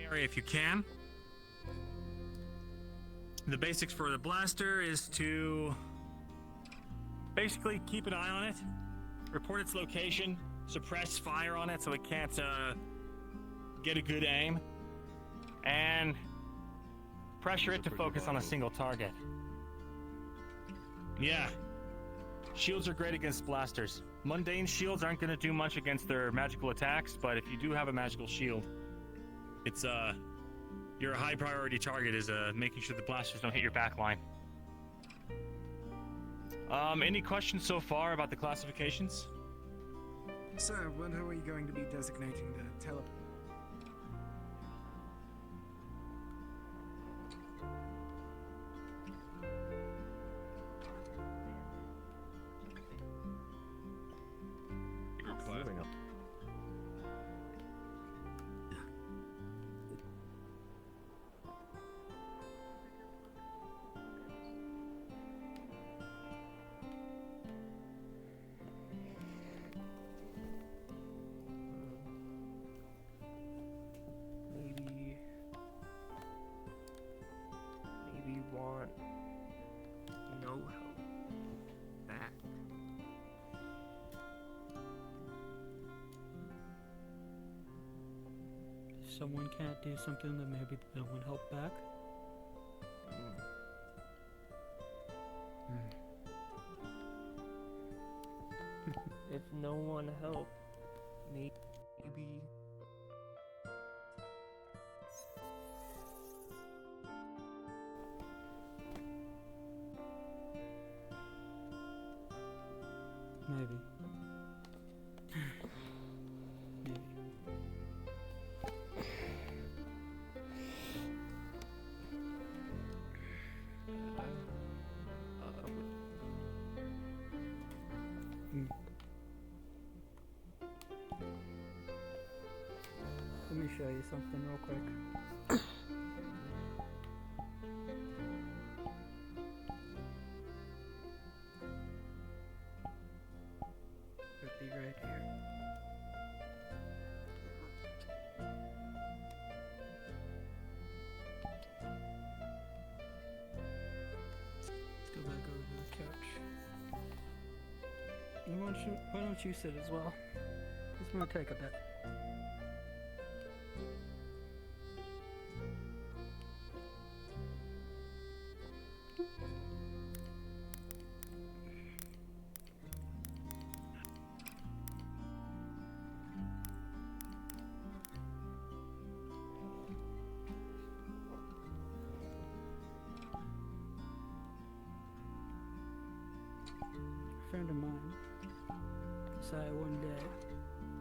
area if you can. The basics for the blaster is to basically keep an eye on it, report its location, suppress fire on it so it can't get a good aim, and pressure it to focus on a single target. Yeah, shields are great against blasters. Mundane shields aren't going to do much against their magical attacks, but if you do have a magical shield, it's your high priority target is making sure the blasters don't hit your back line. Any questions so far about the classifications? Sir, when are we going to be designating the tele... Maybe want no help back. If someone can't do something, then maybe no one help back. If no one help, maybe. Maybe. Maybe. Let me show you something real quick. It'd be right here. Let's go back over to the couch. And why don't you sit as well? It's gonna take a bit. A friend of mine decided one day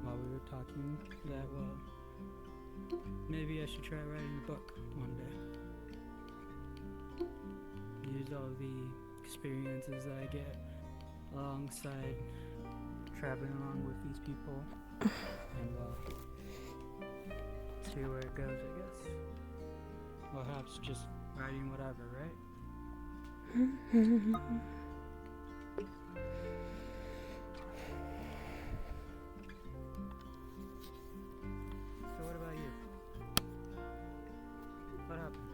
while we were talking that, well, maybe I should try writing a book one day. Use all the experiences that I get alongside traveling along with these people and, well, see where it goes, I guess. Perhaps just writing whatever, right? So what about you? What happened?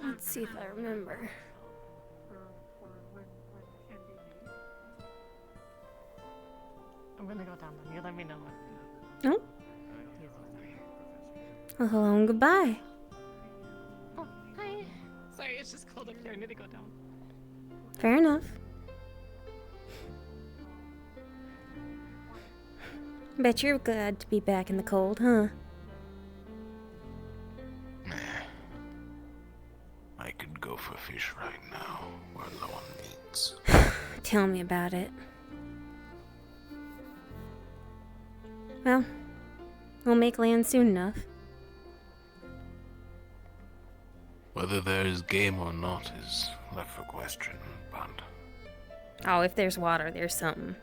Let's see if I remember. I'm gonna go down then. You let me know when. Oh? Well, hello and goodbye. Oh, hi. Sorry, it's just cold up here. I need to go down. Fair enough. Bet you're glad to be back in the cold, huh? I could go for fish right now. We're low on meats. Tell me about it. Well, we'll make land soon enough. Whether there is game or not is left for question, but Oh, if there's water, there's something.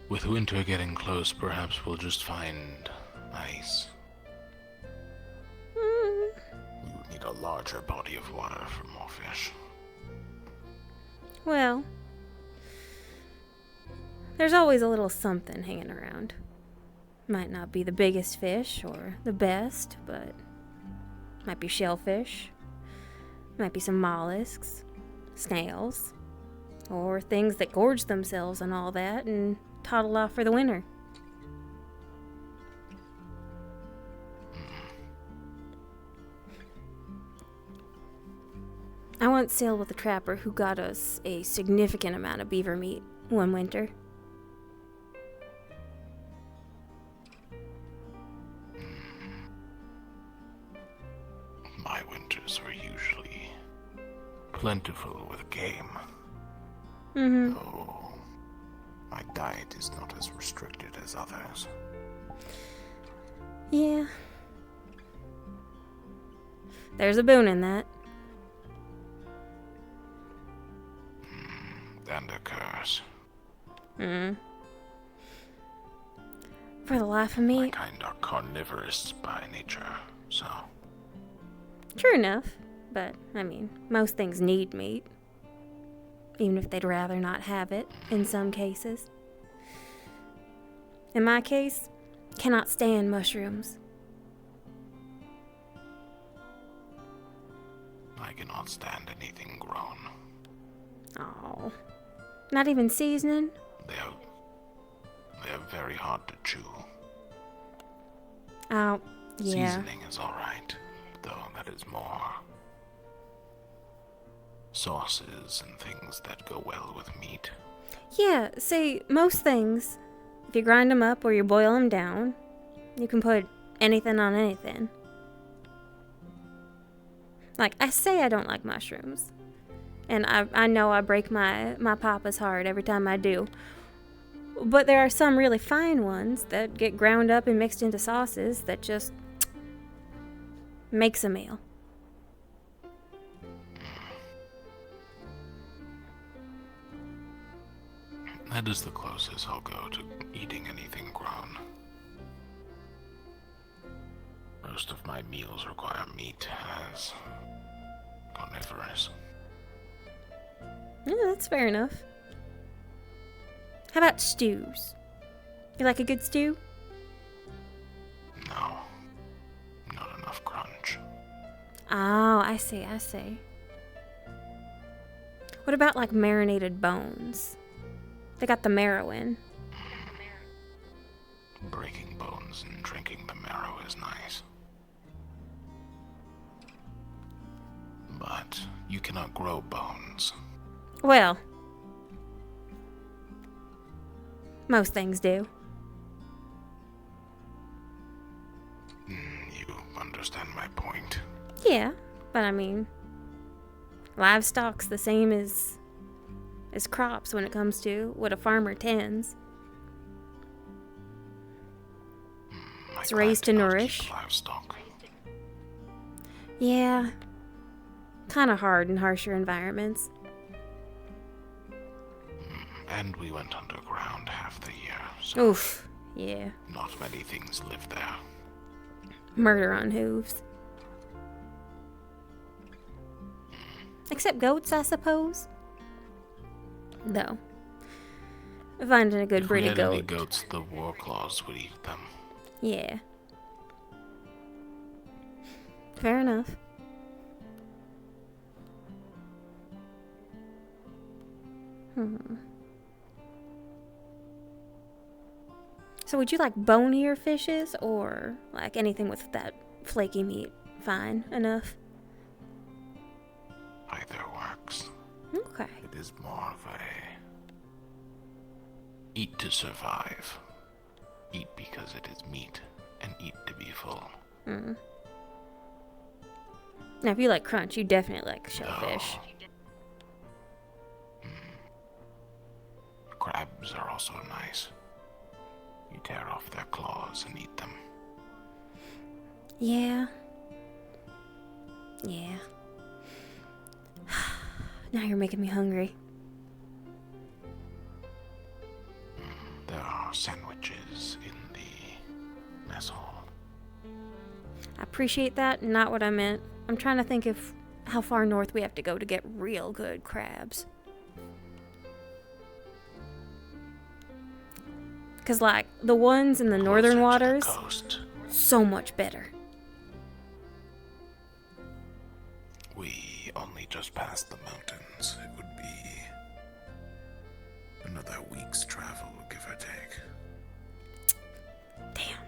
with winter getting close, perhaps we'll just find ice. Mm. We would need a larger body of water for more fish. Well, there's always a little something hanging around. Might not be the biggest fish or the best, but might be shellfish. Might be some mollusks, snails, or things that gorge themselves on all that and toddle off for the winter. I once sailed with a trapper who got us a significant amount of beaver meat one winter. My winters were usually plentiful with game, Mm-hmm. though my diet is not as restricted as others. Yeah. There's a boon in that. And a curse. Mm. For the life of My me. kind are carnivorous by nature, so True enough. But, I mean, most things need meat. Even if they'd rather not have it, in some cases. In my case, cannot stand mushrooms. I cannot stand anything grown. Oh. Not even seasoning? They are very hard to chew. Oh, yeah. Seasoning is alright, though that is more sauces and things that go well with meat. Yeah, see, most things, if you grind them up or you boil them down, you can put anything on anything. Like, I say I don't like mushrooms. And I know I break my papa's heart every time I do. But there are some really fine ones that get ground up and mixed into sauces that just makes a meal. That is the closest I'll go to eating anything grown. Most of my meals require meat as carnivorous. Yeah, that's fair enough. How about stews? You like a good stew? No, not enough crunch. Oh, I see. What about like marinated bones? They got the marrow in. Breaking bones and drinking the marrow is nice. But you cannot grow bones. Well, most things do. You understand my point. Yeah, but I mean, livestock's the same as crops when it comes to what a farmer tends. My It's raised to clan did not nourish. keep livestock. Yeah, kind of hard in harsher environments. And we went underground half the year, so Oof, yeah. not many things live there. Murder on hooves. Except goats, I suppose. Though. Finding a good If we breed of had goat. any goats, the war claws would eat them. Yeah. Fair enough. So would you like bonier fishes or like anything with that flaky meat? Fine enough. Either works. Okay. It is more of a eat to survive. Eat because it is meat, and eat to be full. Mm. Now, if you like crunch, you definitely like shellfish. Crabs are also nice. You tear off their claws and eat them. Yeah. Yeah. Now you're making me hungry. There are sandwiches in the mess hall. I appreciate that. Not what I meant. I'm trying to think of how far north we have to go to get real good crabs. Because, like, the ones in the northern Closer to the waters, coast. so much better. We only just passed the mountains. It would be another week's travel, give or take. Damn.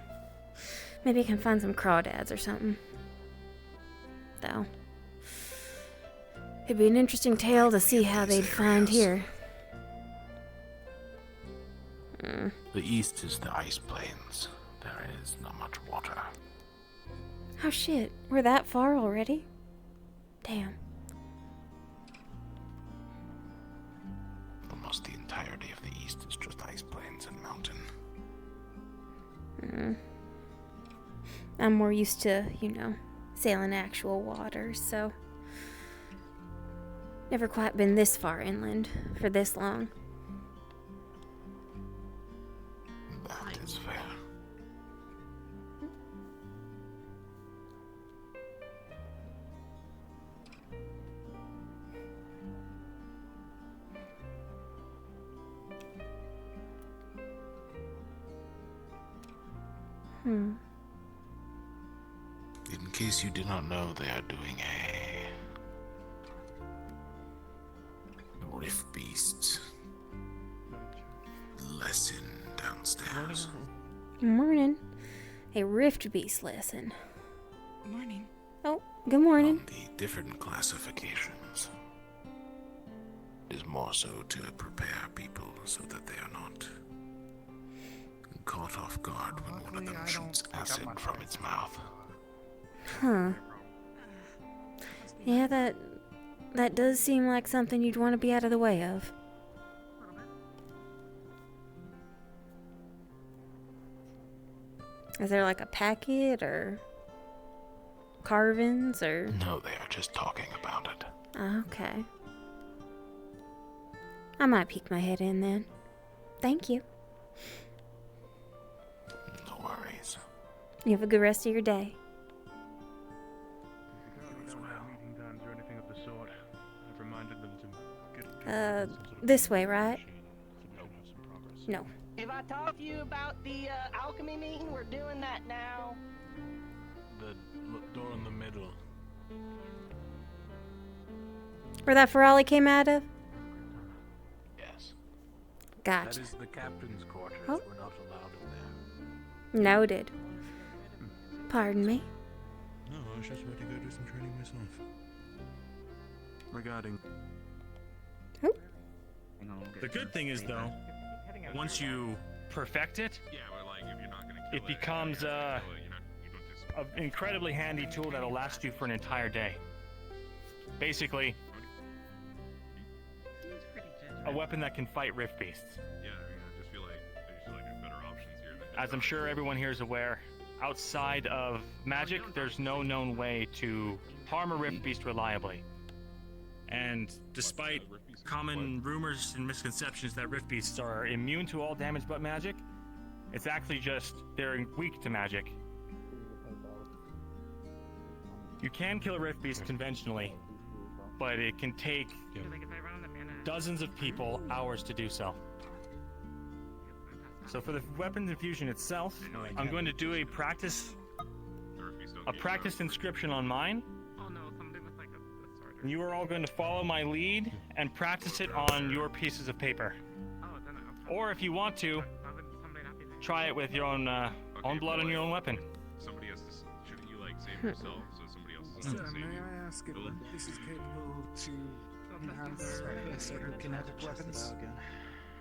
Maybe I can find some crawdads or something. Though. It'd be an interesting tale to see how they'd find here. The east is the ice plains. There is not much water. Oh shit, we're that far already? Damn. Almost the entirety of the east is just ice plains and mountain. I'm more used to, sailing actual waters, so... Never quite been this far inland for this long. That is fair. In case you did not know, they are doing a Rift Beast lesson downstairs. Morning. A Rift Beast lesson. Morning. Oh, good morning. On the different classifications. It is more so to prepare people so that they are not caught off guard when one of them shoots acid from its mouth. Huh. Yeah, that does seem like something you'd want to be out of the way of. Is there like a packet or carvings or... No, they are just talking about it. Okay. I might peek my head in then. Thank you. No worries. You have a good rest of your day. This way, right? No. If I talk to you about the alchemy meeting, we're doing that now. The door in the middle. Where that Ferrari came out of? Yes. Gotcha. That is the captain's quarters. Oh. We're not allowed in there. Noted. Pardon me. No, I was just about to go do some training myself. Regarding... The good thing is, though, once you perfect it, it becomes an incredibly handy tool that'll last you for an entire day. Basically, a weapon that can fight Rift Beasts. Yeah, I just feel like there's better options here than... As I'm sure everyone here is aware, outside of magic, there's no known way to harm a Rift Beast reliably. And despite common rumors and misconceptions that Rift Beasts are immune to all damage but magic, it's actually just they're weak to magic. You can kill a Rift Beast conventionally, but it can take dozens of people hours to do so. So for the weapons infusion itself, I'm going to do a practice inscription on mine. You are all going to follow my lead and practice it on your pieces of paper. Or if you want to, try it with your own blood on your own weapon. Somebody has to... Shouldn't you, save yourself so somebody else doesn't Sir, save may you? I ask if this is capable to enhance certain kinetic weapons?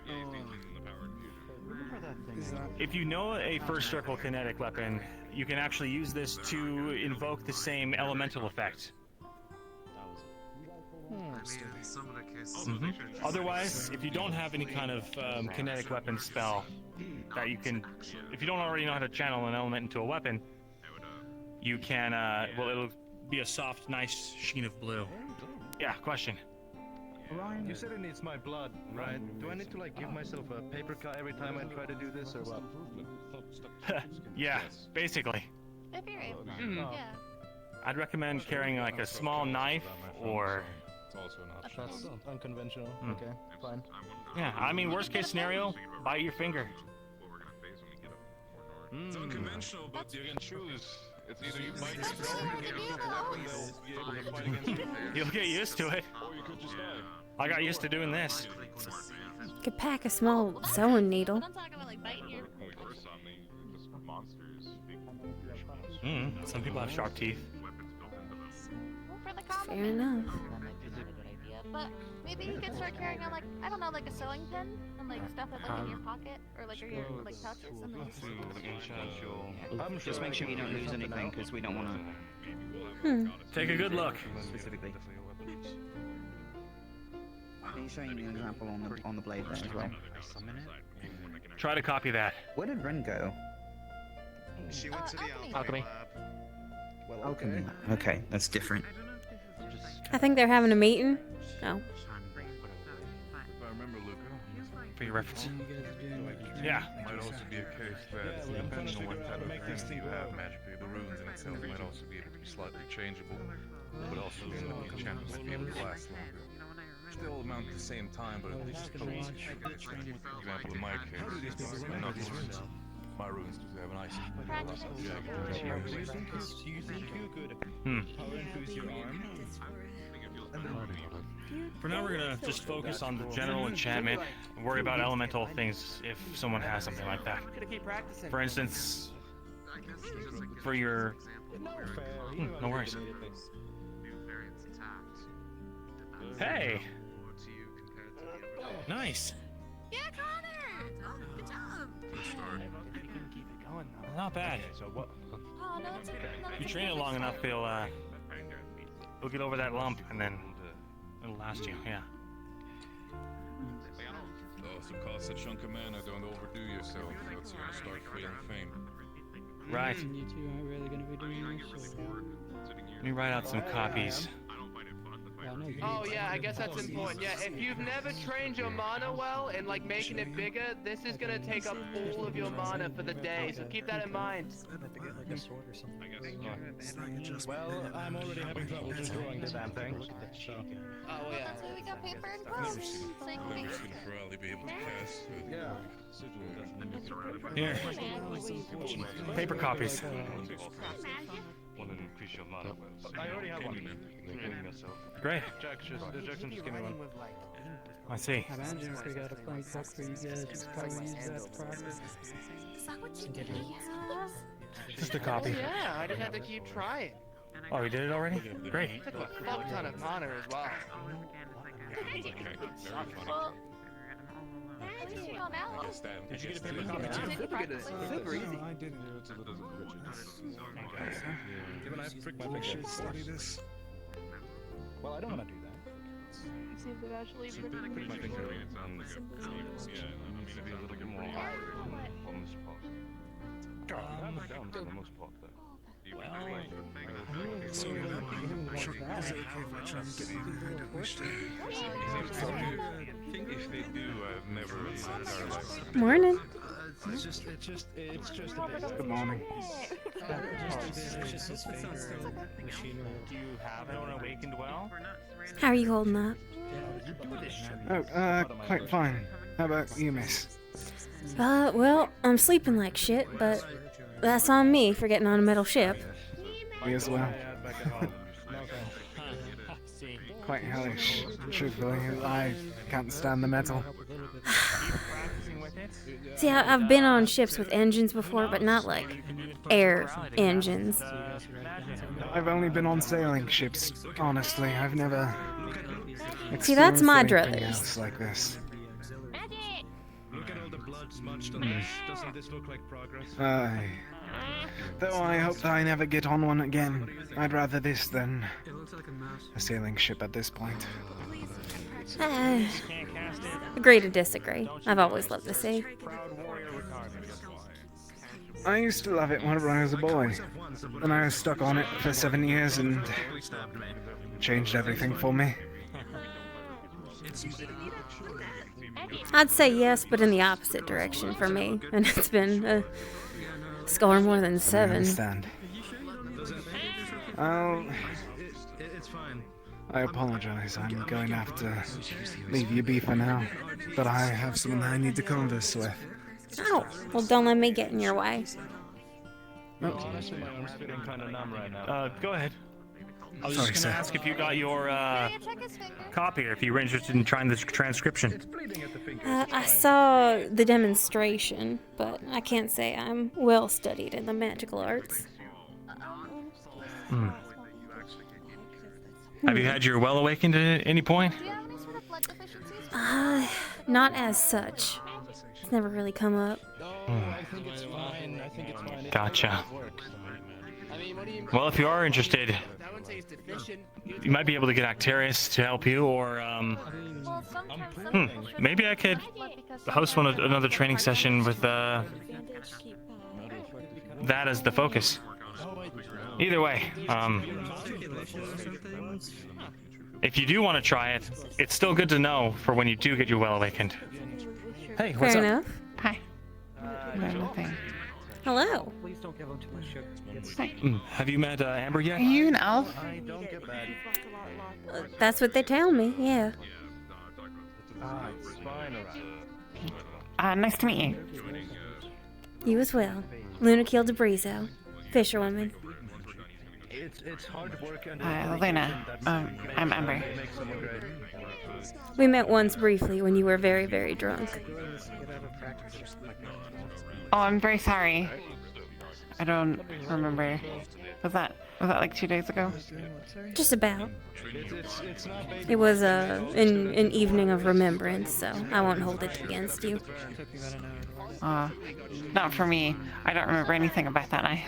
Yeah, if you use the power infusion. Is that If you know a first circle kinetic weapon, you can actually use this to invoke the same elemental effect. Otherwise, if you don't have any kind of kinetic weapon spell that you can, if you don't already know how to channel an element into a weapon, you can, well, it'll be a soft, nice sheen of blue. Yeah, question. Ryan, you said it needs my blood, right? Do I need to like give myself a paper cut every time I try to do this, or what? Yeah, basically. If you're able. Yeah. I'd recommend carrying like a small knife or... It's also an option. That's unconventional. Okay, fine. Yeah, I mean, worst case scenario, bite your finger. What we're gonna face when we get up more north. It's unconventional, but you can choose. It's either you bite your finger or get a weapon that'll be able to fight against you. You'll get used to it. Or you could just die. I got used to doing this. Could pack a small sewing needle. I'm talking about like biting your. When we first saw me, just monsters. Some people have sharp teeth. Weapons built into them. Well, for the common Fair man, enough. that might be not a good idea. But maybe you could start carrying on like, I don't know, like a sewing pin and like stuff it like in your pocket or like your like pouches and then. Just make sure you don't lose anything because we don't want to Take a good look. specifically. Can you show me an example on the blade there as well? Try to copy that. Where did Ren go? She went to the alchemy. lab. Well, Alchemy. Okay, that's different. I think they're having a meeting. Oh. If I remember, Luca, For your reference. You guys are doing like Yeah. it might also be a case that depending on what type of thing you have magically, the runes in itself might also be able to be slightly changeable, but also the enchantment might be able to last longer. Still amount at the same time, but at least close. For example, in my case, my knuckles, my runes do have an ice. do you think you could power infuse your arm? For now, we're gonna just focus on the general enchantment and worry about elemental things if someone has something like that. For instance, for your... no worries. Hey! Nice! Yeah, Connor! Good job! Not bad. Oh, no, it's okay. You train it long enough, it'll get over that lump, and then it'll last you, yeah. It also costs a chunk of mana, don't overdo yourself, else you're gonna start feeling fame. Right. You two aren't really gonna be doing this. Or... Let me write out some copies. Yeah, I know you Oh do. yeah, I guess that's important. Yeah, if you've never trained your mana well and like making it bigger, this is gonna take up all of your mana for the day. So keep that in mind. Well, I'm already having trouble drawing the damn thing. So. Oh yeah. That's why we got paper and gloves. So you can We're make just gonna probably be able to cast Here. Paper copies. I already have one. Great. Jackson, just give me one. I see. I imagine if we got a plank book for you guys, just probably use that properly. Is that what you did? Just a copy. Yeah, I just had to keep trying. Oh, you did it already? Great. Took a fuck ton of mana as well. Well, at least you know now. Did you get a paper copy too? Super easy. No, I didn't. Given I pricked my finger. Study this. Well, I don't want to do that. You seem to actually Prick my finger. It sounds like a... Yeah, I mean, it'd be a little bit more on the spot. Down for the most part, though. So, is it okay if I try and get anything I wish to? If they do, I've never in my entire life. Morning. It's just a bit. Good morning. It's just his finger machinery. Do you have anyone awakened well? How are you holding up? Oh, quite fine. How about you, miss? Well, I'm sleeping like shit, but that's on me for getting on a metal ship. Me as well. Back at home. Quite hellish, truthfully. I can't stand the metal. See, I've been on ships with engines before, but not like air engines. I've only been on sailing ships, honestly. I've never See, that's my experienced anything druthers. else like this. Magic! Look at all the blood smudged on this. Doesn't this look like progress? Aye. Though I hope that I never get on one again. I'd rather this than a sailing ship at this point. Agree to disagree. I've always loved the sea. I used to love it when I was a boy. And I was stuck on it for 7 years and changed everything for me. I'd say yes, but in the opposite direction for me. And it's been a score more than 7. I understand. I apologize. I'm going to have to leave you be for now. But I have someone I need to converse with. Oh, well, don't let me get in your way. Honestly, my arm's feeling kind of numb right now. Go ahead. I was Sorry, just gonna sir. ask if you got your copy, or if you were interested in trying the transcription. I saw the demonstration, but I can't say I'm well studied in the magical arts. Have you had your well awakened at any point? Not as such. It's never really come up. Gotcha. Well, if you are interested, you might be able to get Actarius to help you, or maybe I could host another training session with that as the focus. Either way, if you do want to try it, it's still good to know for when you do get your well awakened. Hey, what's Fair up? enough. Hi. Nothing. Hello. Please don't give him too much sugar. Have you met Amber yet? Are you an elf? That's what they tell me, yeah. Nice to meet you. You as well. Lunaquil Brizo, fisherwoman. It's hard work Luna. I'm Amber. We met once briefly when you were very, very drunk. Oh, I'm very sorry. I don't remember. Was that like 2 days ago? Just about. It was an evening of remembrance, so I won't hold it against you. Not for me. I don't remember anything about that night.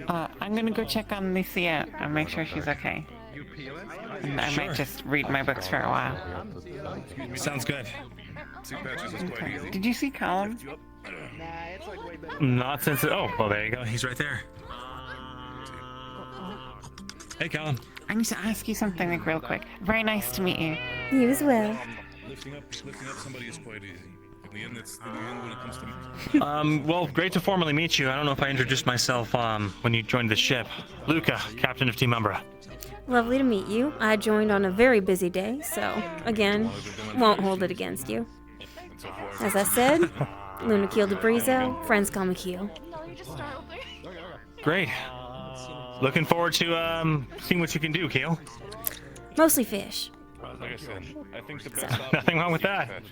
I'm gonna go check on Lucia and make sure she's okay. And I might just read my books for a while. Sounds good. Okay. Did you see Colin? Not since. Oh, well, there you go. He's right there. Hey, Colin. I need to ask you something like real quick. Very nice to meet you. You as well. Lifting up somebody is quite easy. In the end, when it comes to me. Well, great to formally meet you. I don't know if I introduced myself when you joined the ship. Luca, captain of Team Umbra. Lovely to meet you. I joined on a very busy day, so, again, won't hold it against you. As I said, Lunaquil Brizo, friends call me Keel. Great. Looking forward to seeing what you can do, Keel. Mostly fish. Like I said, I think the best Nothing wrong with that.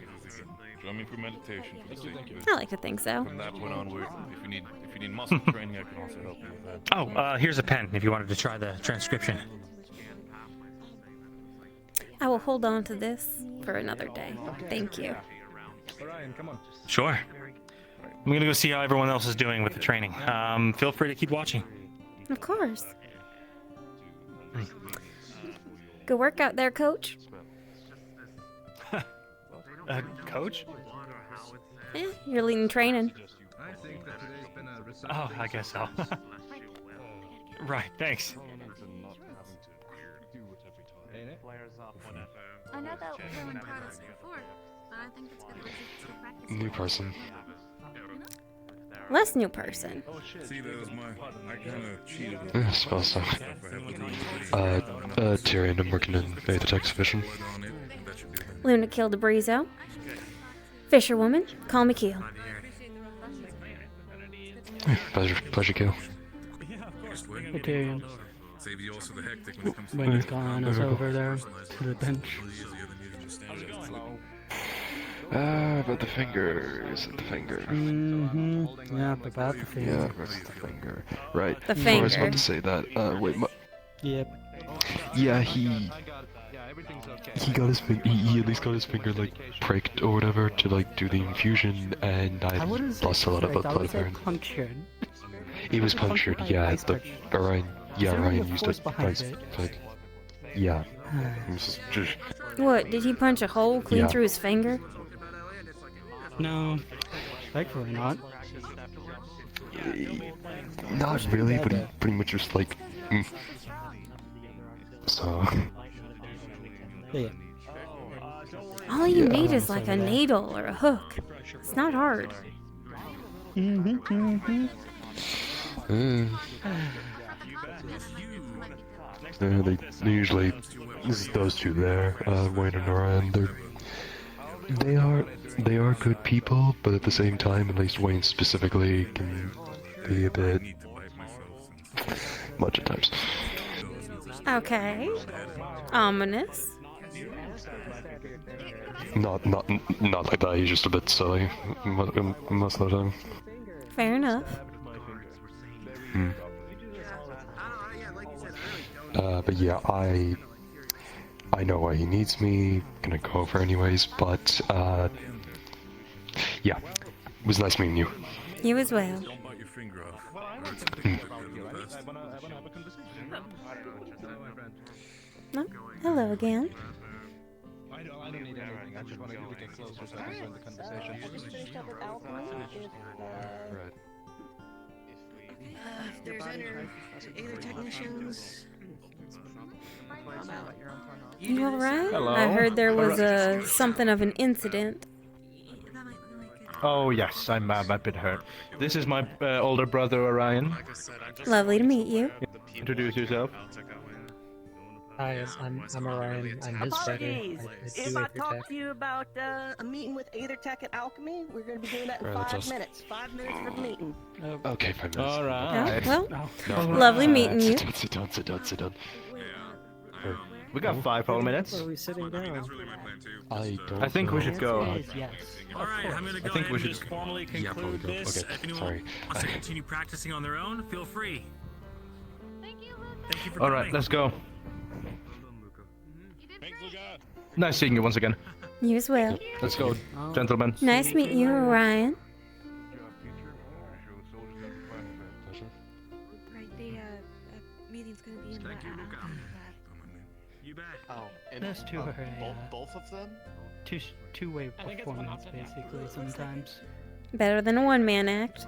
Join me for meditation for the sake of it. I like to think so. From that point onward, if you need muscle training, I can also help you with that. Oh, here's a pen if you wanted to try the transcription. I will hold on to this for another day. Thank you. Ryan, come on. Sure. I'm gonna go see how everyone else is doing with the training. Feel free to keep watching. Of course. Good work out there, coach. Coach? Yeah, you're leading training. Oh, I guess so. Right, thanks. I know that woman taught us before, but I think it's good to practice. New person. Less new person. See, that was I kind of cheated. I suppose so. Tyrion, I'm working in Bay the Exhibition. Lunaquil Brizo. Fisherwoman, call me Keel. Pleasure, Kill. Tyrion. Save you also the hectic when it comes to When he's gone, us over there to the bench. About the fingers. Mm-hmm. Yeah, about the finger. Yeah, that's the finger. Right. The I was finger. about to say that. Wait, Yep. yeah, he he got his finger, he at least got his finger like pricked or whatever to like do the infusion, and I lost a lot of blood burn. Punctured. It was punctured, yeah. Orion used a nice pick. Yeah. It was just, What, did he punch a hole clean Yeah. through his finger? No, thankfully not. not really, but he pretty much just like. So. Yeah. All you need is like a needle or a hook. It's not hard. They usually, this is those two there, Wayne and Orion. They are good people, but at the same time, at least Wayne specifically can be a bit much at times. Okay. Ominous. Not like that. He's just a bit silly most of the time. Fair enough. But yeah, I know why he needs me. Gonna go over anyways. But yeah, it was nice meeting you. You as well. Don't bite your finger off. Oh, hello again. I don't need anything. I just want to get closer so I can join the conversation. Right. If there's either technicians. You alright? Hello. I heard there was something of an incident. Oh yes, I'm a bit hurt. This is my older brother Orion. Lovely to meet you. Introduce yourself. Hi, I'm Orion. I'm his brother. Apologies. I If do I Aether talk Tech. to you about a meeting with Aethertech at Alchemy, we're going to be doing that in Right, that's 5 awesome. minutes. 5 minutes for the meeting. Okay, 5 minutes. All right. Oh, well, No. lovely meeting you. Sit down. We got 5 whole minutes. Why are we sitting down? I think we should go. Yes. Alright, I'm gonna go I think ahead we and should- just formally Yeah, conclude probably go. this. Okay, If anyone sorry. wants to continue practicing on their own, feel free. Thank you, Thank you for All coming. right, let's go. Nice seeing you once again. You as well. Let's go, gentlemen. Nice meeting you, Orion. Right, the meeting's gonna be in the You bet. Oh, and Those two are both of them? two-way performance, basically, sometimes. Better than a one-man act.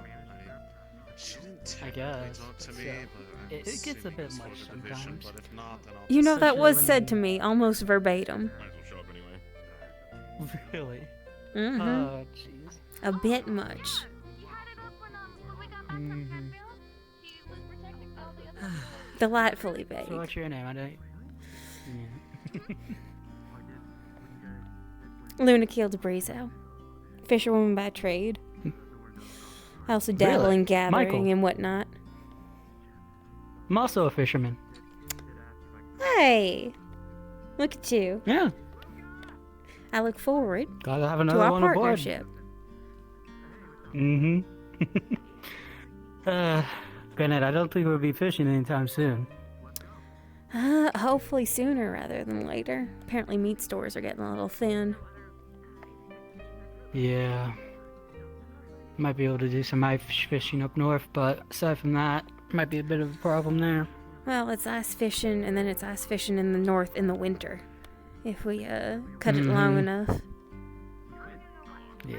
I guess. So, it gets a bit much sometimes. You know, that Especially was when- said to me, almost verbatim. Really? Mm-hmm. Oh, jeez. A bit much. Mm-hmm. Delightfully vague. So what's your name? I don't... Yeah. Lunaquil Brizo. Fisherwoman by trade. I also dabble Really? in gathering Michael. and whatnot. I'm also a fisherman. Hey! Look at you. Yeah. I look forward Gotta have to another our one aboard. partnership. Mm-hmm. Granted, I don't think we'll be fishing anytime soon. Hopefully sooner rather than later. Apparently meat stores are getting a little thin. Yeah. Might be able to do some ice fishing up north, but aside from that, might be a bit of a problem there. Well, it's ice fishing, and then it's ice fishing in the north in the winter. If we, cut it long enough. Yeah,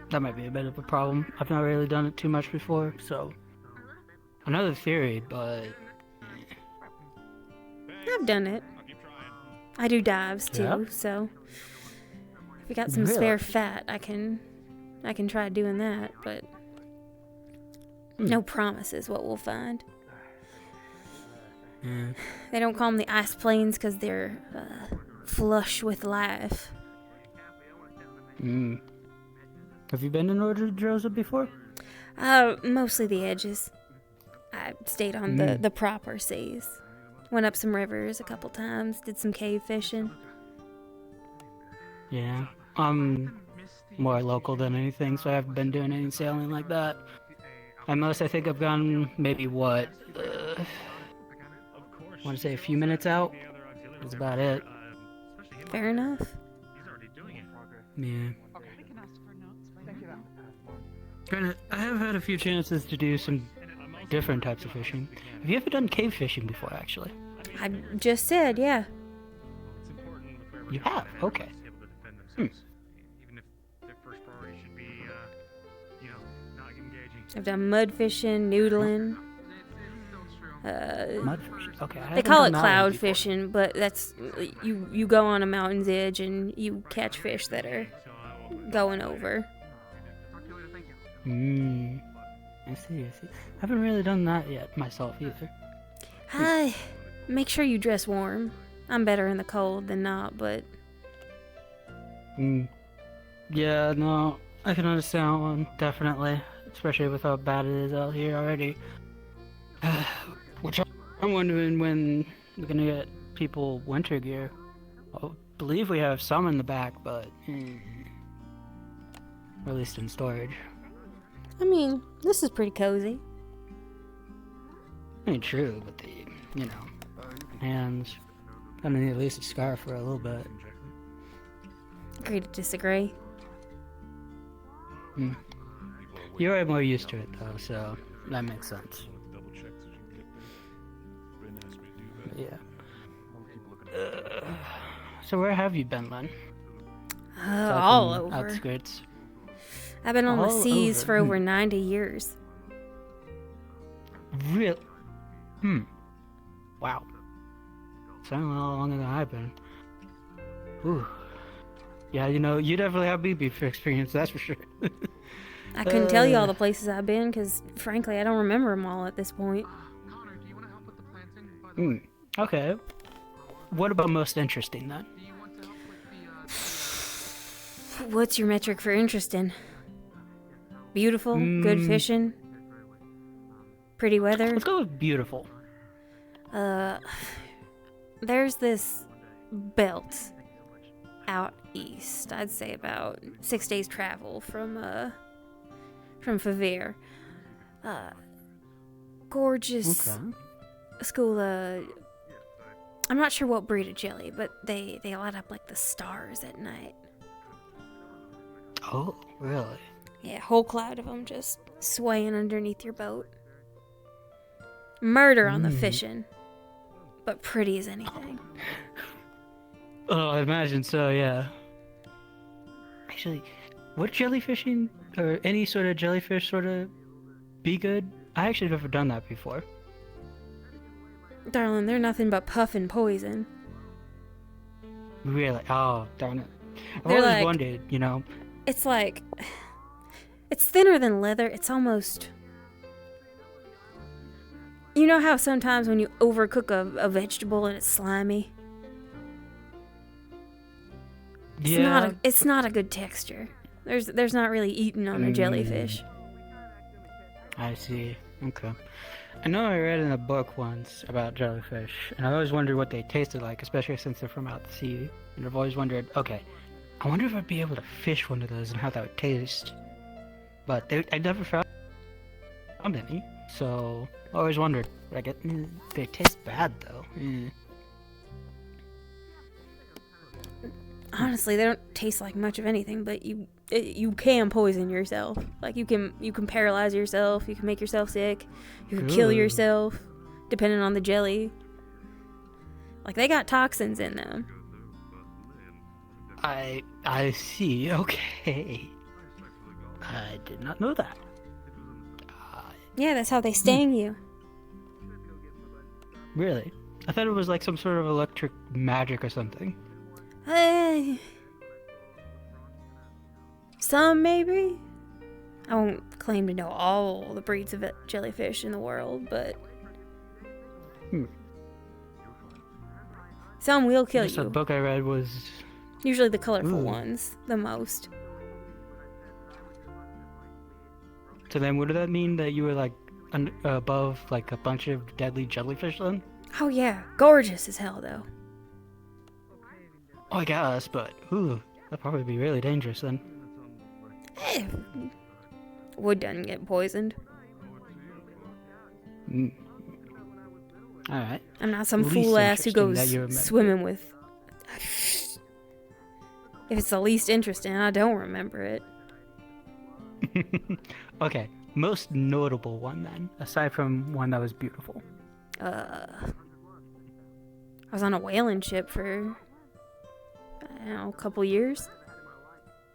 that might be a bit of a problem. I've not really done it too much before, so... I know the theory, but... I've done it. I do dives, too, Yeah? so... If you got some Really? spare fat, I can try doing that, but... No promises what we'll find. Yeah. They don't call them the ice plains because they're, flush with life. Mm. Have you been to Northern Joseph before? Mostly the edges. I stayed on the proper seas. Went up some rivers a couple times, did some cave fishing. Yeah. I'm more local than anything, so I haven't been doing any sailing like that. At most, I think I've gone maybe, I want to say a few minutes out. That's about it. Fair enough. Yeah. Granted, I have had a few chances to do some different types of fishing. Have you ever done cave fishing before, actually? I just said, yeah. You have? Okay. I've done mud fishing, noodling. Mud fishing? Okay. They call it cloud fishing, but that's you go on a mountain's edge and you catch fish that are going over. I see. I haven't really done that yet myself either. Hi. Make sure you dress warm. I'm better in the cold than not, but... Yeah, no, I can understand that one, definitely. Especially with how bad it is out here already. Which I'm wondering when we're gonna get people winter gear. I believe we have some in the back, but... or at least in storage. I mean, this is pretty cozy. I mean, true, but hands. Gonna need at least a scarf for a little bit. Agree to disagree. You're way more used to it, though, so that makes sense. Yeah. So where have you been, then? All over. Outskirts. I've been on the All seas over. for over 90 years. Real? Wow. Sounding a lot longer than I've been. Ooh. Yeah, you definitely have beef experience, that's for sure. I couldn't tell you all the places I've been because, frankly, I don't remember them all at this point. Okay. What about most interesting, then? What's your metric for interesting? Beautiful? Good fishing? Pretty weather? Let's go with beautiful. There's this belt out east. I'd say about 6 days travel from Favre. Gorgeous school. I'm not sure what breed of jelly, but they light up like the stars at night. Oh, really? Yeah, a whole cloud of them just swaying underneath your boat. Murder on the fishing, but pretty as anything. Oh, I imagine so, yeah. Actually, would jellyfishing, or any sort of jellyfish sort of be good? I actually have never done that before. Darling, they're nothing but puff and poison. Really? Oh, darn it. I've They're always like- wondered, It's like... It's thinner than leather. It's almost... You know how sometimes when you overcook a vegetable and it's slimy? It's not a good texture. There's not really eating on a jellyfish. I see. Okay. I know I read in a book once about jellyfish, and I always wondered what they tasted like, especially since they're from out the sea. And I've always wondered, okay, I wonder if I'd be able to fish one of those and how that would taste. But I never found any, so I always wondered. But I get they taste bad though. Honestly, they don't taste like much of anything, but you can poison yourself. Like you can paralyze yourself, you can make yourself sick, you can kill yourself, depending on the jelly. Like they got toxins in them. I see. Okay. I did not know that. Yeah, that's how they sting you. Really? I thought it was like some sort of electric magic or something. Some maybe. I won't claim to know all the breeds of jellyfish in the world, but some will kill Just you. The book I read was Usually the colorful ones, the most. So then, would that mean that you were like above like a bunch of deadly jellyfish then? Oh yeah, gorgeous as hell though. Oh, I guess, but that'd probably be really dangerous then. Wood doesn't get poisoned. All right. I'm not some Least fool ass who interesting goes that you're swimming with If it's the least interesting, I don't remember it. Okay, most notable one then, aside from one that was beautiful. I was on a whaling ship for, I don't know, a couple years.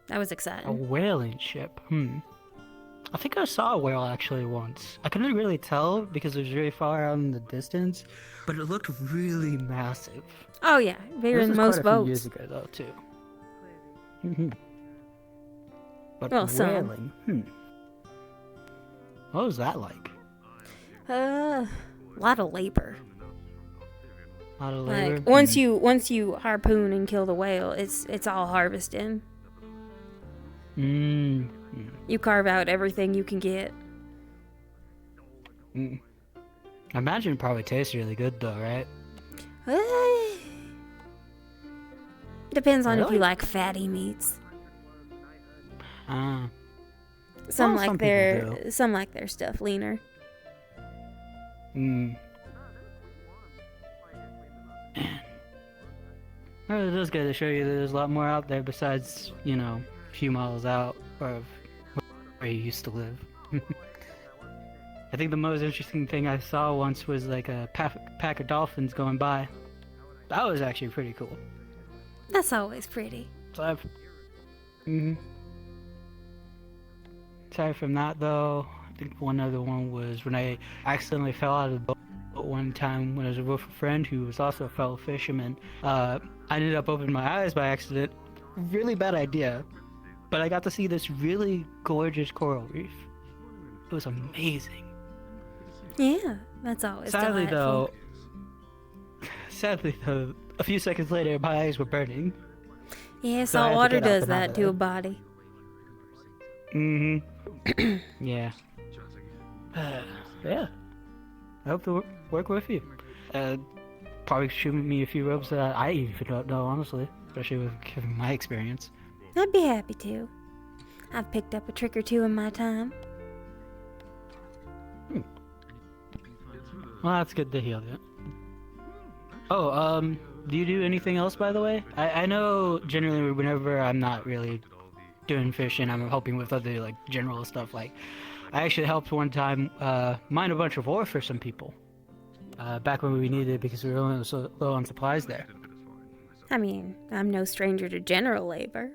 That was A exciting. whaling ship. I think I saw a whale actually once. I couldn't really tell because it was very far out in the distance, but it looked really massive. Oh yeah, bigger This than was most quite a few years boats. ago though too. But Well, some. whaling. What was that like? A lot of labor. A lot of labor. Like once you harpoon and kill the whale, it's all harvesting. You carve out everything you can get. I imagine it probably tastes really good though, right? Depends on if you Really? like fatty meats. Well, Some like some people their do. some like their stuff leaner. Well, it does go to show you that there's a lot more out there besides, you know, a few miles out of where you used to live. I think the most interesting thing I saw once was like a pack of dolphins going by. That was actually pretty cool. That's always pretty. Aside from that though, I think one other one was when I accidentally fell out of the boat one time when I was with a friend who was also a fellow fisherman. I ended up opening my eyes by accident. Really bad idea. But I got to see this really gorgeous coral reef. It was amazing. Yeah, that's always Sadly delightful. though, a few seconds later my eyes were burning. Yeah, So I had salt to water get up does and out that of to there. a body. Yeah. Yeah. I hope to work with you. Probably shoot me a few ropes that I even don't know, honestly. Especially with given my experience. I'd be happy to. I've picked up a trick or two in my time. Well, that's good to hear that. Oh, do you do anything else, by the way? I know generally whenever I'm not really doing fishing, I'm helping with other, like, general stuff. Like, I actually helped one time mine a bunch of ore for some people. Back when we needed it because we were only so low on supplies there. I mean, I'm no stranger to general labor.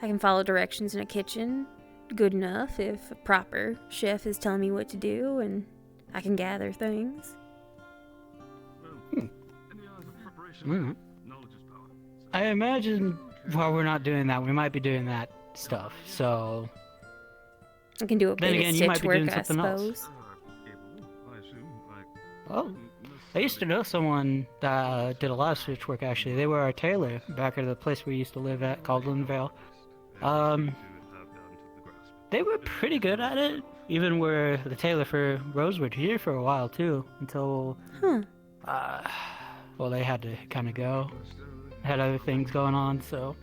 I can follow directions in a kitchen good enough if a proper chef is telling me what to do, and I can gather things. I imagine while we're not doing that, we might be doing that stuff, so... I can do a Then bit again, of you might stitch be work, doing I something else. suppose. Oh, I used to know someone that did a lot of stitch work, actually. They were our tailor back at the place we used to live at, called Linvale. They were pretty good at it. Even were the tailor for Rosewood here for a while, too. Until, well, they had to kind of go. Had other things going on, so...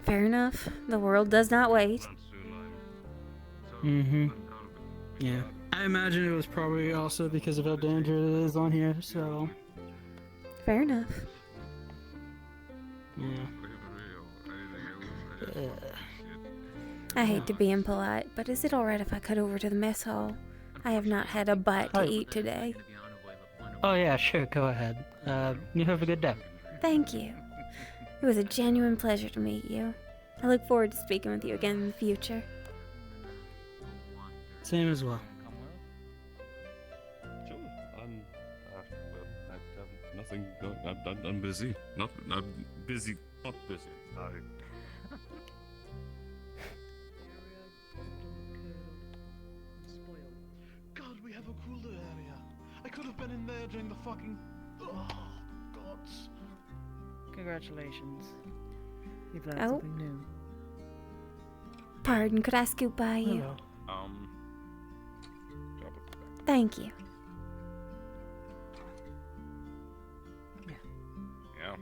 Fair enough. The world does not wait. Yeah. I imagine it was probably also because of how dangerous it is on here, so... Fair enough. Yeah. I hate to be impolite, but is it alright if I cut over to the mess hall? I have not had a bite to eat today. Oh yeah, sure, go ahead. You have a good day. Thank you. It was a genuine pleasure to meet you. I look forward to speaking with you again in the future. Same as well. Sure. I have nothing going. I'm busy. I'm busy. Not busy. God, we have a cooler area. I could have been in there during the fucking... Oh, gods. Congratulations. You've learned Oh. something new. Pardon, could I scoot by you? Hello. Drop it back. Thank you. Yeah.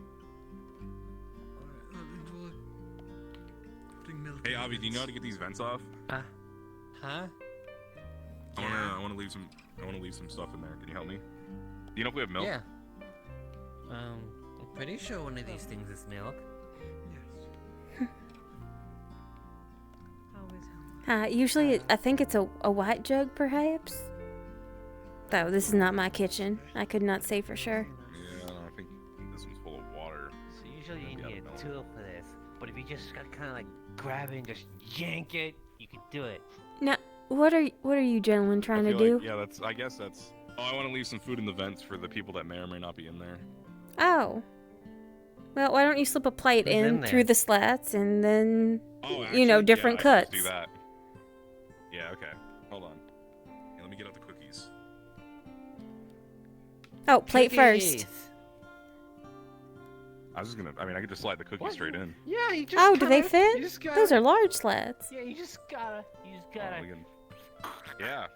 Hey, Avi, do you know how to get these vents off? Huh? I want to leave some. I want to leave some stuff in there. Can you help me? Do you know if we have milk? Yeah. I'm pretty sure one of these things is milk. Usually, I think it's a white jug, perhaps. Though this is not my kitchen, I could not say for sure. Yeah, I think this one's full of water. So usually you need a tool for this, but if you just kind of like grab it and just yank it, you can do it. Now, what are you gentlemen trying to do? Yeah, I guess that's. Oh, I want to leave some food in the vents for the people that may or may not be in there. Oh. Well, why don't you slip a plate Who's in through there? the slats and then, Oh, different yeah, I cuts? can just do that. Yeah, okay. Hold on. Yeah, let me get out the cookies. Oh, plate Cookies. first. I was just gonna. I mean, I could just slide the cookies straight in. Yeah, you just. Oh, do they you fit? just gotta- Those are large slats. Yeah, you just gotta. Oh, we can- Yeah.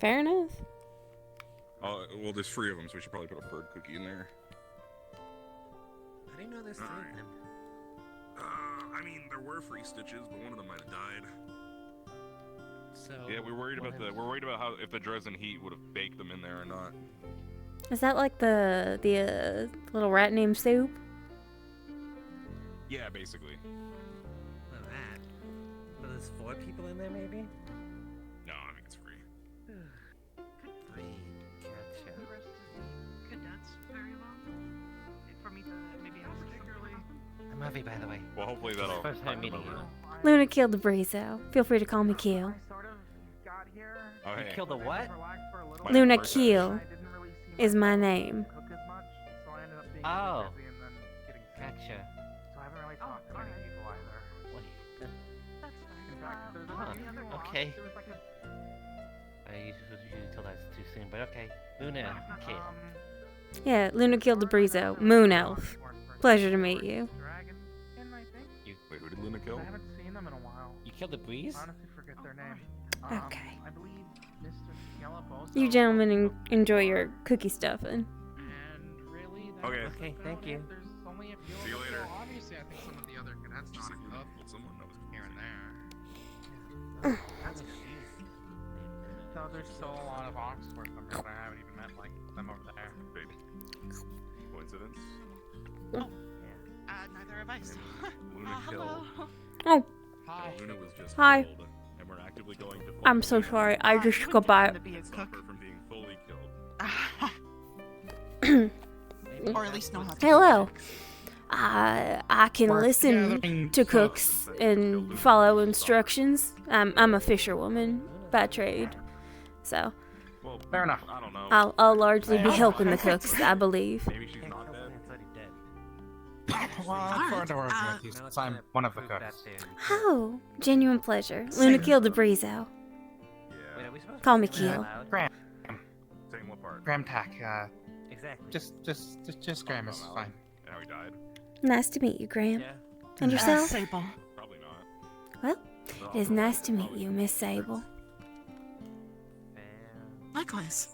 Fair enough. Oh, well, there's 3 of them, so we should probably put a 3rd cookie in there. I didn't know there's 3 of them. I mean, there were free stitches, but one of them might have died. So. Yeah, we're worried about how if the Dresden heat would have baked them in there or not. Is that like the little rat named Soup? Yeah, basically. Well, that. But there's 4 people in there, maybe? No, I think it's free. Gotcha. Cadets very well. For me to maybe ask particularly. I'm Avi, by the way. Well, hopefully that'll. First time meeting you. Lunaquil the Brizo. Feel free to call me Kill. Oh, You hey. killed a what? My Lunaquil is my name. Oh. Gotcha. Okay. I usually told that's too soon, but okay. Luna, okay. Yeah, Lunaquil the Brizo. Moon Elf. Pleasure to meet you. Wait, who did Luna kill? You killed the breeze? Okay. You gentlemen enjoy your cookie stuffing. Okay. Okay, thank you. See you later. Obviously, I think some of the other cadets just like up with someone knows here and there. So there's still a lot of Oxford members that I haven't even met, like them over there. Wait. Coincidence? Neither have I. Luna Hello. killed. Oh, Hi. Luna was just Hi. killed, and we're actively going to. I'm so sorry. I just got by. To be a cook. Suffer from being fully killed. Or at least know how to Hello. cook. I can We're listen gathering to cooks and follow instructions. I'm a fisherwoman by trade, so Well, Fair enough. I don't know. I'll largely be helping the cooks, I believe. Maybe she's not dead. Well, I look forward to working with you since I'm one of the cooks. Oh, genuine pleasure. Lunaquil the Brizo. Yeah. Call me Keel. Graham. Saying what part? Graham Tack. Exactly. Just Graham is fine. And how he died? Nice to meet you, Graham. Yeah. And yourself? Sable. Probably not. Well, it is nice to meet you, Miss Sable. Likewise.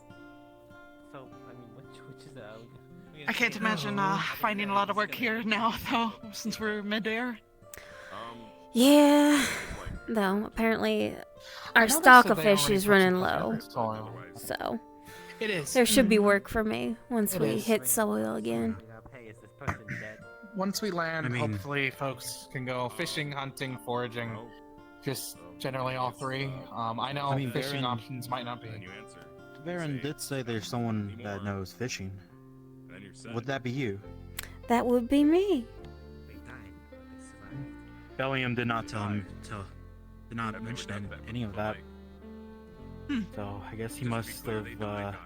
So, I mean, which is the... I can't imagine finding a lot of work here now, though, since we're mid-air. Yeah, though apparently our stock of fish is running low, so It is. there should be work for me once It we is. hit soil again. Hey, is this person dead? Once we land, I mean- hopefully folks can go fishing, hunting, foraging. Just generally all 3. I know I mean, fishing Baron- options might not be. Then you answer. Baron did say there's someone that knows fishing. Then you're set. Would that be you? That would be me. They died, but they survived. Bellium did not mention any of that. So I guess he must have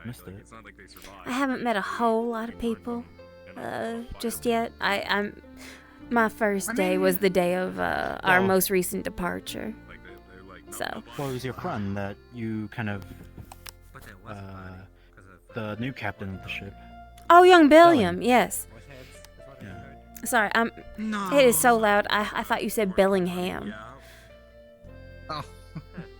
missed it. It's not like they survived. I haven't met a whole lot of people just yet. My first day was the day of our Well- most recent departure. Like they're like, no, So. no, Well, it was your friend that you kind of, But there was a body because of the new captain of the ship. Oh, young Bellium, yes. horse heads. That's what I Yeah. heard. Sorry, No. it is so loud. I thought you said Bellingham. Yeah. Oh.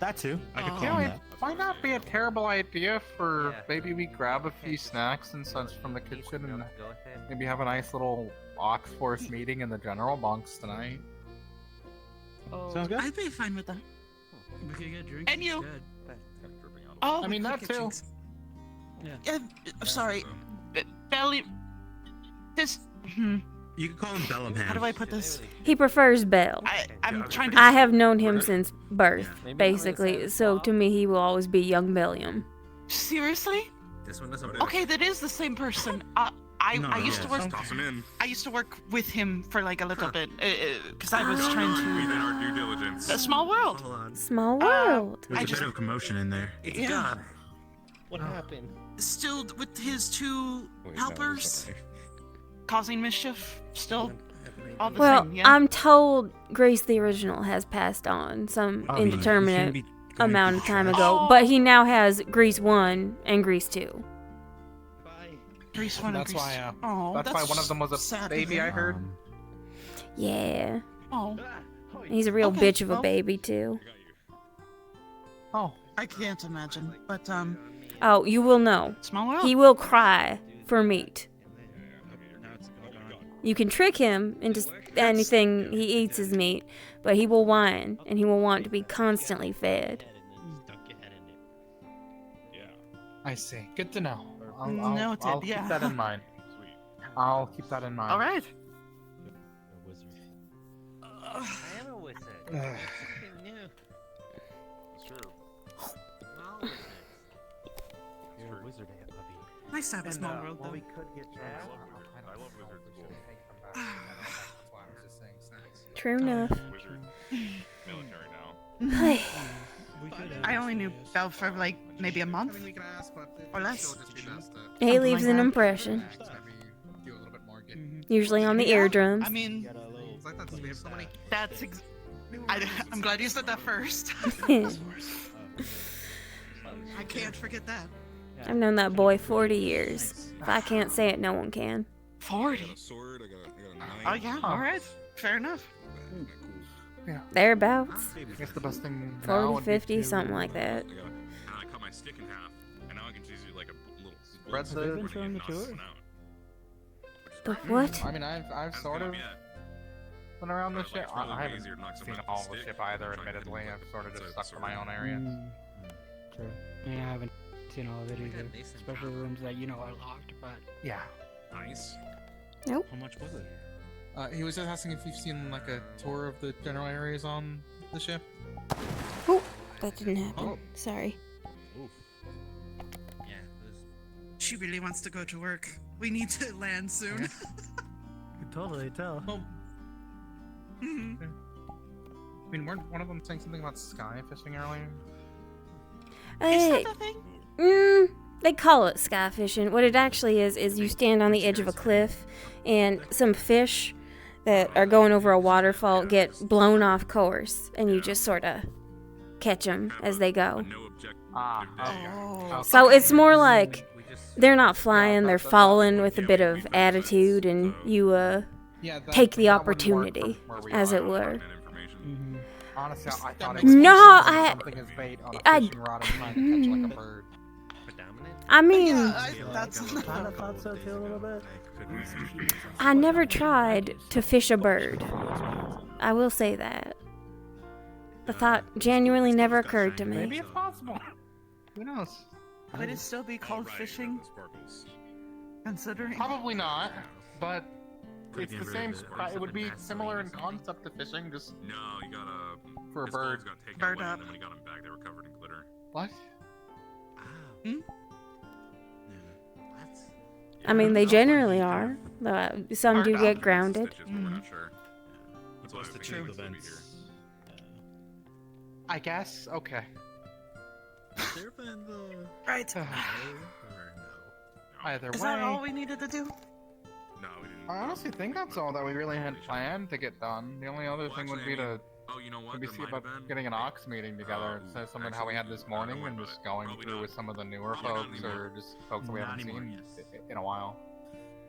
That too. I could Oh. call You know, him it that. might not be a terrible idea for Yeah. maybe we grab a few snacks and such from the Keep kitchen and go with it. maybe have a nice little Ox Force meeting in the general bunks tonight. Oh, Sounds good. I'd be fine with that. We could get drinks. And you. instead. Dripping out. Oh, I mean, we that could get too. drinks. Yeah. I'm sorry. Belly. This. You can call him Bellingham. How do I put this? He prefers Bell. I'm trying to. I have known him since birth, basically. So to me, he will always be young Bellium. Seriously? This one doesn't. Okay, that is the same person. I used to work. I used to work with him for like a little bit, because I was trying to. We did our due diligence. A small world. Small world. There's a bit of commotion in there. Yeah. What happened? Still with his two helpers, causing mischief. Still. All the Well, same, yeah? I'm told Grace the Original has passed on some Oh, he shouldn't indeterminate be amount of time ago, Oh. but he now has Grease 1 and Grease 2. Grease one and That's Grease why. two. Oh, that's why one of them was a sad to baby. hear. I heard. Yeah. Oh. He's a real Okay, bitch of a well- baby, too. Oh. I can't imagine, but Oh, you will know. Small world. He will cry for meat. You can trick him into anything he eats is meat, but he will whine, and he will want to be constantly fed. I see. Good to know. I'll Noted, keep yeah. that in mind. I'll keep that in mind. All right. I am a wizard. Ugh. Something new. It's true. You're a wizard, Aunt Lovey. Nice to have a small world, though. We could get I love wizard school. True enough. Wizard. Military now. I only knew Belle for like maybe a month or less. He leaves an impression. Usually on the eardrums. I mean, that's. I'm glad you said that first. I can't forget that. I've known that boy 40 years. If I can't say it, no one can. 40. Oh yeah. All right. Fair enough. Yeah. Thereabouts. I guess the best thing now 40, would be 50, to- something like that. And I cut my stick in half, and now I can just use like a little. Spread stick the- and Been showing the knock tour? something out. The what? I mean, I've sort of been around the ship. probably I haven't easier to knock seen someone off all the the stick ship either. than trying to Admittedly, like, I've sort of it's just a stuck to my own sword. area. True. Yeah, I haven't seen all of it either. Especially the rooms that you know are locked, but. Yeah. Nice. Nope. How much was it? He was just asking if you've seen like a tour of the general areas on the ship. Oh, that didn't happen. Oh. Sorry. Yeah. She really wants to go to work. We need to land soon. You can totally tell. Mhm. I mean, weren't one of them saying something about sky fishing earlier? Is Hey, that the thing? they call it sky fishing. What it actually is you stand on the edge of a cliff, and some fish that are going over a waterfall get blown off course, and you just sort of catch them as they go. Oh. So it's more like they're not flying, they're falling with a bit of attitude, and you take the opportunity, as it were. Honestly, I thought it No, was something as bait on a I- fishing rod and trying to catch like a bird. I mean, Yeah, that's. Kind of thought so too a little bit. I never tried to fish a bird. I will say that. The thought genuinely never occurred to Maybe me. it's possible. Who knows? Would it still be called fishing? Considering. Probably not, but it's the same. It would be similar in concept to fishing, just No, you gotta. for a his balls bird. got taken Bird away, up. and then when he got him back, they were covered in glitter. What? I mean, they generally are. Some do get grounded. Stitches, but we're not sure. That's why I think true he was over here. I guess. Okay. Right. Either Is way. that all we needed to do? No, we didn't. I honestly think that's all that we really had planned to get done. The only other thing would be to Oh, you know what? maybe There see might about have been. getting an Ox meeting together. So something how we had this morning and just going through with some of the newer folks or just folks that we haven't seen in a while.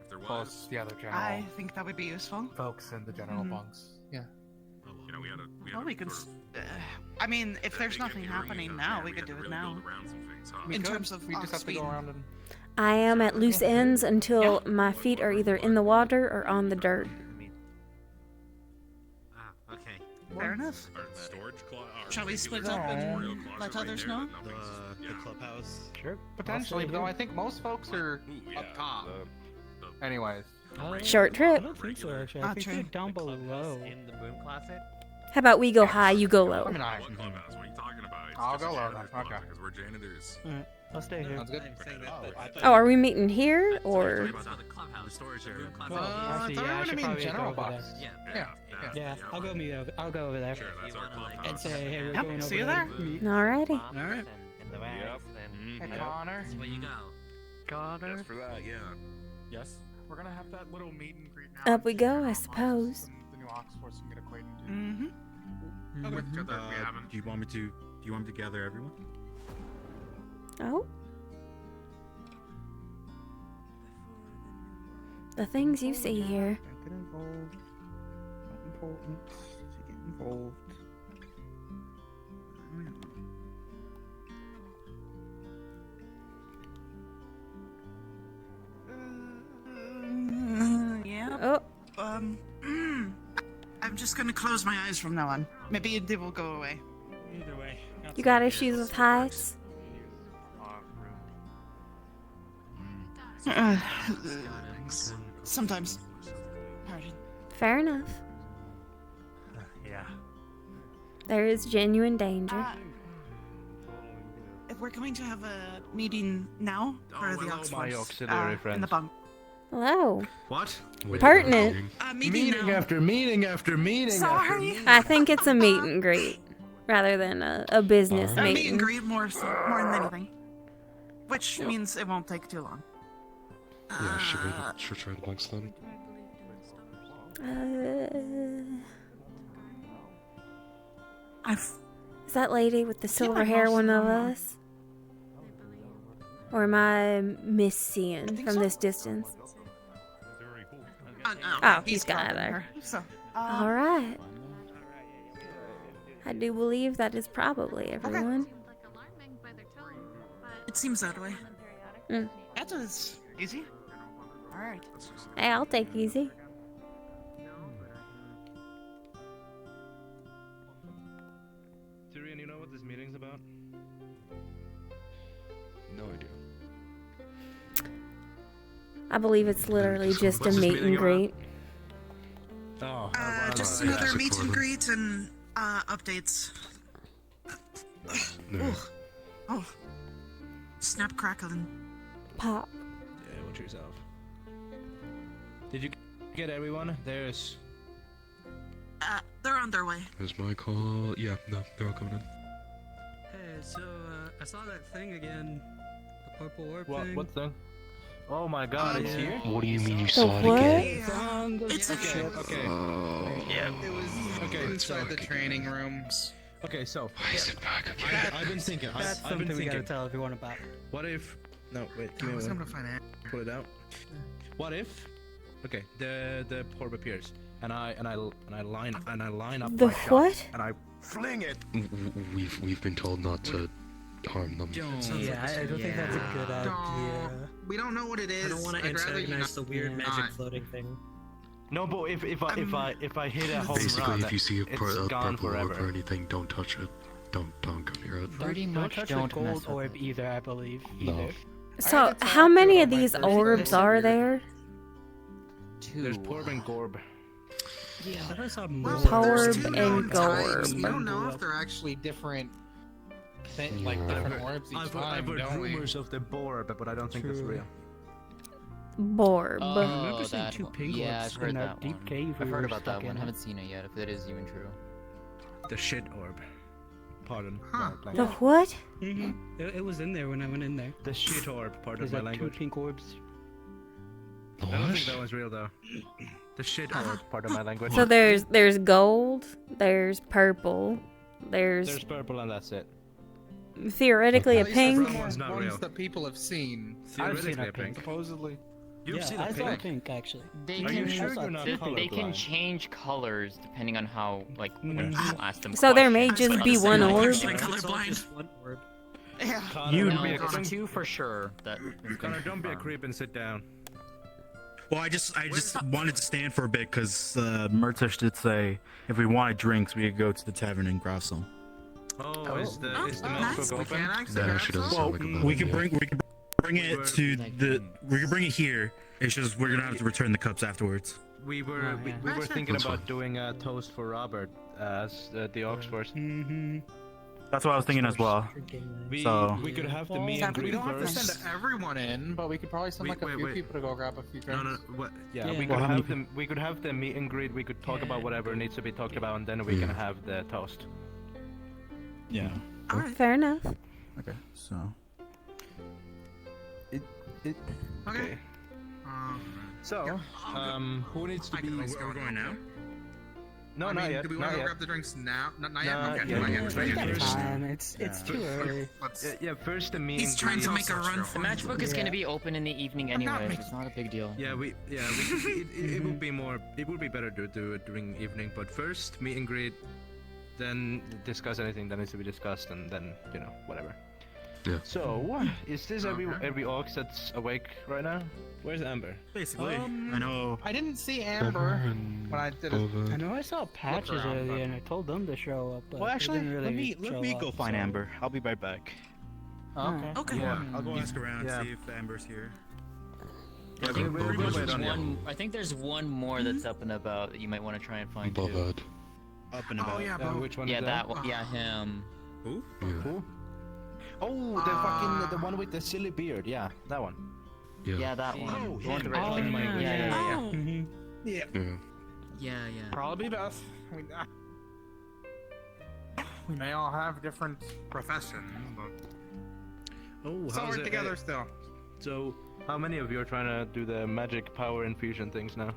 If there Plus was, the other general I think that would be useful. folks and the general Mhm. bunks. Yeah. you know, we had a. Well, we can. I mean, if there's nothing happening now, we could do it now. We In could. terms of we just have to go speed. around and I am at loose ends until my feet are either in the water or on the dirt. Ah, okay. Fair enough. Storage Shall we split up and let others know? The clubhouse. Sure. Potentially, though I think most folks are up top. Anyways, Short trip. I don't think so, actually. I think they're down below. In the broom closet? How about we go high, you go low? What clubhouse? What are you talking about? I'll go low then. Okay. Because we're janitors. Alright, I'll stay here. Sounds good. Oh, are we meeting here or? The storage area. Actually, I thought we were I gonna should be in probably general go over box. there. Yeah, I'll go over there. Sure, that's our clubhouse. And say, hey, we're Yep, going see over you there. Alrighty. Alright. In the rags, then. Hey, Connor. Where you go? Connor. Just for that, yeah. Yes. We're gonna have that little meet and greet now. Up we go, I suppose. The new Oxford can get acquainted to. Mm-hmm. With each other if we haven't. Do you want me to gather everyone? Oh. The things you see here. Don't get involved. Not important to get involved. Yeah. Oh. I'm just gonna close my eyes from now on. Maybe they will go away. Either way. You got issues with heights? Sometimes. Pardon. Fair enough. Yeah. There is genuine danger. If we're going to have a meeting now for the Oxfords, my auxiliary in the friends. bunk. Hello. What? Pertinent. Meeting now. after meeting after meeting. Sorry. I think it's a meet and greet rather than a business A meet meeting. and greet more than anything. Which means it won't take too long. Yeah, should try the bugs then. Is that lady with the silver hair one of us? Or am I misseeing from this distance? Oh, he's got her. So, Alright. I do believe that is probably everyone. it seems that way. Mm. That was easy. Alright. Hey, I'll take easy. Tyrion, you know what this meeting's about? No idea. I believe it's literally just a meet and greet. Oh. Just another meet and greet and updates. No. Oh. Snap crackling. Pop. Yeah, watch yourself. Did you get everyone? There's. They're on their way. Is my call? Yeah, no, they're all coming in. Hey, so, I saw that thing again. The purple orb What? thing. What thing? Oh my God! It's here. What do you mean you The saw it what? again? It's Okay. Okay. Yeah. It was Okay, inside so- the training rooms. Okay. So. Why is it back again? I've been thinking. That's I've been something we gotta thinking. tell everyone about. What if? No, wait. Give I me was one. gonna find out. Pull it out. What if? Okay, the orb appears, and I line up The my shot, what? and I fling it. We've been told not to harm them. Yeah, I don't think that's a good idea. We don't know what it is. I don't want to I'd rather you antagonize the not- weird magic not. floating thing. No, but if I hit a home Basically, run, if you see a it's purple gone orb forever. or anything, don't touch it. Don't come near it. Pretty much don't gold orb either, I believe. No. Either. So, how many of these orbs are there? There's Porb and Gorb. Yeah, I saw Well, Porb there's two and known types. Gorb. We don't know if they're actually different, like different orbs each I've time, heard don't we? rumors of the Borb, but I don't think that's True. real. Borb. I remember seeing two pink yeah, orbs I've heard in that that deep one. cave. I've we heard were about that stuck one. in. Haven't seen it yet. If that is even true. The shit orb. Pardon. Huh. my The language. what? It was in there when I went in there. The shit orb. Pardon There's my like language. two pink orbs. I don't think that one's real though. The shit orb. Pardon my language. So there's gold, there's purple, There's purple and that's it. theoretically a At least that's pink. the One's not ones real. that people have seen. I've seen Theoretically a a pink. Supposedly. You've Yeah, seen I a saw pink. pink actually. They Are you can, sure you're not they can colorblind? change colors depending on how, like, when you ask them. So there may questions, just but be at the one same orb? time, Actually it's colorblind. Just one orb. Yeah. Connor, You- don't be a No, creep. two for sure. That Connor, don't be a creep and sit down. Well, I just wanted to stand for a bit because Murtish did say if we wanted drinks, we could go to the tavern and grab some. Oh, is the nice. milk book We can open? actually That grab actually doesn't some. sound like a bad we could idea. bring it to the we could bring it here, It's just we're gonna have to return the cups afterwards. We were Okay. we were thinking That's about fine. doing a toast for Robert as the Ox first. That's what I was thinking as well. We could have the meet and We greet don't have to first. send everyone in, but we could probably send like a few people to go grab a few drinks. What? Yeah, Yeah. we Well, could how have many we could have the meet and greet. We could talk about whatever needs to be talked about, and then we can have the toast. Yeah. Fair enough. Okay. So. Okay. So, who needs to be? We're going now? No, I not mean, yet. do we not want to yet. grab the drinks now? Not yet? Not Okay, yet. not yet. We got time. It's too early. Yeah, first the meet He's and trying greet. to make a run The for matchbook is gonna be open in the evening anyways. It's not a big deal. Yeah, it would be more. It would be better to do it during evening. But first meet and greet, then discuss anything that needs to be discussed, and then whatever. Yeah. So, is this every Ox that's awake right now? Where's Amber? Basically, I know. I didn't see Amber when I did it. I know I saw patches around, earlier, but- and I told them to show up. But Well, they actually, didn't really let me show go up, find so- Amber. I'll be right back. Okay. Okay. Yeah. I'll go ask around, Yeah. see if Amber's here. Yeah, Okay, we'll there's wait on one. I think there's one more that's up and about that you might want to try and find too. Bothered. Up and about. Oh, yeah, which one? Yeah, is that one. Yeah, him. Who? Yeah. Who? Oh, the one with the silly beard. Yeah, that one. Yeah, that one. Oh, The one with the him. red Oh, shirt. yeah, yeah. Yeah. Yeah. Probably Beth. We may all have different professions, but Oh, so how's we're it? together still. So, how many of you are trying to do the magic power infusion things now?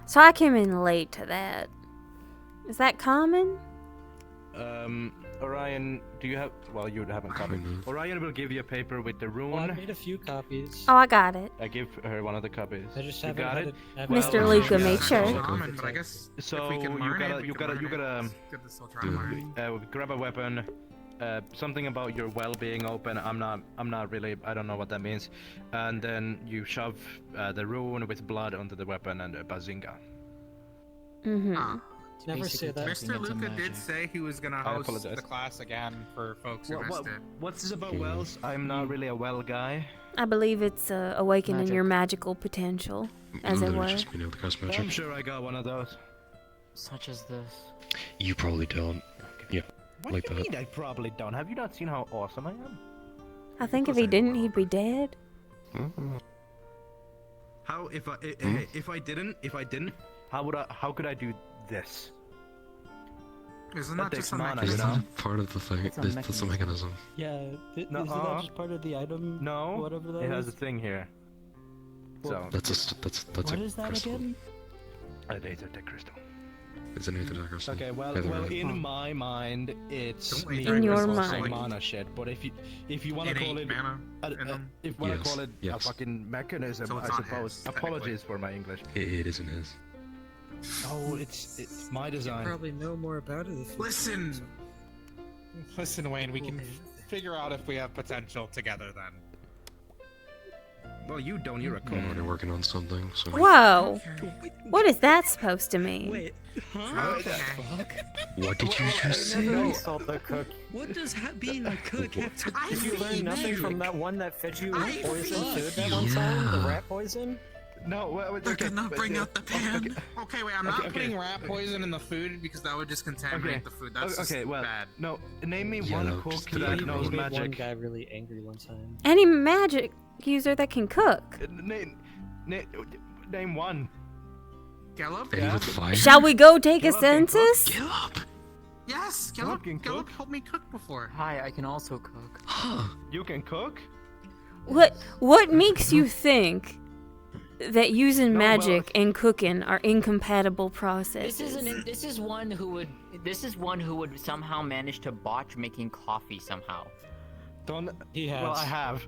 So I came in late to that. Is that common? Orion, do you have? Well, you haven't copied. Orion will give you a paper with the rune. Well, I made a few copies. Oh, I got it. I give her one of the copies. I just You haven't got had it. it. Mr. Luca made sure. Common, but I guess So if we can you learn gotta, it, you gotta, you gotta, give this a try. grab a weapon. Something about your well being open. I'm not really. I don't know what that means. And then you shove the rune with blood onto the weapon and bazinga. Mm-hmm. Never say that. Mr. Luca did say he was gonna I host apologize. the class again for folks who missed it. What's this about wells? I'm not really a well guy. I believe it's awakening your magical potential, as it were. Just being able to cast I'm magic. sure I got one of those. Such as this. You probably don't. Yeah, What like do you that. mean I probably don't? Have you not seen how awesome I am? I think if he didn't, he'd be dead. How if I didn't, how could I do this? Isn't That that takes just a mana, It's mechanism? not part of the thing. It's a That's the mechanism. Yeah, isn't Nuh-uh. that just part of the item? No, Whatever that it has is? a thing here. So That's What a is that crystal. again? a laser tech crystal. It's an aether crystal. Okay, well, Either well, way. in my mind, it's Don't In your crystals mind. and mana shit. But if you want to It call ain't it, mana in them? if you want to Yes, call it a yes. fucking mechanism, So I it's not suppose. his, technically. Apologies for my English. It isn't his. Oh, it's my design. Probably know more about it. Listen! Listen, Wayne, we can figure out if we have potential together then. Well, you don't. You're a I'm cook. already working on something. So. Whoa! What is that supposed to mean? What did you just say? Insult the cook. What does being a cook have to do Did you with learn nothing magic? from that one that fed you I poison fuck. food that one time? The rat poison? No, wait, I okay, cannot bring out the pan. Okay, wait, I'm not Okay, putting okay. rat poison in the food because that would just contaminate the food. That's just okay, well, bad. no. Name me Yeah, one no, cook just that the knows Made one magic. guy really angry one time. Any magic user that can cook. Name one. Gallop? Any with fire? Shall we go take a census? Gallop. Yes, Gallop helped me cook before. Hi, I can also cook. You can cook? What makes you think that using No, magic and cooking are incompatible processes? This is one who would somehow manage to botch making coffee somehow. Don't. He has. Well, I have.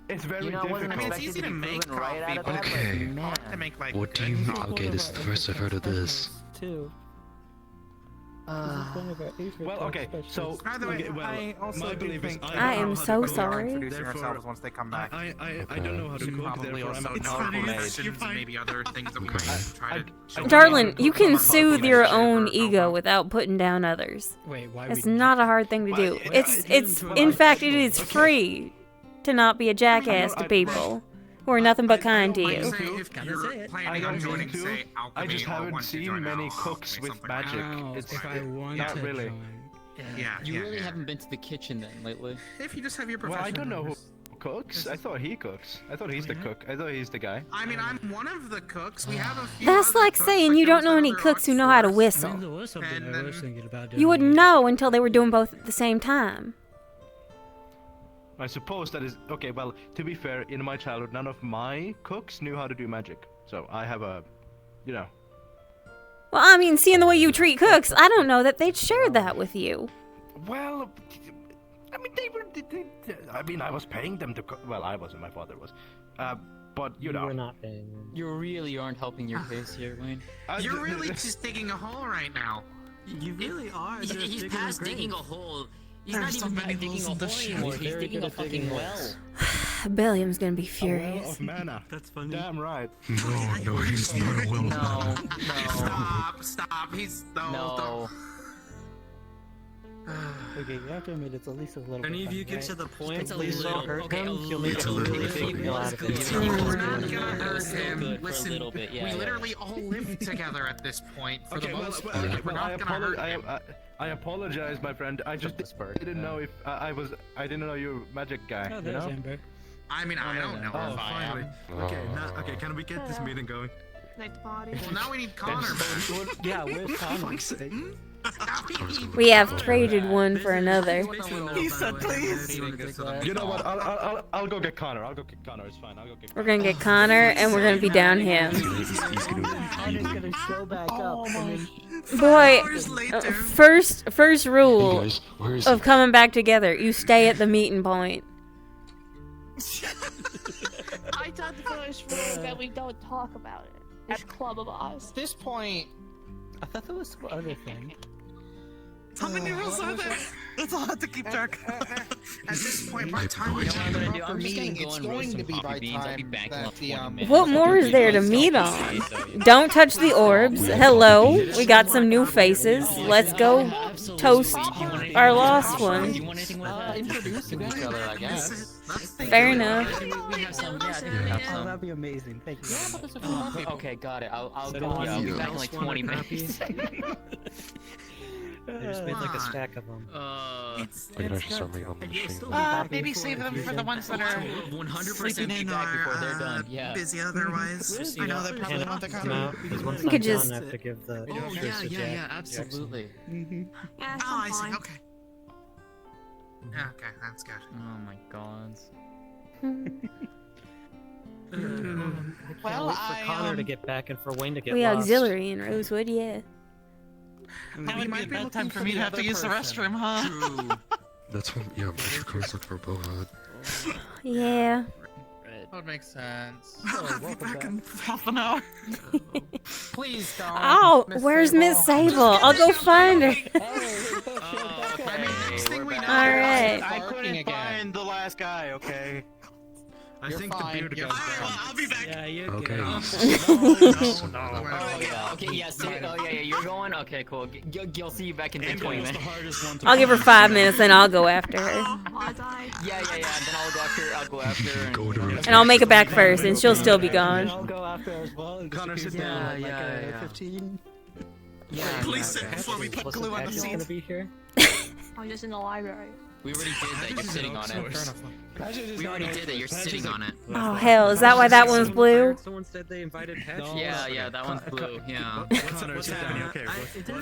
It's very difficult. I mean, it's easy to make coffee, but Okay. it's hard to make like. What do you mean? Okay, this is the first I've heard of this. Too. Well, okay, so By the way, okay, well, I also my do belief is think I am so sorry. Introducing ourselves once they come back. I don't know how to Should cook, probably therefore I'm also a know powerful maid. questions and maybe other things that we might try to. Darling, you can soothe your own ego without putting down others. Wait, why It's would not a hard thing to do. Why- It's in fact, it is free to not be a jackass to people. who are nothing but kind to Like, you. say if you're planning on joining, say, I alchemy just or haven't want to seen join many alchemy, cooks with something magic. like It's if I want not to really. join. Yeah, You yeah, really yeah. haven't been to the kitchen then lately. If you just have your Well, professional I don't know who members. cooks. I thought he cooks. I thought he's the cook. I thought he's the guy. I mean, I'm one of the cooks. We have a few. That's other like cooks, saying but you there don't was know any other cooks who know how to I mean, whistle. there was something I was thinking about doing. You wouldn't know until they were doing both at the same time. I suppose that is okay. Well, to be fair, in my childhood, none of my cooks knew how to do magic. So I have a, you know. Well, I mean, seeing the way you treat cooks, I don't know that they'd share that with you. Well, I mean, they were. I mean, I was paying them to cook. Well, I wasn't. My father was. But you know. were not paying them. You really aren't helping your case here, Wayne. You're really just digging a hole right now. You really are. He's past digging a hole. He's There's not so even many digging a holes in the hole ship. anymore. He's He's very digging good a at digging fucking holes. well. Bellium's gonna be A well furious. of mana. That's funny. Damn right. No, he's not a well. No. Stop. He's no. No. Okay, you have to admit it's at least a little Any bit of you funny, get to right? the point It's a where you little. hurt Okay, him, a you'll make It's a a little really bit. big meal out of it. He's not gonna hurt him. Good for a Listen, little bit, yeah, we yeah. literally all live together at this point for the most part. Okay, We're well, not gonna hurt him. I apologize, my friend. I just didn't know if I didn't know you were a magic guy. Oh, you there's know? Amber. I mean, I don't know Oh, if I am. Okay, can we get this meeting going? Well, now we need Connor. Yeah, where's Connor? We have traded one for another. He said please. You know what? I'll go get Connor. I'll go get Connor. It's fine. I'll go get. We're gonna get Connor, and we're gonna be down him. Connor's gonna show back up and then Boy, first Hey rule guys, where is of he? coming back together: you stay at the meeting point. I thought the first rule that we don't talk about it. It's Club of Oz. At this point, I thought there was some other thing. How many rules are there? That's a lot to keep track of. At this point, by the time we You know what I'm gonna do? have I'm just gonna meeting, go it's and roast going some to be coffee by beans. I'll be time back in that like the, 20 minutes. What more is there to meet on? Don't touch the orbs. Hello, we got some new faces. Let's go toast our lost Do you one. want anything with that? introducing each other, I guess. Fair enough. We have some. Yeah, I think we Oh, have some. that'd be amazing. Thank you. Yeah, but there's a few more people. Okay, got it. I'll So go. don't Yeah, I'll be you back in else like want 20 a minutes. I just made like a stack of them. I'm gonna actually start making on the machine. Maybe save them for the ones that are 100% be back before they're done. Yeah. busy otherwise. I know they probably want to come out. Because once You I'm could done, just- I have to give the Oh pictures to Jack. absolutely. Yeah, Oh, I see. Okay. Okay, that's good. Oh my god. Well, wait for Connor to get back and for Wayne to get We lost. auxiliary in Rosewood, yeah. That would be a bad time for me to have to use the restroom, huh? True. That's what, yeah, but your car's look for Bohad. Yeah. That would make sense. I'll be back in half an hour. Please don't. Oh, where's Miss Sable? I'll go find her. I mean, next thing we know. Alright. I Barking couldn't again. find the last guy. Okay. I You're think fine, the beard you're guy's fine. gone. I'll be back. Yeah, you're Okay. good. Oh yeah. Okay. Yeah. See, oh yeah. You're going. Okay. Cool. I'll see you back in 20 minutes. I'll give her 5 minutes, then I'll go after her. I died. Yeah. Then I'll go after. I'll go after. And I'll make it back first, and she'll still be gone. I'll go after her as well. and Connor, sit disappear down. for like Yeah. 15. Yeah. Please sit before we put Wasn't glue on the Patches seat. gonna be here? I'm just in the library. We already did that. You're sitting on it. We already did it. You're sitting on it. Oh hell, is that why that one's blue? Someone said they invited Patches. Yeah. That one's blue. Yeah. Connor, sit down. Okay.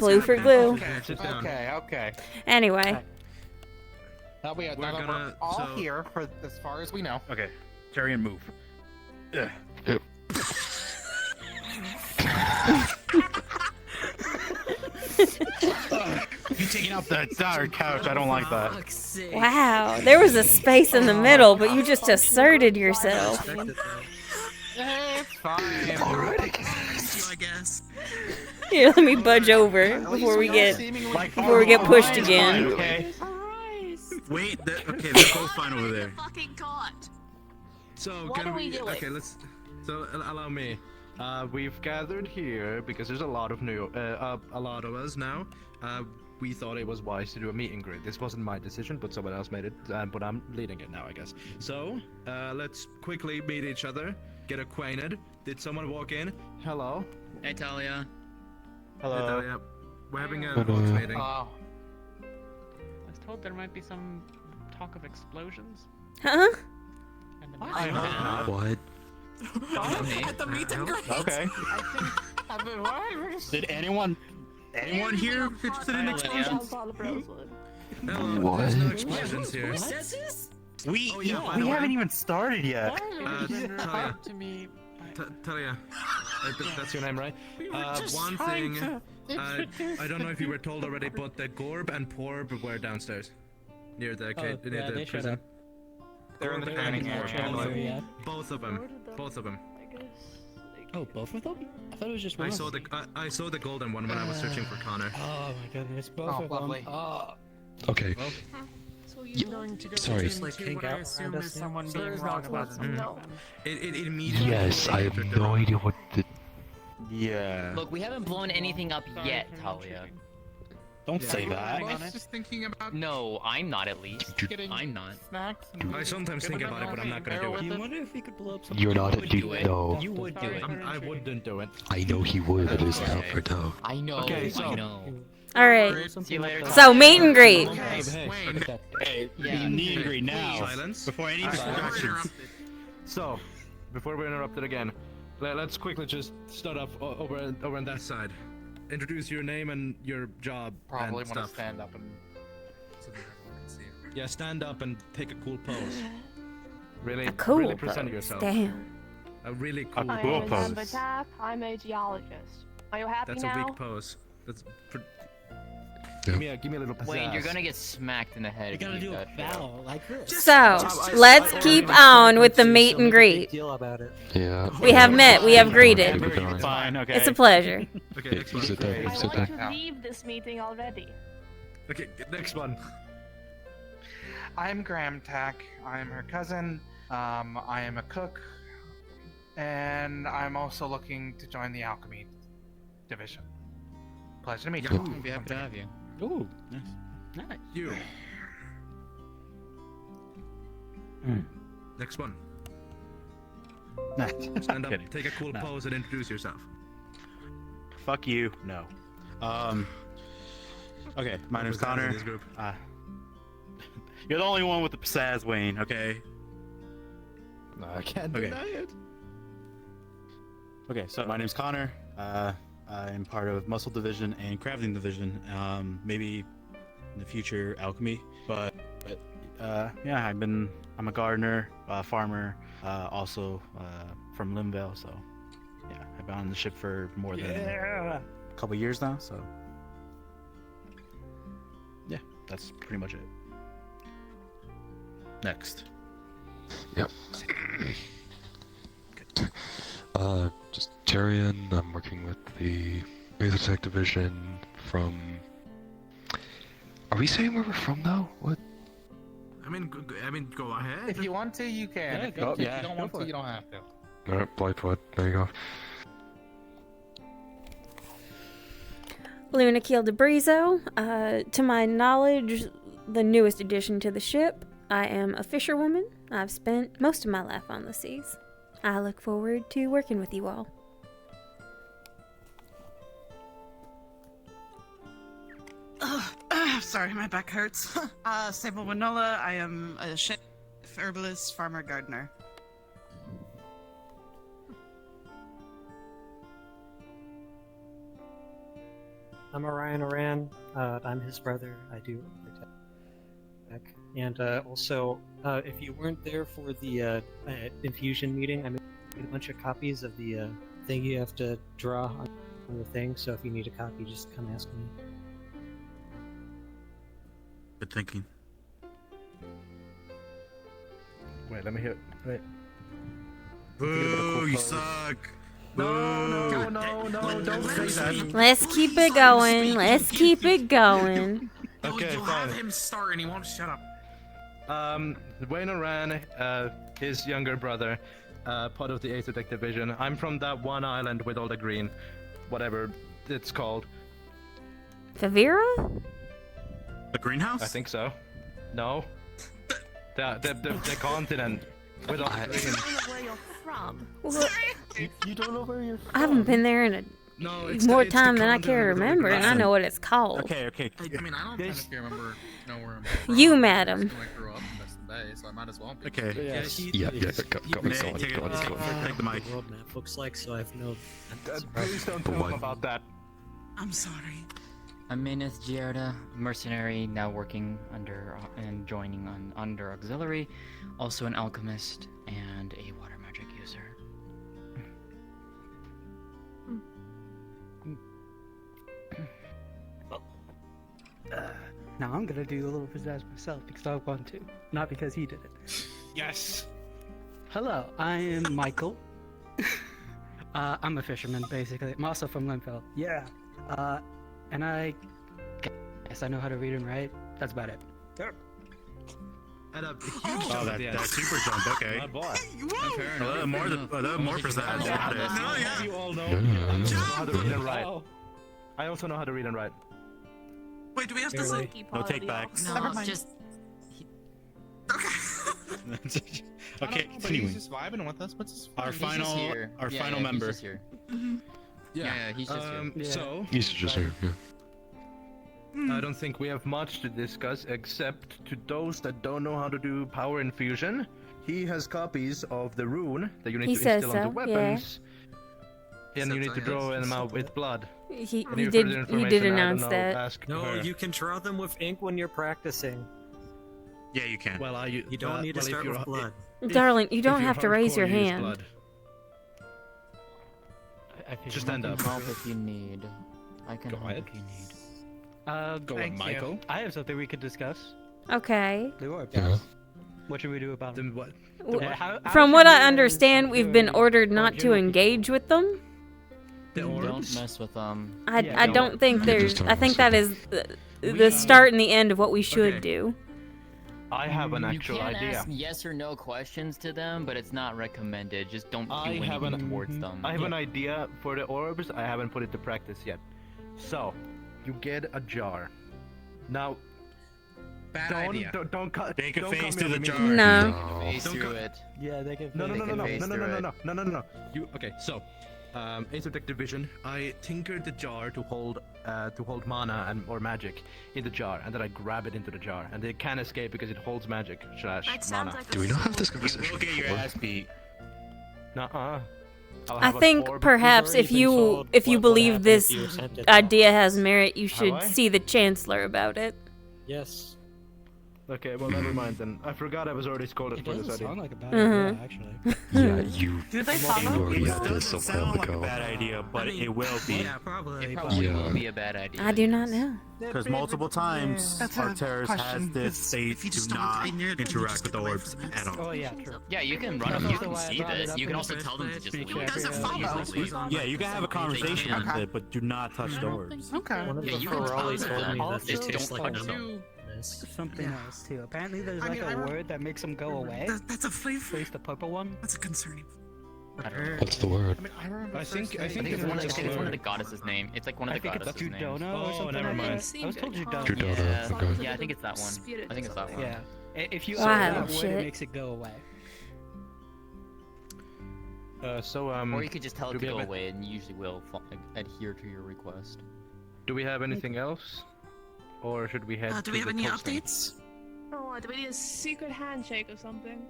Blue for glue. Sit down. Okay. Anyway, Now we are We're gonna- all so- here for as far as we know. Okay. Terry and move. You taking up the entire couch? I don't like that. wow, there was a space in the middle, but you just asserted yourself. It's fine. I guess. Here, let me budge over before we get pushed again. Okay. Wait, okay, they're both fine over there. Fucking caught. So, What can are we doing? Okay, let's. So allow me. We've gathered here because there's a lot of a lot of us now. we thought it was wise to do a meet and greet. This wasn't my decision, but someone else made it, but I'm leading it now, I guess. So, let's quickly meet each other, get acquainted. Did someone walk in? Hello. Hey, Talia. Hello. Hey, Talia. We're having a Hello. box meeting. I was told there might be some talk of explosions. Huh? I hope not. What? At the meet and greet. Okay. Did anyone here interested in explosions? Hello, What? there's no explosions here. We by we the way, haven't even started yet. Talia. To me. Talia. That's your name, right? One thing, I don't know if you were told already, but the Gorb and Porb were downstairs. Near the, near the prison. They're in the Gorb dining and area. Porb. Both of them. Both of them. Oh, both of them? I thought it was just one. I saw the golden one when I was searching for Connor. Oh my goodness, both of lovely. them. Oh. Okay. So you're going to go Sorry. Just hang out around us. Someone So being there's wrong no about clues. something. No. It immediately. Yes, I have no idea what the. Yeah. Look, we haven't blown anything up yet, Talia. Don't say that. I was just thinking about. No, I'm not at least. I'm not. I sometimes think about it, but I'm not gonna do it. You wonder if he could blow up some. You're not a do dude. it. No. You would do it. I wouldn't do it. I know he would, but it's not for now. I know. Okay, so- I know. All right. See you later. So meet and greet. Hey, Yeah. meet and greet now. Silence. Before any distractions. So, before we're interrupted again, let's quickly just start off over on that side. Introduce your name and your job Probably and want to stuff. stand up and. Yeah, stand up and take a cool pose. Really, A cool really present pose. yourself. Damn. A really cool A I cool am pose. Madame Batak. I'm a geologist. Are you happy That's now? a weak pose. That's. Give me a little pizzazz. Wayne, you're gonna get smacked in the head. You if gotta do do a that. bow like this. So let's keep on with the meet and greet. Deal about it. Yeah. We have met. We have greeted. Fine, okay. It's a pleasure. Okay, next one. Sit down. I Sit want down. to leave this meeting already. Okay, next one. I'm Graham Tack. I'm her cousin. I am a cook, and I'm also looking to join the alchemy division. Pleasure to meet you. I'd be happy to have you. Ooh, nice. Nice. You. Hmm. Next one. Nice. Stand up, Kidding. take a cool No. pose, and introduce yourself. Fuck you. No. Okay, my name's Representative Connor. of this group. You're the only one with the pizzazz, Wayne. Okay. No, I can't Okay. deny it. Okay, so my name's Connor. I'm part of Muscle Division and Crafting Division. Maybe in the future alchemy, but yeah, I'm a gardener, farmer, also from Limvale. So yeah, I've been on the ship for more than a couple years now. So yeah, that's pretty much it. Next. Yep. Just Tyrion. I'm working with the Tech Division from. Are we saying where we're from now? What? I mean, go ahead. If you want to, you can. Yeah, If go- you yeah, don't go want for to, it. you don't have to. Alright, Blythewood. There you go. Lunaquil de Brizo. To my knowledge, the newest addition to the ship. I am a fisherwoman. I've spent most of my life on the seas. I look forward to working with you all. Sorry, my back hurts. Sable Manola. I am a chef, herbalist, farmer, gardener. I'm Orion Oran. I'm his brother. I do tech. And also, if you weren't there for the infusion meeting, I made a bunch of copies of the thing you have to draw on the thing. So if you need a copy, just come ask me. Good thinking. Wait, let me hear. Wait. Boo! You suck. No, don't say that. Let's keep it going. Let's keep it going. Okay, You'll fine. have him start and he won't shut up. Wayne Oran, his younger brother, part of the Aethertech division. I'm from that one island with all the green, whatever it's called. Favira? The greenhouse? I think so. No. The continent. With all the green. Where you're from. Well, You don't know where you're from? I haven't been there in more time than I care to remember, and I know what it's called. Okay. I mean, I don't technically remember where I'm from. You, madam. I grew up in Western Bay, so I might as well be. Okay. Yeah, go on. Take the mic. World map looks like, so I have no. Please don't tell him about that. I'm sorry. I'm Maneth Giarda, mercenary, now working under and joining under auxiliary, also an alchemist and a water magic user. Now I'm gonna do a little pizzazz myself because I want to, not because he did it. Yes. Hello, I am Michael. I'm a fisherman, basically. I'm also from Linville. Yeah. And I guess I know how to read and write. That's about it. And a huge Oh, that super jump. Okay. My boy. A little more pizzazz. Got it. You all know. I also know how to read and write. I also know how to read and write. Wait, do we have to Barely. say? No take backs. No, never mind. Just Okay. But he's just vibing with us. What's his Our final member. He's just here. Yeah, he's just here. So. He's just here. Yeah. I don't think we have much to discuss except to those that don't know how to do power infusion. He has copies of the rune that you need He to says instill onto so, yeah. weapons. And you need to draw them out with blood. You Any did further you information, did I don't announce know, that. ask No, her. you can draw them with ink when you're practicing. Yeah, you can. Well, You don't need to start with blood. Darling, you don't if have to you're raise your hardcore, use hand. blood. Just stand up. Help if you need. I can Go help ahead. if you need. Go on, Michael. I have something we could discuss. Okay. The orbs. Yeah. What should we do about them? What? From what I understand, we've been ordered not to engage with them. Don't mess with them. I don't think there's. I think that is the start and the end of what we should do. I have an actual You can idea. ask yes or no questions to them, but it's not recommended. Just don't do I have anything towards them. I have an idea for the orbs. I haven't put it to practice yet. So, you get a jar. Now, don't cut. Take a don't face cut to me the on jar. meeting. No. Face Don't through cut- it. Yeah, they can. No. You okay? So, Interdictive Vision. I tinkered the jar to hold mana or magic in the jar, and then I grab it into the jar, and it can't escape because it holds magic / mana. Do we not have this conversation You'll get your before? ass beat. Nuh-uh. I'll I have a think orb. perhaps if you believe happened this if you attempted idea has merit, you should I? see the Chancellor about it. Yes. Okay, well, never mind then. I forgot I was already scolded It for this doesn't idea. sound like a bad Mhm. idea, actually. Yeah, you. Do they You follow? already had It this doesn't a while sound like a ago. bad idea, but it will be. Yeah, probably. It probably Yeah. will be a bad idea. I do not know. Because multiple times That's a Arteris has question, this 'cause state if you do just don't not stay near them, you interact just with get away orbs from them. at all. Oh yeah, true. Yeah, you can run them. You can see this. You can also tell them to just leave. It doesn't follow. Yeah, you can have a conversation with Okay. it, but do not touch the orbs. Okay. One of Yeah, the you can Ferrari tell told them. me that they Just taste don't like touch nut. them. Something else too. Apparently, there's I like mean, I a don't- word that makes them go away. That's a At flavor. least the purple one. That's a concerning. I don't know. What's the word? I remember I think I think it's one of the goddesses' name. It's like one of I the think it's goddesses' names. Judono or Oh, something. never like mind. that. I was told Judono. Judono, Yeah, okay. yeah, I think it's that one. I think it's that one. Yeah. If you Wow, say that word, shit. it makes it go away. Or you could just tell it do to we go have a- away, and you usually will adhere to your request. Do we have anything else? Or should we head Do to we have the any toasting? updates? Oh, do we need a secret handshake or something?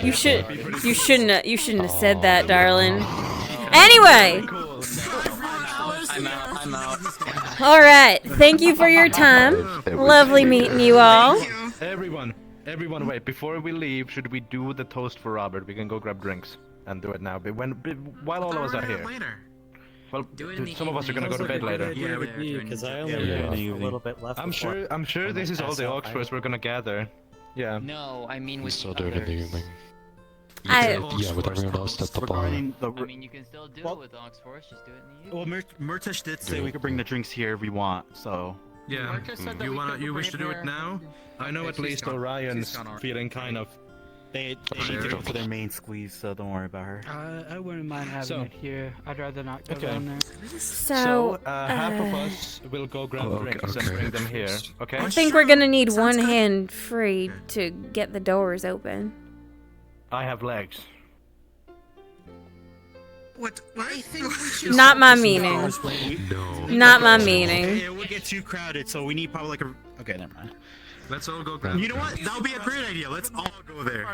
You shouldn't have said that, darling. Anyway, I'm out. all right. Thank you for your time. Lovely meeting you all. Everyone, wait. Before we leave, should we do the toast for Robert? We can go grab drinks and do it now. But while all of us are here. Well, some of us are gonna go to bed later. Yeah, with me, because I only have a little bit left. I'm sure this is all the Oxfords we're gonna gather. Yeah. No, I mean We with still do it in the others. evening. I- Yeah, with everyone else at the bar. I mean, you can still do it with Oxforce. Just do it in the evening. Well, Murtish did say we could bring the drinks here if we want, so. Yeah. You wish to do it now? I know Okay, at she's least gone. Orion's She's gone already. feeling kind of They need to go for their main squeeze, so don't worry about her. I wouldn't mind having So- it here. I'd rather not go Okay. down there. So, half of us will go grab drinks and bring them here. Okay. I think we're gonna need one hand free to get the doors open. I have legs. What? Not my meaning. Not my meaning. It will get too crowded, so we need probably like a. Okay, never mind. Let's all go grab. You know what? That would be a great idea. Let's all go there.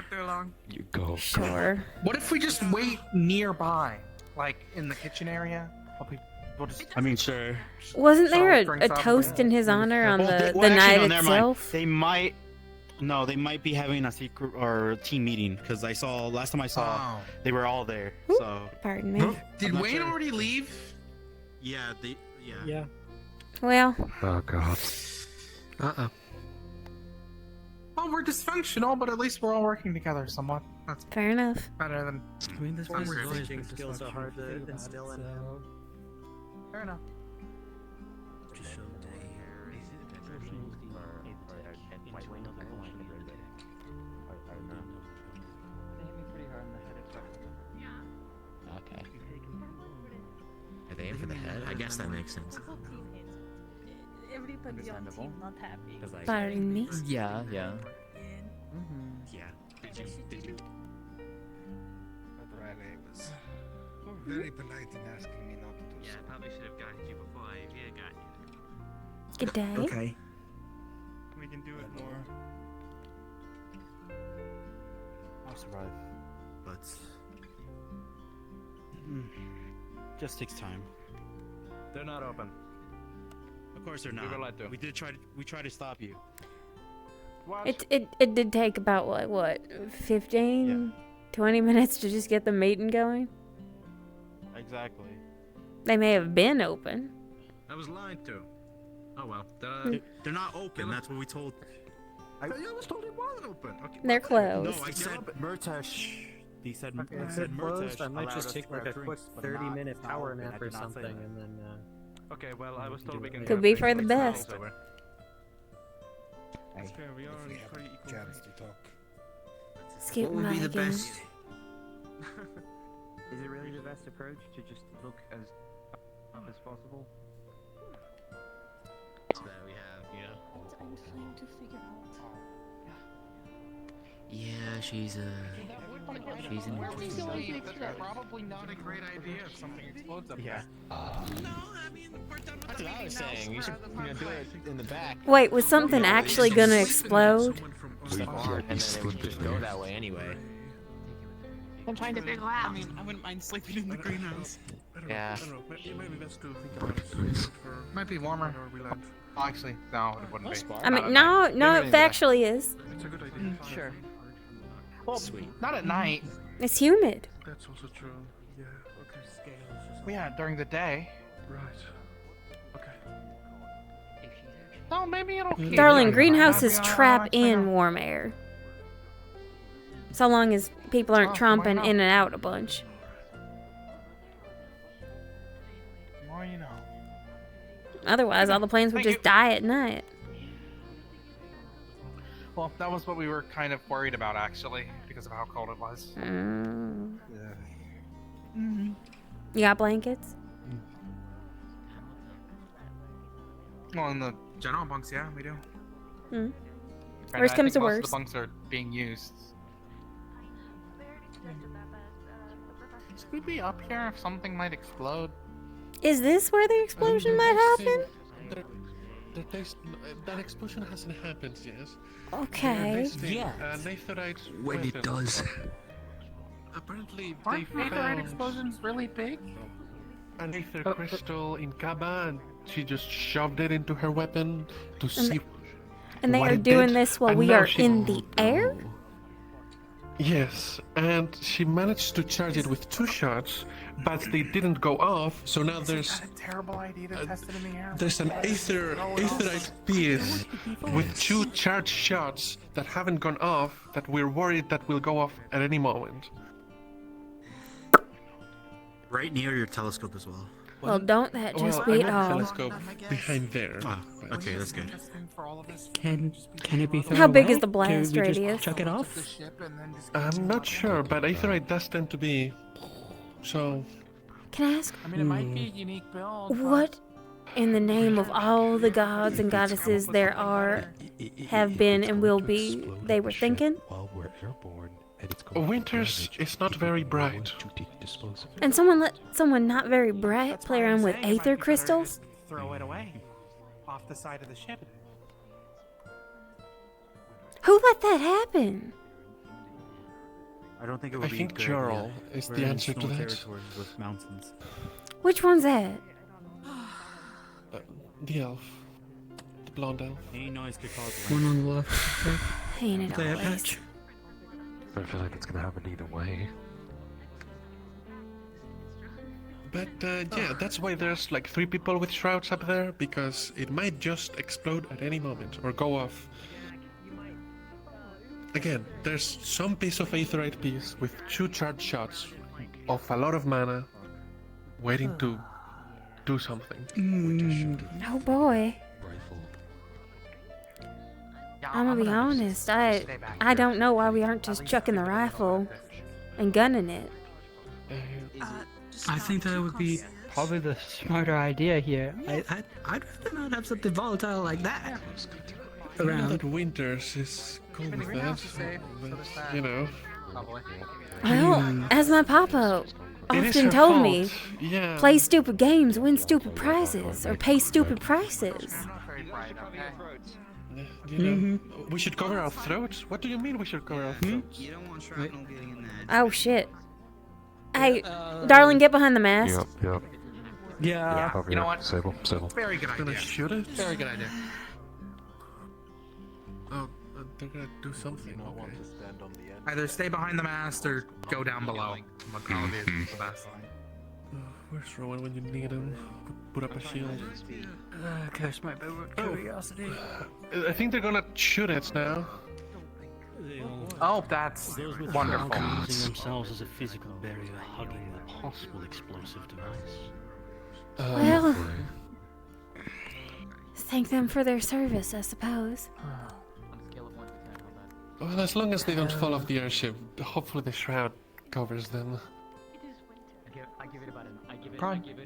You go. Sure. What if we just wait nearby, like in the kitchen area? We'll just... I mean, sure. Wasn't there a drinks off toast in his honor on the Well, night actually, no, never mind. itself? They might. No, they might be having a secret or team meeting because I saw last time I saw they were all there. So. Pardon me. Did I'm not Wayne sure. already leave? Yeah. Yeah. Well, Oh god. Uh-oh. Well, we're dysfunctional, but at least we're all working together somewhat. That's fair enough. better than. I mean, this One was word always Teaching skills are hard to instill in him. Fair enough. Okay. Are they aim for the head? I guess that makes sense. Everybody on team not happy. Pardon me. Yeah, yeah. Yeah. Did you? Riley was very polite in asking me not to do so. Yeah, I probably should have gotten you before I even got you. Good day. Okay. We can do it more. I'll survive, but just takes time. They're not open. Of course they're We not. were lied to. We tried to stop you. It did take about what 15, 20 minutes to just get the meeting going. Exactly. They may have been open. I was lied to. Oh well. They're not open. That's what we told. I was told it was open. Okay. They're closed. No, I said Murtash. They said Okay, I if said they're closed, Murtash I might allowed just us take to like a grab quick drinks, but 30-minute not power open. I nap or did not say something, that. and then. Okay, well, I was told we can. Could grab be drinks for the once best. it's over. Hey, we are on pretty equal chance to talk. Skip What would be the Madigan. best? Is it really the best approach to just look as up as possible? That we have, you know. I'm trying to figure out. Yeah, she's an interesting. That's probably not a great idea if something explodes up there. That's what I was saying. You should, do it in the back. Wait, was something actually gonna explode? And then it would just go that way anyway. I'm trying to figure out. I mean, I wouldn't mind sleeping in the greenhouse. Yeah. Maybe best to think about it. Might be warmer. Oh, actually, no, it wouldn't be. I mean, no, it factually is. It's a good idea. Sure. Well, Sweet. not at night. It's humid. That's also true. Yeah. Okay. Well, yeah, during the day. Right. Okay. Oh, maybe it'll keep. Darling, it. greenhouses Maybe I'll trap actually in warm air. So long as people aren't Oh, why tromping not? in and out a bunch. The more you know. Otherwise, all the planes would Thank just die at night. Well, that was what we were kind of worried about, actually, because of how cold it was. You got blankets? Well, in the general bunks, yeah, we do. Hmm. And Worst I comes think to most of worst. the bunks are being used. Should we be up here if something might explode? Is this where the explosion might happen? That explosion hasn't happened yet. Okay. Netherite When it weapons. does. Apparently, Aren't they netherite found explosions really big? an aether crystal in Kaba, and she just shoved it into her weapon to see. And they what are it doing did, this while and we now are she- in the air? Yes, and she managed to charge it with 2 shots, but they didn't go off. So now there's Is that a terrible idea to test it in the air? there's an aetherite piece with 2 charged shots that haven't gone off that we're worried that will go off at any moment. Right near your telescope as well. Well, don't that just well, beat I all? let's go behind there. Okay, that's good. Can it be thrown How big away? is the blast Can we just radius? chuck it off? I'm not sure, but aetherite does tend to be so. Can I ask? I mean, it might be a unique build. What in the name of all the gods and goddesses there are, have been, and will be, they were thinking? While we're airborne, and it's going Winters is not very bright. And someone let someone not very bright play around with aether crystals? Throw it away off the side of the ship. Who let that happen? I don't think it I would be a think good Jarl idea. is We're the in answer to snow that. territory with mountains. Which one's that? The elf. The blonde elf. Any noise could cause One on the left. Ain't it Play a always? patch. I feel like it's gonna happen either way. But yeah, that's why there's like 3 people with shrouds up there, because it might just explode at any moment or go off. Again, there's some piece of aetherite piece with 2 charged shots of a lot of mana waiting to do something. Oh boy. I'm gonna be honest, I don't know why we aren't just chucking the rifle and gunning it. I think that would be probably the smarter idea here. I'd rather not have something volatile like that I know around. that Winters is cool with that, but, you know. Well, as my papa It is often her told fault. me, Yeah. play stupid games, win stupid prizes, or pay stupid prices. You know, we should cover our throats? What do you mean we should cover our throats? You don't want shrapnel getting in that. Oh shit. Hey, darling, get behind the mast. Yep. Yeah. Over You know here. what? Sable. Very good Gonna idea. shoot it? Very good idea. Oh, they're gonna do something. Okay. Either stay behind the mast or go down below. What probably is the best. Where's Rowan when you need him? Put up a shield. Curse my curiosity. I think they're gonna shoot it now. Oh, that's wonderful. Using themselves as a physical barrier, hugging the possible explosive device. Well, thank them for their service, I suppose. Well, as long as they don't fall off the airship, hopefully the shroud covers them.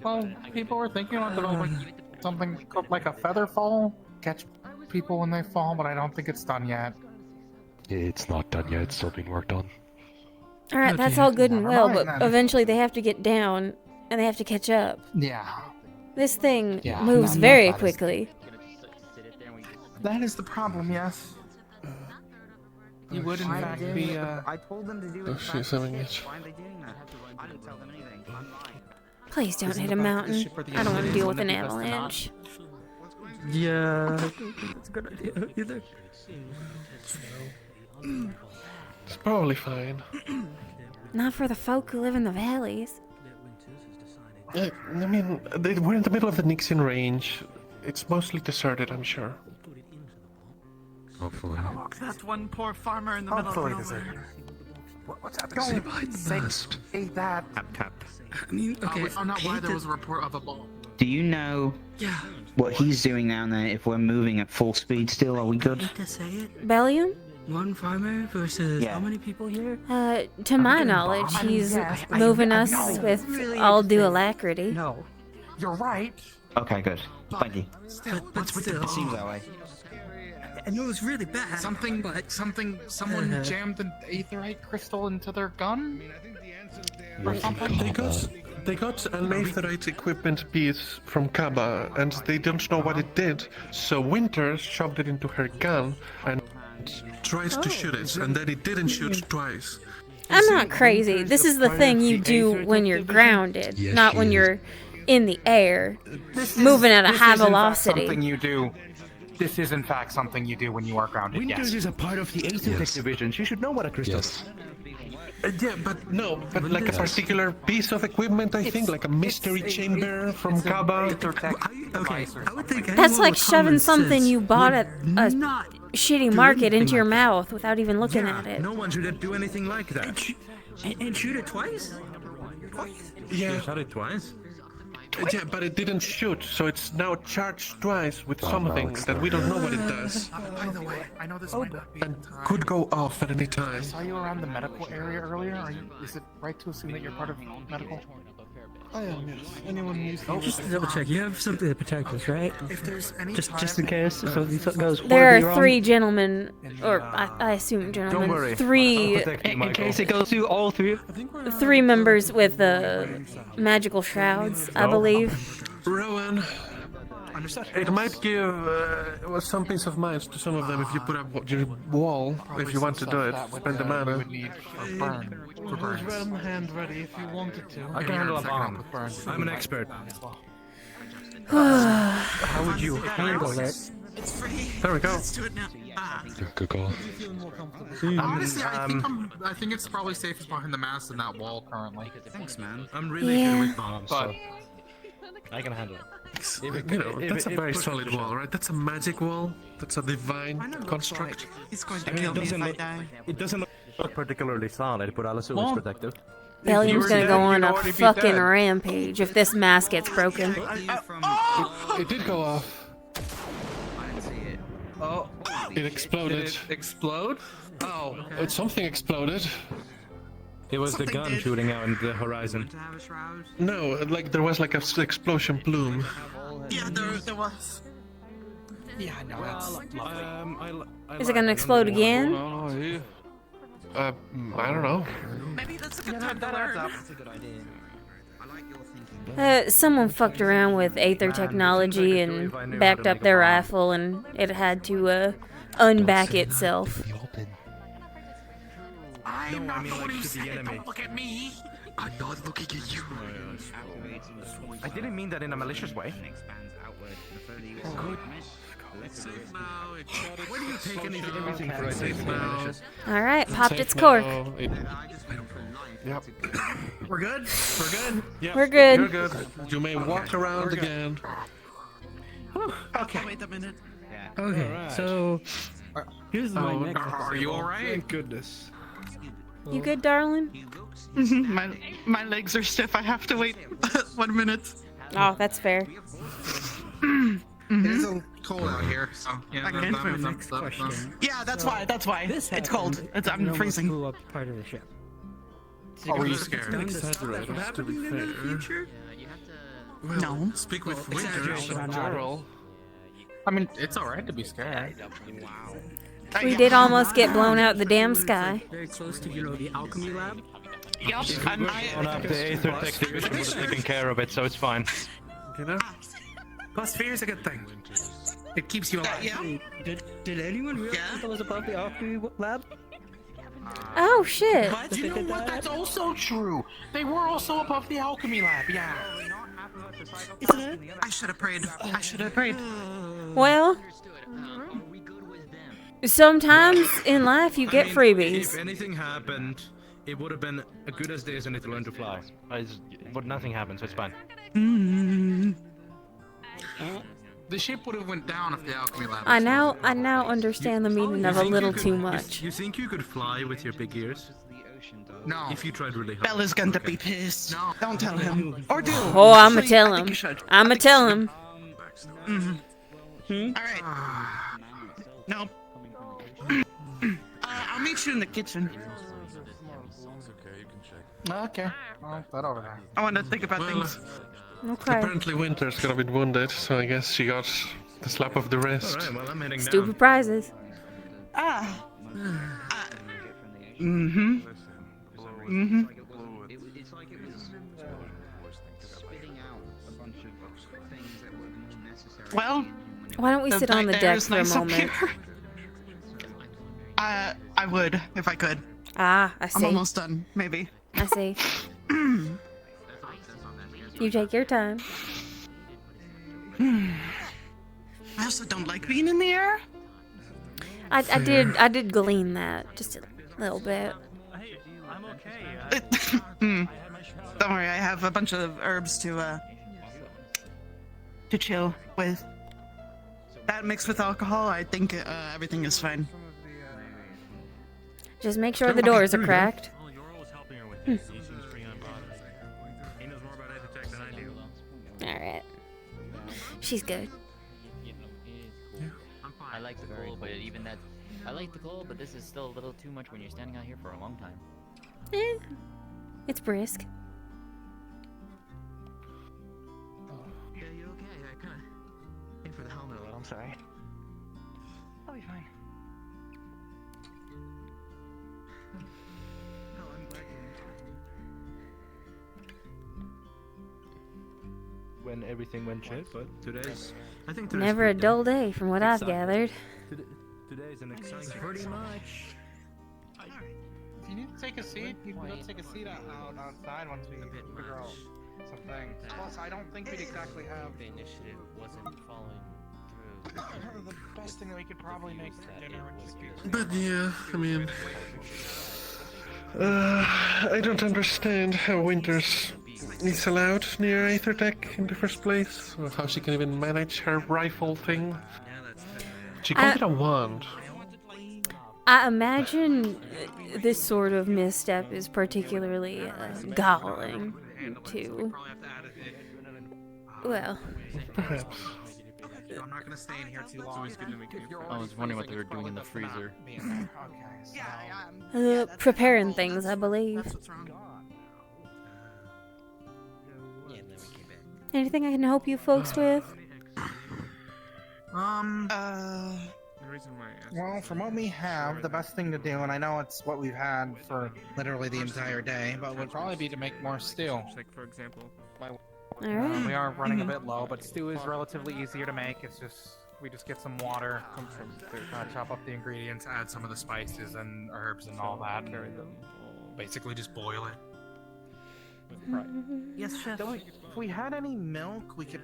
Well, people were thinking about developing something called like a feather fall, catch people when they fall, but I don't think it's done yet. It's not done yet. It's still being worked on. Alright, that's all good and well, but eventually they have to get down and they have to catch up. Yeah. This thing Yeah, moves no, very that is- quickly. That is the problem, yes. You would in fact be, I told them to do Oh, it. she's having it. Why are they doing that? I didn't tell them anything. I'm lying. Please don't Isn't hit the a back of the mountain. ship where the I don't want to engine deal is, with an wouldn't it be best to not? avalanche. Yeah, I don't think that's a good idea either. It's probably fine. Not for the folk who live in the valleys. I mean, we're in the middle of the Nixian range. It's mostly deserted, I'm sure. Hopefully. That one poor farmer in the middle of Hopefully nowhere. What's happening? Say that. Tap tap. I mean, okay. We found out why there was a report of a bomb. Do you know what he's doing down there? If we're moving at full speed still, are we good? To say it, Bellium? one farmer versus Yeah. how many people here? To my knowledge, he's moving us with all due alacrity. No. You're right. Okay, good. Thank you. But still. It seems that way. I know it was really bad. Someone jammed an aetherite crystal into their gun? Or They something? got an aetherite equipment piece from Kaba, and they don't know what it did. So Winters shoved it into her gun and tried to shoot it, and then it didn't shoot twice. I'm not crazy. This is the thing you do when you're grounded, Yes, not she when is. you're in the air, This moving at a this high is in fact velocity. Something you do. This is in fact something you do when you are grounded. Winters Yes. is a part of the Aethertech division. She should know what a crystal is. Yeah, but like a particular piece of equipment, I think, like a mystery chamber from Kaba. Okay, I would think That's anyone like with shoving common something sense you bought at a not shitty do market anything into your like mouth without even looking Yeah, at it. no one should do anything like that. And shoot it twice? Yeah. You shot it twice? Yeah, but it didn't shoot, so it's now charged twice with something that we don't know what it does. By the way, I know this might not be And could go off at any time. I saw you around the medical area earlier. Is it right to assume that you're part of medical? I am, yes. Anyone needs to... Just to double check, you have something to protect us, right? If there's any just in case if something goes There horribly are wrong. 3 gentlemen, or I assume gentlemen. worry. 3 In case it goes through all 3. 3 members with magical shrouds, I believe. Rowan, it might give some peace of mind to some of them if you put up your wall, if you want to do it. Spend the mana. Who's ram hand ready if you wanted to? I can handle a bomb. I'm an expert. How would you handle it? It's free. There we go. Let's do it now. Good call. Honestly, I think it's probably safest behind the mast and that wall currently. Thanks, man. I'm really good with bombs, But so I can handle it. That's a very solid wall, right? That's a magic wall. That's a divine construct. He's going to kill me if I die. It doesn't look particularly solid, but I'll assume it's protective. Bellium's gonna go on a fucking rampage if this mask gets broken. It did go off. oh, It exploded. did it explode? Oh, Something exploded. It was the gun shooting out in the horizon. No, like there was like a explosion plume. Yeah, there was. yeah, no, that's Is it gonna explode again? I don't know. Maybe that's a good time to learn. Someone fucked around with Aether technology and backed up their rifle, and it had to unback itself. I'm No, I not mean, the one like, who to the said it. enemy. Don't look at me. I'm not looking at you. I didn't mean that in a malicious way. Where do you take everything for malicious? Alright, popped its cork. Yep. We're good. We're good. Yep. We're good. You're good. You may walk around again. Okay, wait a minute. Okay, so here's my Oh, next. Are you alright? Thank goodness. You good, darling? My legs are stiff. I have to wait 1 minute. Oh, that's fair. It is a cold out here, so yeah. Again for the Next question. Yeah, that's why. That's why. This It's cold. I'm freezing. Blew up part of the ship. Oh, were you scared? Exaggerated, to be fair. Well, No. speak with Winters and Jarl. I mean, it's alright to be scared. We did almost get blown out the damn sky. Very close to, the alchemy lab. Yep. On up the Aether Tech Division would have taken care of it, so it's fine. You know? Plus, fear is a good thing. It keeps you alive. Yeah. Did anyone realize that was above the alchemy lab? Oh shit. But you know what? That's also true. They were also above the alchemy lab. Yeah. Isn't it? I should have prayed. I should have prayed. Well, sometimes in life you get If freebies. anything happened, it would have been a good as day as any to learn to fly. But nothing happened, so it's fine. The ship would have went down if the alchemy lab. I now understand the meaning of a little too much. You think you could fly with your big ears? No. If you tried really hard. Bella's going to be pissed. No. Don't tell him. Or do. Oh, I'ma Actually, tell I think him. you should. I'ma tell him. All right. No. I'll meet you in the kitchen. Okay. Well, that over there. I want to think about Well, things. Okay. apparently Winter's gonna be wounded, so I guess she got the slap of the wrist. Alright, well, I'm heading Stupid down. prizes. Well, Why don't we sit on the night deck air is for a nice up moment? here. I would if I could. Ah, I I'm see. almost done. Maybe. I see. You take your time. I also don't like being in the air. I did glean that just a little bit. I'm okay. Don't worry, I have a bunch of herbs to chill with. That mixed with alcohol, I think everything is fine. Just make sure the doors are cracked. She's good. I like the cold, but even that, I like the cold, but this is still a little too much when you're standing out here for a long time. It's brisk. Yeah, you okay? I kind of aim for the helmet a little. I'm sorry. I'll be fine. No, I'm glad When everything went shit, but today's, I think today's Never a good day. dull day, from what I've Exciting. gathered. Today's an exciting. Pretty much. If you need to take a seat, you can go take a seat outside once we figure out some things. Plus, I don't think we'd exactly have. The initiative wasn't following through. The best thing that we could probably make for dinner would be. But yeah, I mean, I don't understand how Winters is allowed near Aethertech in the first place, or how she can even manage her rifle thing. She called it a wand. I imagine this sort of misstep is particularly galling to. Well. Perhaps. I'm not gonna stay in here too long. I was wondering what they were doing in the freezer. Preparing things, I believe. Anything I can help you folks with? Well, from what we have, the best thing to do, and I know it's what we've had for literally the entire day, but would probably be to make more stew. Like, for example, Alright. We are running a bit low, but stew is relatively easier to make. It's just, we just get some water, chop up the ingredients, add some of the spices and herbs and all that. Basically just boil it. Yes, chef. If we had any milk, we could...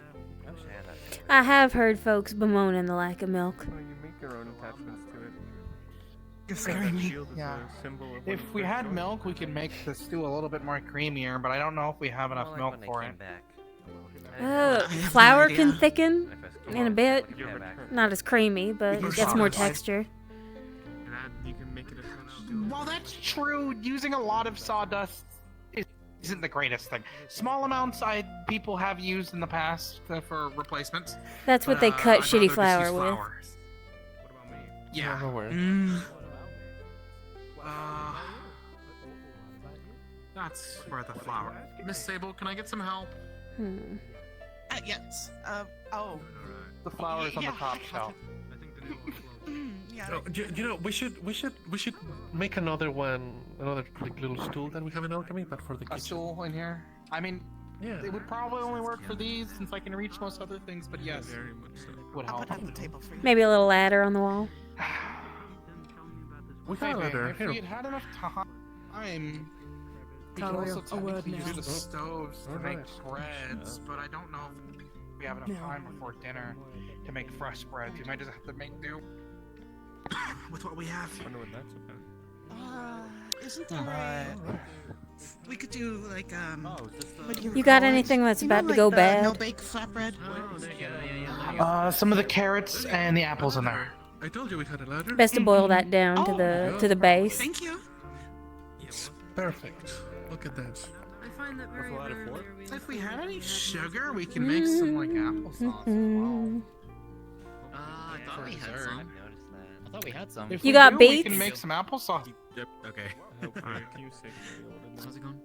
I have heard folks bemoaning the lack of milk. you make your own attachments to it. You're scaring me. Yeah. If we had milk, we could make the stew a little bit more creamier, but I don't know if we have enough milk for it. Flour can thicken in a bit. Not as creamy, but it gets more texture. You can make it While that's true, using a lot of sawdust isn't the greatest thing. Small amounts people have used in the past for replacements. That's what they cut shitty flour with. Yeah. That's for the flour. Miss Sable, can I get some help? Yes. The flour is on the top shelf. Yeah. Oh, you know, we should make another like little stool that we have in alchemy, but for the kitchen. A stool in here. I mean, yeah, it would probably only work for these since I can reach most other things. But yes, would help. I'll put it on the table for you. Maybe a little ladder on the wall. We got a ladder. If we had had enough time, we could also technically use the stoves to make breads. But I don't know if we have enough time before dinner to make fresh breads. We might just have to make do with what we have. I wonder what that's about. Isn't there we could do like what do You got call it? anything that's You know, about to go like the bad? no-bake flatbread? Some of the carrots and the apples in there. I told you we had a ladder. Best to boil that down to the base. Thank you. Yes. Perfect. Look at that. I find that very rare. If we had any sugar, we can make some like applesauce as well. I thought we had some. I thought we had some. If You we got do, beets? We can make some applesauce. Yep. Okay. Can you say How's it going?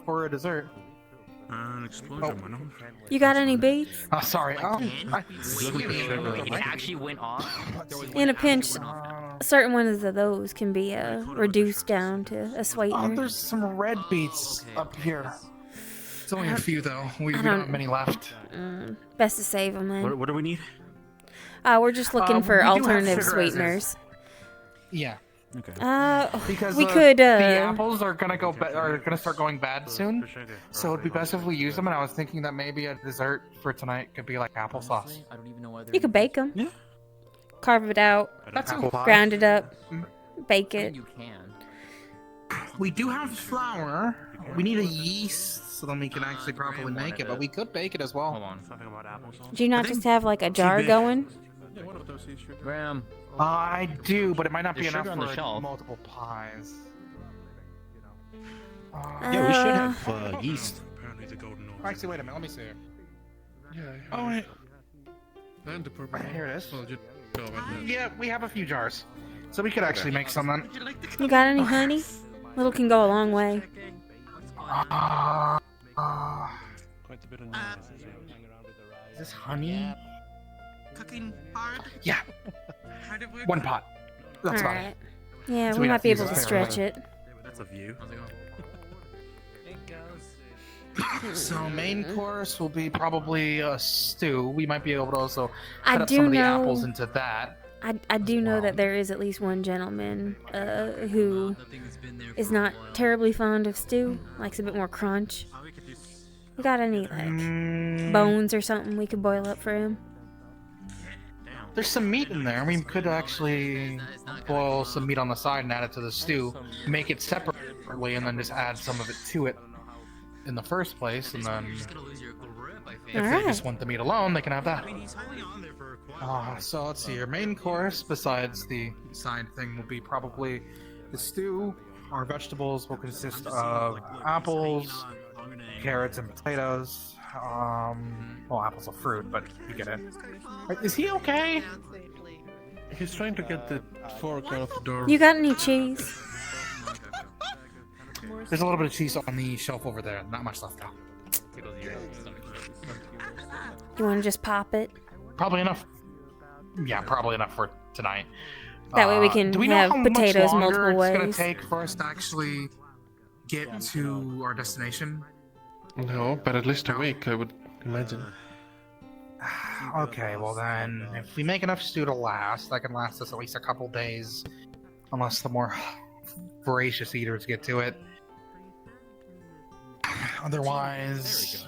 For a dessert. An explosion. You got any beets? Oh, sorry. It actually went off. In a pinch, certain ones of those can be reduced down to a sweetener. There's some red beets up here. It's only a few though. We don't have many left. Best to save them then. What do we need? We're just looking for we do have alternative sugar sweeteners. Yeah. Okay. Because we could. The apples are gonna start going bad soon, so it'd be best if we use them. And I was thinking that maybe a dessert for tonight could be like applesauce. I don't even know whether You could bake them. Yeah. Carve it out. That's Ground it up. Bake it. You can. We do have flour. We need a yeast so then we can actually properly make it, but we could bake it as well. Hold on. something about applesauce? Do you not just have like a jar going? Yeah, one of those is sugar. Graham. I do, but it might not be There's enough sugar on the for shelf. multiple pies. Yeah, we should have yeast. Actually, wait a minute. Let me see. Yeah. Oh wait. And the purple. Here it is. Well, you know about that. Yeah, we have a few jars, so we could actually make some then. You got any honey? Little can go a long way. Quite a bit of Is this honey? Cooking hard? Yeah. Hard at work? One pot. That's about Alright. it. Yeah, So we we might have be to able use to a stretch spare it. That's a view. So main course will be probably a stew. We might be able to also I cut up do some of the know- apples into that. I do know that there is at least one gentleman who is not terribly fond of stew, likes a bit more crunch. We got any like bones or something we could boil up for him? There's some meat in there. We could actually boil some meat on the side and add it to the stew, make it separately, and then just add some of it to it in the first place. And then if they just want the meat alone, they can have that. So let's see. Your main course, besides the side thing, will be probably the stew. Our vegetables will consist of apples, carrots, and potatoes. Well, apples are fruit, but you get it. Is he okay? He's trying to get the fork out of the door. You got any cheese? There's a little bit of cheese on the shelf over there. Not much left though. You want to just pop it? Probably enough. Yeah, probably enough for tonight. That way we can do we know have how potatoes much longer multiple it's gonna ways. take for us to actually get to our destination? No, but at least a week, I would imagine. Okay, well then, if we make enough stew to last, that can last us at least a couple days, unless the more voracious eaters get to it. Otherwise,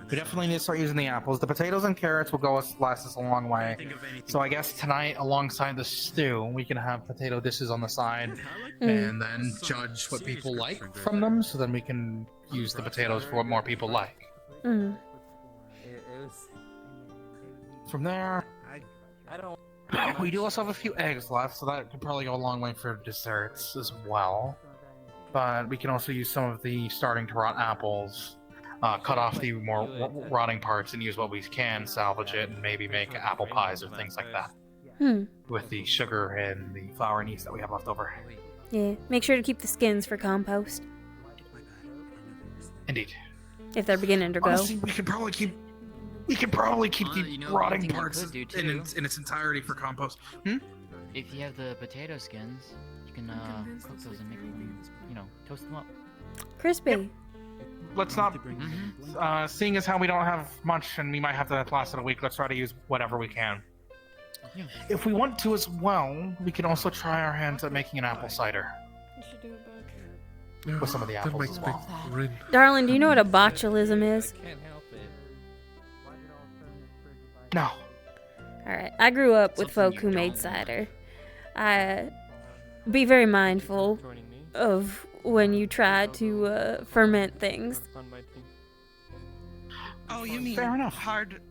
we definitely need to start using the apples. The potatoes and carrots will last us a long way. So I guess tonight, alongside the stew, we can have potato dishes on the side, and then judge what people like from them, so then we can use the potatoes for what more people like. Mm. From there, we do also have a few eggs left, so that could probably go a long way for desserts as well. But we can also use some of the starting to rot apples, cut off the more rotting parts, and use what we can, salvage it, and maybe make apple pies or things like that. With the sugar and the flour and yeast that we have left over. Yeah, make sure to keep the skins for compost. Indeed. If they're beginning to go. Honestly, we could probably keep the rotting parts in its entirety for compost. If you have the potato skins, you can cook those and make them, toast them up. Crispy. Let's not. Seeing as how we don't have much and we might have to last it a week, let's try to use whatever we can. Yeah. If we want to as well, we can also try our hands at making an apple cider. With some of the apples as well. Darling, do you know what a botulism is? No. Alright, I grew up with folk who made cider. Be very mindful of when you try to ferment things. Oh, you mean Fair enough. hard?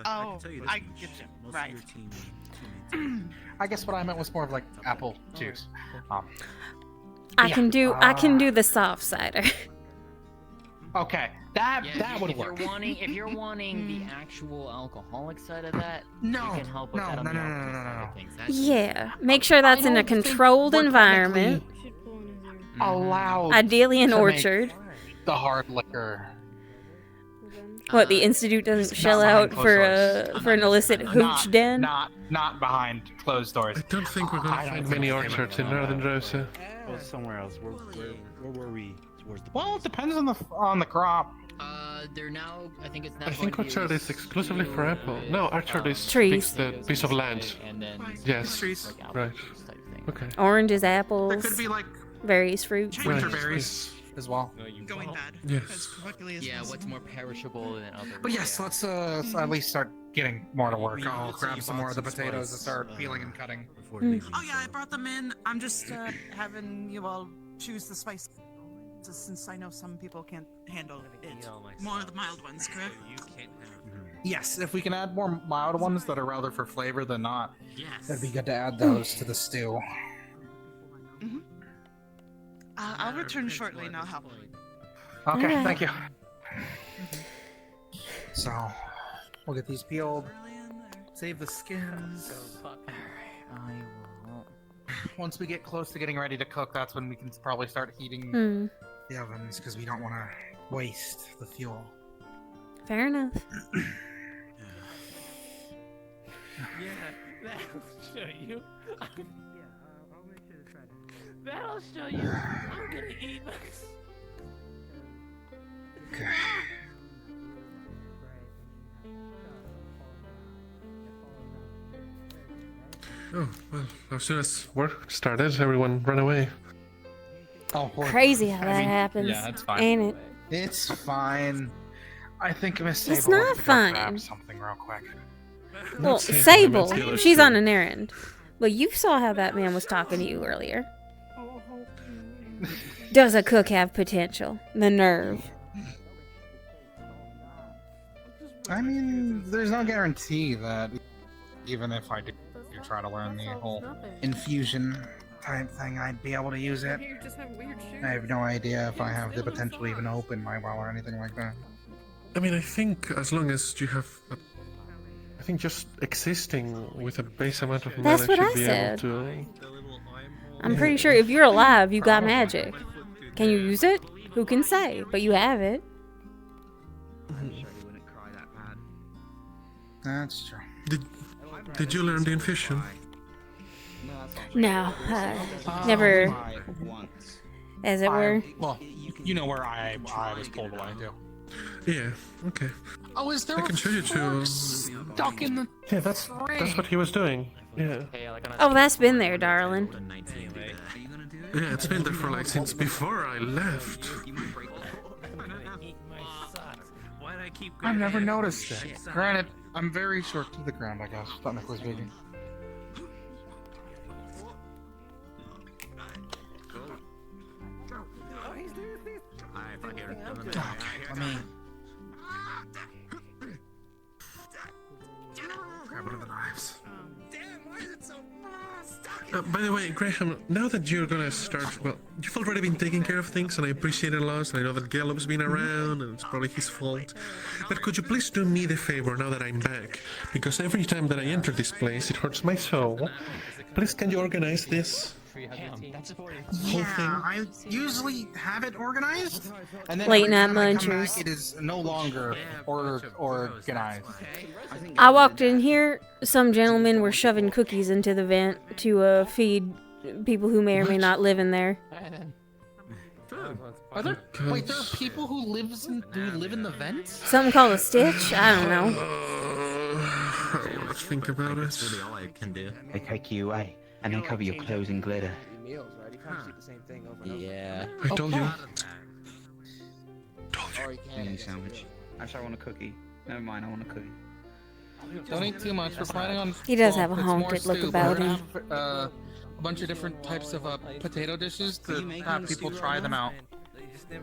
I get you. Right. I guess what I meant was more of like apple juice. I can do the soft cider. Okay, that would if work. If you're wanting the actual alcoholic side of that, No, we can help with that on the alcohol side of things. Yeah, make sure that's in a controlled environment. Allowed. Ideally an to make orchard. The hard liquor. What, the Institute doesn't shell out for an illicit hooch den? Not behind closed doors. I don't think we're gonna find many orchards in Northern Rosa. Well, somewhere else. Where were we? Towards the Well, it depends on the crop. They're now. I think it's now. I think orchard is exclusively for apple. No, orchard is Trees. the piece of land. And then Yes. Trees. Right. Okay. Oranges, apples. There could be like various fruits. winter berries as well. Going bad. Yes. As quickly as possible. what's more perishable than others? But yes, let's at least start getting more to work. I'll grab some more of the potatoes and start peeling and cutting. Oh yeah, I brought them in. I'm just having you all choose the spice, since I know some people can't handle it. More of the mild ones, correct? Yes, if we can add more mild ones that are rather for flavor than not, Yes. it'd be good to add those to the stew. I'll return shortly and I'll help. Okay, Alright. thank you. So, we'll get these peeled, Save the skins. I will. Once we get close to getting ready to cook, that's when we can probably start heating Hmm. the ovens, because we don't want to waste the fuel. Fair enough. Yeah, that'll show you. That'll show you. I'm gonna eat this. Okay. Oh, well, as soon as work started, everyone ran away. Oh, Crazy how that happens. Yeah, it's fine. Ain't it? It's fine. I think Miss Sable It's not wants to go fine. grab something real quick. Well, Sable, she's on an errand. But you saw how that man was talking to you earlier. Does a cook have potential? The nerve. I mean, there's no guarantee that even if I do try to learn the whole infusion type thing, I'd be able to use it. I have no idea if I have the potential to even open my well or anything like that. I mean, I think as long as you have, I think just existing with a base amount of mana That's what should I be said. able to. I'm pretty sure if you're alive, you got magic. Can you use it? Who can say? But you have it. That's true. Did you learn the infusion? No, never, as it were. Well, you know where I was pulled away to. Yeah. Okay. Oh, is there I can show you to. stuck in the Yeah, that's what he was doing. Yeah. Oh, that's been there, darling. Yeah, it's been there for like since before I left. I've never noticed it. Granted, I'm very short to the ground, I guess, technically speaking. Let me grab one of the knives. By the way, Graham, now that you're gonna start, well, you've already been taking care of things, and I appreciate it a lot, and I know that Gallup's been around, and it's probably his fault. But could you please do me the favor now that I'm back? Because every time that I enter this place, it hurts my soul. Please, can you organize this whole Yeah, thing? I usually have it organized, and then Late every night time I come munchers. back, it is no longer organized. I walked in here, some gentlemen were shoving cookies into the vent to feed people who may or may not live in there. Are there? Wait, there are people who live in the vents? Something called a stitch? I don't know. I want to think about it. That's really all I can do. They take you away, and they cover your clothes in glitter. Yeah. I told you. Any sandwich. Actually, I want a cookie. Never mind, I want a cookie. Don't eat too much. We're planning on. He does have a it's more haunted look stew, about but we're him. gonna have, a bunch of different types of potato dishes to have people try them out.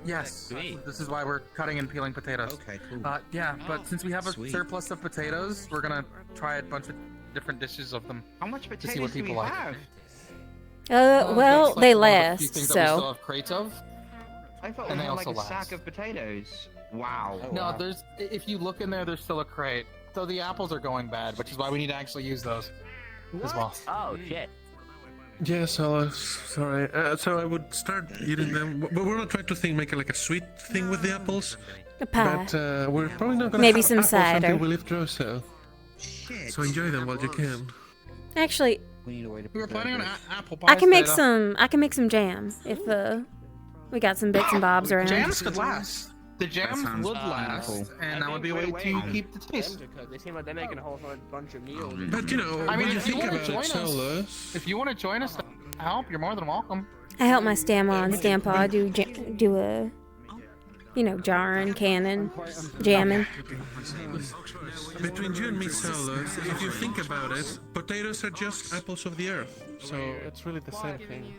Yes, this is why we're cutting and peeling potatoes. Okay, cool. Yeah, but since we have a Sweet. surplus of potatoes, we're gonna try a bunch of different dishes of them. How much to potatoes see what do we people like. have? Well, That's like they one of the few last, things that we still so. have crates of. I thought And we they had like also a last. sack of potatoes. Wow. No, there's. If you look in there, there's still a crate. So the apples are going bad, which is why we need to actually use those as well. Oh shit. Yes, sorry. So I would start eating them. But we're not trying to make it like a sweet thing with the apples. A pie. But we're probably not gonna Maybe have some apples cider. until we leave Droso. So enjoy them while you can. Actually, We need a way to. We were planning on apple pie. I can make some. I can make some jam if we got some bits and bobs around. Jams could last. The That jams sounds would last, wonderful. and that would be a way to keep the taste. They seem like they're making a whole bunch of meals. But you know, I mean, when you if you think want to about join it, us, Solus. if you want to join us to help, you're more than welcome. I help my Stamma and Stampaw do a, jarring, canning, jamming. Between you and me, Solus, if you think about it, potatoes are just apples of the earth. So it's really the same thing.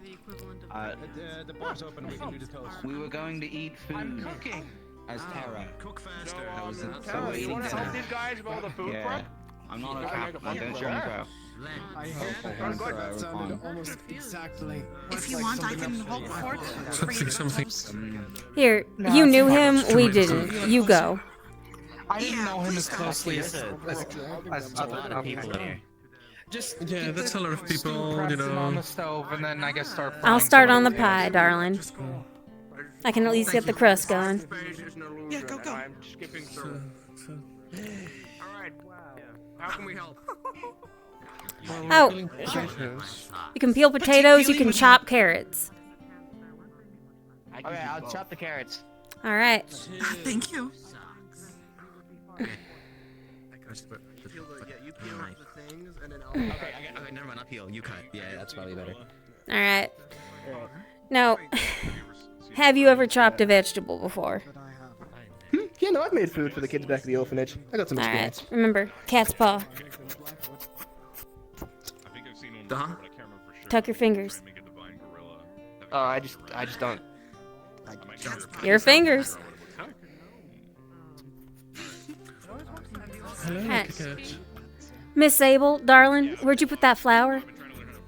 The bar's open. We can do the toast. We were going to eat food. I'm cooking. As Terra. Cook faster. So You want to help these guys with all the food Yeah. prep? I'm not a captain. I don't show me bro. That sounded almost exactly. If you want, I can hold the fort. Something. Here, No, you it's knew fine. him, It's too we late. didn't. You go. I didn't know him as closely as There's a lot of people here. Just Yeah, get that's the a lot of stew people, pressed you in on know. the stove, and then I guess start. I'll frying start some on the of pie, darling. I can at least get the crust going. Yeah, go. I'm skipping through. Alright, how can we help? Oh, Potatoes. you can peel potatoes, you can chop carrots. Okay, I'll chop the carrots. All right. Thank you. Okay, never mind. I'll peel. You cut. Yeah, that's probably better. All right. Now, have you ever chopped a vegetable before? Yeah, no, I've made food for the kids back at the orphanage. I got some All experience. right. Remember, cat's paw. Uh-huh. Tuck your fingers. Oh, I just don't. Your fingers. Hello, Hey. cat. Miss Sable, darling, where'd you put that flour?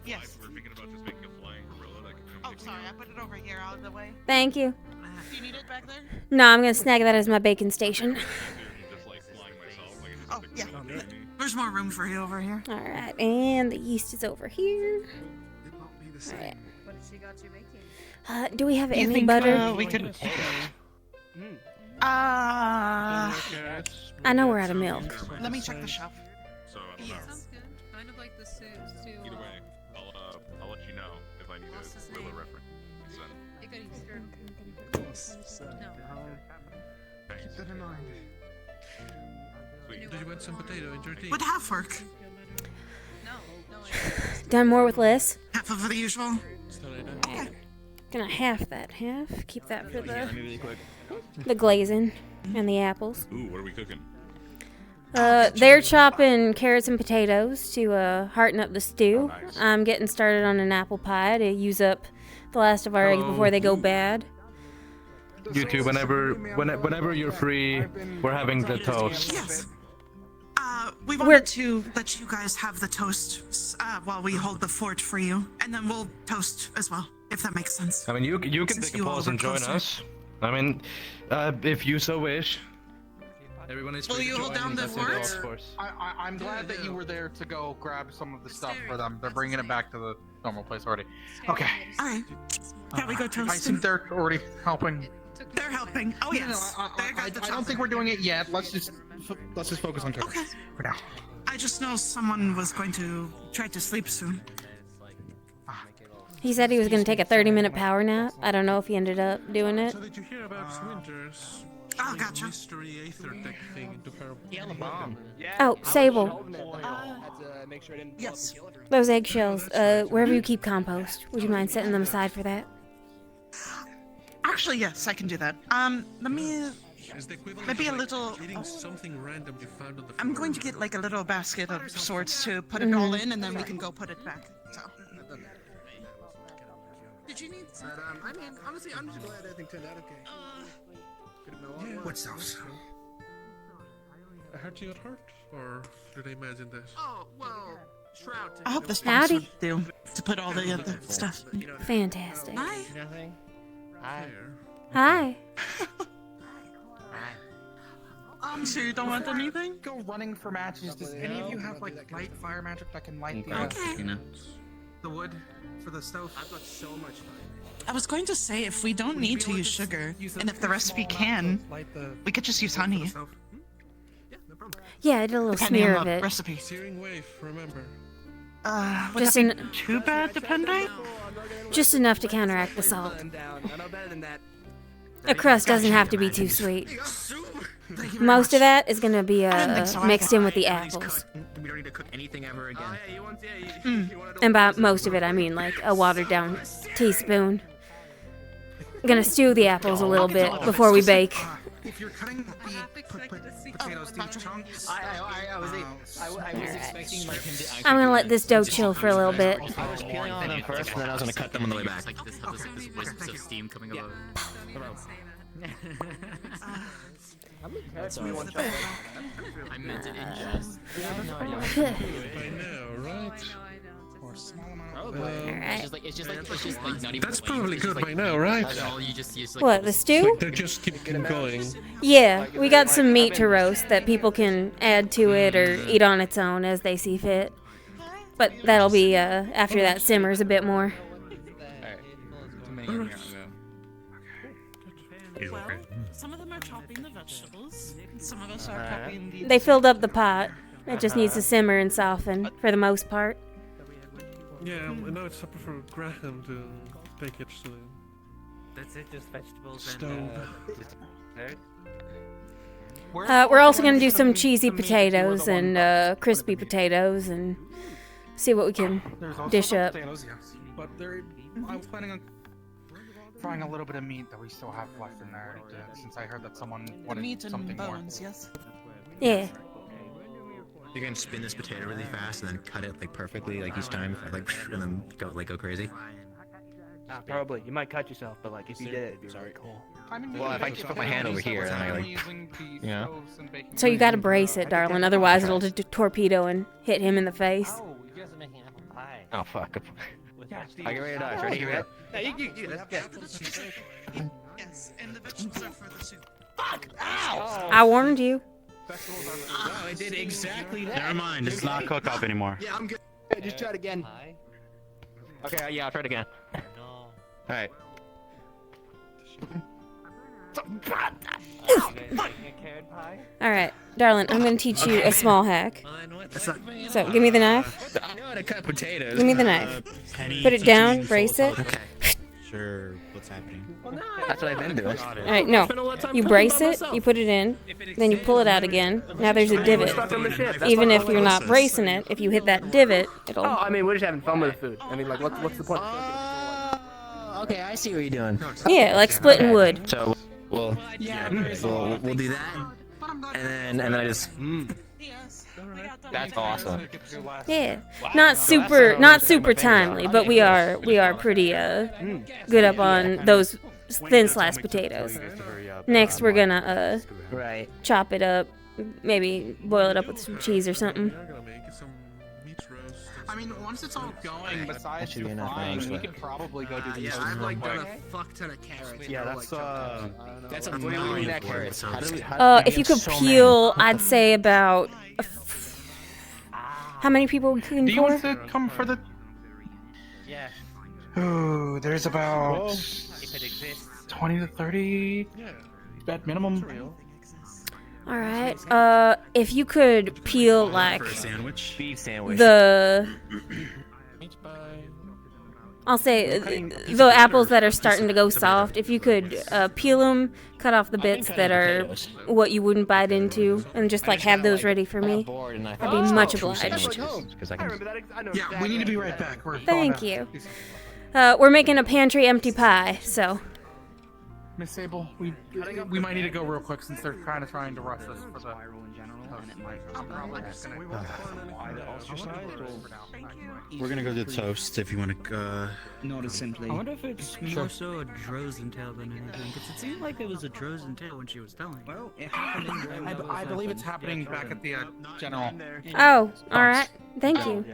Yes. Oh, sorry, I put it over here out of the way. Thank you. Do you need it back there? No, I'm gonna snag that as my bacon station. Oh, yeah. There's more room for you over here. All right, and the yeast is over here. All right. Do we have Do you any think, butter? we could. I know we're out of milk. Let me check the shelf. So, Yes. Kind of like the soup too. either way, I'll let you know if I need a Willa reference. Keep that in mind. Do you want some potato in your tea? Would half work? Done more with less. Half of the usual. Okay. Gonna half that half. Keep that for Let me really quick. the glazing and the apples. Ooh, what are we cooking? They're chopping carrots and potatoes to hearten up the stew. I'm getting started on an apple pie to use up the last of our eggs before they go bad. You two, whenever you're free, we're having the toast. Yes. We wanted to let you guys have the toast while we hold the fort for you, and then we'll toast as well, if that makes sense. I mean, you can Since take a you all pause were and join closer. us. I mean, if you so wish. Everyone is Will free you to hold join down the us in the fort? golf course. I'm glad that you were there to go grab some of the stuff for them. They're bringing it back to the normal place already. Okay. All right. Can we go I toast? think they're already helping. They're helping. Oh, yes. I don't think we're doing it yet. Let's just focus on cooking for now. I just know someone was going to try to sleep soon. He said he was gonna take a 30-minute power nap. I don't know if he ended up doing it. So did you hear about Winters? Oh, gotcha. Mystery Aether deck thing into her. Yellow bomb. Oh, Sable. Yes. Those eggshells, wherever you keep compost, would you mind setting them aside for that? Actually, yes, I can do that. Let me. Is the equivalent Maybe of, a little. Eating something random you found on the I'm going to get like a little basket of sorts to put it all in, and then we can go put it back. So. Did you need some? I mean, honestly, I'm just glad everything turned out okay. What's else? I heard you got hurt, or did I imagine that? Oh, well, Shroud. I hope this box Howdy. would do to put all the other stuff. Fantastic. Hi. Nothing. Hi. Hi. So you don't want anything? Go running for matches. Does any of you have like light fire magic that can light Okay. the wood for the stove? I've got so much time. I was going to say if we don't need to use sugar, and if the recipe can, we could just use honey. Yeah, I did a little Depending smear on of the it. recipe. Searing wave, remember. Would Just that be too bad, depending? Just enough to counteract the salt. I know better than that. The crust doesn't have to be too sweet. Most of that is gonna be mixed in with the apples. We don't need to cook anything ever again. And by most of it, I mean like a watered down teaspoon. I'm gonna stew the apples a little bit before we bake. If you're cutting the potatoes into chunks. I was expecting like him to actually. I'm gonna let this dough chill for a little bit. I was peeling on them first, and then I was gonna cut them on the way back. Like this wisps of steam coming above. That's me one shot. I meant it in jest. I know, right? It's It's just like not even. That's probably good by now, right? That's all you just use. Like, What, the stew? Like they just keep going. Yeah, we got some meat to roast that people can add to it or eat on its own as they see fit. But that'll be after that simmers a bit more. Well, some of them are chopping the vegetables, and some of us are prepping the. They filled up the pot. It just needs to simmer and soften for the most part. Yeah, no, it's up for Graham to take it to the That's it, just vegetables stove. and We're also gonna do some cheesy potatoes and crispy potatoes and see what we can dish up. Potatoes, yes. But I was planning on frying a little bit of meat that we still have left in there, since I heard that someone wanted meat and something bones, more. yes. Yeah. You can spin this potato really fast and then cut it like perfectly, like each time, like, and then go crazy. Probably. You might cut yourself, but like if you did, it'd be very cool. Well, if I just put my hand over here, then I like, you know. So you gotta brace it, darling. Otherwise, it'll just torpedo and hit him in the face. Oh fuck. I get ready to die. Ready? Ready? Yes, and the vegetables are for the soup. Fuck! Ow! I warned you. Oh, I did exactly that. Never mind. It's not cook off anymore. Yeah, I'm good. Hey, just try it again. Okay, yeah, I'll try it again. No. Alright. Alright, darling, I'm gonna teach you a small hack. So, give me the knife. I know how to cut potatoes. Give me the knife. Put it down, brace it. Okay. Sure, what's happening? That's what I've been doing. Alright, no. You brace it, you put it in, then you pull it out again. Now there's a divot. Even if you're not bracing it, if you hit that divot, it'll... Oh, I mean, we're just having fun with the food. I mean, like, what's the point? Okay, I see what you're doing. Yeah, like splitting wood. So, we'll do that, and then I just. That's awesome. Yeah, not super timely, but we are pretty good up on those thin sliced potatoes. Next, we're gonna chop it up, maybe boil it up with some cheese or something. I mean, once it's all going, besides you frying, we could probably go do these. I've like done a fuck ton of carrots. Yeah, that's a million carrots. If you could peel, I'd say about. How many people are we cooking for? Do you want to come for the? Yeah. Ooh, there's about If it exists. 20 to 30 at minimum. All right. If you could peel like Beef sandwich. I'll say the apples that are starting to go soft. If you could peel them, cut off the bits that are what you wouldn't bite into, and just like have those ready for me, I'd be much obliged. Yeah, we need to be right back. Thank you. We're making a pantry empty pie, so. Miss Sable, we might need to go real quick since they're kind of trying to rush us for the. I'm probably just gonna. We're gonna go do the toast if you want to. Not as simply. I wonder if it's more so a Drozen tale than anything, because it seemed like it was a Drozen tale when she was telling. Well, it happened. I believe it's happening back at the general. Oh, all right. Thank you.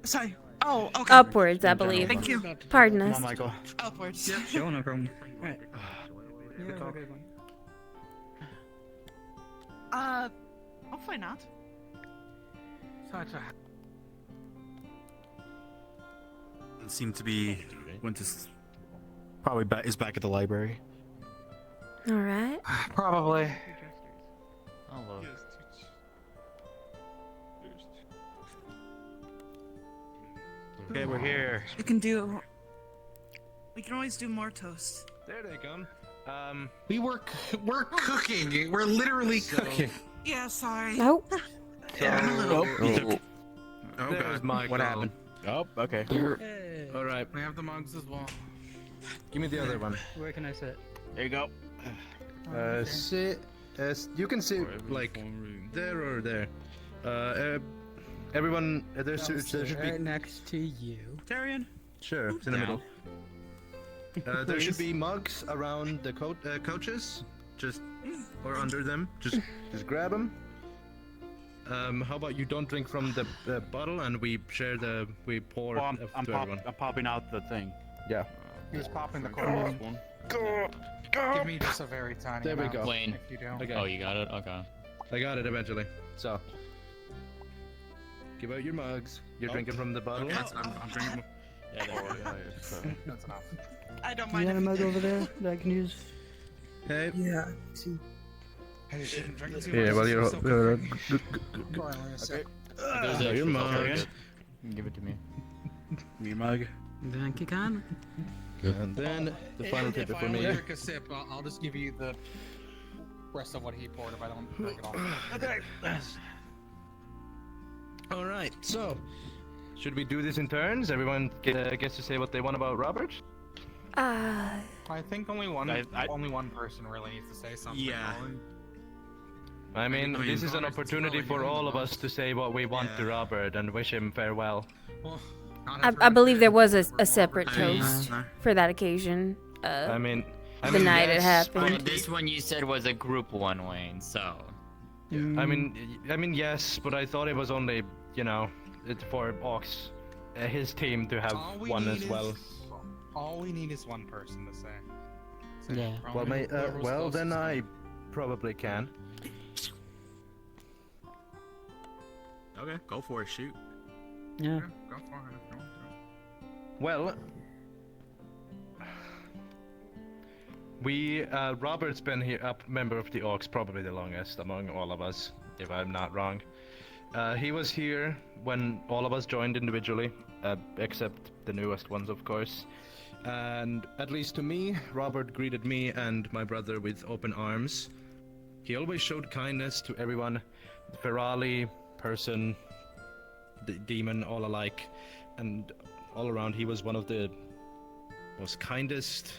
Sorry. Oh, okay. Upwards, I believe. Thank you. Pardon us. Come on, Michael. Upwards. Yeah, sure, no problem. Right. Hopefully not. It seemed to be probably is back at the library. All right. Probably. Okay, we're here. We can always do more toast. There they come. We're cooking. We're literally cooking. Yeah, sorry. Nope. Oh There's God. What happened? Oh, okay. All right. We have the mugs as well. Give me the other one. Where can I sit? There you go. Sit. You can sit like there or there. Everyone, there should be right next to you. Tyrion? Sure, it's in the middle. There should be mugs around the couches, just or under them. Just grab them. How about you don't drink from the bottle and we pour Well, to I'm everyone. popping out the thing. Yeah. He was popping the cork. Give me just a very tiny There we amount, go. Wayne. if you do. Okay. Oh, you got it? Okay. I got it eventually. So, give out your mugs. You're drinking from the bottle. I'm drinking. Yeah, there we go. That's enough. I don't You mind. got a if mug you do. over there that I can use? Hey. Yeah. See. Hey, you shouldn't drink too Yeah, much. well, you're. It's so Okay. There's Your mug. Give it to me. Your mug. Thank you, Con. And then the final tip If for I only me. drink a sip, I'll just give you the rest of what he poured if I don't drink it all. Okay. All right. So, should we do this in turns? Everyone gets to say what they want about Robert. I think only one I- person really needs to say something. Yeah. I mean, this is an opportunity for all of us to say what we want to Yeah. Robert and wish him farewell. Well, I believe there was a separate I mean, toast for that occasion. I mean, the night it yes, happened. Well, this one you said was a group one, Wayne, so. I mean, yes, but I thought it was only, it's for Ox, his team to have all we one need as well. All we need is one person to say. Yeah. Well, Whoever's then closest. I probably can. Okay, go for it. Shoot. Yeah. Go for it if you want to. Well, Robert's been here, a member of the Orcs, probably the longest among all of us, if I'm not wrong. He was here when all of us joined individually, except the newest ones, of course. And at least to me, Robert greeted me and my brother with open arms. He always showed kindness to everyone, Ferali, person, demon, all alike. And all around, he was one of the most kindest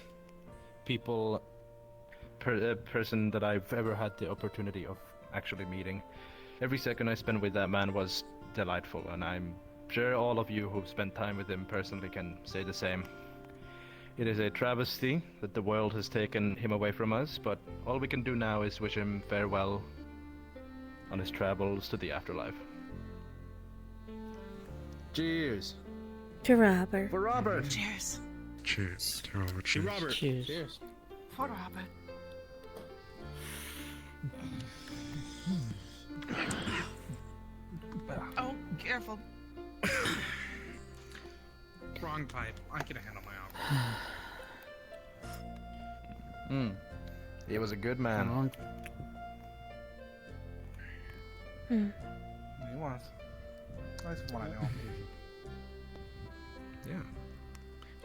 people, person that I've ever had the opportunity of actually meeting. Every second I spent with that man was delightful, and I'm sure all of you who've spent time with him personally can say the same. It is a travesty that the world has taken him away from us, but all we can do now is wish him farewell on his travels to the afterlife. Cheers. To Robert. For Robert. Cheers. Cheers. To Robert. To Robert. Cheers. For Robert. Oh, careful. Wrong pipe. I can handle my own. He was a good man. He was. That's what I know. Yeah.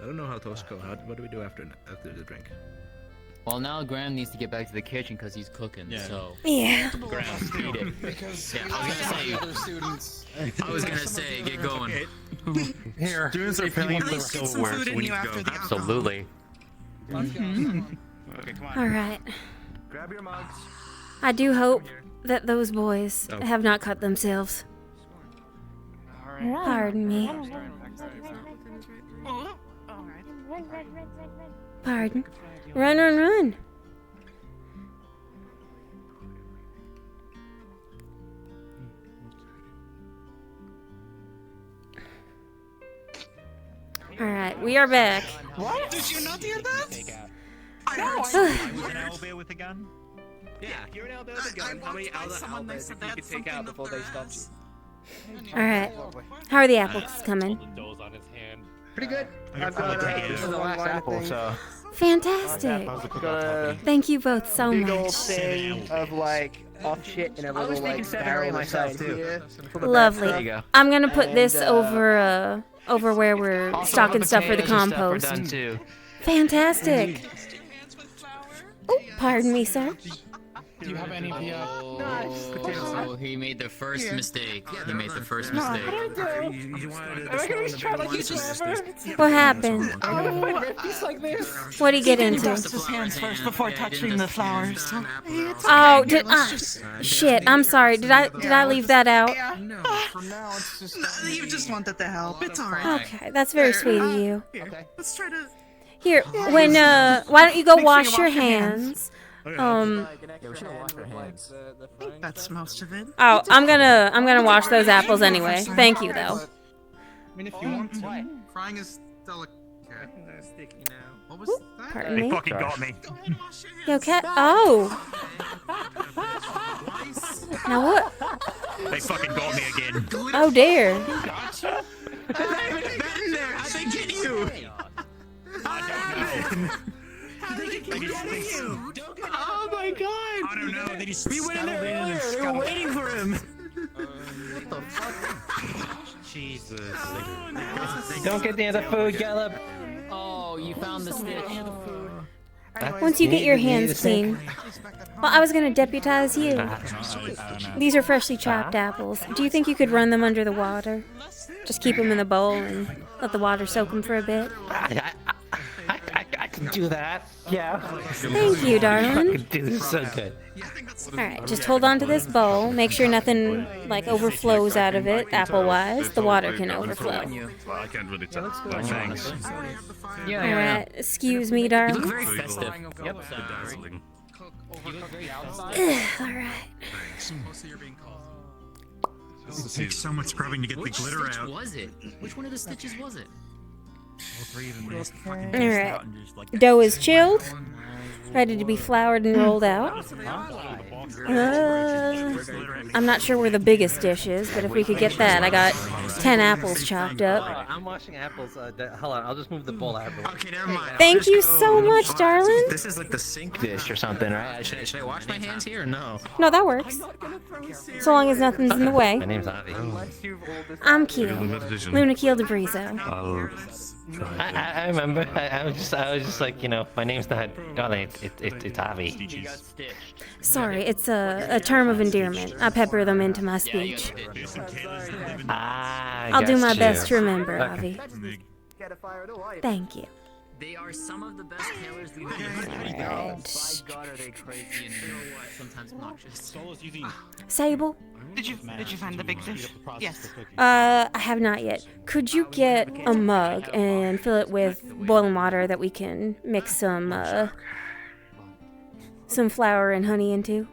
I don't know how toasts go. What do we do after the drink? Well, now Graham needs to get back to the kitchen because he's cooking, so. Yeah. Graham, feed it. Because Yeah, other students. I was gonna say, get going. Here. Students are feeling Let's so get some worse. food in We need you to after go. the alcohol. Absolutely. Let's go. Okay, come on. All right. Grab your mugs. I do hope that those boys Oh. have not cut themselves. Pardon me. Oh, all right. Pardon. Run, run, run. All right, we are back. What? Did you not hear that? I No, heard I- something. Was an owlbear with a gun? Yeah, you're an owlbear with a gun. How many other owlbears said do you they could had take out something before up they their stopped ass. you? All right. How are the apples coming? Pretty good. got I've got four this is the last last apple, apple, so. Fantastic. Got a Thank you both so big old much. thing of like off shit in a little like barrel myself too. Lovely. I'm gonna put this over where we're stocking stuff for the compost. Fantastic. Oh, pardon me, sir. Do you have any of the Oh, he made the first mistake. He made the first mistake. What happened? What did he get into? Dust his hands first before touching the flowers. Oh, shit. I'm sorry. Did I leave that out? No, for now it's just. You just wanted the help. It's alright. Okay, that's very sweet of you. Here, let's try to. Here, why don't you go wash your hands? Um. Yeah, we should have washed our hands. That's most of it. Oh, I'm gonna wash those apples anyway. Thank you though. I mean, if you want to. Frying is delicate. Sticky now. What was that? Pardon me. fucking got me. Yo, cat. Oh. Now what? They fucking got me again. Oh dear. How'd they get you? I don't know. Oh my god! I don't know. They just We went in there earlier. They were waiting for him. What the fuck? Jesus. Don't get near the food, Gallop. Oh, you found the stitch. Once you get your hands clean. Well, I was gonna deputize you. These are freshly chopped apples. Do you think you could run them under the water? Just keep them in the bowl and let the water soak them for a bit. I can do that. Yeah. Thank you, darling. I can do this so good. Alright, just hold on to this bowl. Make sure nothing, like, overflows out of it, apple-wise. The water can overflow. I can't really tell. Thanks. Alright, excuse me, darling. You look very festive. Yep. Dazzling. Alright. It takes so much scrubbing to get the glitter out. Which was it? Which one of the stitches was it? Alright. Dough is chilled. Ready to be floured and rolled out. I'm not sure where the biggest dish is, but if we could get that, I got 10 apples chopped up. I'm washing apples. Hold on, I'll just move the bowl out of the way. Okay, never mind. Thank you so much, darling. This is like the sink dish or something, right? Should I wash my hands here or no? No, that works. So long as nothing's in the way. My name's Avi. I'm Keel. Lunaquil de Brizo. I remember. I was just like, you know, my name's not darling. It's Avi. Sorry, it's a term of endearment. I pepper them into my speech. I'll do my best to remember, Avi. Thank you. They are some of the best tailors we've ever had. By God, are they crazy and sometimes obnoxious. Sable? Did you find the big fish? Yes. I have not yet. Could you get a mug and fill it with boiling water that we can mix some flour and honey into?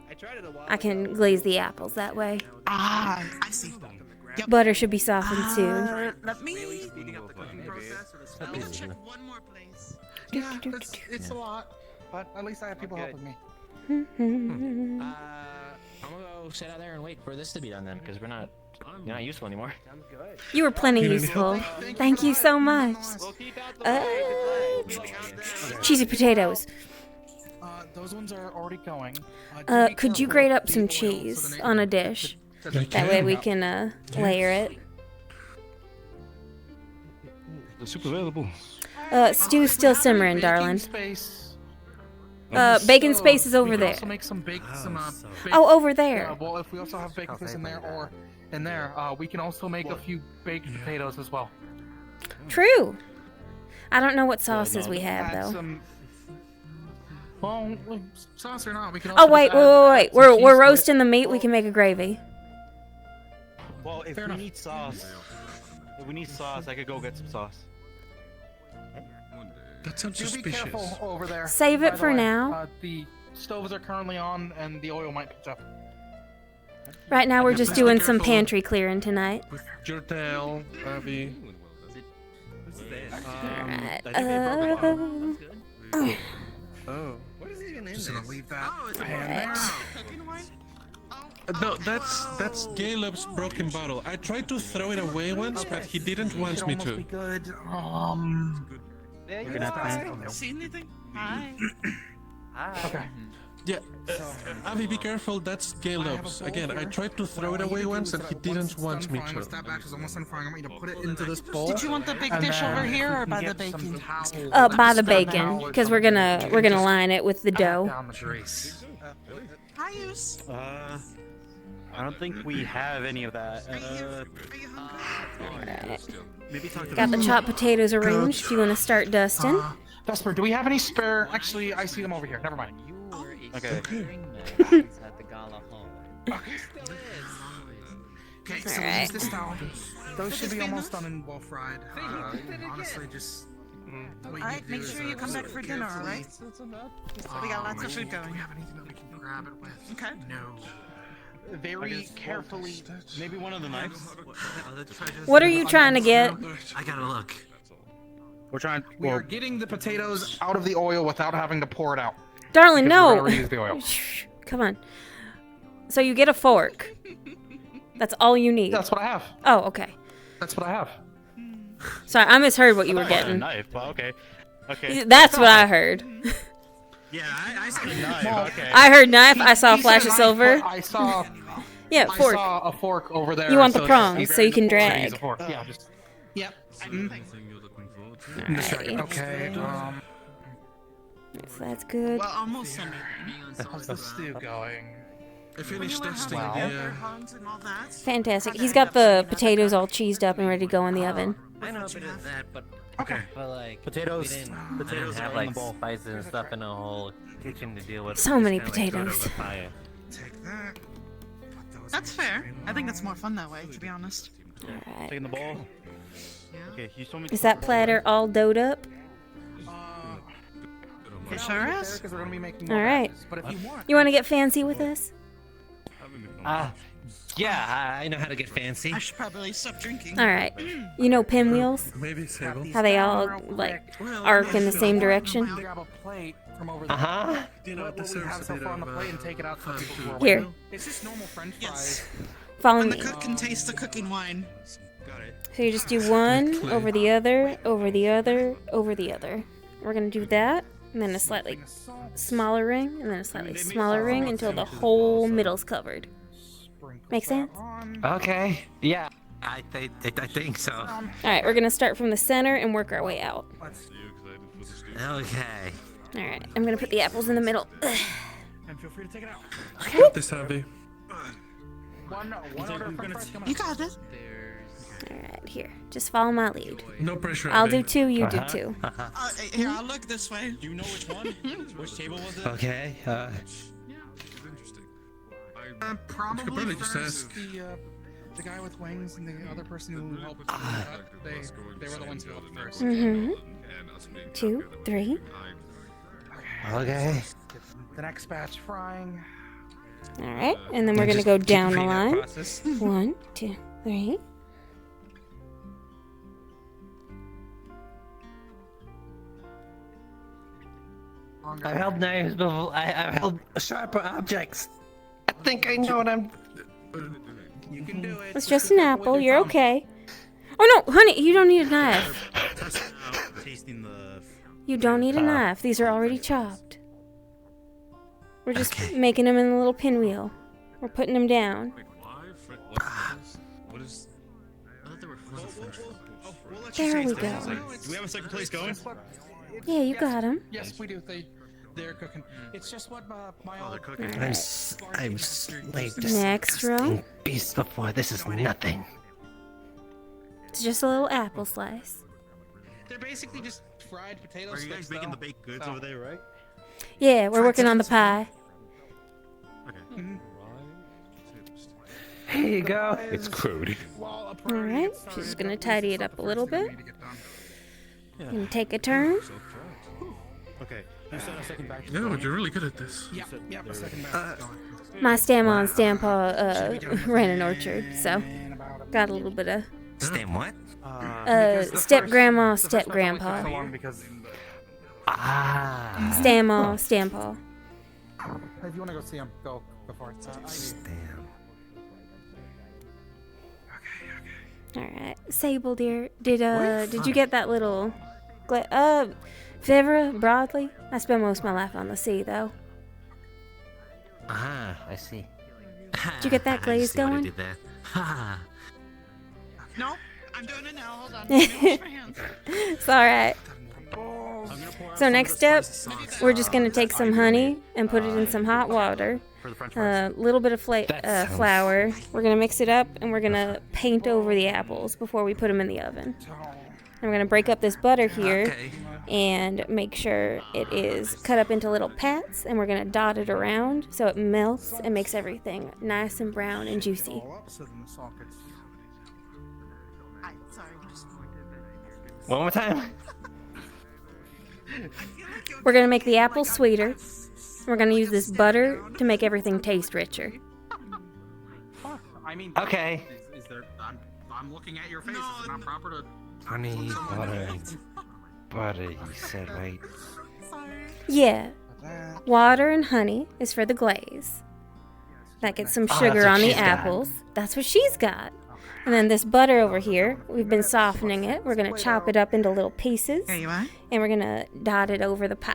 I can glaze the apples that way. Ah, I see. Yep. Butter should be softened soon. Let me check one more place. Yeah, it's a lot, but at least I have people helping me. I'm gonna go sit out there and wait for this to be done then, because you're not useful anymore. You were plenty useful. Thank you so much. Cheesy potatoes. Those ones are already going. Could you grate up some cheese on a dish? That way we can layer it. The soup available. Stew's still simmering, darling. Bacon space is over there. Also make some Oh, over there. Well, if we also have bacon space in there or in there, we can also make a few baked potatoes as well. True. I don't know what sauces we have though. Well, sauce or not, we can. Oh wait. We're roasting the meat. We can make a gravy. Well, if we need sauce, I could go get some sauce. That sounds Do be suspicious. careful over there. Save it By the for way, now. The stoves are currently on, and the oil might pitch up. Right now we're just doing some pantry clearing tonight. Your tail, Avi. Alright. Oh. What is even in this? Just gonna leave that. No, that's Caleb's broken bottle. I tried to throw it away once, but he didn't want me to. Good. See anything? Hi. Okay. Yeah, Avi, be careful. That's Caleb's. Again, I tried to throw it away once, and he didn't want me to. That batch is almost done frying. I want you to put it into this bowl. Did you want the big dish over here or by the bacon? By the bacon, because we're gonna line it with the dough. Hi, Use. I don't think we have any of that. Maybe got the chopped potatoes arranged. Do you want to start dusting? Vesper, do we have any spare? Actually, I see them over here. Never mind. Okay. Okay, so Alright. use this towel. Those should be almost done and well fried. Honestly, just Alright, make sure you come back for dinner, alright? We got lots of food going. Do we have anything that we can grab it with? Okay. No. Very carefully. Maybe one of the knives. What are you trying to get? I gotta look. We're trying. We are getting the potatoes out of the oil without having to pour it out. Darling, Because we're no. gonna reuse the oil. Shh, come on. So you get a fork. That's all you need. That's what I have. Oh, okay. That's what I have. Sorry, I misheard what you were getting. Knife. Well, okay. Okay. That's what I heard. Yeah, I said a knife. Okay. I heard knife. I saw a He flash said of knife, silver. but I saw. Yeah, I fork. saw a fork over there. You want the so prongs just- so you can Use drag. a fork. Yeah, just. Yep. Alrighty. Okay. So that's good. Well, almost done. How's the stew going? I finished testing. Well. Yeah. Fantastic. He's got the potatoes all cheesed up and ready to go in the oven. I know a bit of that, but okay. But like Potatoes- we didn't potatoes have are in like the bowl. spices and stuff in the whole kitchen to deal with. So Just many kinda, like, throw it potatoes. over the fire. That's fair. I think that's more fun that way, to be honest. Alright. Taking the bowl. Okay, you told me. Is that platter all doughed up? It sure is. Because we're gonna be making more Alright. batches, But if you want, You want to get fancy with us? Yeah, I know how to get fancy. I should probably stop drinking. Alright. You know pinwheels? Maybe Sable. How they all, like, arc in the same direction? grab a plate from over there. Uh-huh. You know, What the we have service so a bit far on the of, plate and take it out to people who are Here. waiting. It's just normal French fries. Follow And the me. cook can taste the cooking wine. So you just do one, over the other, over the other, over the other. We're gonna do that, and then a slightly smaller ring, and then a slightly smaller ring until the whole middle's covered. Make sense? Okay. Yeah. I think so. Alright, we're gonna start from the center and work our way out. Okay. Alright, I'm gonna put the apples in the middle. And feel free to take it out. Got this heavy. One order of French fries coming You got it. Alright, here. Just follow my lead. No pressure. I'll Abby. do two, you do two. Here, I'll look this way. Do you know which one? Which table was it? Okay. Probably probably just first ask. the guy with wings and the other person who helped. They were the ones who helped first. Mm-hmm. 2, 3. Okay. The next batch frying. Alright, and then we're gonna go down the line. 1, 2, 3. I've held knives before. I've held sharper objects. I think I know what I'm. You can do it. It's just an apple, you're okay. Oh no, honey, you don't need a knife. Tasting the. You don't need a knife. These are already chopped. We're just making them in a little pinwheel. We're putting them down. What is? There we go. Do we have a second place going? Yeah, you got them. Yes, we do. They're cooking. It's just what my old. I'm slayed Next row. disgusting beast before. This is nothing. It's just a little apple slice. They're basically just fried potato Are sticks. you guys making the though. baked goods So- over there, right? Yeah, we're working on the pie. Here you go. It's crude. Alright, she's just gonna tidy it up a little bit. And take a turn. Okay. You said a second back. No, you're really good at this. Yep, a second batch. My Stamma and Stampaw ran an orchard, so got a little bit of Stam what? step grandma, step grandpa. Because Stamma, Stampaw. if you want to go see him, go for it. Alright. Sable dear, did you get that little Fevra, broadly? I spend most of my life on the sea though. Ah, I see. Did you get that glaze I see what I going? did there. Ha. No, I'm doing it now. Hold on. Let me wash my hands. It's alright. So next step, we're just gonna take some honey and put it in some hot water. A little bit of flour. We're gonna mix it up and we're gonna paint over the apples before we put them in the oven. And we're gonna break up this butter here and make sure it is cut up into little pats, and we're gonna dot it around so it melts and makes everything nice and brown and juicy. Sorry, just. One more time. We're gonna make the apples sweeter. We're gonna use this butter to make everything taste richer. I mean, Okay. Is there? I'm looking at your face. It's not proper to. Honey, butter, you said, right? Yeah. Water and honey is for the glaze. That gets some sugar that's what on the she's got. apples. That's what she's got. And then this butter over here, we've been softening it. We're gonna chop it up into little pieces. There you are. And we're gonna dot it over the pie.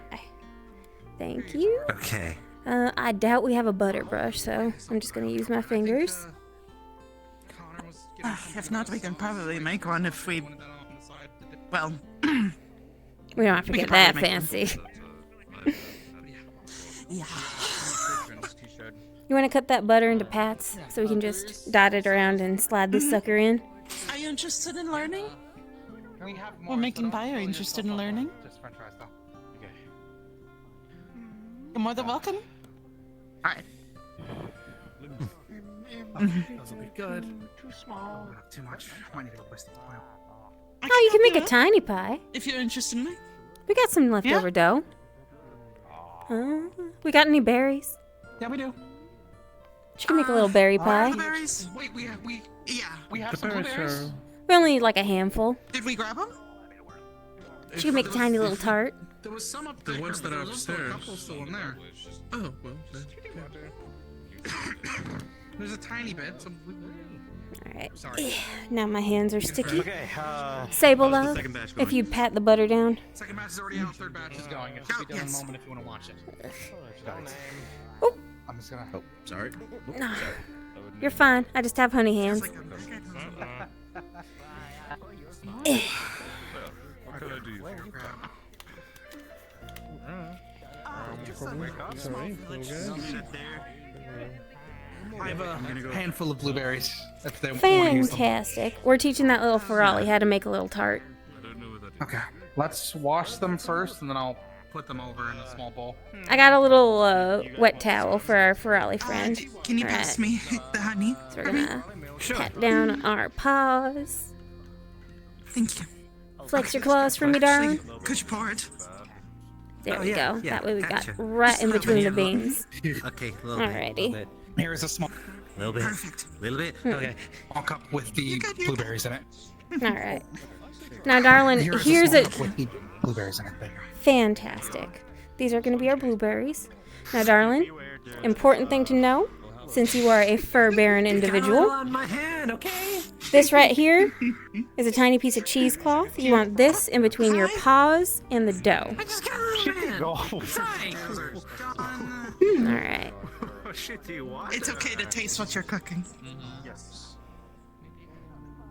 Thank you. Okay. I doubt we have a butter brush, so I'm just gonna use my fingers. If not, we can probably make one if we. Well, We don't have to We get could that probably make fancy. yeah. You want to cut that butter into pats so we can just dot it around and slide this sucker in? Are you interested in learning? We have We're making pie. Are you interested in learning? Just French fries, though. Okay. You're more than welcome. All right. Those will be good. Too small. Too much. Might need to replace the oil. Oh, you can make a tiny pie. If you're interested in it. We got some leftover dough. We got any berries? Yeah, we do. She can make a little berry pie. Blueberries? Wait, we have The some berries blueberries. are... We only need like a handful. Did we grab them? She can make a tiny little tart. There was some up The there. ones that are There's also a upstairs. couple still in there. Oh, well, then. There's a tiny bit. Some Alright. Sorry. Now my hands are sticky. Okay, Sable how's the love, second batch if going? you pat the butter down. Second batch is already out. Third batch is going. It should be done in a moment if you want to watch it. Oh. I'm just gonna. Oh, sorry. No. You're fine. I just have honey hands. What can I do? I have a handful of blueberries. If they want to use them. Fantastic. We're teaching that little Ferrari how to make a little tart. Okay. Let's wash them first, and then I'll put them over in a small bowl. I got a little wet towel for our Ferrari friend. Can you pass me the honey? So we're gonna pat down our paws. Thank you. Flex your claws for me, darling. Could you pour it? There we go. That way we got right in between the beans. Okay, a little bit. Alrighty. Here is a small. Little bit. Perfect. Little bit. Hmm. Okay. Small cup with the blueberries in it. Alright. Now, darling, Here is here's small a cup with the blueberries in it. There. fantastic. These are going to be our blueberries. Now, darling, important thing to know, since you are a fur-bearing individual, on my hand, okay? this right here is a tiny piece of cheesecloth. You want this in between your paws and the dough. I just got it on my hand. Alright. Shit, do you want? It's okay to taste what you're cooking. Yes.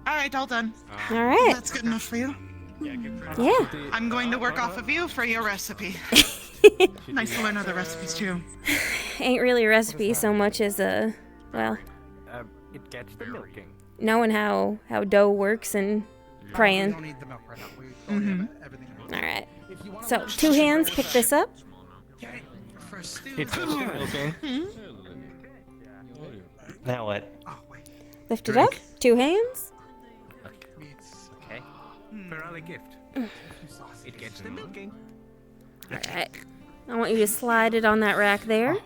All right, all done. All right. That's good enough for you. Yeah. I'm going to work off of you for your recipe. Nice to learn other recipes too. Ain't really a recipe so much as a, well, It gets the milking. knowing how dough works and We praying. don't need the milk right now. We don't have everything. Alright. So, 2 hands, pick this up. It's milking. Now what? Lift it up. 2 hands. Okay. Ferrari gift. It gets the milking. Alright. I want you to slide it on that rack there.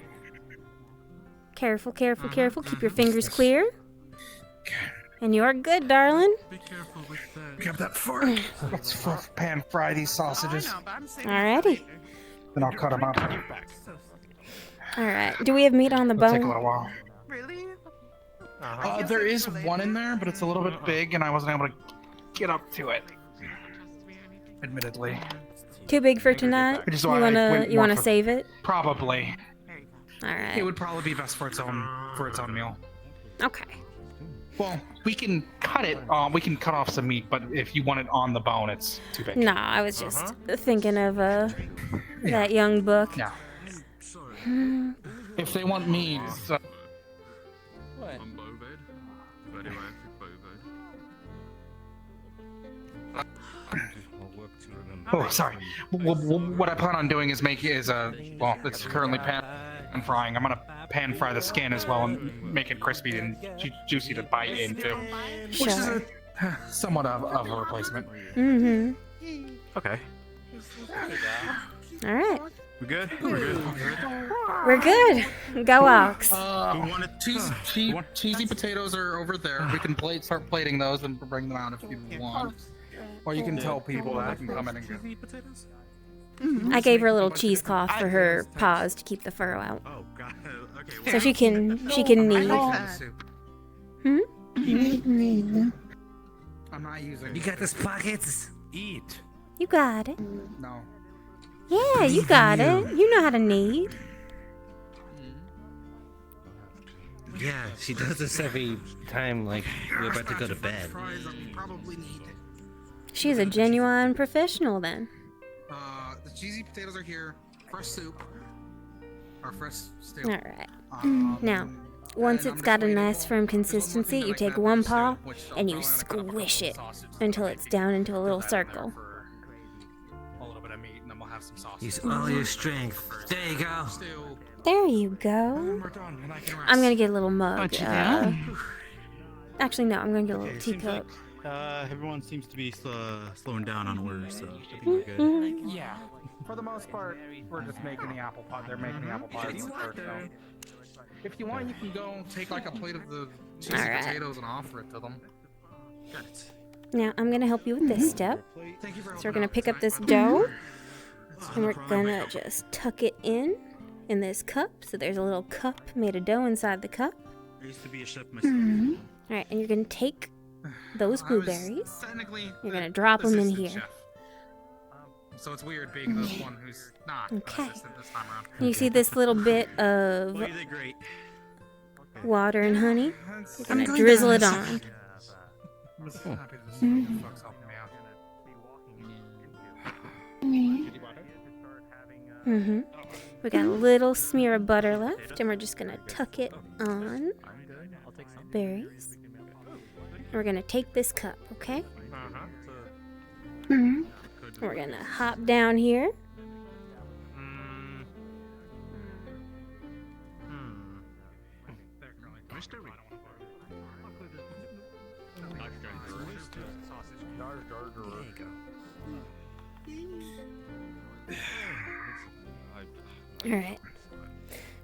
Careful, careful, careful. Keep your fingers clear. And you're good, darling. Be careful with that. Grab that fork. Let's pan fry these sausages. Alrighty. Then I'll cut them up. Alright. Do we have meat on the It'll take a bone? little while. Really? There is one in there, but it's a little bit big, and I wasn't able to get up to it. Admittedly. Too big for tonight? Which is You why I wanna went you more wanna for- save it? Probably. Alright. It would probably be best for its own meal. Okay. Well, we can cut it. We can cut off some meat, but if you want it on the bone, it's too big. Nah, I was just thinking of that young book. Yeah. Hmm. If they want meat, What? I'm boved. Very well, boved. Oh, sorry. What I plan on doing is well, it's currently pan and frying. I'm gonna pan fry the skin as well and make it crispy and juicy to bite into, which is somewhat of a replacement. Mm-hmm. Okay. All right. We good? We're good. We're good. Go Ox. Cheesy potatoes are over there. We can start plating those and bring them out if you want. Or you can tell people that can come in and get potatoes. I gave her a little cheesecloth for her paws to keep the fur out. Oh god. Okay. So she can knead. I'm not using. You got this pockets. Eat. You got it. No. Yeah, you got it. You know how to knead. Yeah, she does this every time, like, we're about to go to bed. She's a genuine professional then. The cheesy potatoes are here. Fresh soup. Or fresh stew. All right. Now, once it's got a nice firm consistency, you take one paw and you squish it until it's down into a little circle. A little bit of meat, and then we'll have some sausage. Use all your strength. There you go. There you go. I'm gonna get a little mug. Actually, no, I'm gonna get a little teacup. Everyone seems to be slowing down on orders, so I think we're good. Yeah. For the most part, we're just making the apple pie. They're making the apple pie. If you want, you can go take like a plate of the cheesy potatoes and offer it to them. Now, I'm gonna help you with this step. So we're gonna pick up this dough, and we're gonna just tuck it in this cup. So there's a little cup made of dough inside the cup. I used to be a chef myself. All right, and you're gonna take those blueberries. You're gonna drop them in here. So it's weird being the one who's not assistant this time around. You see this little bit of water and honey? You're gonna drizzle it on. We got a little smear of butter left, and we're just gonna tuck it on berries. And we're gonna take this cup, okay? We're gonna hop down here. Alright.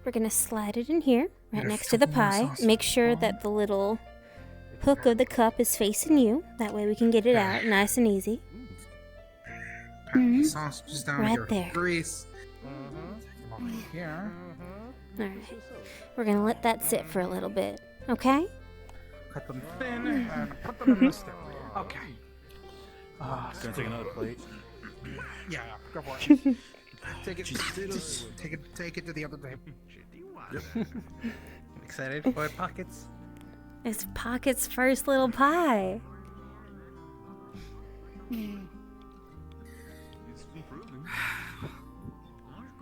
We're gonna slide it in here, right next to the pie. Make sure that the little hook of the cup is facing you. That way we can get it out nice and easy. Sausages down Right here. there. Grease. Over here. Alright. We're gonna let that sit for a little bit, okay? Cut them thin and put them in the stew. Okay. Gonna take another plate. Yeah, go for it. Take it to the other table. Excited for pockets? It's Pocket's first little pie.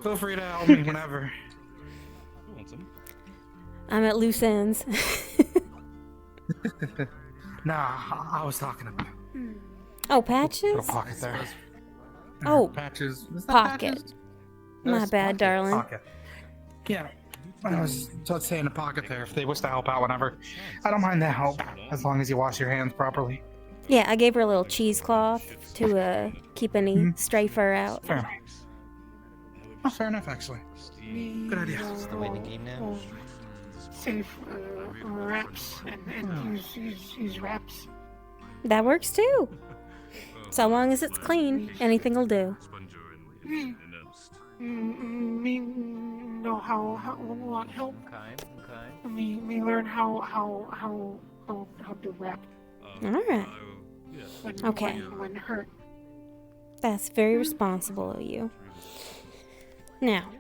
Feel free to help me whenever. I'm at loose ends. Nah, I was talking about. Oh, Patches? Little pocket there. Oh, Patches. Is that Pocket. Patches? My That's bad, darling. Pocket. Yeah. I was just saying a pocket there if they wish to help out whenever. I don't mind the help as long as you wash your hands properly. Yeah, I gave her a little cheesecloth to keep any stray fur out. Fair enough. Oh, fair enough, actually. Good idea. Is the way the game now? Save wraps and use wraps. That works too. So long as it's clean, anything will do. Me know how want help. Okay. Me learn how to wrap. All right. Okay. When hurt. That's very responsible of you. Now,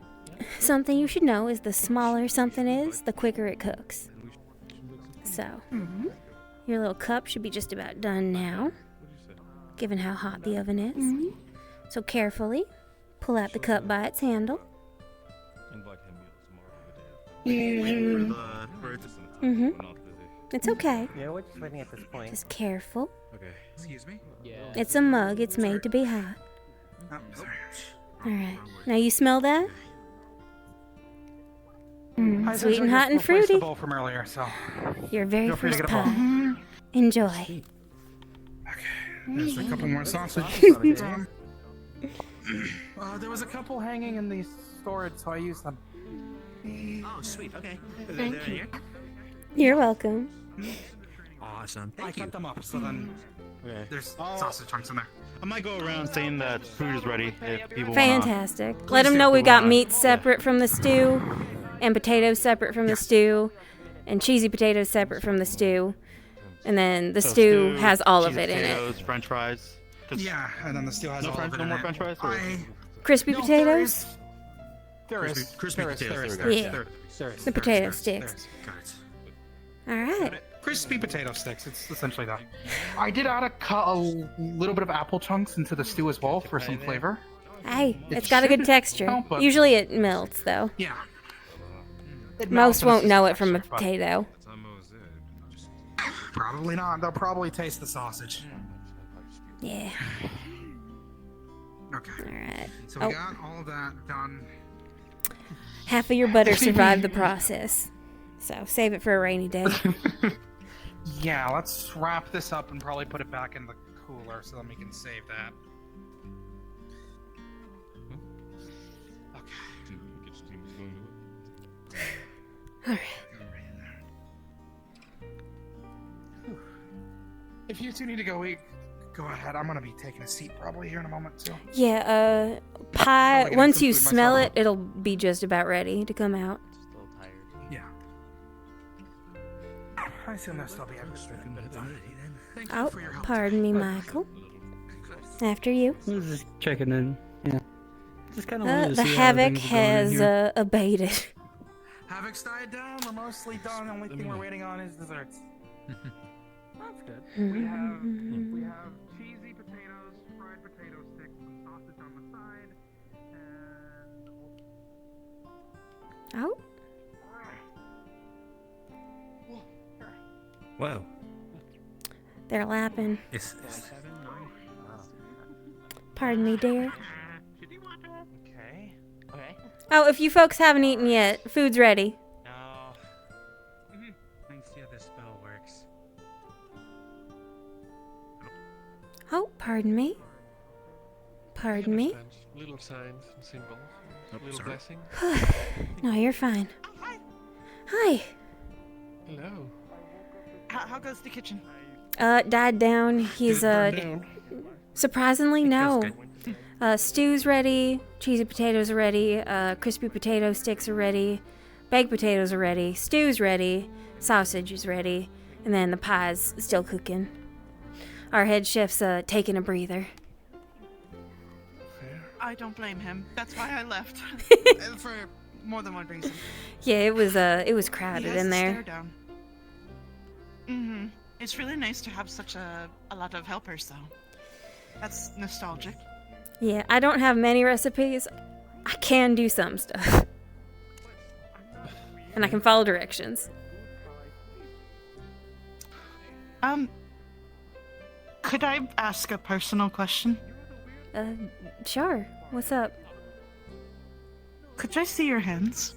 something you should know is the smaller something is, the quicker it cooks. So, your little cup should be just about done now, given how hot the oven is. So carefully, pull out the cup by its handle. It's okay. Yeah, we're just waiting at this point. Just careful. Okay. Excuse me? Yeah. It's a mug. It's made to be hot. Oh, sorry. Alright. Now you smell that? I Sweet and essentially hot and just replaced fruity. the bowl from earlier, so Your very feel free to first get a bowl. pie. Enjoy. There's a couple more sausage. There was a couple hanging in the storage, so I used them. Oh, sweet. Okay. Thank you. You're welcome. Awesome. I cut them up, so then there's sausage chunks in there. I might go around saying that food is ready if people Fantastic. wanna... Let them know we got meat separate from the stew, and potatoes separate from the stew, and cheesy potatoes separate from the stew, and then the So stew stew, has all of cheesy it in it. potatoes, French fries. Yeah, and then the stew has all of it No in more it. French fries? Or? Crispy No, potatoes? There is. Crispy There is. potatoes. There is. Yeah. There is. The potato sticks. Got it. Alright. Crispy potato sticks. It's essentially that. I did add a little bit of apple chunks into the stew as well for some flavor. Hey, It it's got a good should texture. help, but- Usually it melts, though. Yeah. It melts Most and it's won't just know it from a texture, but- potato. Probably not. They'll probably taste the sausage. Yeah. Okay. Alright. So we got all of that done. Half of your butter survived the process. So save it for a rainy day. Yeah, let's wrap this up and probably put it back in the cooler so then we can save that. Alright. If you two need to go eat, go ahead. I'm gonna be taking a seat probably here in a moment too. Yeah, pie, Probably gonna once have you some food smell myself. it, it'll be just about ready to come out. Yeah. I assume there'll still be everything. Thank you Oh, for your help. pardon me, Michael. After you. I was just checking in. Yeah. Just kind of wanted to The see how havoc things are going in has here. abated. Havoc's died down. We're mostly done. The only thing we're waiting on is desserts. That's good. We have cheesy potatoes, fried potato sticks, some sausage on the side, and Oh. Whoa. They're lapping. It's Pardon me, dear. Okay. Okay. Oh, if you folks haven't eaten yet, food's ready. No. Let's see how this spell works. Oh, pardon me. Pardon me. Little signs and symbols. Little sorry. blessings. No, you're fine. Hi. Hello. How goes the kitchen? Died down. He's surprisingly no. Stew's ready. Cheesy potatoes are ready. Crispy potato sticks are ready. Baked potatoes are ready. Stew's ready. Sausage is ready. And then the pie's still cooking. Our head chef's taking a breather. I don't blame him. That's why I left. For more than one reason. Yeah, it was crowded He has in the there. stare down. Mm-hmm. It's really nice to have such a lot of helpers, though. That's nostalgic. Yeah, I don't have many recipes. I can do some stuff. And I can follow directions. Could I ask a personal question? Sure. What's up? Could I see your hands?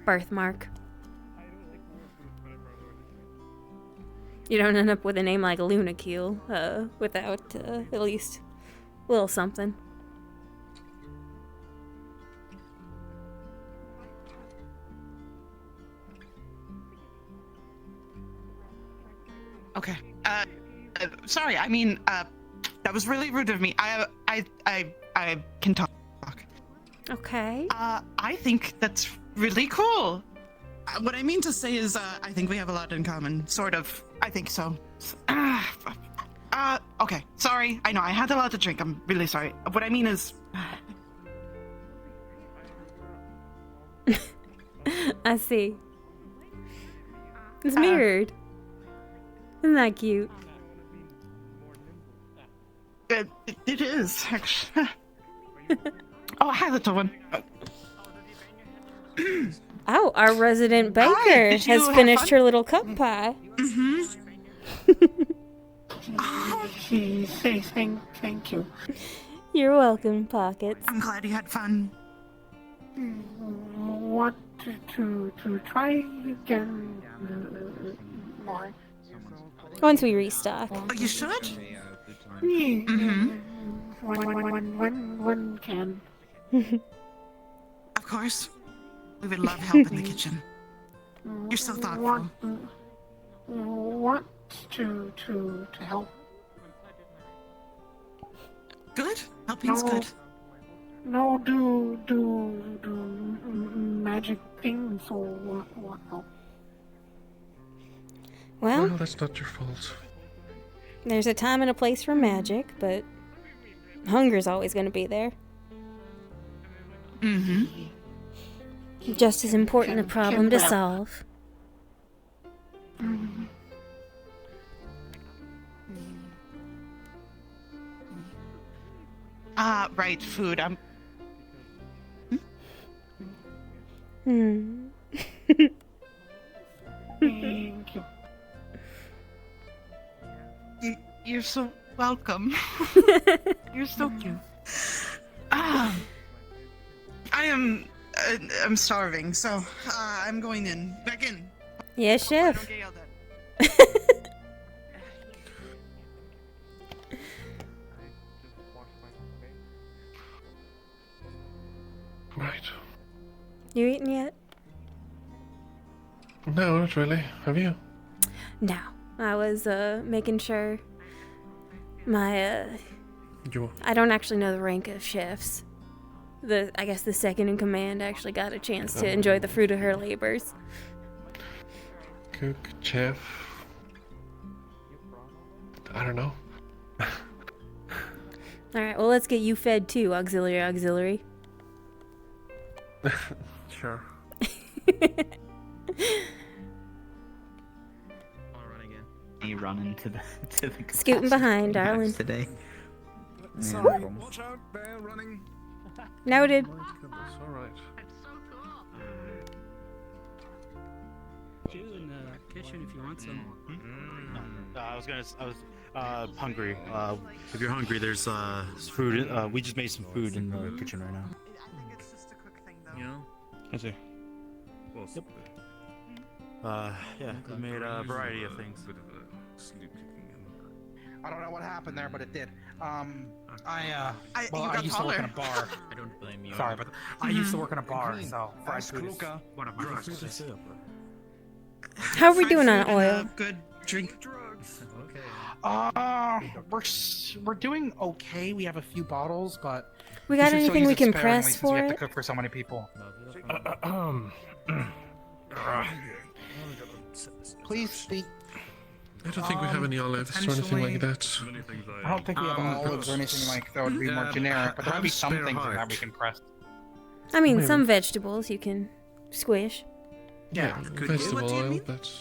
Birthmark. You don't end up with a name like Lunaquil, without, at least a little something. Okay. Sorry. I mean, that was really rude of me. I can talk. Okay. I think that's really cool. What I mean to say is, I think we have a lot in common. Sort of. I think so. Okay. Sorry. I know I had a lot to drink. I'm really sorry. What I mean is. I see. It's mirrored. Isn't that cute? It is, actually. Oh, hi, little one. Oh, our resident baker did you has have finished fun? her little cup pie. Thank you. You're welcome, Pockets. I'm glad you had fun. want to try again more. Once we restock. Oh, you should? Yeah. One can. Of course. We would love help in the kitchen. You're so thoughtful. Want to help. Good. Helping's good. No, do magic things or what help. Well, that's not your fault. there's a time and a place for magic, but hunger's always going to be there. Mm-hmm. Just as important a problem to solve. Right, food. You're so welcome. You're so cute. I'm starving, so I'm going back in. Yes, chef. Don't get yelled at. Right. You eaten yet? No, not really. Have you? No. I was making sure my I don't actually know the rank of chefs. I guess the second in command actually got a chance to enjoy the fruit of her labors. Cook, chef. I don't know. Alright, well let's get you fed too, auxiliary. Sure. You run into the Scooting behind, darling. today. Sorry. Watch out, bear running. Noted. That's alright. In the kitchen if you want some. I was hungry. If you're hungry, there's food. We just made some food in the kitchen right now. You know? I see. Yep. Yeah, we made a variety of things. I don't know what happened there, but it did. I used to work in a bar. I don't blame you. Sorry, but I used to work in a bar, so fried Ask food is Luca. one of my food. How are we doing on oil? Good drink. We're doing okay. We have a few bottles, but We got should still anything use we it can sparingly press since for we have to it? cook for so many people. Please speak. I don't think we have any olives or anything like that. I don't think we have olives or anything like that would be more generic, but there might be some spare things in heart. that we can press. I mean, Maybe. some vegetables you can squish. Yeah, Vegetable oil, but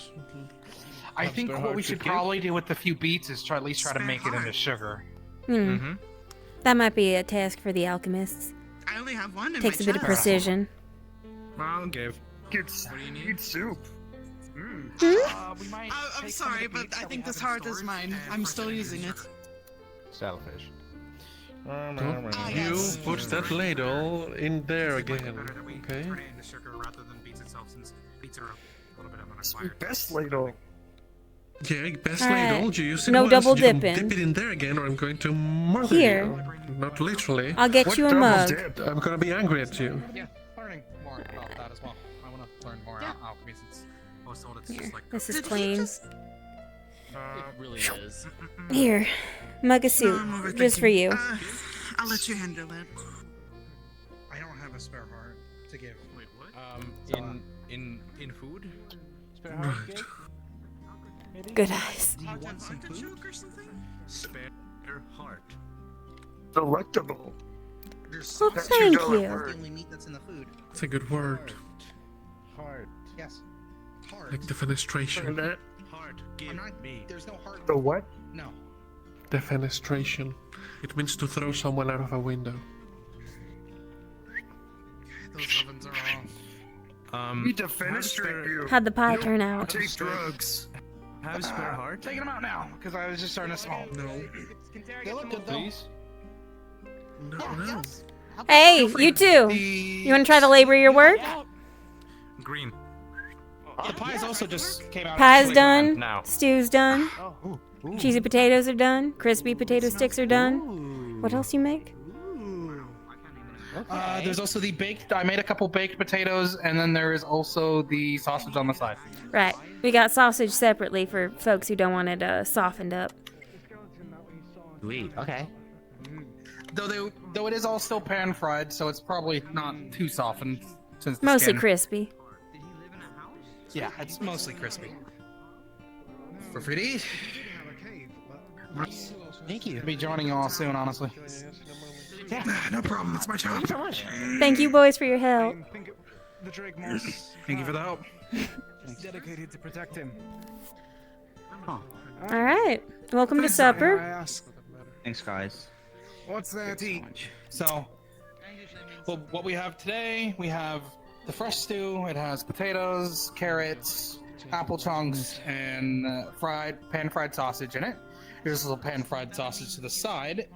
I think what we should probably do with the few beets is at least try to make it into sugar. That might be a task for the alchemists. I only have one in Takes my a bit of chest. precision. I'll give. Get soup. I'm sorry, but I think this heart is mine. I'm still using it. Selfish. you put that ladle in there again, okay? Best ladle. Yeah, best Alright. ladle. You use it No once, double you can dipping. dip it in there again, or I'm going to murder Here. you. Not literally. I'll get you a mug. I'm gonna be angry at you. Yeah, learning more about that as well. I want to learn more about alchemy since most of it's just like This is clean. It really is. Here, mug of soup, I'm overthinking. just for you. I'll let you handle it. I don't have a spare heart to give. Wait, what? In food. Spare heart, Gabe? Good eyes. Do you want some food or something? Spare heart. Delectable. Well, thank you. The only meat that's in the food. It's a good word. Heart. Yes. Heart. Like defenestration. Heart. I'm Give not. me. There's no heart. The what? No. Defenestration. It means to throw someone out of a window. Those ovens are off. We defenestrate you. How'd the pie turn out? Take drugs. Have spare heart. Taking them out now, because I was just starting to smell. No. They look good though. Please? No, no. Hey, you too. You want to try the labor of your work? Green. The pies also just came out. Pie's actually done. now. Stew's done. Ooh. Cheesy potatoes are done. Crispy potato sticks are done. What else you make? There's also the baked. I made a couple baked potatoes, and then there is also the sausage on the side. Right. We got sausage separately for folks who don't want it softened up. Sweet. Okay. Though it is all still pan fried, so it's probably not too softened since the Mostly skin. crispy. Yeah, it's mostly crispy. For free. Thank you. I'll be joining you all soon, honestly. Yeah, no problem. It's my job. Thank you so much. Thank you, boys, for your help. The Drake Moss. Thank you for the help. Dedicated to protect him. All right. Welcome to supper. Thanks, guys. What's there to eat? So, well, what we have today, we have the fresh stew. It has potatoes, carrots, apple chunks, and pan-fried sausage in it. Here's a little pan-fried sausage to the side,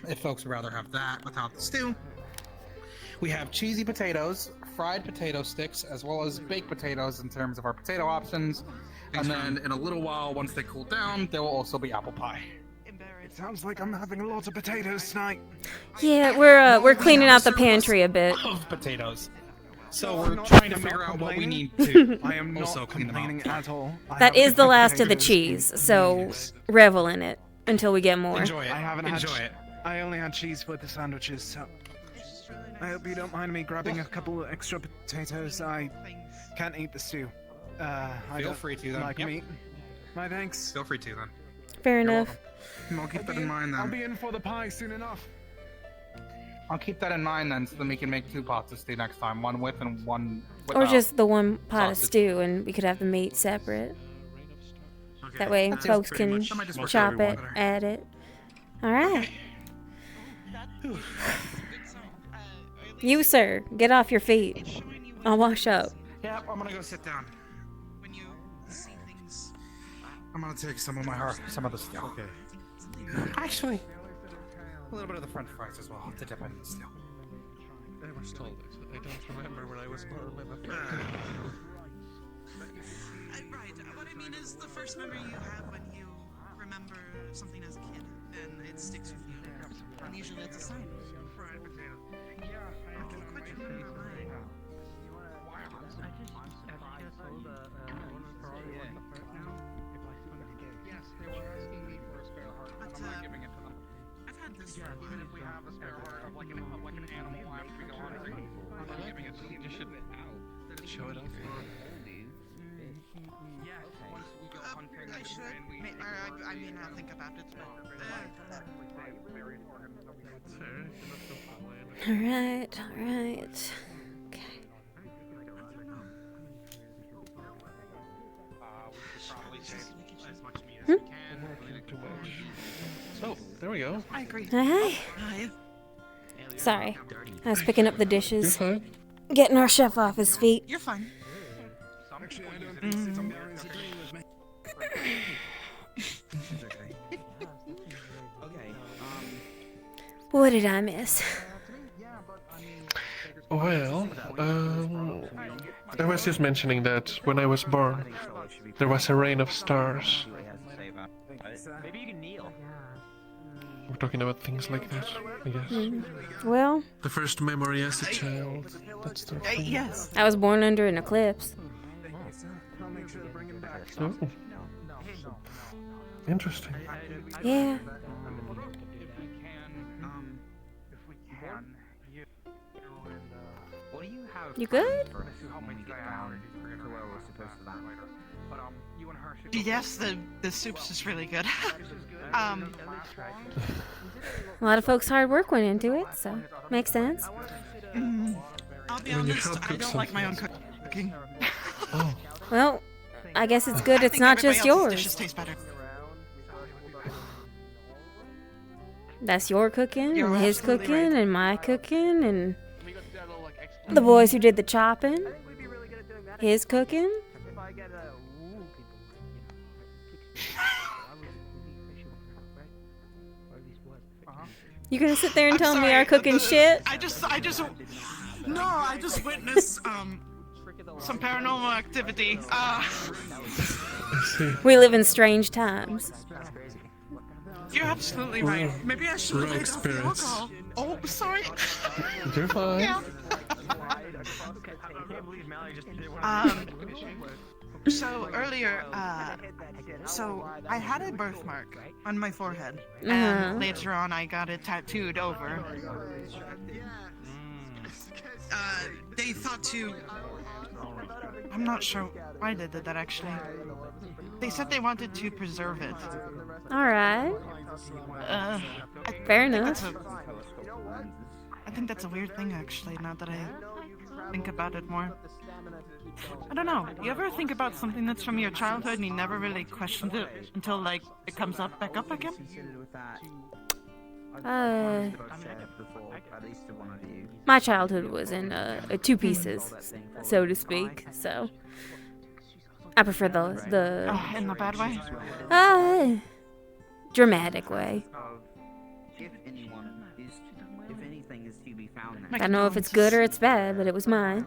if folks would rather have that without the stew. We have cheesy potatoes, fried potato sticks, as well as baked potatoes in terms of our potato options. And then in a little while, once they cool down, there will also be apple pie. It sounds like I'm having a lot of potatoes tonight. Yeah, we're cleaning out the pantry a bit. Of potatoes. So we're trying to figure out what we need to I am also not clean them complaining out. at all. That is the last of the cheese, so revel in it until we get more. Enjoy it. I haven't Enjoy had it. I only had cheese with the sandwiches, so I hope you don't mind me grabbing a couple extra potatoes. I can't eat the stew. I Feel don't free to then. like Yep. meat. My thanks. Feel free to then. Fair enough. I'll keep that in mind I'll then. be in for the pie soon enough. I'll keep that in mind then, so then we can make 2 pots of stew next time. One with and one without. Or just the one pot of sausage. stew, and we could have the meat separate. That way, That seems folks pretty can much- that might just work for chop it, everyone. add it. All right. You, sir, get off your feet. I'll wash up. Yep, I'm gonna go sit down. When you see things. I'm gonna take some of the stew. Okay. Actually, a little bit of the French fries as well to dip in the stew. I was told it. I don't remember when I was born. I'm afraid. Right. What I mean is the first memory you have when you remember something as a kid, and it sticks with you. And usually it's a sign. Fried potato. Okay, quit your mind. Yes, they were asking me for a spare heart, and I'm not giving it to them. I've had this for a Even if we have a spare heart of like an animal after we go hunting, I'm not giving it to them. You should show it off. Yes, once we go hunting, I should. and we I mean, I'll think about it. very important that we go to. All right, all right. Okay. So, there we go. I agree. Hi. Hi. Sorry, I was picking up the dishes. You're fine. Getting our chef off his feet. You're fine. Actually, I don't think some parents agree with me. What did I miss? Well, I was just mentioning that when I was born, there was a rain of stars. Maybe you can kneel. We're talking about things like that, I guess. Well, The first memory as a child. That's the thing. Yes. I was born under an eclipse. I'll make sure to bring him back. Oh. Interesting. Yeah. What do you have? You good? Yes, the soup's just really good. A lot of folks' hard work went into it, so makes sense. I'll be When you honest, help I cook don't like my own something. cooking. Oh. Well, I guess it's good I it's think not everybody just else's dishes yours. taste better. That's your cooking, You're and his absolutely cooking, right. and my cooking, and the boys who did the chopping. His cooking. You gonna sit there and I'm tell me sorry, our cooking shit? I just witnessed some paranormal activity. We live in strange times. You're absolutely right. Maybe I should have Rogue laid off the spirits. alcohol. Oh, sorry. You're fine. Yeah. So earlier, so I had a birthmark on my forehead, and later on I got it tattooed over. They thought to... I'm not sure why they did that, actually. They said they wanted to preserve it. Alright. Fair enough. I think that's a weird thing, actually, now that I think about it more. I don't know. You ever think about something that's from your childhood and you never really questioned it until, like, it comes up back up again? My childhood was in two pieces, so to speak. So I prefer the in the bad way. Dramatic way. I don't know if it's good or it's bad, but it was mine.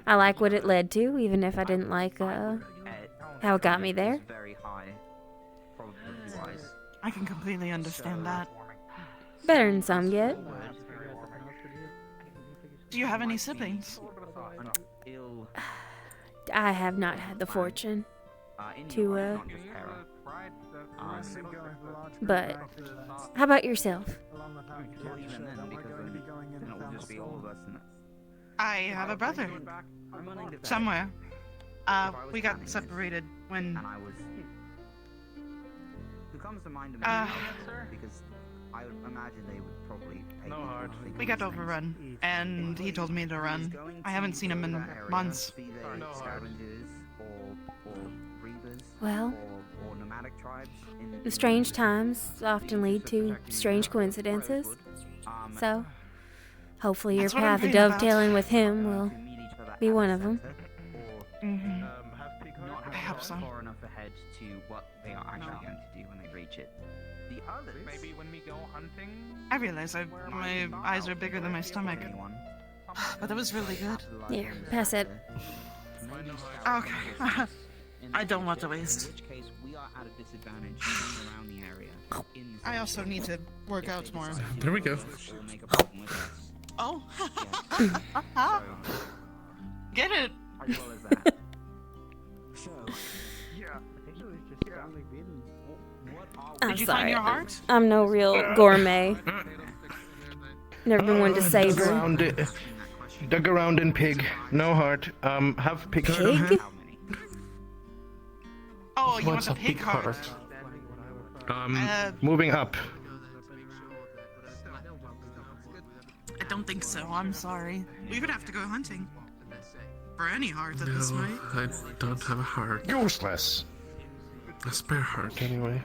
I like what it led to, even if I didn't like how it got me there. I can completely understand that. Better than some get. Do you have any siblings? I have not had the fortune to, but how about yourself? I have a brother. Somewhere. We got separated when... we got overrun, and he told me to run. I haven't seen him in months. Well, the strange times often lead to strange coincidences. So, hopefully your That's what I'm path of praying about. dovetailing with him will be one of them. Mm-hmm. I hope so. Far enough ahead to what they are actually going to do when they reach it. The others. Maybe when we go hunting. I realize my eyes are bigger than my stomach. But that was really good. Here, pass it. Okay. I don't want to waste. I also need to work out more. There we go. Oh. Get it. I'm Did you sorry. find your heart? I'm no real gourmet. Never been one to savor. Dug around in pig. No heart. Have pig. Pig? Oh, you What's want a the pig big heart? Moving up. I don't think so. I'm sorry. We would have to go hunting. For any heart at this No, rate. I don't have a heart. Useless. A spare heart, anyway.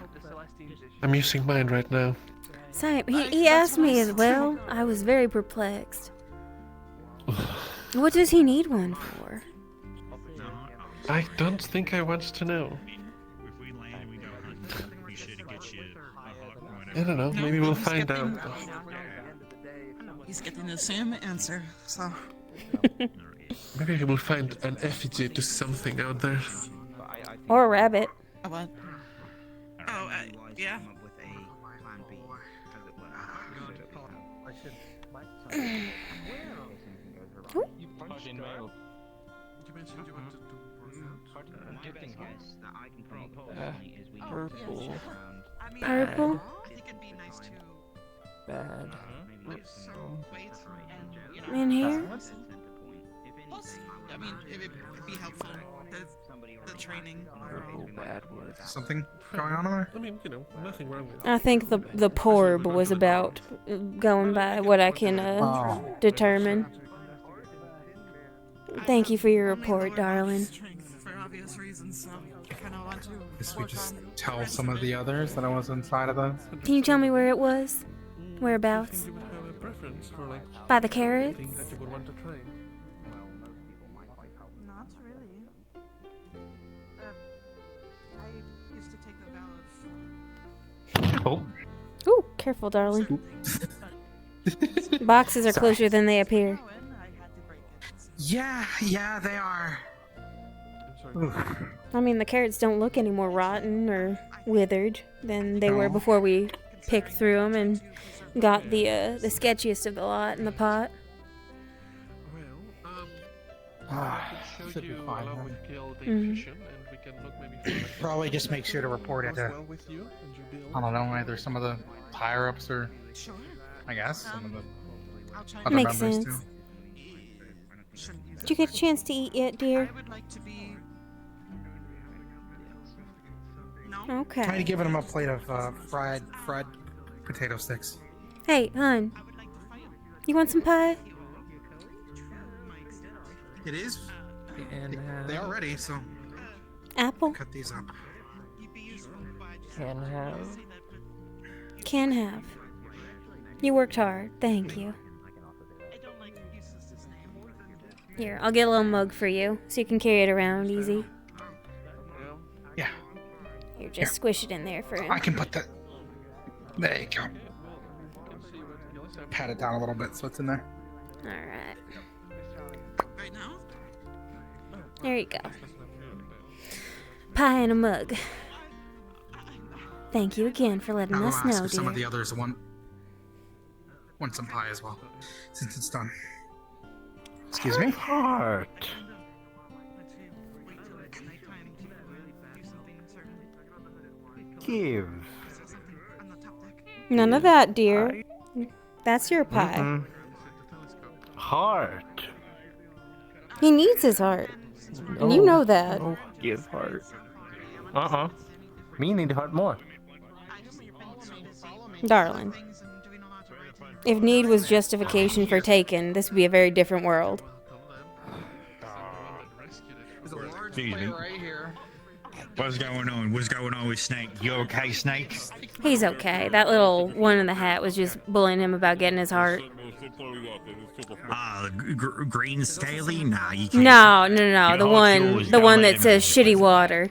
I'm using mine right now. Same. He asked me as well. I was very perplexed. What does he need one for? I don't think I want to know. I don't know, maybe we'll find out. He's getting the same answer, so... Maybe we'll find an effigy to something out there. Or a rabbit. A what? Oh, yeah. Purple. Purple? Bad. In here? I mean, it'd be helpful. The training. Purple bad wood. Something going on there? I mean, you know, nothing wrong with it. I think the porb was about going by what I can determine. Thank you for your report, darling. For obvious reasons, so I kind of want to. Guess we just tell some of the others that I was inside of those. Can you tell me where it was? Whereabouts? You would have a preference for, like, By the carrots? thing that you would want to try. Not really. I used to take a vow of. Oh. Ooh, careful, darling. Boxes are closer than they appear. Yeah, they are. I mean, the carrots don't look any more rotten or withered than they were No. before we picked through them and got the sketchiest of the lot in the pot. Should be fine. Mhm. Probably just make sure to report it to, I don't know, either some of the higher ups or, I guess, some of the other Makes members sense. too. Did you get a chance to eat yet, dear? Okay. Trying to give him a plate of fried potato sticks. Hey, hon. You want some pie? It is. They are ready, so Apple? cut these up. Can have. Can have. You worked hard. Thank you. Here, I'll get a little mug for you so you can carry it around easy. Yeah. Here, just squish it in there for him. I can put that. There you go. Pat it down a little bit so it's in there. Alright. There you go. Pie in a mug. Thank you again for letting I'll us ask know, if some of the dear. others want some pie as well, since it's done. Excuse me? Heart. Give. None of that, dear. That's your pie. Heart. He needs his heart. And you know that. Oh, give heart. Me need heart more. Darling. If need was justification for taking, this would be a very different world. Excuse me. What's going on? What's going on with Snake? You okay, Snake? He's okay. That little one in the hat was just bullying him about getting his heart. Ah, the green scaly? Nah, you can't. No. The one that says shitty water.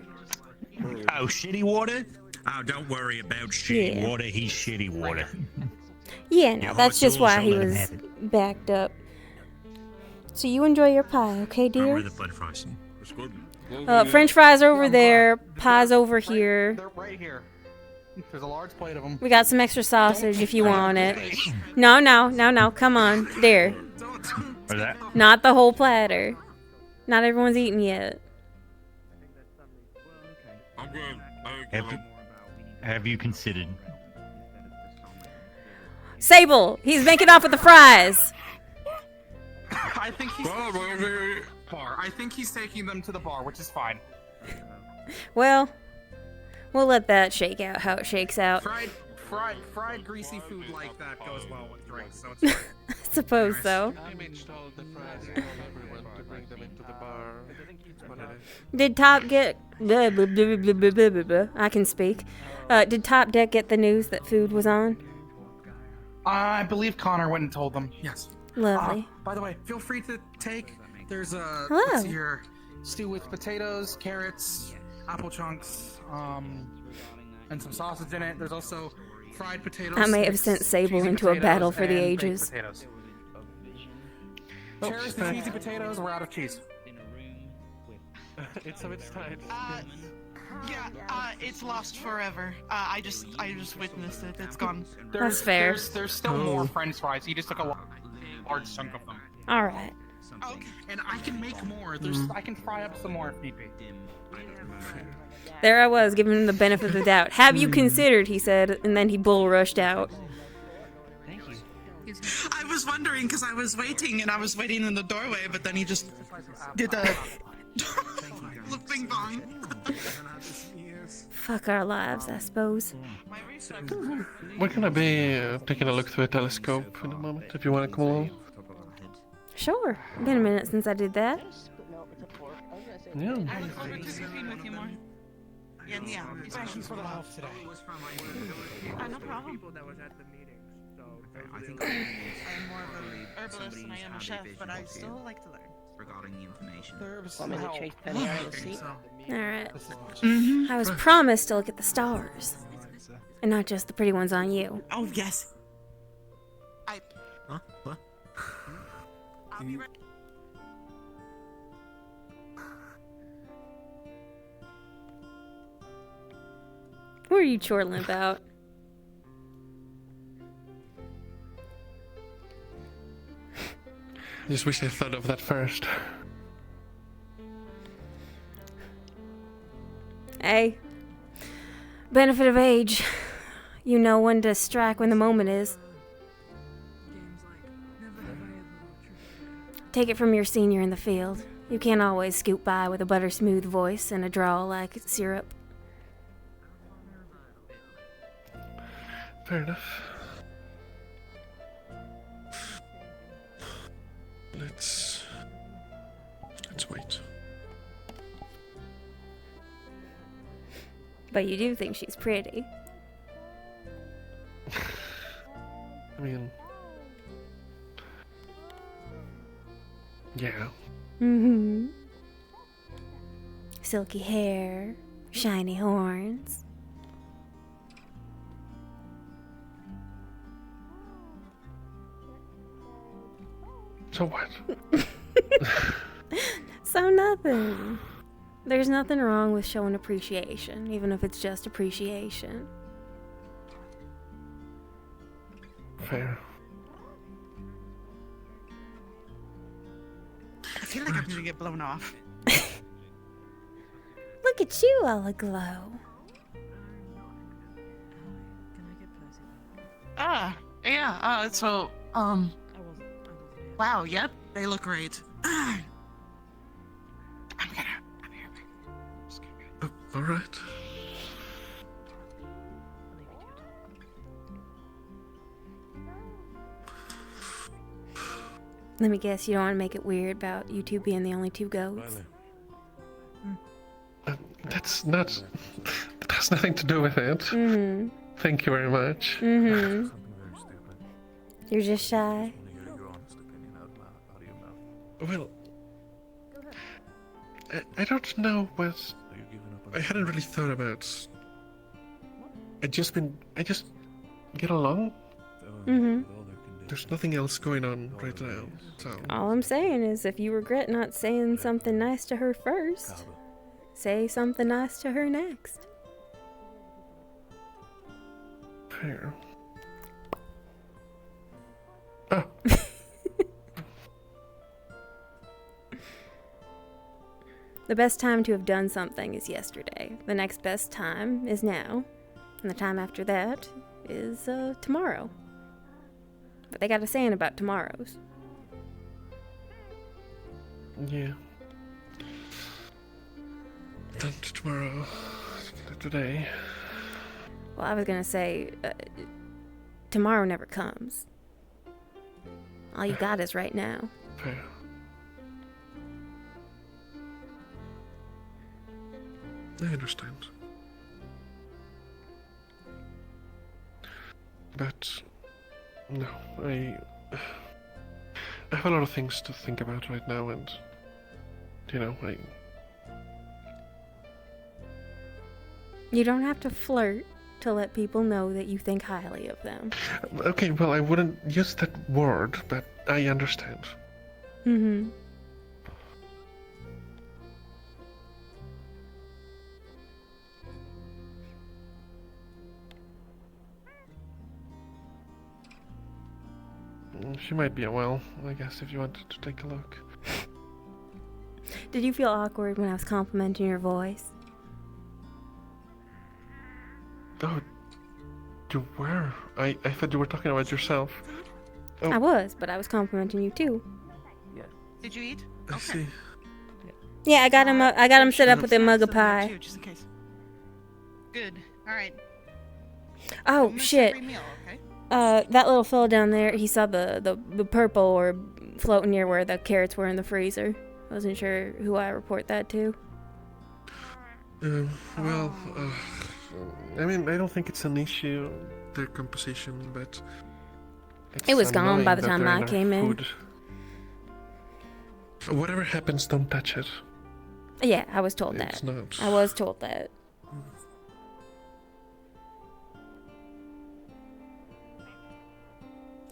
Oh, shitty water? Oh, don't worry about shitty Yeah. water. He's shitty water. Yeah, no, Yeah, that's hot just tools, why I'll he let him was have it. backed up. So you enjoy your pie, okay, dear? Where the fun fries? French fries over there, pie's over here. They're right here. There's a large plate of them. We got some extra sausage if you want it. No, come on, there. What's that? Not the whole platter. Not everyone's eaten yet. Have you considered? Sable, he's making off with the fries. I think he's bar. I think he's taking them to the bar, which is fine. Well, we'll let that shake out how it shakes out. Fried greasy food like that goes well with drinks, so it's fine. I suppose so. Did Top get... I can speak. Did Top Deck get the news that food was on? I believe Connor went and told them. Yes. Lovely. By the way, feel free to take. There's a Hello. let's see here, stew with potatoes, carrots, apple chunks, and some sausage in it. There's also fried potatoes. I may have sticks, sent Sable cheesy into a battle potatoes, for the and baked ages. potatoes. Cherish the cheesy potatoes. We're out of cheese. It's of its time. It's lost forever. I just witnessed it. It's gone. That's fair. There's still more French fries. He just took a large chunk of them. All right. Okay. And I can make more. I can fry up some more if need be. There I was, giving him the benefit of the doubt. Have you considered, he said, and then he bull rushed out. I was wondering because I was waiting in the doorway, but then he just did the bing bong. Fuck our lives, I suppose. We're gonna be taking a look through a telescope in a moment, if you want to come along. Sure. Been a minute since I did that. Yeah. I look forward to speaking with you more. Yeah. Thank you for the help today. No problem. I'm more of an herbalist than I am a chef, but I still like to learn. Regarding the information. Want me to chase Penny out of the seat? Alright. I was promised to look at the stars. And not just the pretty ones on you. Oh, yes. Huh? What? are you chortling about? Just wish I thought of that first. Hey, benefit of age. You know when to strike when the moment is. Take it from your senior in the field. You can't always scoot by with a butter-smooth voice and a drawl like syrup. Fair enough. Let's wait. But you do think she's pretty. I mean, yeah. Mm-hmm. Silky hair, shiny horns. So what? So nothing. There's nothing wrong with showing appreciation, even if it's just appreciation. Fair. I feel like I'm gonna get blown off. Look at you all aglow. Yeah, wow, yep, they look great. All right. Let me guess, you don't want to make it weird about you two being the only two goats? That's not. That has nothing to do with it. Mm-hmm. Thank you very much. Mm-hmm. You're just shy. Well, I don't know what. I hadn't really thought about. I just get along. Mm-hmm. There's nothing else going on right now, so. All I'm saying is if you regret not saying something nice to her first, say something nice to her next. Fair. Oh. The best time to have done something is yesterday. The next best time is now. And the time after that is tomorrow. But they got a saying about tomorrows. Yeah. Done tomorrow. Today. Well, I was gonna say, tomorrow never comes. All you got is right now. Fair. I understand. But no, I have a lot of things to think about right now, and You don't have to flirt to let people know that you think highly of them. Okay, well, I wouldn't use that word, but I understand. Mm-hmm. She might be a well, I guess, if you wanted to take a look. Did you feel awkward when I was complimenting your voice? Oh, you were? I thought you were talking about yourself. Oh. I was, but I was complimenting you too. Did you eat? I see. Yeah, I got him set up with a mug of pie. Too, just in case. Good. All right. Oh shit. Every meal, okay? That little fella down there, he saw the purple orb floating near where the carrots were in the freezer. I wasn't sure who I report that to. Well, I mean, I don't think it's an issue, their composition, but it was gone by the time I came in. Whatever happens, don't touch it. Yeah, I was told It's that. not. I was told that.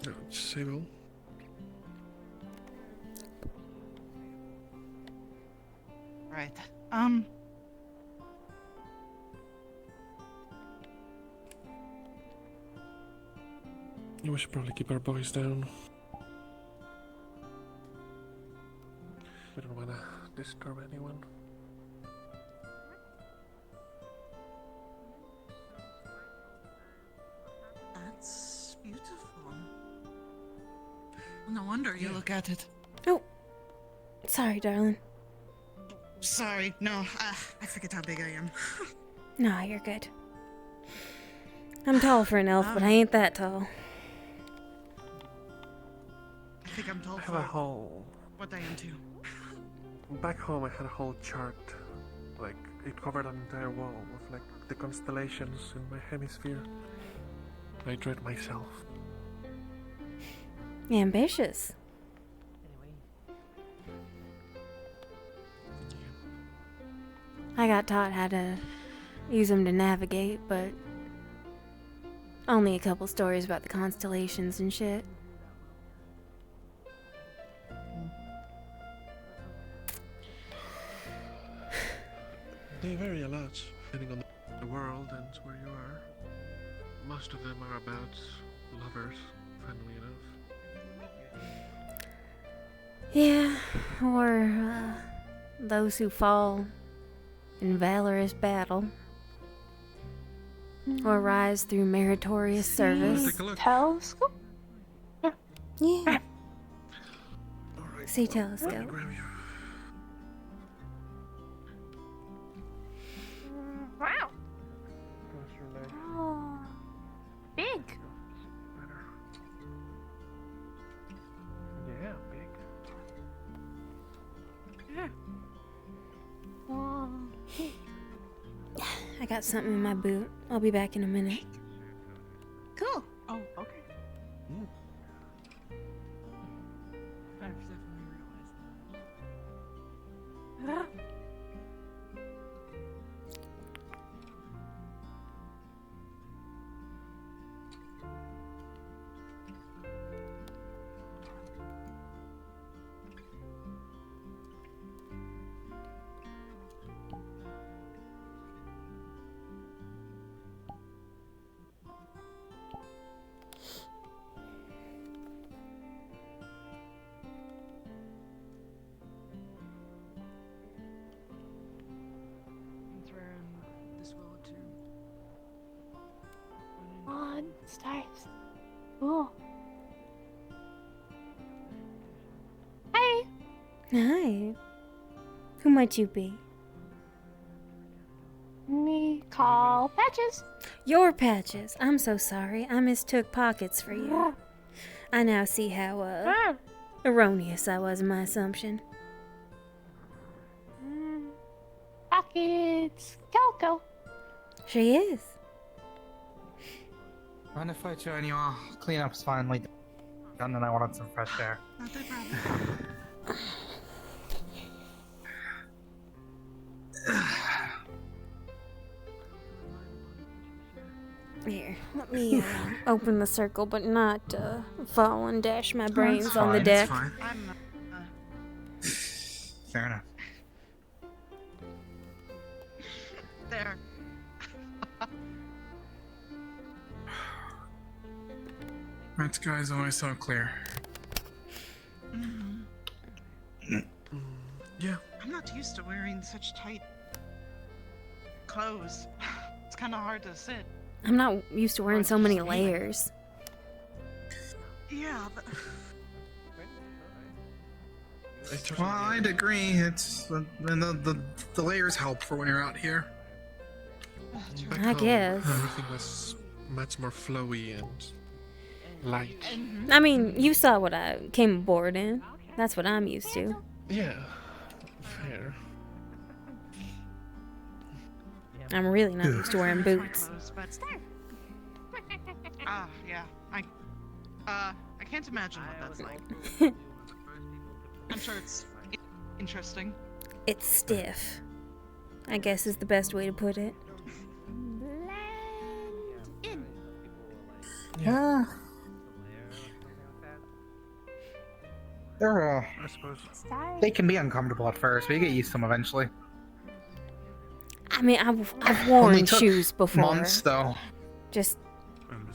No, Sable. Right. We should probably keep our boys down. We don't wanna disturb anyone. That's beautiful. No wonder you look at it. Oh, sorry, darling. Sorry, no, I forget how big I am. No, you're good. I'm tall for an elf, but I ain't that tall. I think I'm tall I have for a whole... what I am too. Back home I had a whole chart. Like, it covered an entire wall with, like, the constellations in my hemisphere. I drew it myself. Ambitious. I got taught how to use them to navigate, but only a couple stories about the constellations and shit. They vary a lot, depending on the world and where you are. Most of them are about lovers, funnily enough. Yeah, or those who fall in valorous battle, or rise through meritorious service. Telescope? Yeah. See telescope. Wow. Oh, big. Yeah, big. Yeah. Wow. I got something in my boot. I'll be back in a minute. Cool. Oh, okay. I've definitely realized that. That's where this will too. On stars. Cool. Hey. Hi. Who might you be? Me call Patches. Your Patches. I'm so sorry. I mistook pockets for you. Yeah. I now see how erroneous I was in my assumption. Pockets. Calico. She is. Mind if I join you all? Cleanup's finally done and I wanted some fresh air. Not that problem. Here, let me open the circle, but not fall and dash my brains on the deck. Fine. Fair enough. There. That sky's always so clear. Yeah. I'm not used to wearing such tight clothes. It's kind of hard to sit. I'm not used to wearing so many layers. Yeah, but... Well, I'd agree. It's the layers help for when you're out here. Back I home, guess. Everything was much more flowy and light. I mean, you saw what I came aboard in. That's what I'm used to. Yeah, fair. I'm really not used to wearing boots. Yeah. I can't imagine what that's like. I'm sure it's interesting. It's stiff, I guess is the best way to put it. Yeah. They're I suppose. they can be uncomfortable at first, but you get used to them eventually. I mean, I've worn Only took shoes before. months though. Just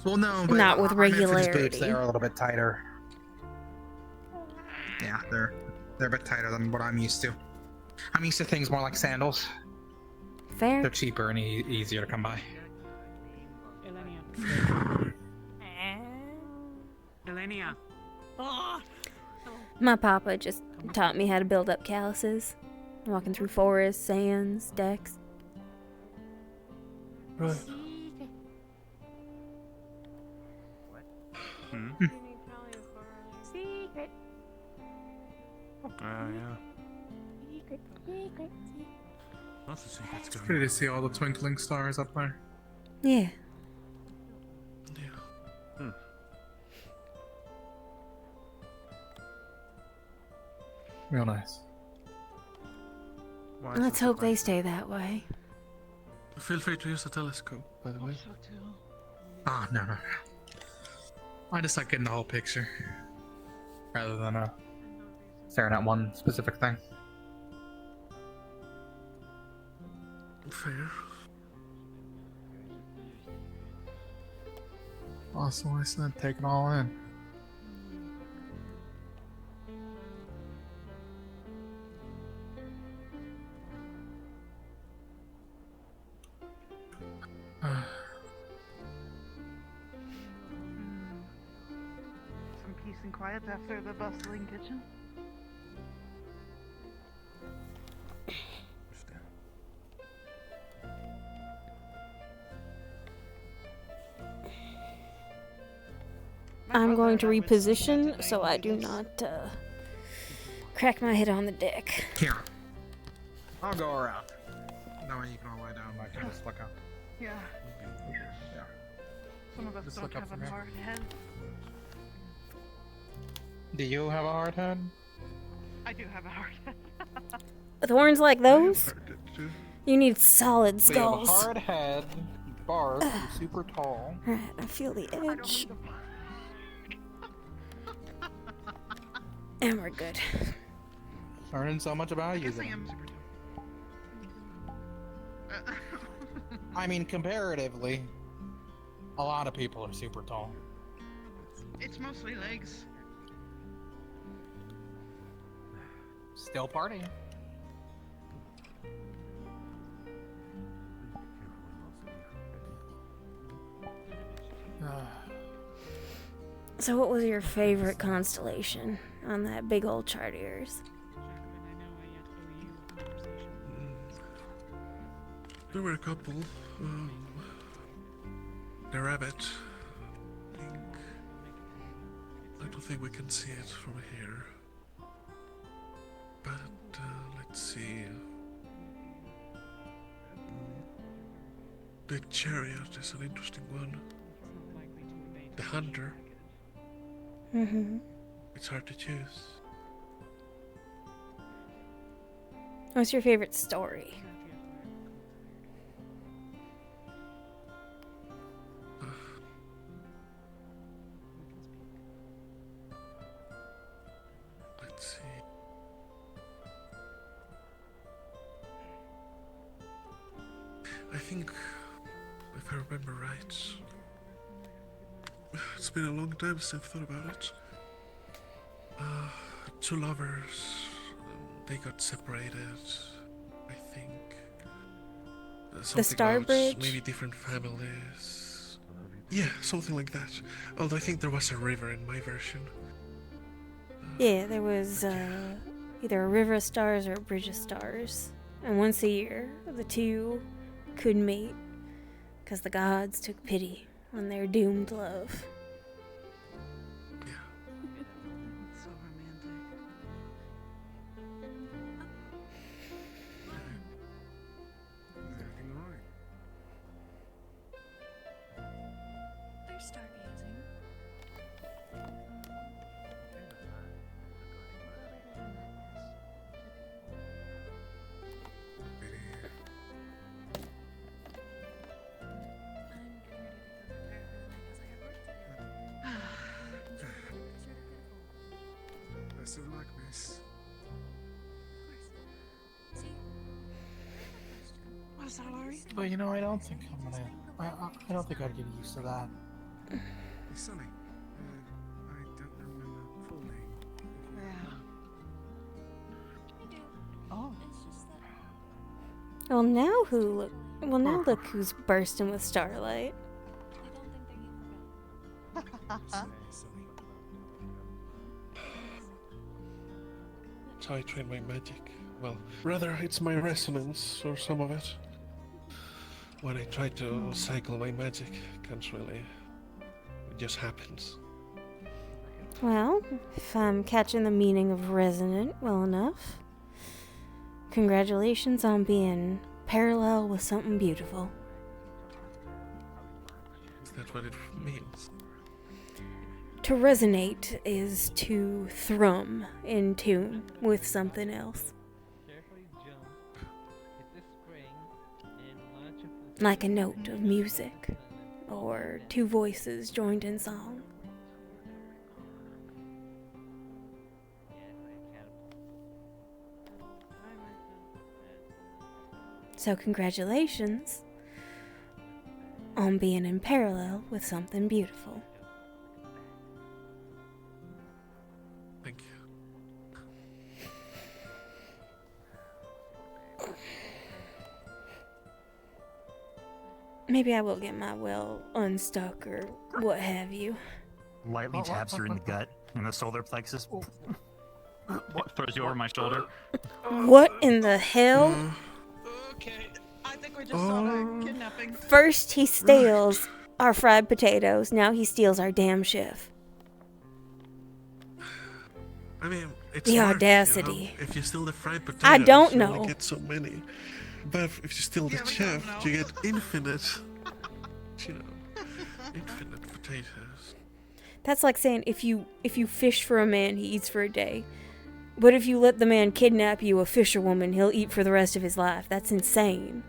Well, no, but Not with I meant for these boots, regularity. they are a little bit tighter. Yeah, they're a bit tighter than what I'm used to. I'm used to things more like sandals. Fair. They're cheaper and easier to come by. Elenia. My papa just taught me how to build up calluses. Walking through forests, sands, decks. Right. Secret. Yeah. Secret. Secret. Lots of secrets It's going pretty to see all the twinkling stars up there. Yeah. Real nice. Let's hope they stay that way. Feel free to use the telescope, by the way. Ah, no. I just like getting the whole picture. Rather than staring at one specific thing. Fair. Awesome, I said take it all in. Some peace and quiet after the bustling kitchen. I'm going to reposition so I do not crack my head on the deck. Here. I'll go around. That way you can all lie down. I can just look up. Yeah. Some of us Just don't look up have from a here. hard head. Do you have a hard head? I do have a hard head. Thorns like those? You need solid So you have a skulls. hard head, bark, you're super tall. Alright, I feel the edge. And we're good. Learning so much about you then. I mean, comparatively, a lot of people are super tall. It's mostly legs. Still partying. So what was your favorite constellation on that big old chart of yours? There were a couple. The rabbit. I don't think we can see it from here. But let's see. The chariot is an interesting one. The hunter. Mm-hmm. It's hard to choose. What's your favorite story? Let's see. I think, if I remember right, it's been a long time since I've thought about it. Two lovers, they got separated, I think. Something about Starbridge? maybe different families. Yeah, something like that. Although I think there was a river in my version. Yeah, there was either a river of stars or a bridge of stars. And once a year, the two could mate because the gods took pity on their doomed love. So romantic. They're stargazing. Best of luck, miss. Was that alright? But you know, I don't think I'm gonna. I don't think I'd get used to that. Sonny. I don't remember full name. Oh. Well, now look who's bursting with starlight. So I train my magic. Well, rather it's my resonance, or some of it. When I try to cycle my magic, can't really. It just happens. Well, if I'm catching the meaning of resonant well enough, congratulations on being parallel with something beautiful. Is that what it means? To resonate is to thrum in tune with something else. Like a note of music, or two voices joined in song. So congratulations on being in parallel with something beautiful. Thank you. Maybe I will get my well unstuck or what have you. Lightly taps her in the gut in the solar plexus. Throws you over my shoulder. What in the hell? Okay, I think we just saw a kidnapping. First he steals our fried potatoes, now he steals our damn chef. I mean, it's The work, audacity. You know? If you steal the fried potatoes, I don't you know. only get so many. But if you steal the chef, you get infinite, infinite potatoes. That's like saying if you fish for a man, he eats for a day. But if you let the man kidnap you, a fisherwoman, he'll eat for the rest of his life. That's insane.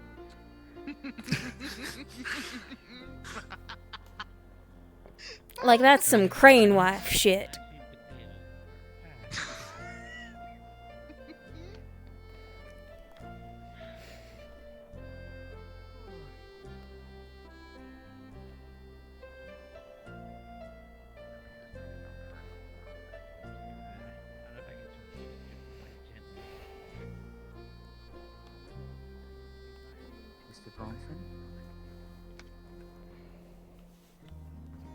Like, that's some crane wife shit. Mr. Bronson?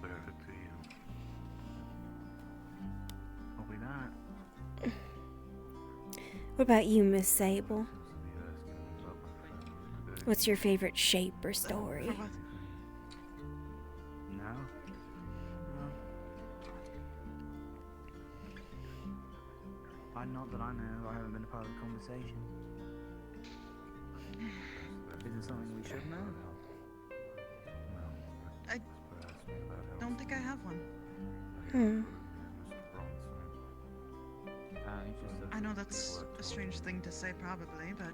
Perfect to you. Probably not. What about you, Miss Sable? What's your favorite shape or story? No. Not that I know. I haven't been a part of the conversation. Is it something we should know? I don't think I have one. I know that's a strange thing to say, probably, but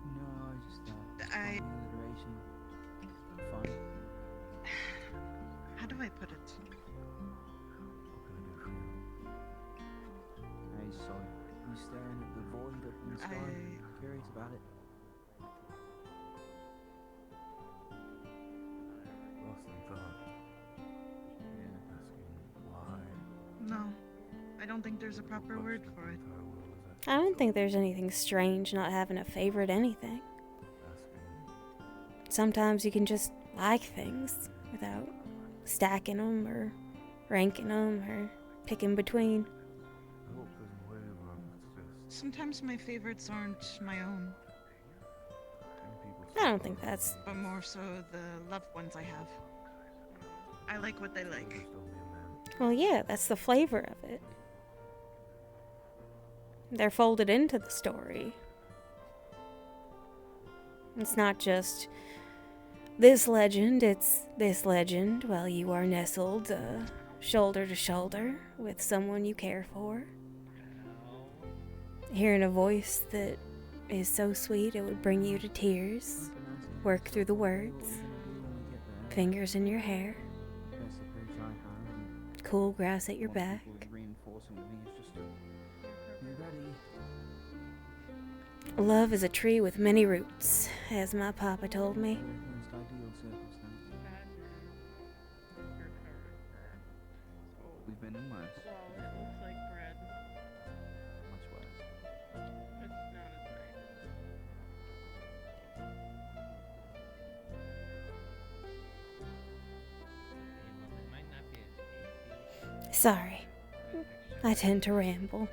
No, just I. alliteration. Fun. How do I put it? Hey, sorry. You staring at the void up in the sky? I'm curious about it. Lost in thought. Asking why. No, I don't think there's a proper word for it. I don't think there's anything strange not having a favorite anything. Sometimes you can just like things without stacking them or ranking them or picking between. Sometimes my favorites aren't my own, I don't think that's... but more so the loved ones I have. I like what they like. Well, yeah, that's the flavor of it. They're folded into the story. It's not just this legend, it's this legend while you are nestled shoulder to shoulder with someone you care for. Hearing a voice that is so sweet it would bring you to tears. Work through the words. Fingers in your hair. Cool grass at your back. Love is a tree with many roots, as my papa told me. been worse. Well, it looks like bread. Much worse. It's not as Sorry. I tend to ramble.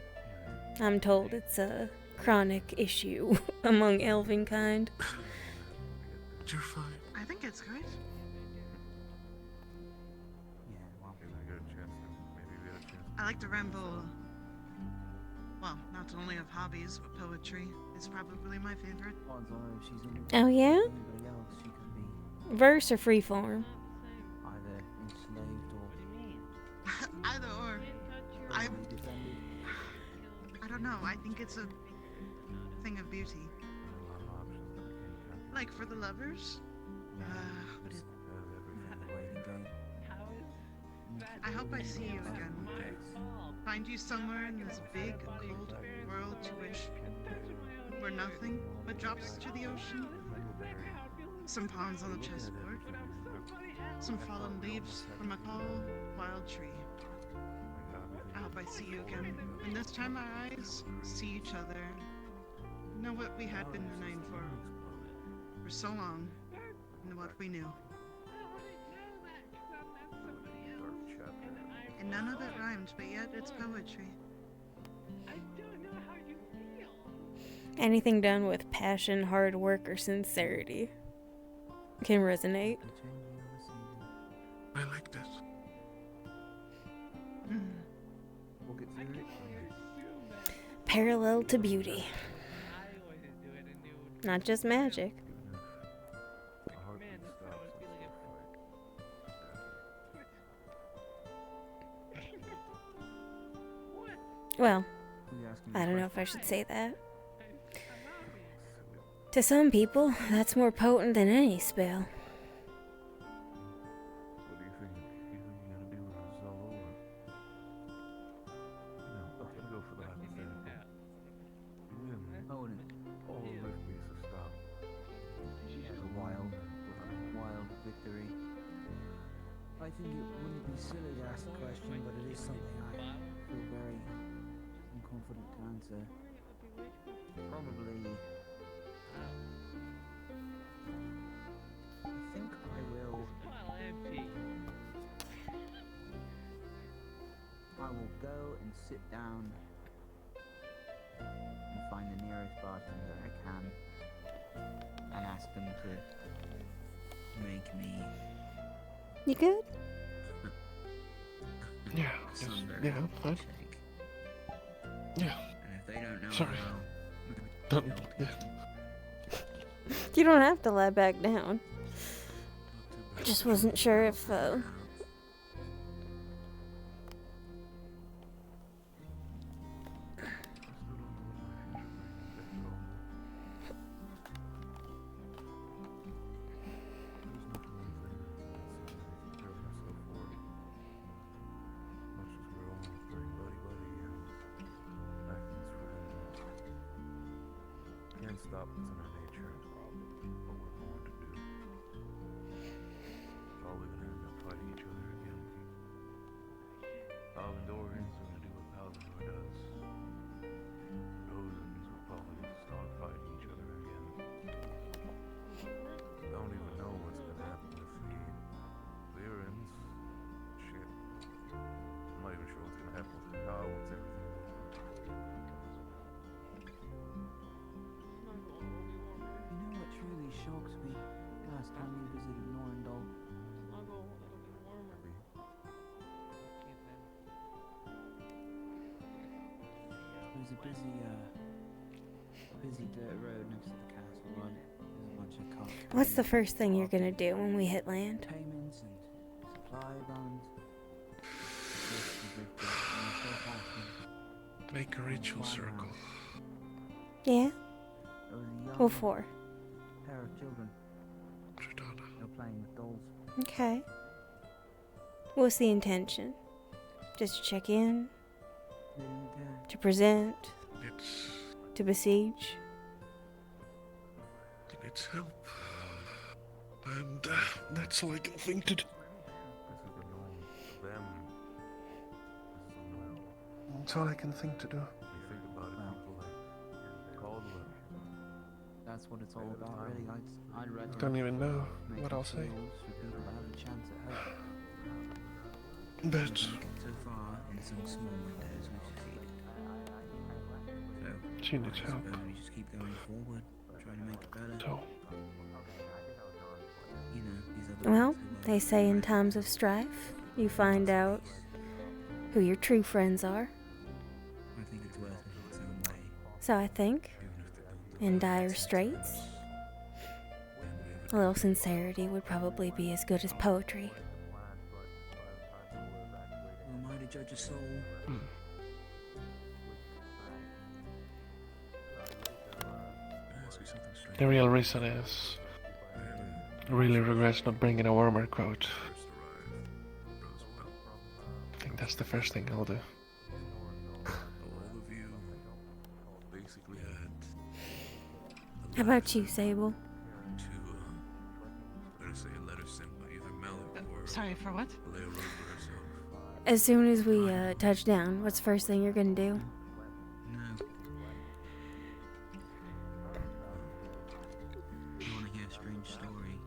I'm told it's a chronic issue among elven kind. You're fine. I think it's good. I like to ramble. Well, not only of hobbies, but poetry is probably my favorite. Odds are if she's in Oh yeah? anybody else, she could be Verse or freeform? either enslaved or Either or. I defended. don't know. I think it's a thing of beauty. Like for the lovers. But I hope I see you again. Find you somewhere in this big, cold world to which we're nothing but drops to the ocean. Some pawns on the chessboard. Some fallen leaves from a tall, wild tree. I hope I see you again. And this time our eyes see each other. Know what we had been denying for so long. And what we knew. And none of it rhymed, but yet it's poetry. Anything done with passion, hard work, or sincerity can resonate. I like this. Parallel to beauty. Not just magic. Well, I don't know if I should say that. To some people, that's more potent than any spell. What do you think? You think you're gonna be with us all over? No, I'll go for the hypothetical. You win. I wouldn't. All of this needs to stop. It's a wild victory. I think it wouldn't be silly to ask the question, but it is something I feel very unconfident to answer. Probably. I think I will. I will go and sit down and find the nearest bartender I can and ask them to make me. You good? Yeah. Yeah, fine. Yeah. And if they don't know, Sorry. Don't. Yeah. You don't have to lie back down. Just wasn't sure if, Can't stop what's in our nature, what we're born to do. Probably gonna end up fighting each other again. Paladorians are gonna do what Palador does. Rosans will probably start fighting each other again. Don't even know what's gonna happen with the Lyrans. Shit. I'm not even sure what's gonna happen with the cowards, everything. You know what truly shocks me? Last time we visited Norendal. It was a busy dirt road next to the castle run. There's a bunch of cops. what's the first thing you're gonna do when we hit land? Payments and supply runs. Make a ritual circle. Yeah? There was a young Who for? pair of children. They were playing with dolls. Okay. What's the intention? Just to check in? They didn't care. To present? It's. To besiege? It needs help. And that's like a thing to do. This is the norm for them. That's all I can think to do. That's what it's all about, really. I'd rather Don't even know make what I'll say. appeals for people that have a chance at hope. But So far, in some small windows, we've succeeded. So, she needs I help. suppose we just keep going forward, trying to make it better. So, You know, these other Well, ones who they say in times of strife, you find out who your true friends are. I think it's worth it in its own way. So I think, in dire straits, a little sincerity would probably be as good as poetry. Who am I to judge a soul? the real reason is I really regret not bringing a warmer coat. I think that's the first thing I'll do. How about you, Sable? Sorry, for what? As soon as we touch down, what's the first thing you're gonna do? You want to hear a strange story?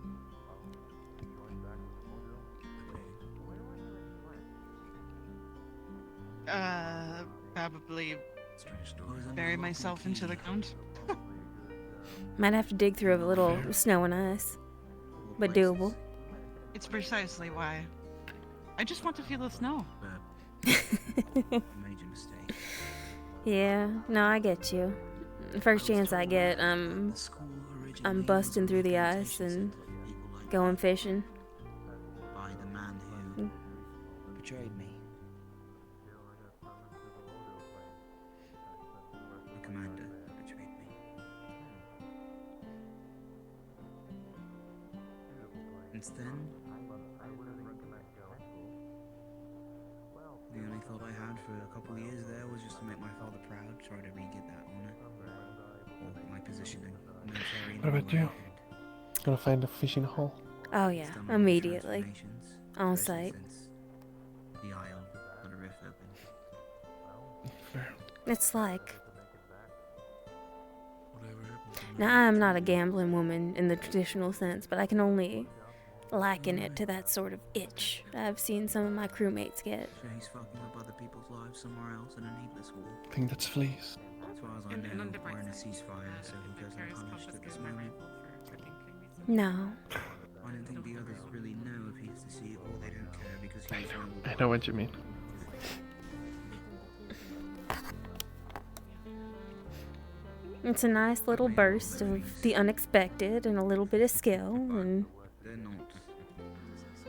Probably bury myself into the ground. Might have to dig through a little snow and ice, but doable. It's precisely why. I just want to feel the snow. Major mistake. Yeah, no, I get you. First chance I get, I'm busting through the ice and going fishing. By the man who betrayed me. The commander betrayed me. Since then, the only thought I had for a couple of years there was just to make my father proud, try to re-get that honor. Or my positioning. What about you? Gonna find a fishing hole? Oh yeah, immediately. On site. The aisle had a rift open. Fair. It's like... Now, I'm not a gambling woman in the traditional sense, but I can only liken it to that sort of itch I've seen some of my crewmates get. So he's fucking up other people's lives somewhere else in a needless war. I think that's fleas. As far as I know, we're in a ceasefire, so he goes unpunished at this moment. No. I don't think the others really know if he's to see it, or they don't care because he's I know what you mean. It's a nice little burst of the unexpected and a little bit of skill, and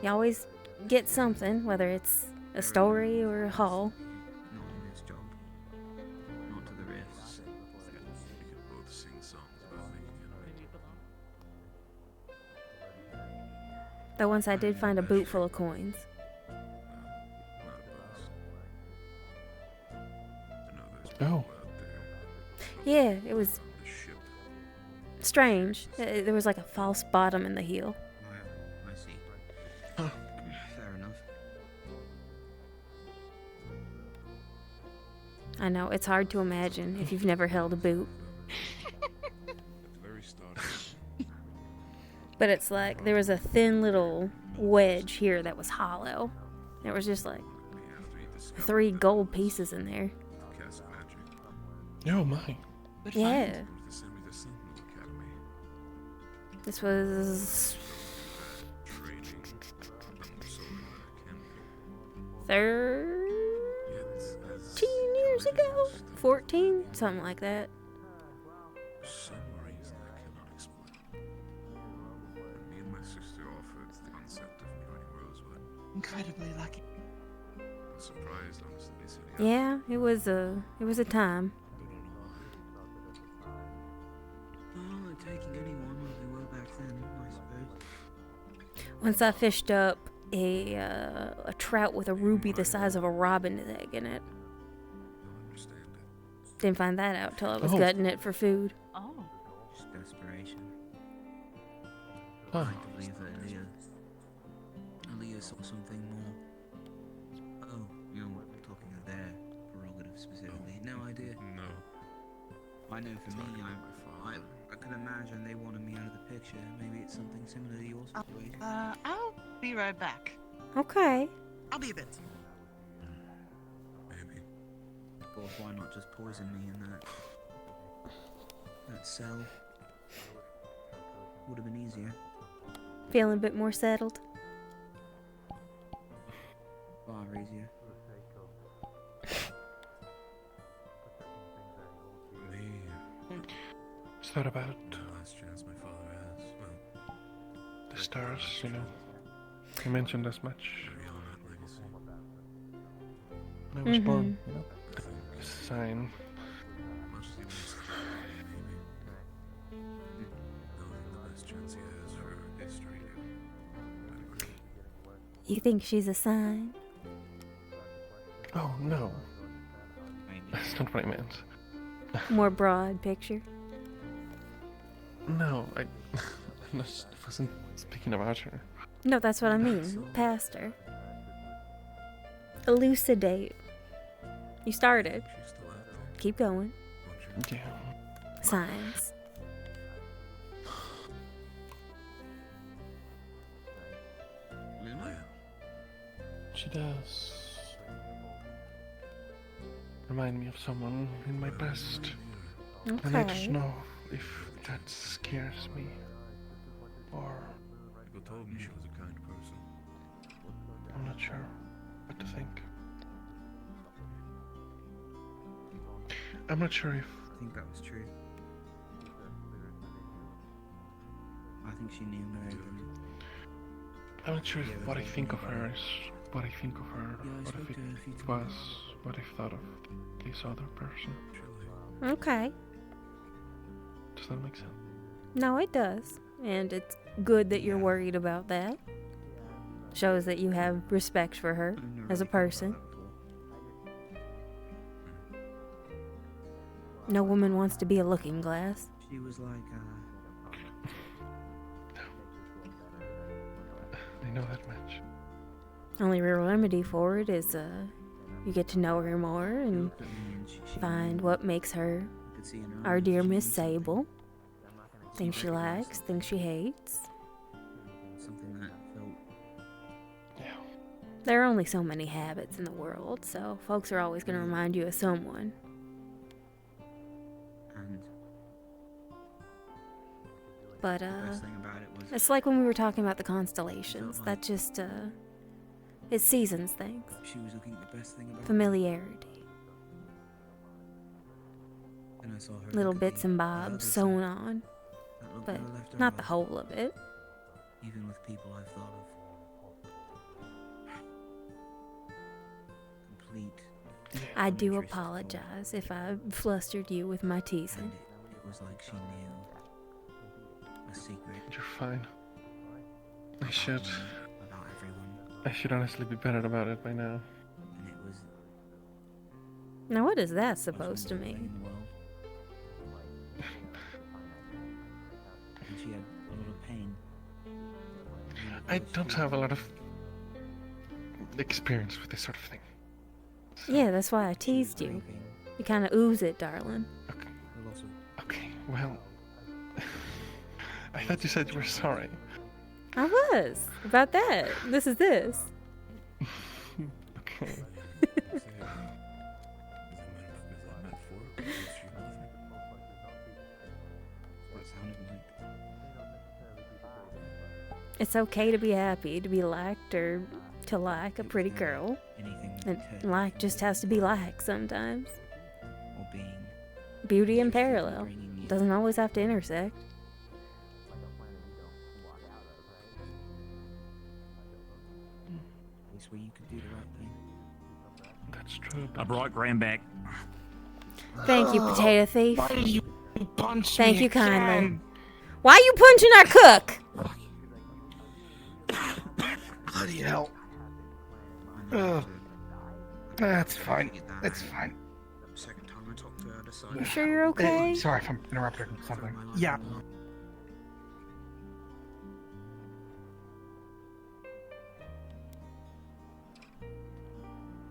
you always get something, whether it's a story or a haul. Not in this job. Not to the risks. Though once I did find a boot full of coins. Oh. Yeah, it was strange. There was like a false bottom in the heel. I see. Fair enough. I know, it's hard to imagine if you've never held a boot. But it's like there was a thin little wedge here that was hollow. There was just like 3 gold pieces in there. Oh my. Yeah. This was 13 years ago? 14? Something like that. Some reason I cannot explain. Me and my sister offered the concept of joining Rosewood. Incredibly lucky. I'm surprised, honestly, they said Yeah, it was a time. Oh, taking anyone as they were back then, I suppose. Once I fished up a trout with a ruby the size of a robin's egg in it. Didn't find that out till I was gutting it for food. Oh. Just desperation. Huh. I believe that Aaliyah saw something more. Oh, you're talking of their prerogatives. no idea. No. I know for me, I can imagine they wanted me out of the picture. Maybe it's something similar to your situation. I'll be right back. Okay. I'll be a bit. Maybe. Of course, why not just poison me in that cell? Would have been easier. Feeling a bit more settled? Far easier. It's not about The last chance my father has. Well, the stars, you know. You mentioned as much when I was born, you know. A sign. much as he wants to die, maybe. Knowing the best chance he has for history. You think she's a sign? Oh, no. That's not what I meant. More broad picture? No, I wasn't speaking about her. No, that's what I mean. Past her. Elucidate. You started. Keep going. Yeah. Signs. She does remind me of someone in my past. And I Okay. don't know if that scares me or People told me she was a kind person. I'm not sure what to think. I'm not sure if I think that was true. I think she knew more than... I'm not sure if what I think of her is what I think of her. What if it was what I thought of this other person. Okay. Does that make sense? No, it does. And it's good that you're worried about that. Shows that you have respect for her as a person. No woman wants to be a looking glass. She was like, I know that much. Only real remedy for it is you get to know her more and find what makes her our dear Miss Sable. Things she likes, things she hates. something that felt... There are only so many habits in the world, so folks are always going to remind you of someone. And But best thing about it was... it's like when we were talking about the constellations. That just it seasons things. She was looking at the best thing about Familiarity. And I saw her Little look at bits the and bobs others sewn on. that looked But no left or not the right. whole of it. Even with people I've thought of. Complete. I do apologize if I flustered you with my teasing. It was like she knew a secret You're fine. I should. about everyone. I should honestly be better about it by now. And it was Now, what is that supposed to mean? in the world. And she had a lot of pain. I don't have a lot of experience with this sort of thing. Yeah, that's why I teased you. You kind of ooze it, darling. Okay, well... I thought you said you were sorry. I was. About that. This is this. Okay. It's okay to be happy, to be liked, or to like a pretty girl. And like just has to be like sometimes. Or being Beauty and parallel. Doesn't always have to intersect. place where you could do the right thing. That's true. I brought Graham back. Thank you, potato thief. Why did you punch Thank me you kindly. again? Why are you punching our cook? Bloody hell. Ugh. That's fine. It's fine. Second time I talked to her, I You decided... sure you're okay? Sorry if I'm interrupting something. Yeah.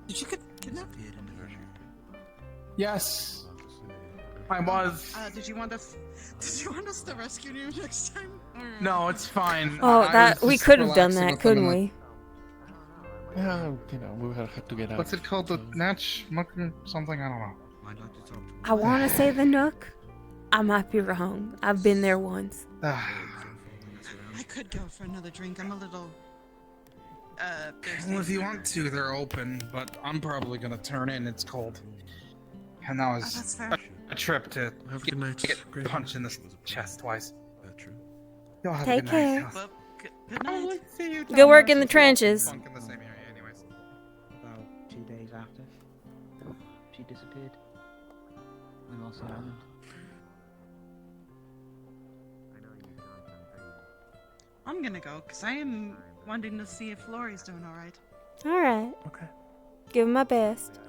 Did you get kidnapped? Yes, I was. Did you want us? Did you want us to rescue you next time? Or... No, it's fine. Oh, I that was we just could have done relaxing that, with them couldn't and we? Yeah, you know, we would have had to get out. What's it called? The Natch something? I don't know. I want to say the Nook. I might be wrong. I've been there once. I could go for another drink. I'm a little. Thirsty. Well, if you want to, they're open, but I'm probably gonna turn in. It's cold. And that was that's fair. a trip to Have a good night. get punched in the chest twice. Y'all have Take a good care. night. Well, good night. See you Go work in the trenches. Funk in the same area anyways. About 2 days after, she disappeared. We lost her island. I'm gonna go because I am wanting to see if Lori's doing all right. All right. Okay. Give him my best.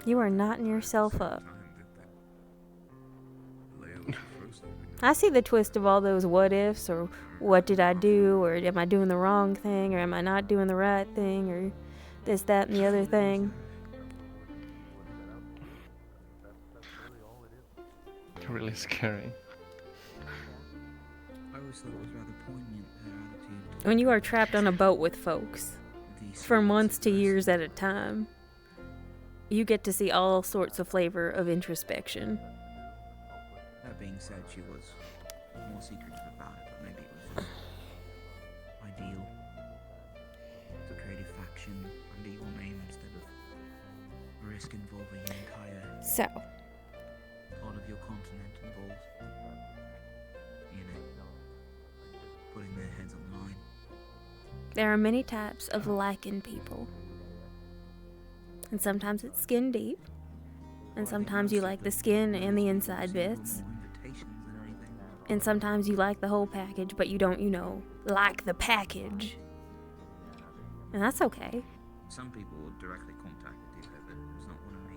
You are knotting yourself up. I see the twist of all those what ifs, or what did I do, or am I doing the wrong thing, or am I not doing the right thing, or this, that, and the other thing. Really scary. I always thought it was rather poignant, her attitude. When you are trapped on a boat with folks for months to years at a time, you get to see all sorts of flavor of introspection. That being said, she was more secretive about it, but maybe it was ideal. To create a faction under your name instead of risk involving an entire So, part of your continent involved. You know, putting their heads on the line. there are many types of liking people. And sometimes it's skin deep. And sometimes you like the skin and the inside bits. And sometimes you like the whole package, but you don't, you know, like the package. And that's okay. Some people will directly contact the dealer, but it's not one of me.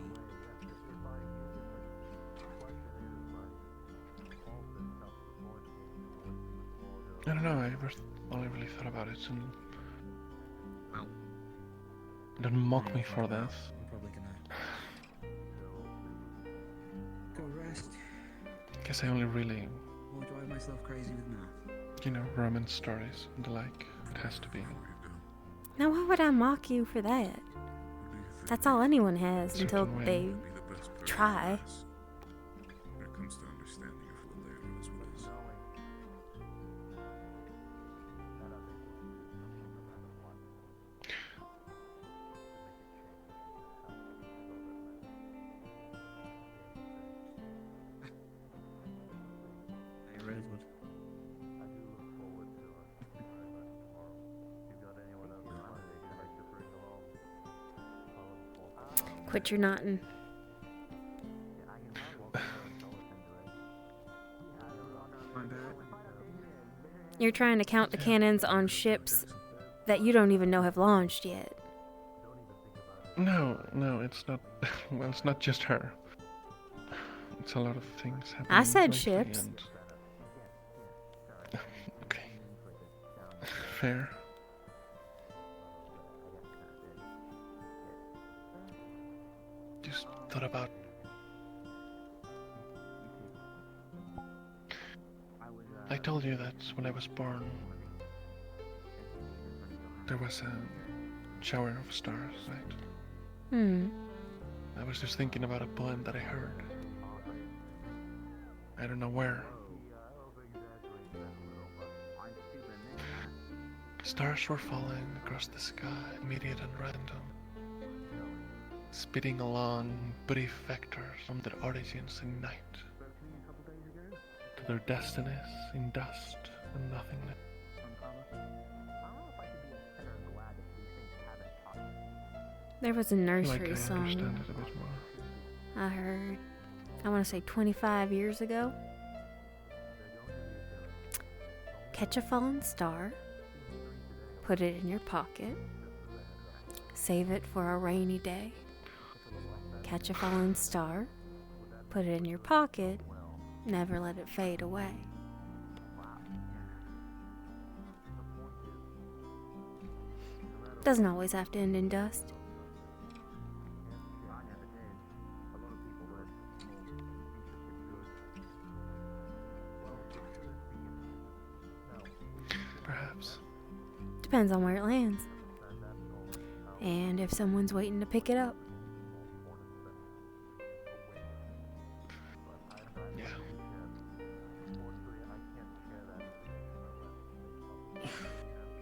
I don't know, I never only really thought about it, and don't mock me for this. I'm probably gonna go rest. Guess I only really, Or drive myself crazy with math. you know, romance stories and the like. It has to be. Now why would I mock you for that? That's all anyone has until they try. When it comes to understanding of what Rosewood is. Hey, Rosewood. Quit your knotting. You're trying to count the cannons on ships that you don't even know have launched yet. No, it's not. Well, it's not just her. It's a lot of things happening. I said lately ships. and- Okay. Fair. Just thought about. I told you that when I was born, there was a shower of stars, right? I was just thinking about a poem that I heard. I don't know where. Stars were falling across the sky, immediate and random, speeding along brief vectors from their origins in night to their destinies in dust and nothingness. There was a nursery I song understand it a bit more. I heard, I want to say 25 years ago. Catch a fallen star, put it in your pocket, save it for a rainy day. Catch a fallen star, Put it in your pocket. Never let it fade away. Doesn't always have to end in dust. Perhaps. Depends on where it lands. And if someone's waiting to pick it up. Yeah.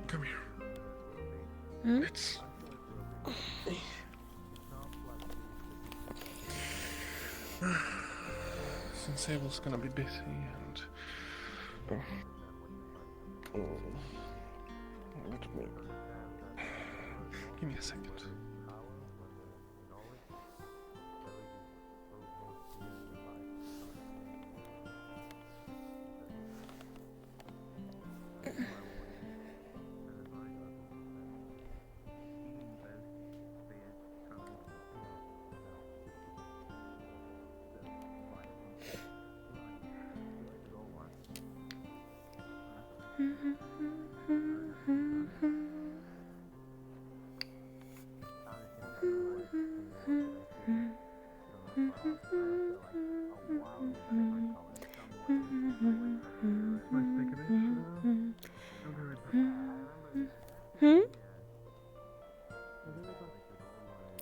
Come here. Hmm? It's... Since Abel's gonna be busy and... let me... Give me a second.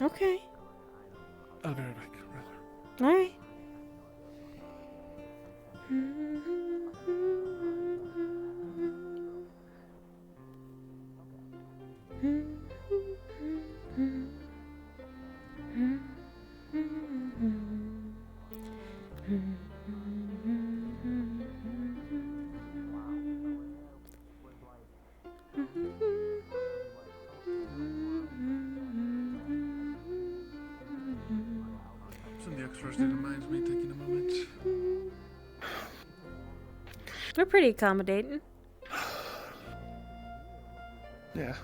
Okay. I'll be right back, brother. All right. Some of the extras didn't mind me taking a moment. We're pretty accommodating. Yeah.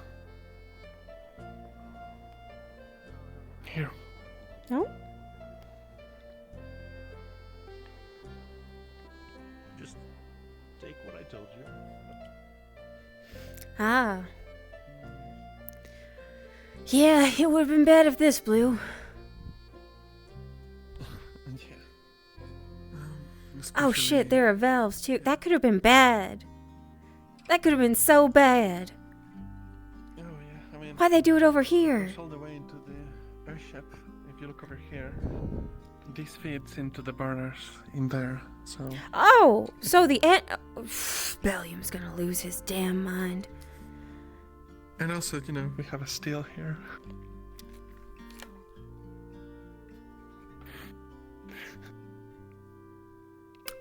Here. No? Just take what I told you. Ah. Yeah, it would have been bad if this blew. Oh shit, there are valves too. That could have been bad. That could have been so bad. Oh yeah, I mean... Why'd they do it over here? It's all the way into the airship. If you look over here, this feeds into the burners in there, so... Oh! So the Bellium's gonna lose his damn mind. And also, you know, we have a steel here.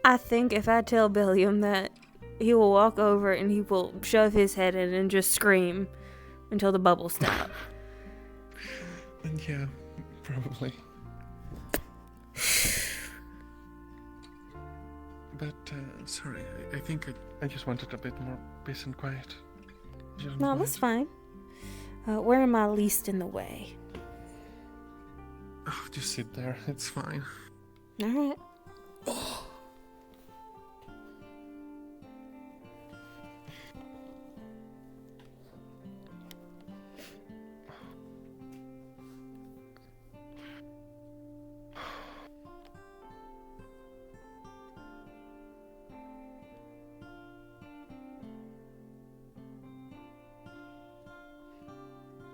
I think if I tell Bellium that, he will walk over and he will shove his head in and just scream until the bubbles stop. And yeah, probably. But, sorry, I think I just wanted a bit more peace and quiet. No, that's fine. Where am I least in the way? Oh, just sit there, it's fine. Alright.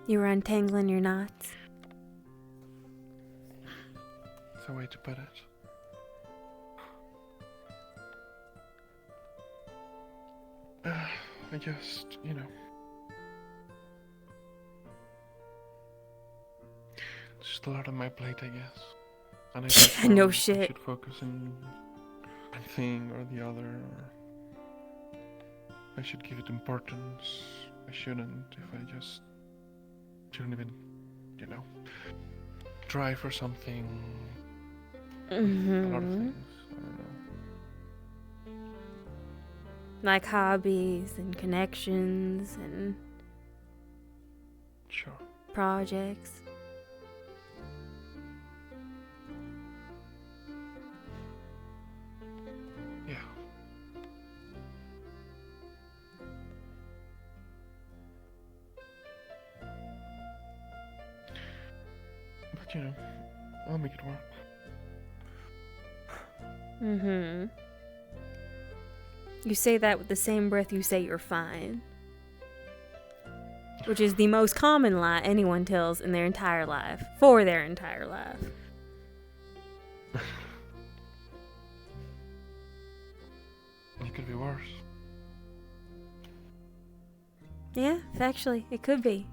You were untangling your knots. That's a way to put it. I just, you know... Just a lot on my plate, I guess. And I guess No I shit. should focus on one thing or the other. Or I should give it importance. I shouldn't if I just... Shouldn't even, you know, try for something. A lot of things. I don't know. Like hobbies and connections and Sure. projects. You know, I'll make it work. Mm-hmm. You say that with the same breath you say you're fine. Which is the most common lie anyone tells in their entire life. For their entire life. It could be worse. Yeah, factually, it could be.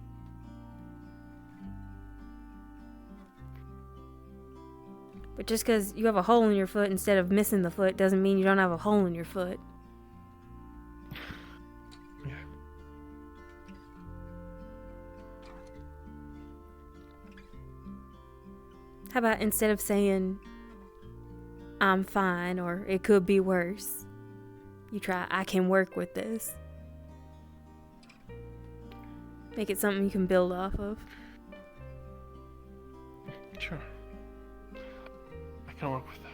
But just because you have a hole in your foot instead of missing the foot doesn't mean you don't have a hole in your foot. Yeah. How about instead of saying, I'm fine, or it could be worse, you try, I can work with this. Make it something you can build off of. Sure. I can work with this.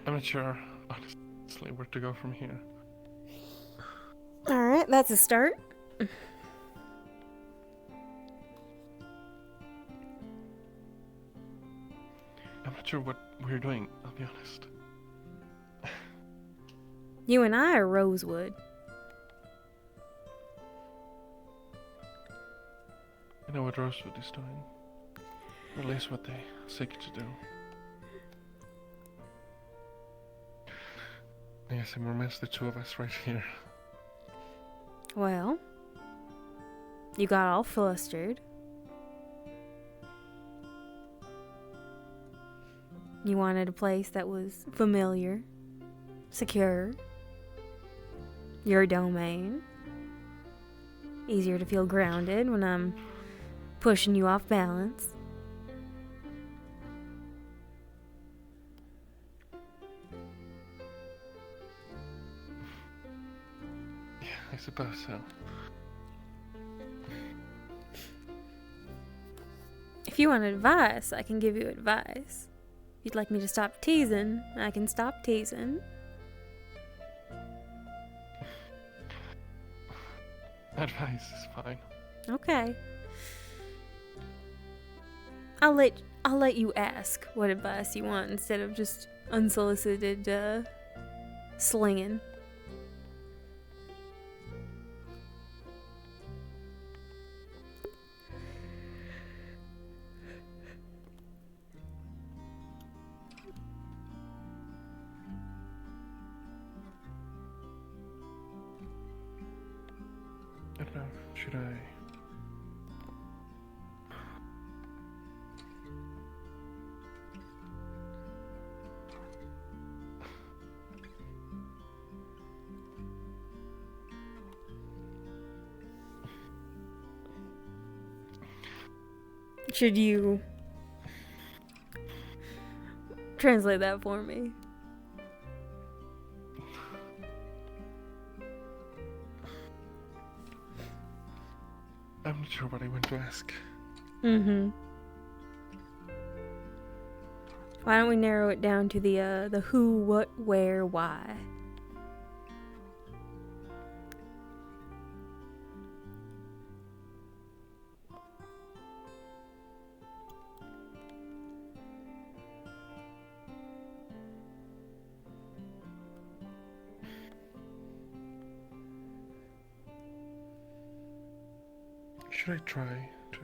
I'm not sure, honestly, where to go from here. Alright, that's a start. I'm not sure what we're doing, I'll be honest. You and I are Rosewood. I know what Rosewood is doing. Or at least what they seek to do. I guess I'm remiss the two of us right here. Well, you got all flustered. You wanted a place that was familiar, secure, your domain. Easier to feel grounded when I'm pushing you off balance. I suppose so. If you want advice, I can give you advice. If you'd like me to stop teasing, I can stop teasing. Advice is fine. Okay. I'll let you ask what advice you want instead of just unsolicited slinging. I don't know, should I... Should you translate that for me? I'm not sure what I want to ask. Mm-hmm. Why don't we narrow it down to the who, what, where, why? Should I try to...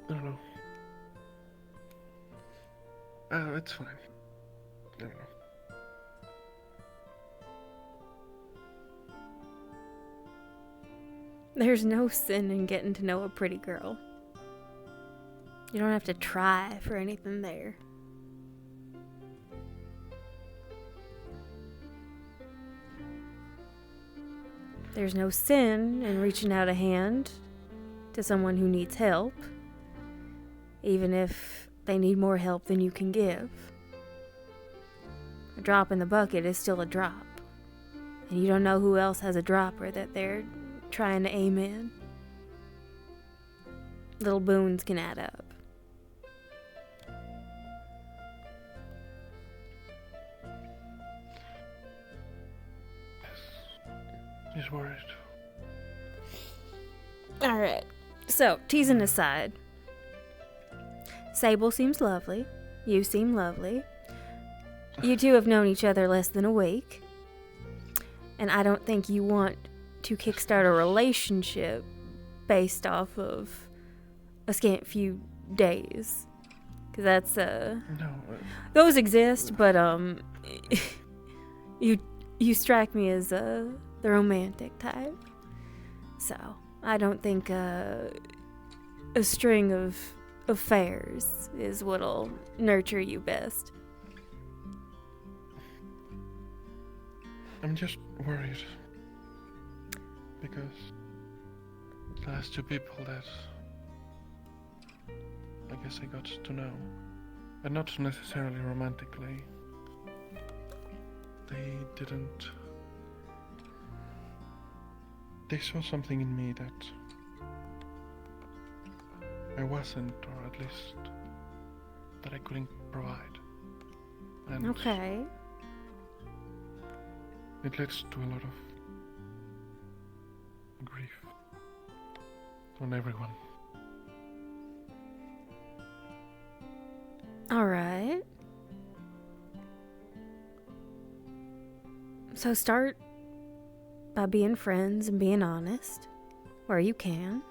I don't know. It's fine. I don't know. There's no sin in getting to know a pretty girl. You don't have to try for anything there. There's no sin in reaching out a hand to someone who needs help, even if they need more help than you can give. A drop in the bucket is still a drop, and you don't know who else has a dropper that they're trying to aim in. Little boons can add up. He's worried. Alright, so, teasing aside, Sable seems lovely. You seem lovely. You two have known each other less than a week. And I don't think you want to kickstart a relationship based off of a scant few days. Because that's, No. those exist, but, you strike me as, the romantic type. So, I don't think, a string of affairs is what'll nurture you best. I'm just worried. Because the last two people that I guess I got to know, but not necessarily romantically, they didn't. They saw something in me that I wasn't, or at least that I couldn't provide. And Okay. it leads to a lot of grief on everyone. Alright. So start by being friends and being honest where you can.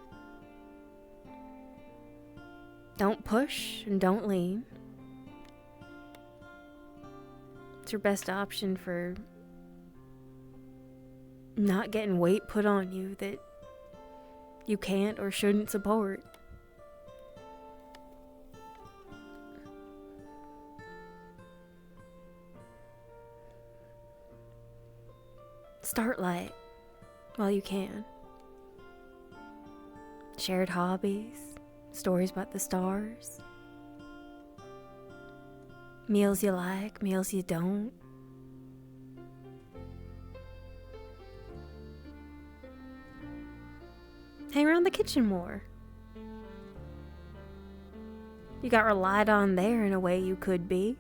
Don't push and don't lean. It's your best option for not getting weight put on you that you can't or shouldn't support. Start light while you can. Shared hobbies, stories about the stars, meals you like, meals you don't. Hang around the kitchen more. You got relied on there in a way you could be.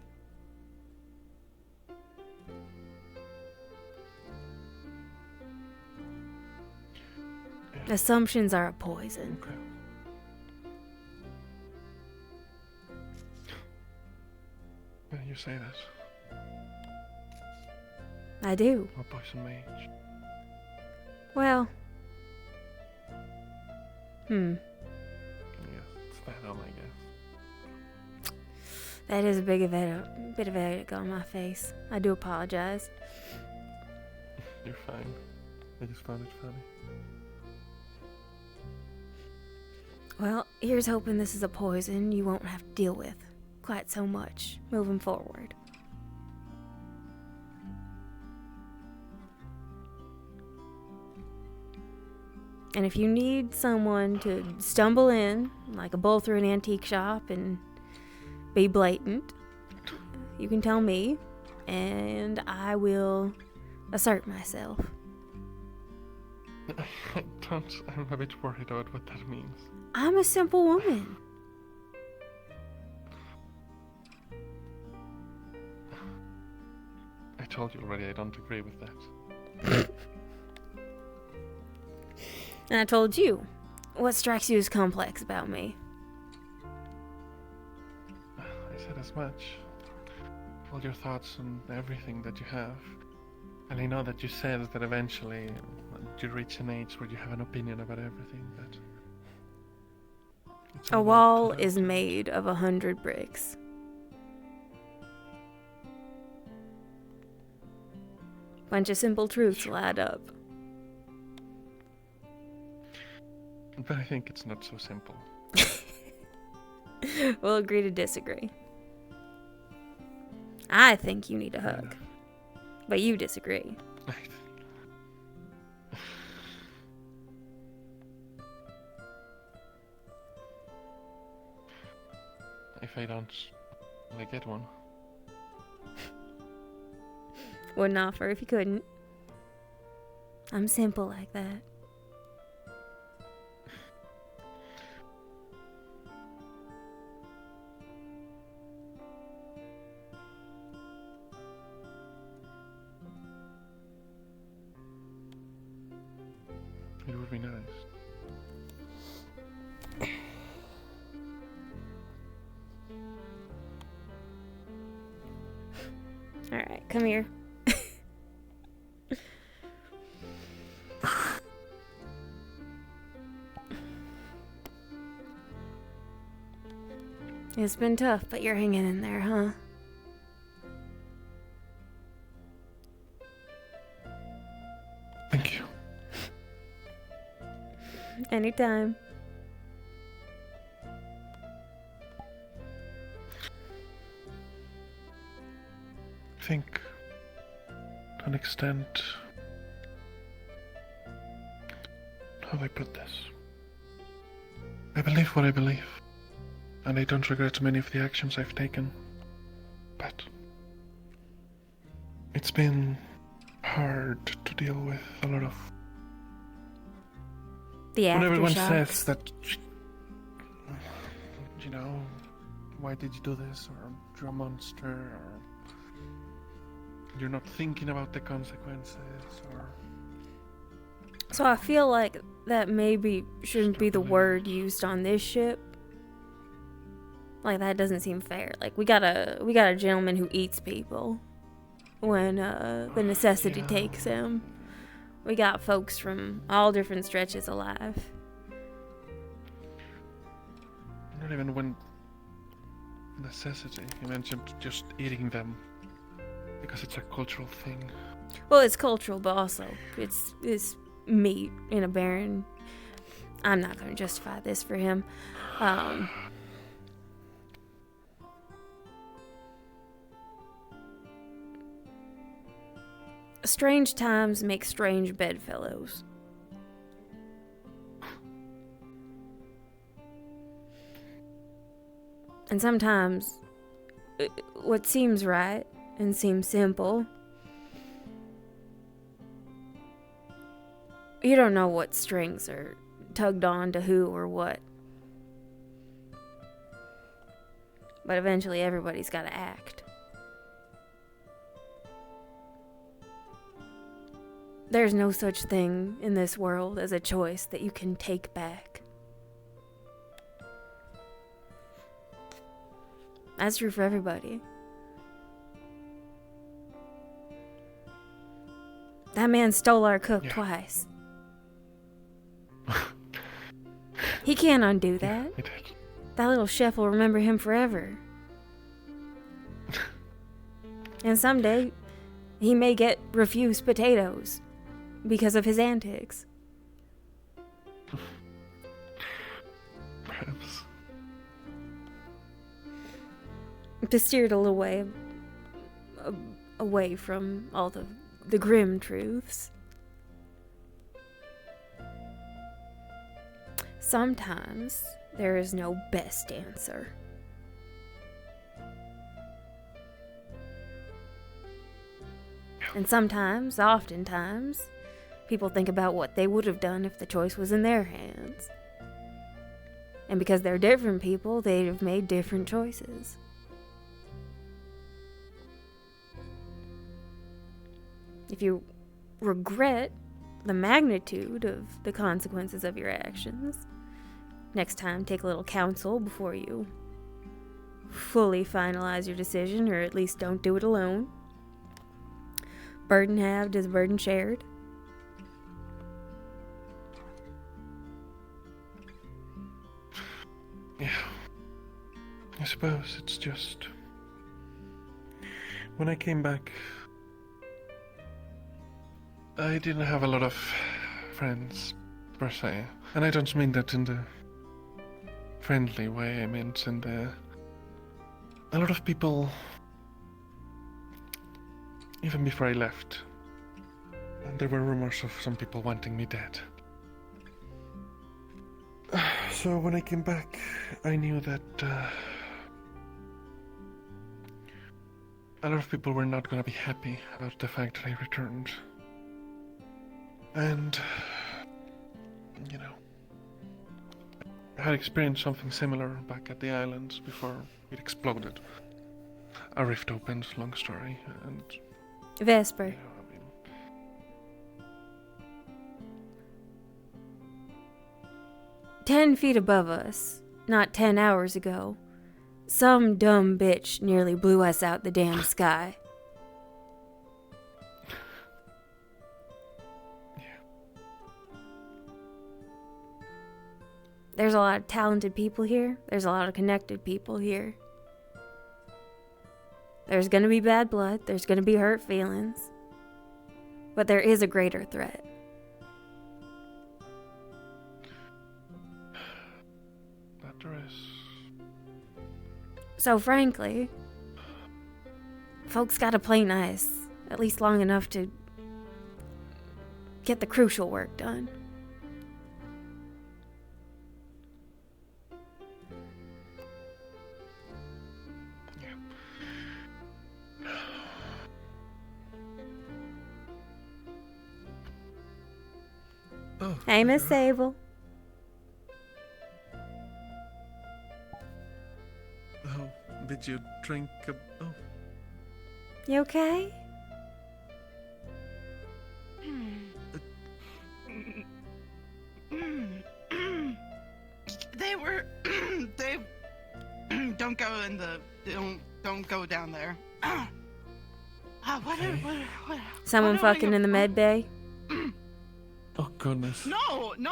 Assumptions are a poison. Okay. When you say that, I do. a poison mage. Well. Yeah, it's that on, I guess. That is a bit of egg on my face. I do apologize. You're fine. I just found it funny. Well, here's hoping this is a poison you won't have to deal with quite so much moving forward. And if you need someone to stumble in, like a bull through an antique shop, and be blatant, you can tell me, and I will assert myself. I'm a bit worried about what that means. I'm a simple woman. I told you already I don't agree with that. And I told you, what strikes you as complex about me? I said as much. All your thoughts on everything that you have. And I know that you said that eventually you reach an age where you have an opinion about everything, but... A wall is made of 100 bricks. Bunch of simple truths will add up. But I think it's not so simple. We'll agree to disagree. I think you need a hug. But you disagree. If I don't, will I get one? Wouldn't offer if you couldn't. I'm simple like that. It would be nice. Alright, come here. It's been tough, but you're hanging in there, huh? Thank you. Anytime. I think, to an extent, how do I put this? I believe what I believe, and I don't regret many of the actions I've taken, but it's been hard to deal with a lot of... The when everyone aftershocks. says that, you know, why did you do this, or you're a monster, or you're not thinking about the consequences, or... So I feel like that maybe shouldn't be the word used on this ship. Like, that doesn't seem fair. Like, we got a gentleman who eats people when the necessity takes him. We got folks from all different stretches of life. Not even when necessity. You mentioned just eating them because it's a cultural thing. Well, it's cultural, but also it's meat in a baron. I'm not going to justify this for him. Strange times make strange bedfellows. And sometimes what seems right and seems simple, you don't know what strings are tugged on to who or what. But eventually everybody's got to act. There's no such thing in this world as a choice that you can take back. That's true for everybody. That man stole our cook twice. He can't undo that. That little chef will remember him forever. And someday, he may get refused potatoes because of his antics. Perhaps. To steer it a little way away from all the grim truths. Sometimes there is no best answer. And sometimes, oftentimes, people think about what they would have done if the choice was in their hands. And because they're different people, they'd have made different choices. If you regret the magnitude of the consequences of your actions, next time take a little counsel before you fully finalize your decision, or at least don't do it alone. Burden halved is burden shared. Yeah. I suppose it's just... When I came back, I didn't have a lot of friends, per se. And I don't mean that in the friendly way. I meant in the... A lot of people, even before I left, there were rumors of some people wanting me dead. So when I came back, I knew that a lot of people were not going to be happy about the fact that I returned. And, you know, I had experienced something similar back at the islands before it exploded. A rift opened, long story, and... Vesper. You know, I mean, 10 feet above us, not 10 hours ago, some dumb bitch nearly blew us out the damn sky. There's a lot of talented people here. There's a lot of connected people here. There's gonna be bad blood. There's gonna be hurt feelings. But there is a greater threat. that there is. So frankly, folks gotta play nice. At least long enough to get the crucial work done. Oh, Hey, Miss Sable. Oh, did you drink a... Oh. You okay? They were. They. Don't go in the. Don't go down there. What? Someone what are fucking you- in the med bay? Oh, goodness. No. In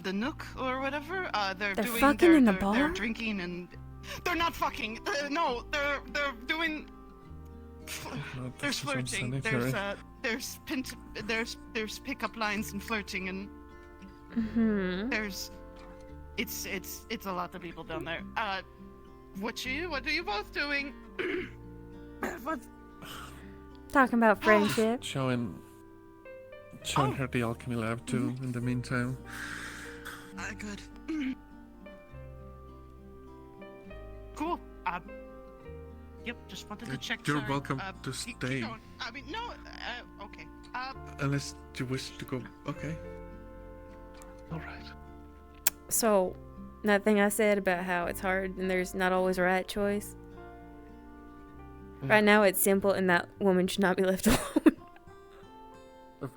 the nook or whatever. They're They're doing. fucking in the They're bar? drinking and. They're not fucking. No, they're doing. God, There's this is flirting. unsanitary. There's pickup lines and flirting and. There's. It's a lot of people down there. What are you both doing? What? Talking about friendship. Showing her the alchemy lab too. In the meantime. Good. Cool. Yep. Just wanted to check. You're sorry. welcome to keep stay. going. I mean, no. Okay. Unless you wish to go. Okay. Alright. So, that thing I said about how it's hard and there's not always a right choice. Right now it's simple and that woman should not be left alone.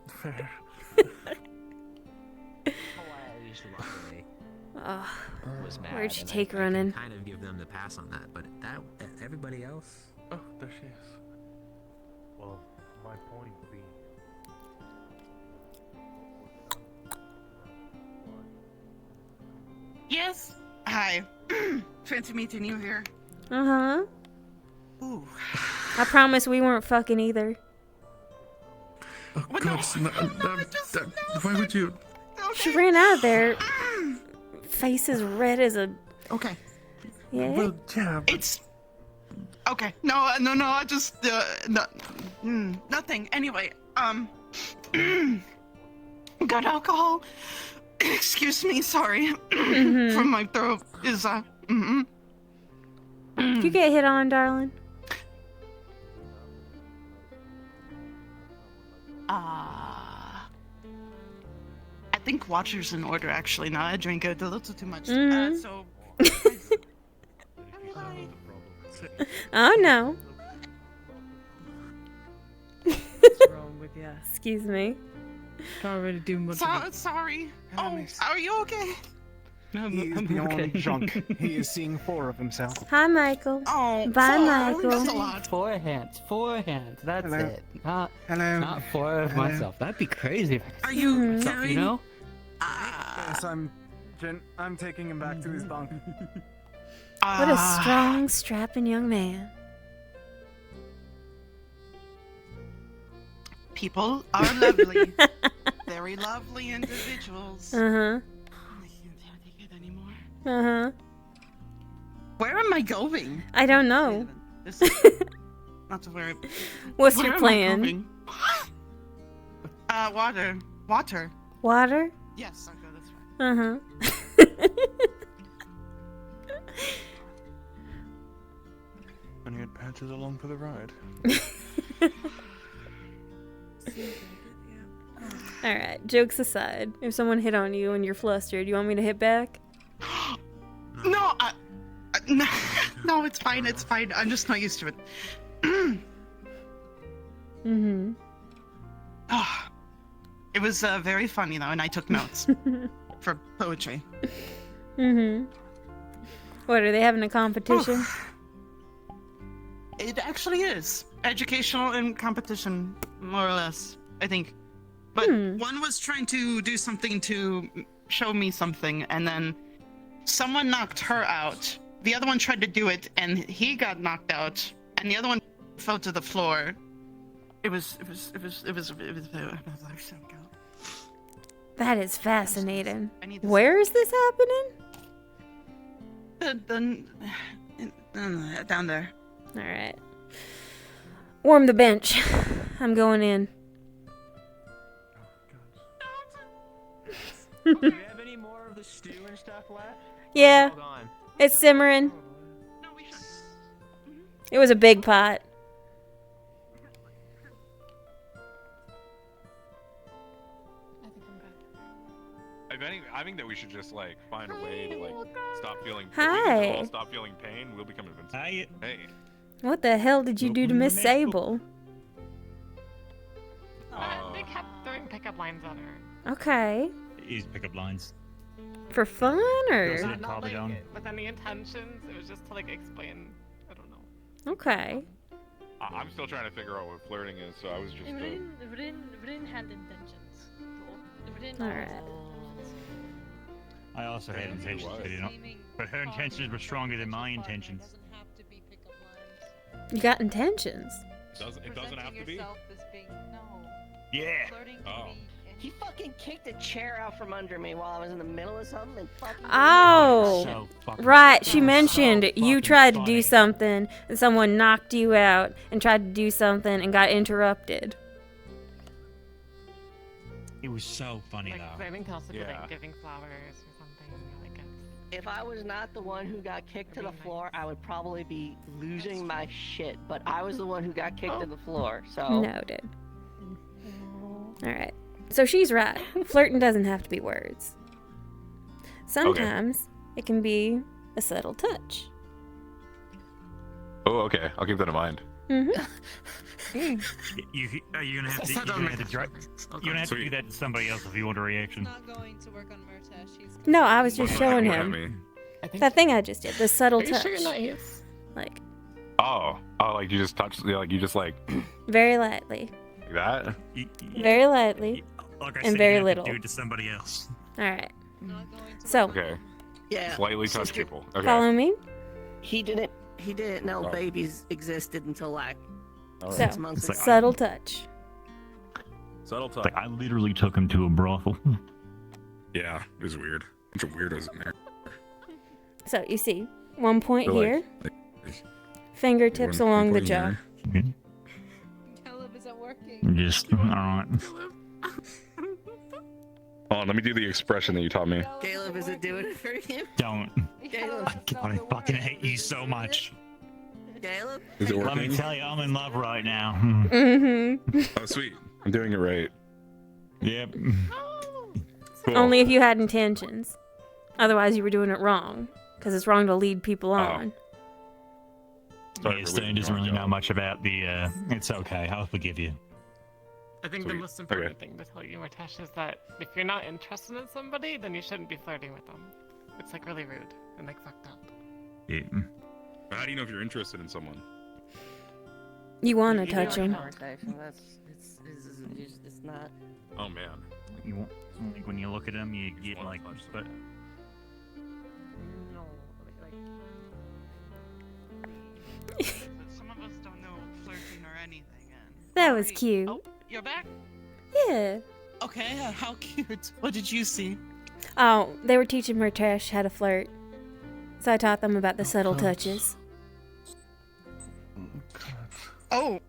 Fair. Oh, Was mad, where'd she and take I running? can kind of give them the pass on that, but that everybody else. Oh, there she is. Well, my point being. Yes. Hi. Fancy meeting you here. Uh-huh. Ooh. I promise we weren't fucking either. Oh, God. Why would you... She ran out of there. Face as red as a... Okay. Yeah? Well, yeah, but... It's okay. No. I just nothing. Anyway, got alcohol. Excuse me. Sorry. From my throat is Did you get hit on, darling? I think water's in order. Actually, now I drink it a little too much. So. Oh no. What's wrong with ya? Excuse me. Can't really do much. Sorry. Oh, are you okay? He is beyond drunk. He is seeing 4 of himself. Hi, Michael. Oh, bye, Michael. That's a lot. 4 hands. 4 hands. That's Hello. it. Not Hello. Not 4 of Hello. myself. That'd be crazy. If I could Are you see myself, carrying? You know? Yes, I'm taking him back to his bunk. What a strong, strapping young man. People are lovely. Very lovely individuals. Uh-huh. I can't take it anymore. Uh-huh. Where am I going? I don't know. This not to worry. What's Where your am I plan? going? Water. Water. Water? Yes, I'll go this way. Uh-huh. And get Patches along for the ride. Alright, jokes aside. If someone hit on you and you're flustered, you want me to hit back? No, no, it's fine. It's fine. I'm just not used to it. Mm-hmm. Oh, it was very funny though, and I took notes for poetry. Mm-hmm. What, are they having a competition? It actually is educational and competition, more or less. I think, but one was trying to do something to show me something, and then someone knocked her out. The other one tried to do it, and he got knocked out, and the other one fell to the floor. It was That is fascinating. Where is this happening? Down there. Alright. Warm the bench. I'm going in. Do you have any more of the stew and stuff left? Yeah. Hold on. It's simmering. It was a big pot. I think that we should just like find a way to like stop feeling. Hi. If we can all stop feeling pain, we'll become invincible. Hey. What the hell did you do to Miss Sable? They kept throwing pickup lines on her. Okay. Use pickup lines. For fun or? Not like with any intentions. It was just to like explain. I don't know. Okay. I'm still trying to figure out what flirting is, so I was just. We didn't have intentions. We didn't. All right. I also had intentions, but her intentions were stronger than my intentions. You got intentions. It doesn't have to be. Yeah. Oh. He fucking kicked a chair out from under me while I was in the middle of something and fucking. Oh, right. She mentioned you tried to do something and someone knocked you out and tried to do something and got interrupted. It was so funny Like, though. I think also like giving flowers or something. Like If I was not the one who got kicked to the floor, I would probably be losing my shit. But I was the one who got kicked to the floor, so. Noted. Alright. So she's right. Flirting doesn't have to be words. Sometimes it can be a subtle touch. Oh, okay. I'll keep that in mind. Mm-hmm. You're gonna have to. You're gonna have to do that to somebody else if you want a reaction. No, I was just showing him. That thing I just did. The subtle touch. Like. Oh, like you just touched, like you just like. Very lightly. Like that. Very lightly. Like I and said, very you have little. to do it to somebody else. Alright. So. Okay. Yeah. Slightly touch people. Okay. Follow me? He didn't know babies existed until like So, 6 months ago. subtle touch. Subtle touch. Like I literally took him to a brothel. Yeah, it was weird. Bunch of weirdos in there. So, you see, 1 point They're here. Fingertips one along the point jaw. here. Caleb isn't working. Just alright. Hold on, let me do the expression that you taught me. Caleb, is it doing it for you? Don't. Caleb. I fucking hate you so much. Caleb? Is it Let working? me tell you, I'm in love right now. Mm-hmm. Oh, sweet. I'm doing it right. Yep. Cool. Only if you had intentions. Otherwise, you were doing it wrong. Because it's wrong to lead people on. Yeah, Stone doesn't really know much about the, it's okay, I'll forgive you. I think the most important thing to tell you, Martesh, is that if you're not interested in somebody, then you shouldn't be flirting with them. It's like really rude and like fucked up. Yeah. But how do you know if you're interested in someone? You want to touch him. It's not. Oh man. You want, like when you look at him, you get like, but. No, Some of us don't know flirting or anything. That was cute. Oh, you're back? Yeah. Okay, how cute. What did you see? Oh, they were teaching Martesh how to flirt. So I taught them about the subtle God. touches. Oh.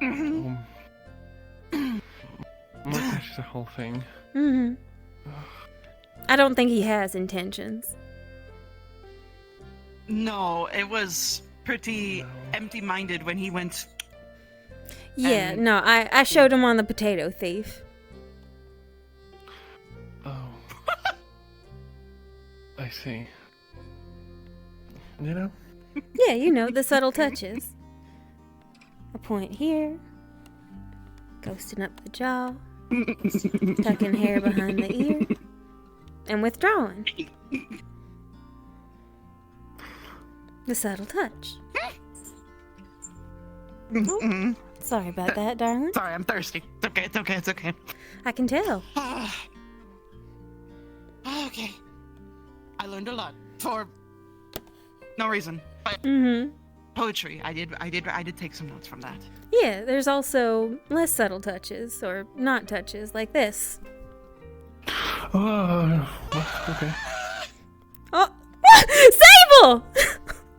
Um, That's the whole thing. Mm-hmm. I don't think he has intentions. No, it was pretty empty-minded when he went. Yeah, And- no, I showed him on the potato thief. Oh. I see. You know? Yeah, you know, the subtle touches. A point here. Ghosting up the jaw. Tucking hair behind the ear. And withdrawing. The subtle touch. Oh, sorry about that, darling. Sorry, I'm thirsty. It's okay, it's okay, it's okay. I can tell. Okay. I learned a lot for no reason. But poetry. I did take some notes from that. Yeah, there's also less subtle touches, or not touches, like this. Oh, okay. Oh, Sable!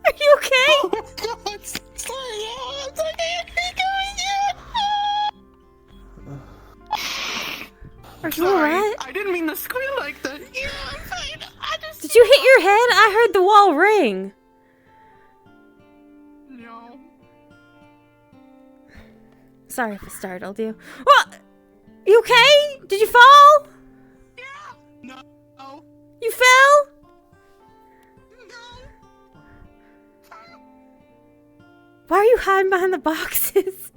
Are you okay? Oh God! Sorry, it's okay. Are you alright? I didn't mean to squeal like that. Yeah, I'm fine. Did you hit your head? I heard the wall ring. No. Sorry if I startled you. What? You okay? Did you fall? No. You fell? Why are you hiding behind the boxes?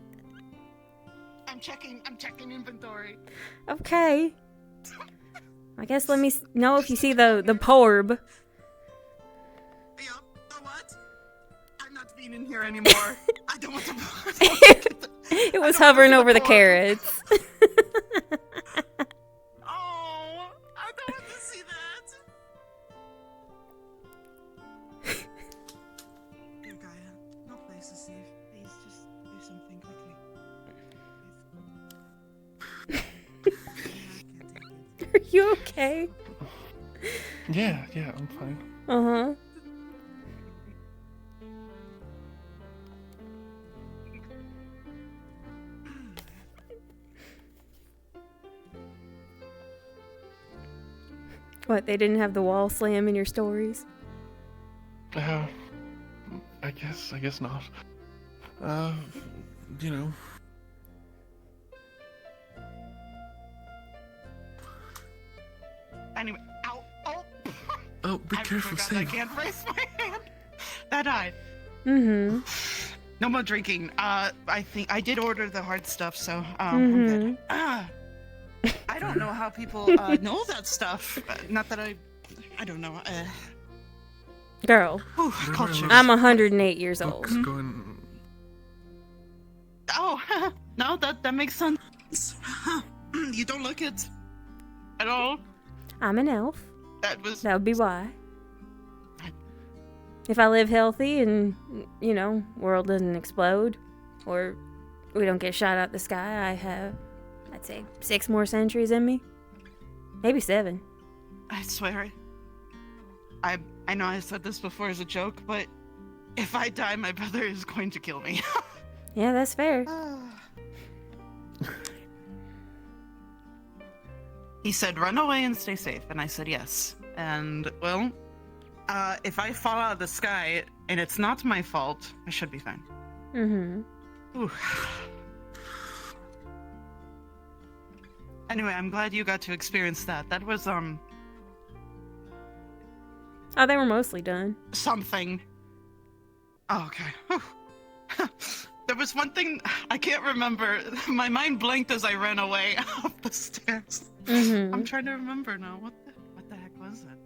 I'm checking inventory. Okay. I guess let me know if you see the porb. I'm not being in here anymore. I don't want to. It was hovering over the carrots. Oh, I don't want to see that. Dear Gaia, no place is safe. Please just do something quickly. Are you okay? Yeah, I'm fine. Uh-huh. What, they didn't have the wall slam in your stories? I guess not. You know. Anyway, ow, oh. Oh, be careful, I Sam. can't raise my hand. That died. Mm-hmm. No more drinking. I think I did order the hard stuff, so I'm good. I don't know how people know that stuff. Not that I don't know. Girl, culture. I'm 108 years old. Going... Oh, no, that makes sense. You don't look it at all. I'm an elf. That would be why. If I live healthy and, you know, world doesn't explode, or we don't get shot out the sky, I have, I'd say, 6 more centuries in me. Maybe 7. I swear. I know I said this before as a joke, but if I die, my brother is going to kill me. Yeah, that's fair. He said, run away and stay safe. And I said, yes. And, well, if I fall out of the sky and it's not my fault, I should be fine. Mm-hmm. Ooh. Anyway, I'm glad you got to experience that. That was, Oh, they were mostly done. something. Oh, okay. Whew. There was one thing I can't remember. My mind blanked as I ran away up the stairs. Mm-hmm. I'm trying to remember now. What the heck was it?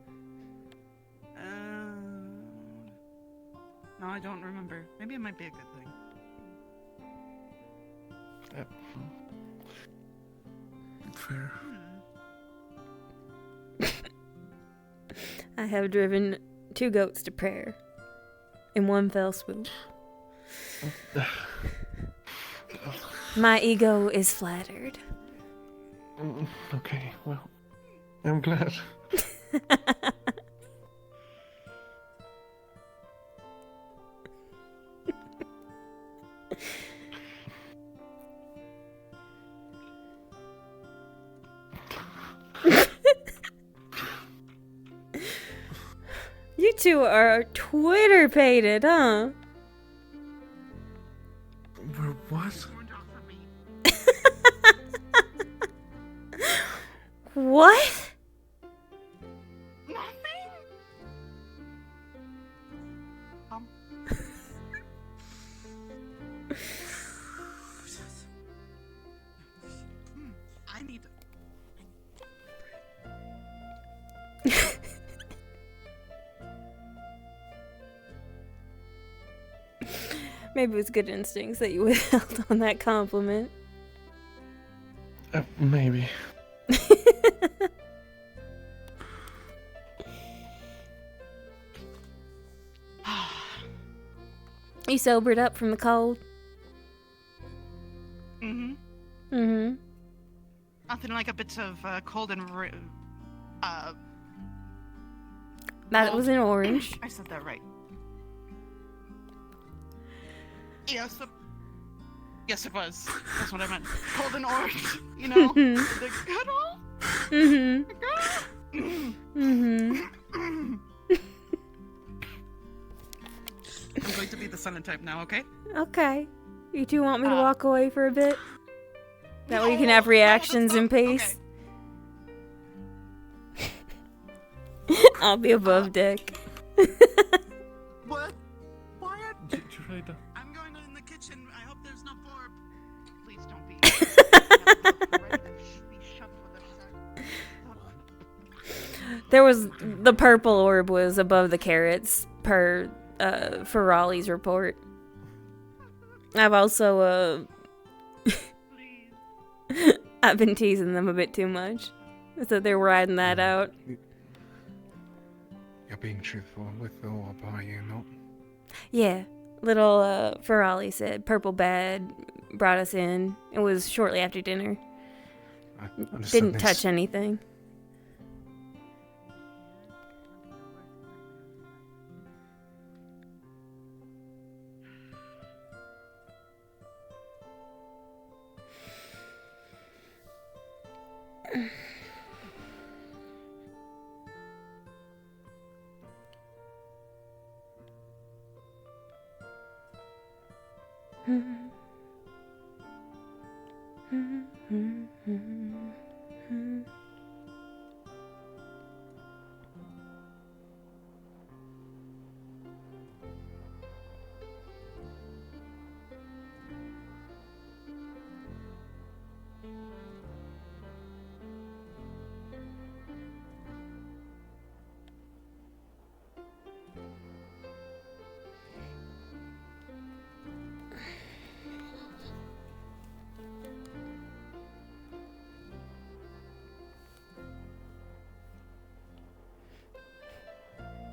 No, I don't remember. Maybe it might be a good thing. Fair. I have driven 2 goats to prayer in one fell swoop. My ego is flattered. Okay, well, I'm glad. You two are Twitter pated, huh? We're what? What? I need Maybe it was good instincts that you withheld on that compliment. Maybe. You sobered up from the cold? Mm-hmm. Mm-hmm. Nothing like a bit of cold and That was an orange. I said that right. Yes, yes, it was. That's what I meant. Cold and orange, you know? The good old. Mm-hmm. Mm-hmm. I'm going to be the silent type now, okay? Okay. You two want me to walk away for a bit? That way you can have reactions in peace. Okay. I'll be above deck. What? Quiet. I'm going in the kitchen. I hope there's no orb. Please don't be. There was the purple orb was above the carrots per for Raleigh's report. I've also I've been teasing them a bit too much, so they're riding that out. You're being truthful with the orb, are you not? Yeah, little Ferrali said purple bad brought us in. It was shortly after dinner. Didn't touch anything.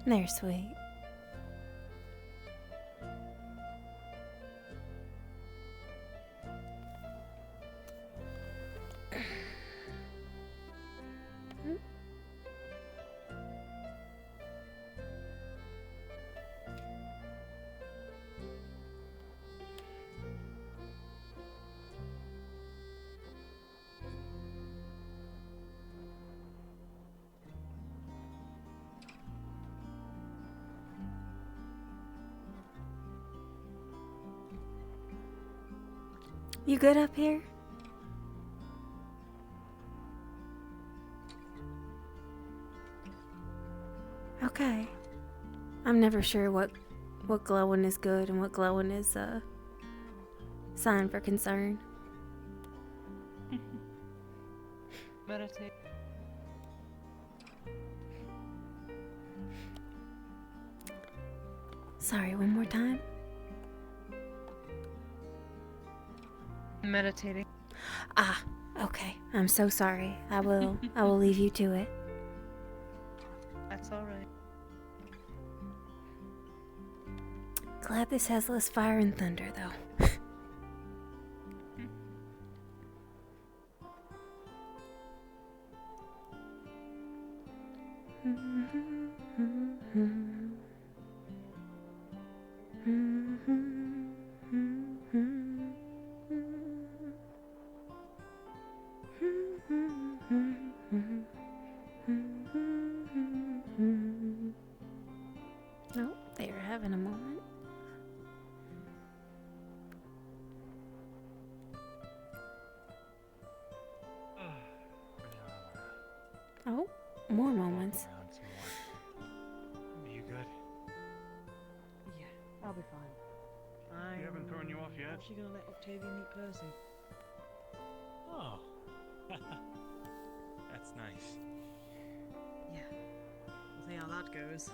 They're sweet. You good up here? Okay. I'm never sure what glowing is good and what glowing is a sign for concern. Meditate. Sorry, one more time. Meditating. Ah, okay. I'm so sorry. I will leave you to it. That's alright. Glad this has less fire and thunder, though. Oh, more moments. Are you good? Yeah, I'll be fine. We haven't thrown you off yet. Actually gonna let Octavia meet Percy. Oh. That's nice. Yeah. We'll see how that goes.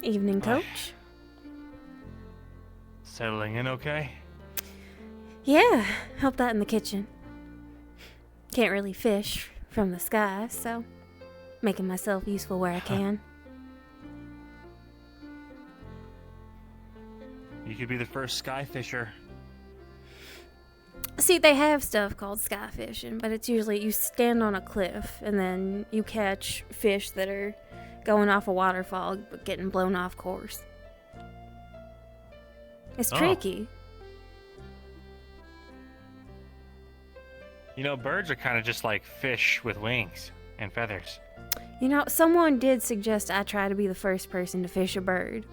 Evening, Coach. Settling in okay? Yeah, helped out in the kitchen. Can't really fish from the sky, so making myself useful where I can. You could be the first sky fisher. See, they have stuff called sky fishing, but it's usually you stand on a cliff and then you catch fish that are going off a waterfall but getting blown off course. It's tricky. You know, birds are kind of just like fish with wings and feathers. You know, someone did suggest I try to be the first person to fish a bird.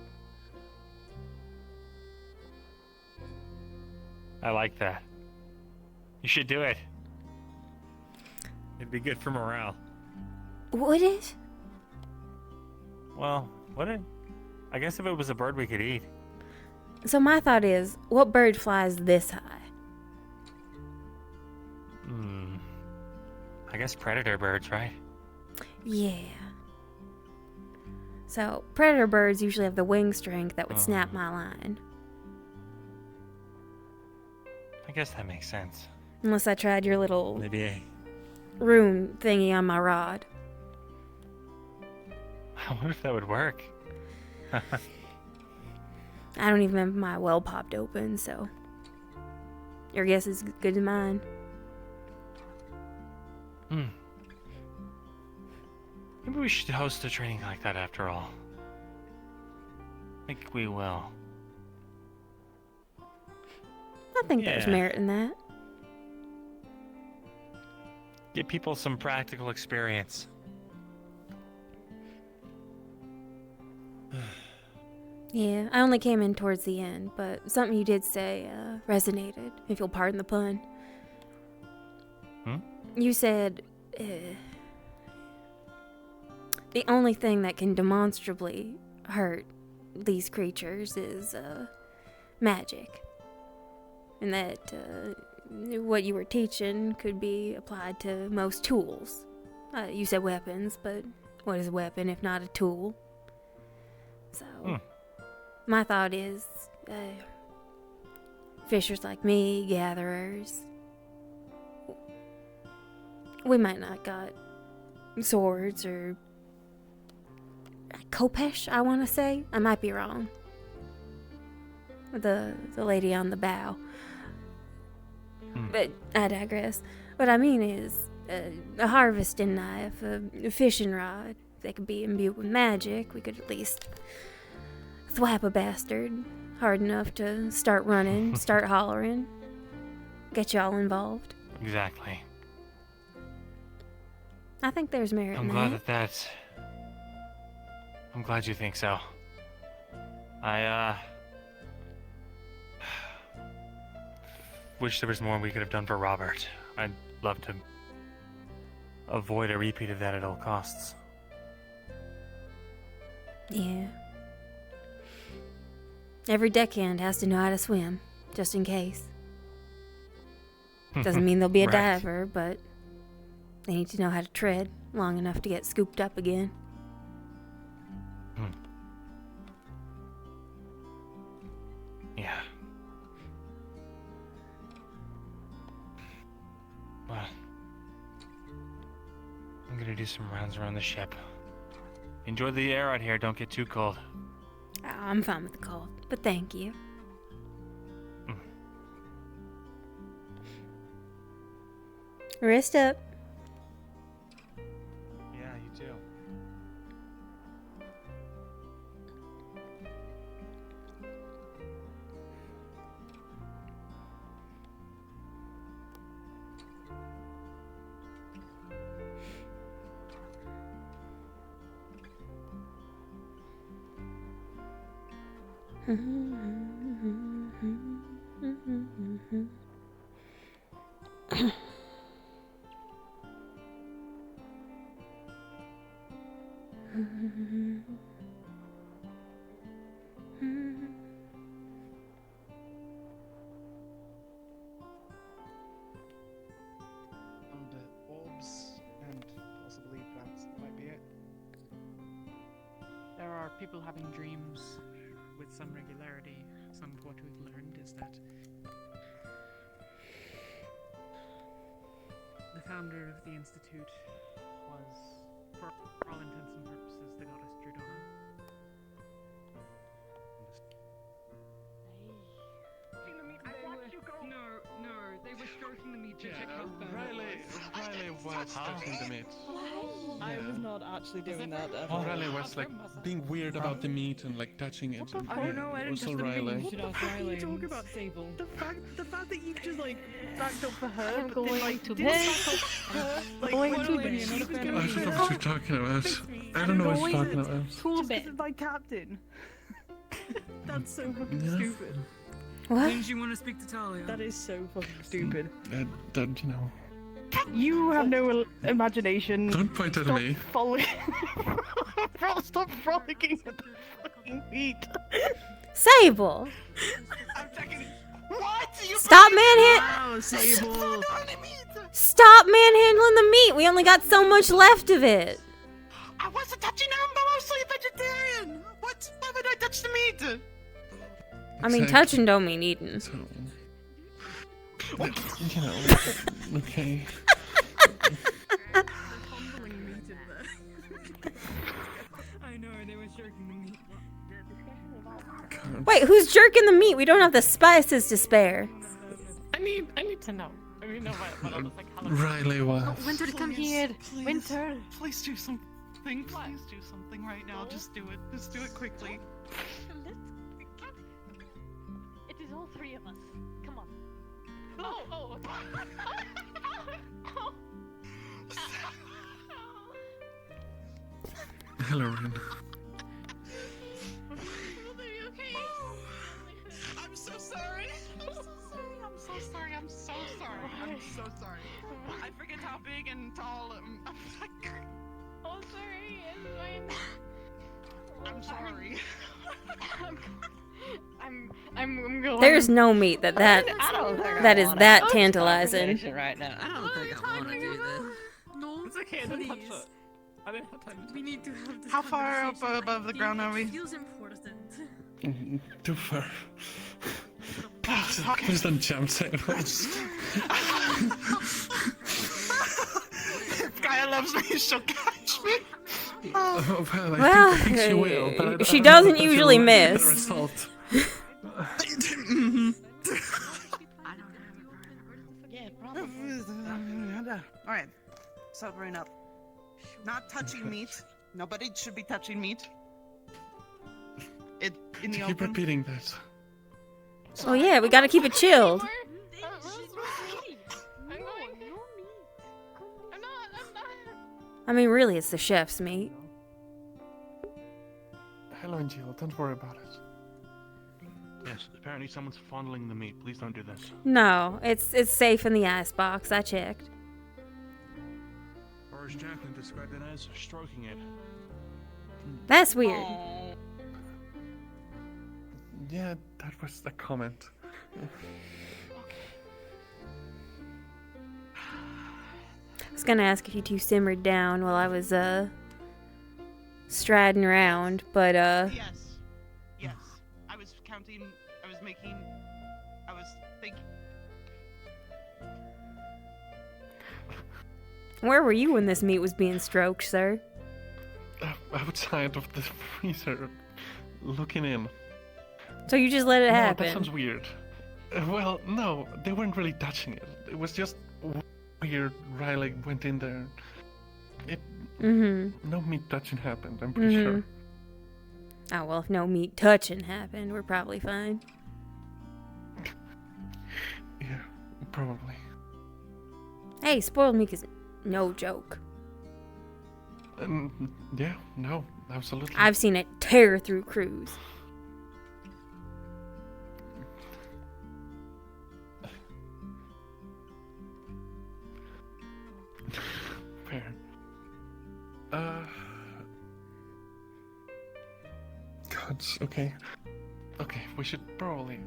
I like that. You should do it. It'd be good for morale. Would it? Well, would it? I guess if it was a bird we could eat. So my thought is, what bird flies this high? I guess predator birds, right? Yeah. So, predator birds usually have the wing strength that would snap my line. I guess that makes sense. Unless I tried your little Maybe rune thingy on my rod. I wonder if that would work. I don't even have my well popped open, so your guess is good as mine. Maybe we should host a training like that after all. I think we will. I think there's merit in that. Give people some practical experience. Yeah, I only came in towards the end, but something you did say resonated, if you'll pardon the pun. You said, the only thing that can demonstrably hurt these creatures is magic. And that what you were teaching could be applied to most tools. You said weapons, but what is a weapon if not a tool? So, my thought is, fishers like me, gatherers, we might not got swords or Kopesh, I want to say. I might be wrong. The lady on the bow. But I digress. What I mean is a harvesting knife, a fishing rod. They could be imbued with magic. We could at least thwap a bastard hard enough to start running, start hollering, get y'all involved. Exactly. I think there's merit I'm in glad that. that's... I'm glad you think so. I, wish there was more we could have done for Robert. I'd love to avoid a repeat of that at all costs. Yeah. Every deckhand has to know how to swim, just in case. Doesn't mean they'll be a Right. diver, but they need to know how to tread long enough to get scooped up again. Yeah. Well, I'm gonna do some rounds around the ship. Enjoy the air out here, don't get too cold. I'm fine with the cold, but thank you. Wrist up. Yeah, you too. And orbs, and possibly that might be it. There are people having dreams with some regularity. Some of what we've learned is that the founder of the Institute was, for all intents and purposes, the goddess Drudona. No, they were stroking the meat to check how Riley was touching the meat. I was not actually doing that. Riley was like being weird about the meat and like touching it. I don't know. I didn't Also touch the meat. Riley. You should ask Riley. What are you talking about? Sable. The fact that you just like backed up for her. I'm but going then, like, to didn't bed. back up her. Like, Going what to a bed. lady, she was gonna I be don't know there. what you're talking about. I don't know what you're talking about. Just because my captain. That's so fucking Yeah. stupid. What? Didn't you want to speak to Talia? That is so fucking stupid. That, you know. You have no imagination. Don't point at me. Following. Bro, stop frolicking with the fucking meat. Sable! I'm checking. What? You Stop manhandling. Wow, Sable. Stop manhandling the meat. We only got so much left of it. I wasn't touching them. I'm mostly a vegetarian. What? Why would I touch the meat? I mean, touching don't mean eating. You know. Okay. I know, they were jerking the meat. Wait, who's jerking the meat? We don't have the spices to spare. I need to know. I need to know what all this like how Riley was. Winter, come here. Winter. Please do something. Please do something right now. Just do it. Just do it quickly. It is all three of us. Come on. Oh. Hello, Rin. I'm so sorry. I'm so sorry. I'm so sorry. I forget how big and tall. Oh, sorry. It's fine. I'm sorry. I'm going. There's no meat that is that This tantalizing. conversation right now. I don't think I want to do this. No, It's okay. I didn't touch please. it. I didn't have time to touch We need to have this How far up conversation. above the ground are we? It feels important. Too far. Please don't jump, Sable. If Gaia loves me, she'll catch me. Oh, well, Well, I think she will, but I she don't know doesn't if she'll usually get the miss. result. Yeah, probably. Alright, sobering up. Not touching meat. Nobody should be touching meat. It in the Keep open. repeating that. Oh yeah, we gotta keep it chilled. I mean, really, it's the chef's meat. Hello, Jill. Don't worry about it. Yes, apparently someone's fondling the meat. Please don't do this. No, it's safe in the icebox. I checked. Or as Jacqueline described it as, stroking it. That's weird. Yeah, that was the comment. I was gonna ask if you two simmered down while I was striding around, but Yes. Yes. I was counting. I was making. I was thinking. where were you when this meat was being stroked, sir? Outside of the freezer, looking in. So you just let it No, happen? that sounds weird. Well, no, they weren't really touching it. It was just weird. Riley went in there. No meat touching happened, I'm pretty sure. Oh well, if no meat touching happened, we're probably fine. Yeah, probably. Hey, spoiled meat is no joke. Yeah, no, absolutely. I've seen it tear through crews. God. Okay. Okay, we should probably.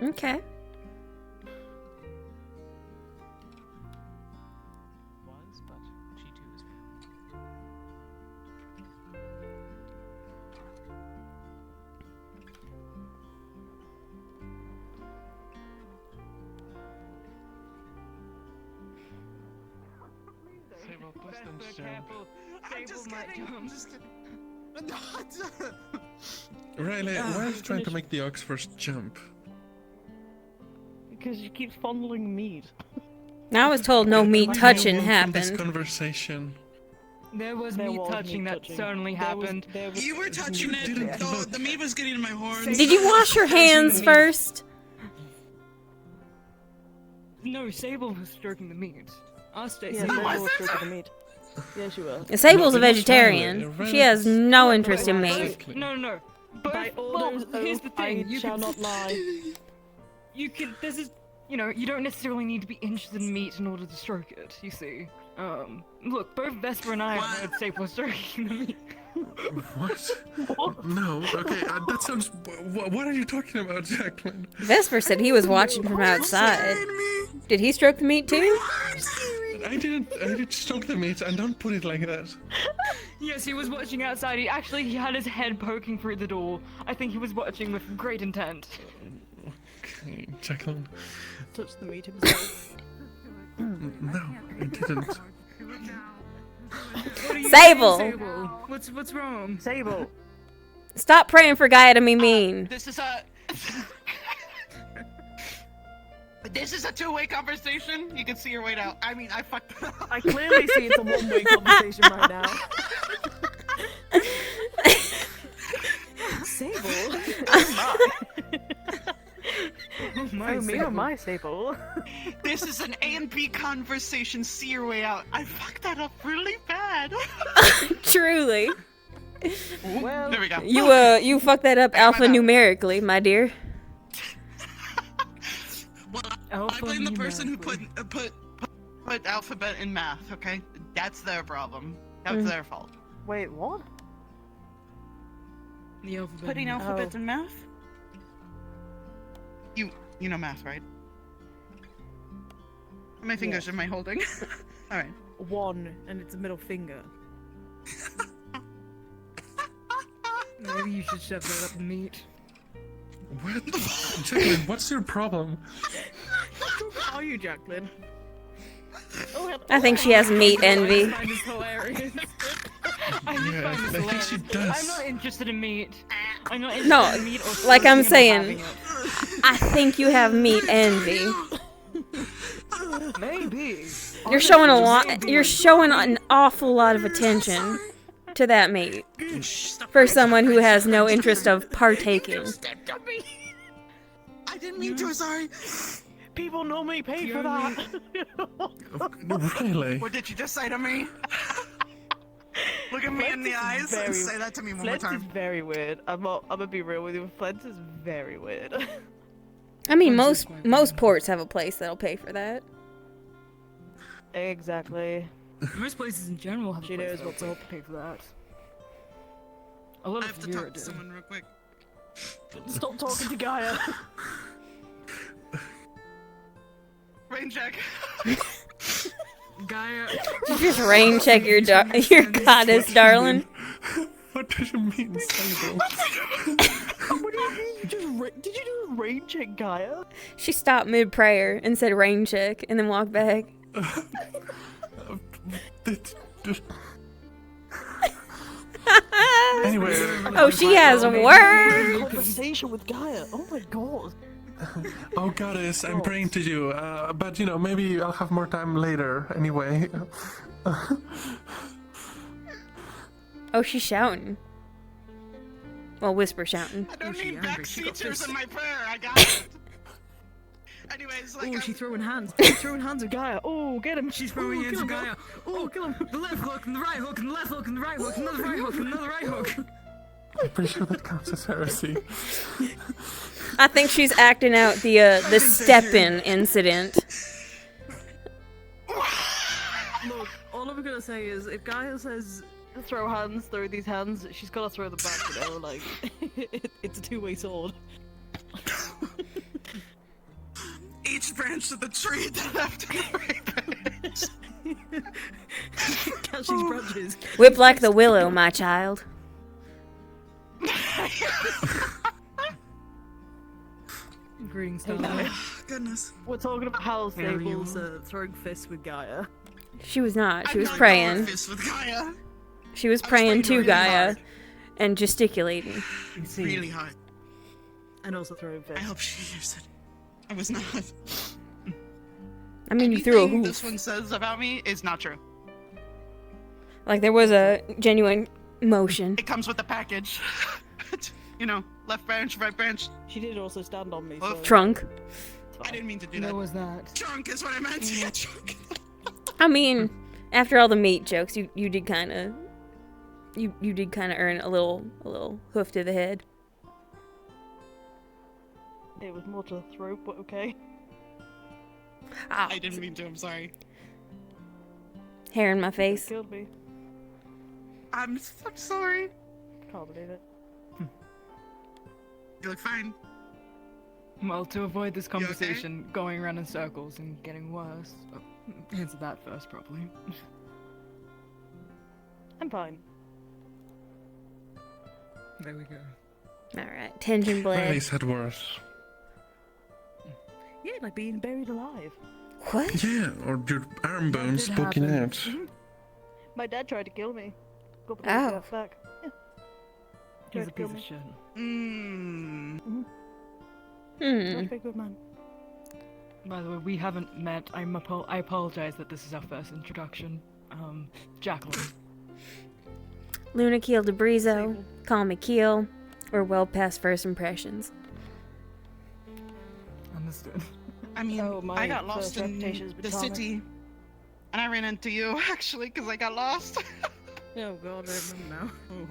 Okay. Was, but she too is found. Sable, push them Vesper, jump. careful. Sable might jump. Riley, why are you trying to make the ox first jump? Because she keeps fondling meat. I was told no meat touching This happened. conversation. There was There meat was touching meat that touching. certainly happened. You were touching it. The meat was getting in my horns. Did you wash your hands first? No, Sable was stroking the meat. I'll stay. Yeah, Sable was stroking the meat. Yeah, she was. Sable's a vegetarian. She has no interest in meat. No. But By well, orders here's the of thing. I You shall can, not lie. You can. This is. You don't necessarily need to be interested in meat in order to stroke it. You see. Look, both Vesper and I have heard Sable stroking the meat. What? No. Okay, that sounds. What are you talking about, Jacqueline? Vesper said he was watching from outside. Did he stroke the meat too? I didn't stroke the meat, and don't put it like that. Yes, he was watching outside. He had his head poking through the door. I think he was watching with great intent. Okay, Jacqueline. Touched the meat himself. No, I didn't. What are you Sable! doing, Sable? What's wrong? Sable. Stop praying for Gaia to be mean. This is a. This is a two-way conversation. You can see your way out. I mean, I fucked it up. I clearly see it's a one-way conversation right now. Sable? Oh, me or my Sable? This is an A and B conversation. See your way out. I fucked that up really bad. Truly. Well, there we go. You fucked that up alphanumerically, my dear. I blame the person who put alphabet in math. Okay, that's their problem. That's their fault. Wait, what? The alphabet. Putting alphabets in math? You know math, right? How many fingers am I holding? All right. One, and it's a middle finger. Maybe you should shove that up the meat. What? Jacqueline, what's your problem? How are you, Jacqueline? I think she has meat envy. I find this hilarious. Yeah, I think she does. I'm not interested in meat. I'm not interested No, in meat or like I'm thinking about saying, having I think you have meat envy. it. Maybe. You're showing a lot. You're showing an awful lot of attention to that meat for someone who has no interest of partaking. I didn't mean to. Sorry. People normally pay for that. Really? What did you just say to me? Look at me in the eyes and say that to me one more Flint time. is very weird. I'm gonna be real with you. Flint is very weird. I mean, most ports have a place that'll pay for that. Exactly. Most places in general have. She knows what's up. Pay for that. A lot I of have to talk to someone real quick. Stop talking to Gaia. Rain check. Gaia. You just rain check your goddess, darling. What does it mean, Sable? What do you mean? Did you do a rain check, Gaia? She stopped mid prayer and said rain check, and then walked back. Anyway. Oh, she has a word. Conversation with Gaia. Oh my god. Oh, goddess, I'm praying to you. But maybe I'll have more time later. Anyway. Oh, she's shouting. Well, whisper shouting. I don't need backseaters in my prayer. I got it. Anyways, like. Oh, she's throwing hands. She's throwing hands at Gaia. Oh, get him. She's throwing hands at Gaia. Oh, kill him. The left hook and the right hook and the left hook and the right hook, another right hook and another right hook. I'm pretty sure that counts as heresy. I think she's acting out the step-in incident. Look, all I'm gonna say is, if Gaia says throw hands, throw these hands. She's gotta throw them back, you know, like it's a two-way sword. Each branch of the tree that have to Catch these branches. Whip like the willow, my child. Green stuff. Goodness. We're talking about how There you Sable's throwing fists with Gaia. She was not. She I'm was not praying. going fist with Gaia. She was I was praying playing to really Gaia hard. and gesticulating. Really hard. And also throwing fists. I hope she hears it. I was not. I mean, you threw a Anything hoof. this one says about me is not true. Like there was a genuine motion. It comes with the package. You know, left branch, right branch. She did also stand on me. So. Trunk. I didn't mean to do that. was that? Trunk is what I meant. Yeah, trunk. I mean, after all the meat jokes, you did kind of, you did kind of earn a little hoof to the head. It was more to the throat, but okay. I didn't mean to. I'm sorry. Hair in my face. Killed me. I'm sorry. Can't believe it. You look fine. Well, to avoid this conversation going around in circles and getting worse, answer that first, probably. I'm fine. There we go. Alright, tension blade. He's had worse. Yeah, like being buried alive. What? Yeah, or your arm bones did poking happen. out. My dad tried to kill me. Got the Ow. back. Yeah. He's Tried a to kill piece me. of shit. Not a very good man. By the way, we haven't met. I apologize that this is our first introduction. Jacqueline. Lunaquil to Brizo, call me Keel. We're well past first impressions. Understood. I mean, my I got lost first in reputation is the Batana. city, and I ran into you actually because I got lost. Oh god, I remember now.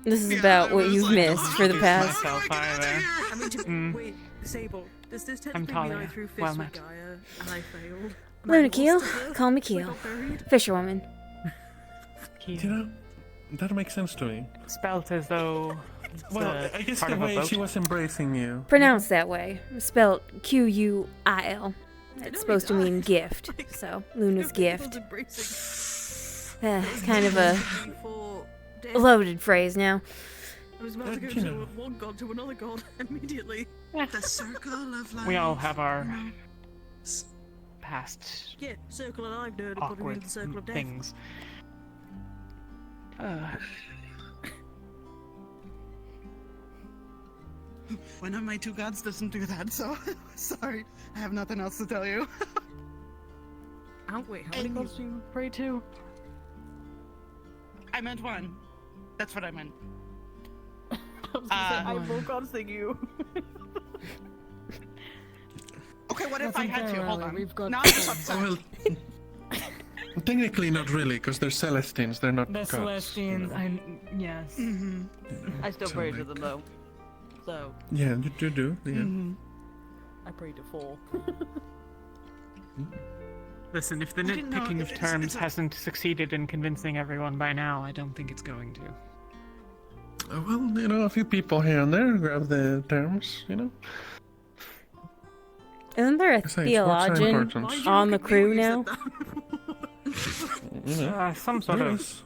This is Yeah, about I what was you've like, missed for the past. Myself either. I mean, wait, Sable, does this I'm technically mean I Talia. threw fists Well with met. Gaia and I failed? And I lost to Lunaquil, her? call me We Keel. got buried? Fisherwoman. You know, that makes sense to me. Spelt as though. Well, it's I guess part the of a way boat. she was embracing you. Pronounced that way. Spelled Quil. It's supposed to mean gift. So, Luna's gift. Kind of a loaded phrase now. I was about to go you to know. one god to another god immediately. The circle of life. We all have our past Yeah, circle of life, nerd, and put it awkward in the circle of death. things. One of my two gods doesn't do that, so sorry. I have nothing else to tell you. Oh, wait, how many And- gods do you pray to? I meant one. That's what I meant. I was gonna say, I have more gods than you. Okay, what if That's I had to? unfair, Hold Riley. on. We've got No, I'm gods. just upset. Well, technically not really, because they're Celestines, they're not The gods. Celestians, yes. Mm-hmm. I still So, pray to like- them though. So, Yeah, you do, yeah. Mm-hmm. I pray to 4. Listen, if the I didn't know nitpicking if of it's- terms it's a- hasn't succeeded in convincing everyone by now, I don't think it's going to. Well, you know, a few people here and there grab the terms, you know. Isn't there a Besides, what's so theologian important? on the crew now? You know, Some sort there of. is.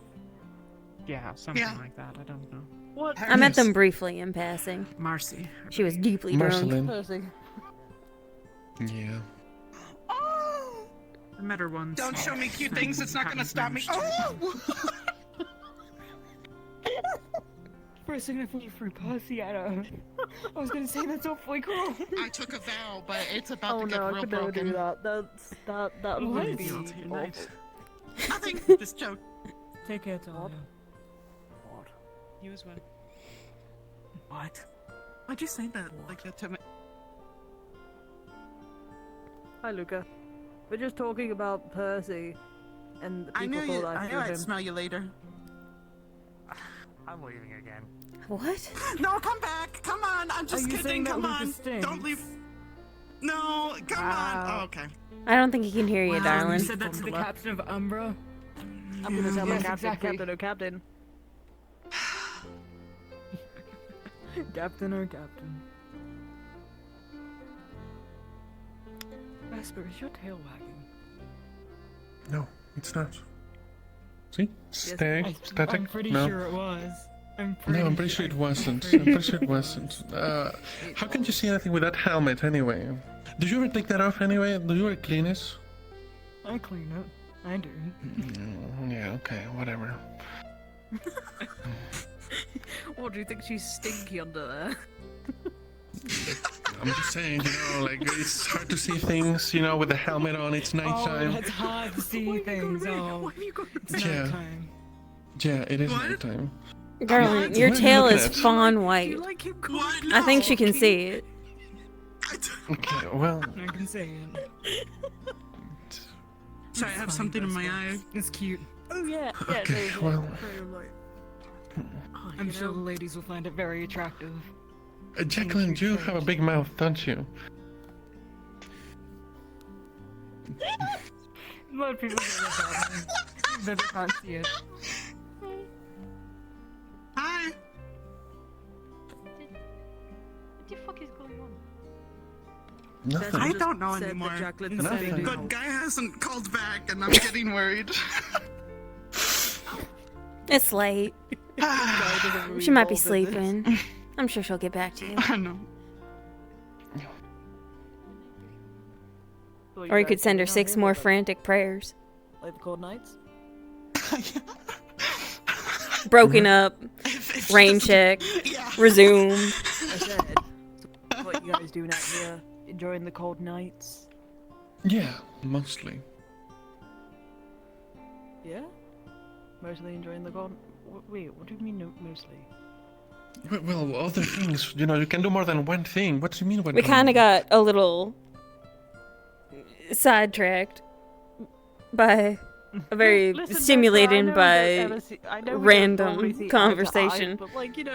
Yeah, something Yeah. like that. I don't know. What? I met them briefly in passing. Marcy. She was deeply drunk. Marceline. Percy. Yeah. Oh! I met her once. Don't show me cute things. It's not gonna Haven't stop me. managed to. Oh! For a second, I thought you threw Percy at her. I was gonna say that's awfully cruel. I took a vow, but it's about Oh to get no, I real could never broken. do that. That What? would be Guilty awful. night. Nothing. Just joke. Take care, Talia. You as well. What? Why'd you say that like that to me? Hi, Luca. We're just talking about Percy, and the I people knew you. thought I knew threw I'd him. smell you later. I'm leaving again. What? No, come back. Come on. I'm just you kidding. saying that Come Luca on. stinks? Don't leave. No, come on. Oh, okay. I don't think he can hear you, Wow, darling. You said that to the captain of Umbra? I'm gonna tell my Yes, captain, exactly. captain, oh captain. Captain or Captain. Vesper, is your tail wagging? No, it's not. See? Stay, Yes, static. I'm pretty no. sure it was. I'm pretty sure it wasn't. I'm pretty sure it wasn't. How can you see anything with that helmet anyway? Did you ever take that off anyway? Did you ever clean it? I clean it. I do. Yeah, okay, whatever. What, do you think she's stinky under there? I'm just saying, like, it's hard to see things, with the helmet on, it's nighttime. Oh, it's hard to see things. It's Yeah. nighttime. Yeah, it is nighttime. Darling, your What are you tail looking is at? fawn white. I think she can see it. Okay, well, I can see it. Sorry, I have something in my eye. It's cute. Oh yeah, yeah. Okay, well. I'm sure the ladies will find it very attractive. Jacqueline, you have a big mouth, don't you? A lot of people say that about me, but they can't see it. Hi. What the fuck is going on? Nothing. I don't know Said that anymore. Jacqueline Nothing. said But Guy hasn't called back, and I'm getting worried. It's late. She might be sleeping. I'm sure she'll get back to you. I know. Or you could send her 6 more frantic prayers. Like the cold nights? Broken up. Rain check. Resume. I said, so what you guys doing out here? Enjoying the cold nights? Yeah, mostly. Yeah? Mostly enjoying the cold... Wait, what do you mean mostly? Well, other things, you can do more than one thing. What do you mean? We kind of got a little sidetracked by a very Listen, stimulating Vesper, by I know we don't normally random see eye to eye, conversation. but like, what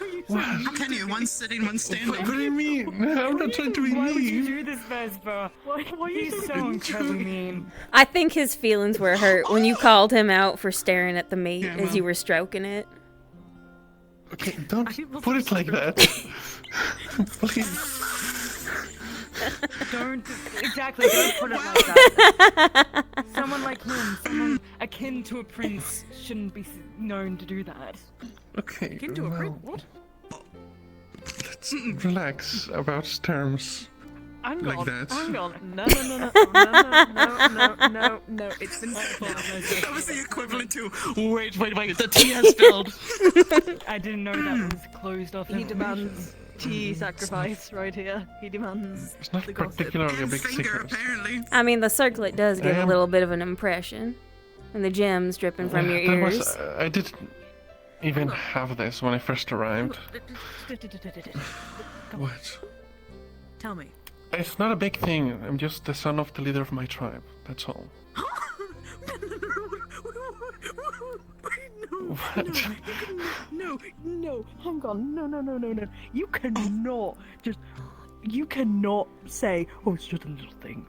are you What? How can you? One sitting, one standing. What do you mean? I'm not trying to be Why would you mean. do this, Vesper? Why are you so incredibly mean? I think his feelings were hurt when you called him out for staring at the meat Yeah, as well. you were stroking it. Okay, don't put it like that. Please. Don't put it like that. Someone like him, someone akin to a prince, shouldn't be known to do that. Okay, Akin to a prince? well, What? let's relax about terms. I'm like gone. that. I'm gone. No. It's been That was the equivalent to, wait, the tea has spilled. I didn't know that was closed off. He demands tea sacrifice right here. He demands. It's not the gossip. particularly a And big finger, secret. apparently. I mean, the circlet does give a am- little bit of an impression. And the gems dripping from your ears. I didn't even have this when I first arrived. What? Tell me. It's not a big thing. I'm just the son of the leader of my tribe. That's all. What? No, hang on, no. You cannot say, oh, it's just a little thing.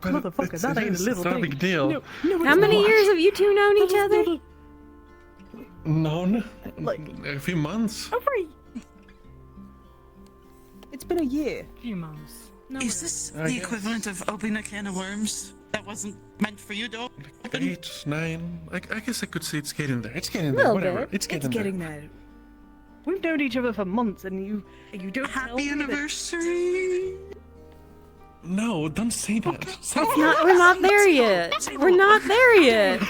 But Motherfucker, it's- that it ain't a is. little It's not thing. a big deal. No, How it's many not. years have you two known each other? None. Like- A few months. It's been a year. Few months. No, Is this I the guess. equivalent of opening a can of worms that wasn't meant for you to open? 8, 9. I guess I could see it's getting there. It's getting there. Little Whatever. bit. It's getting there. there. We've known each other for months, and you don't tell Happy me that- anniversary! No, don't say that. Say It's not, we're not there yet. We're not there yet.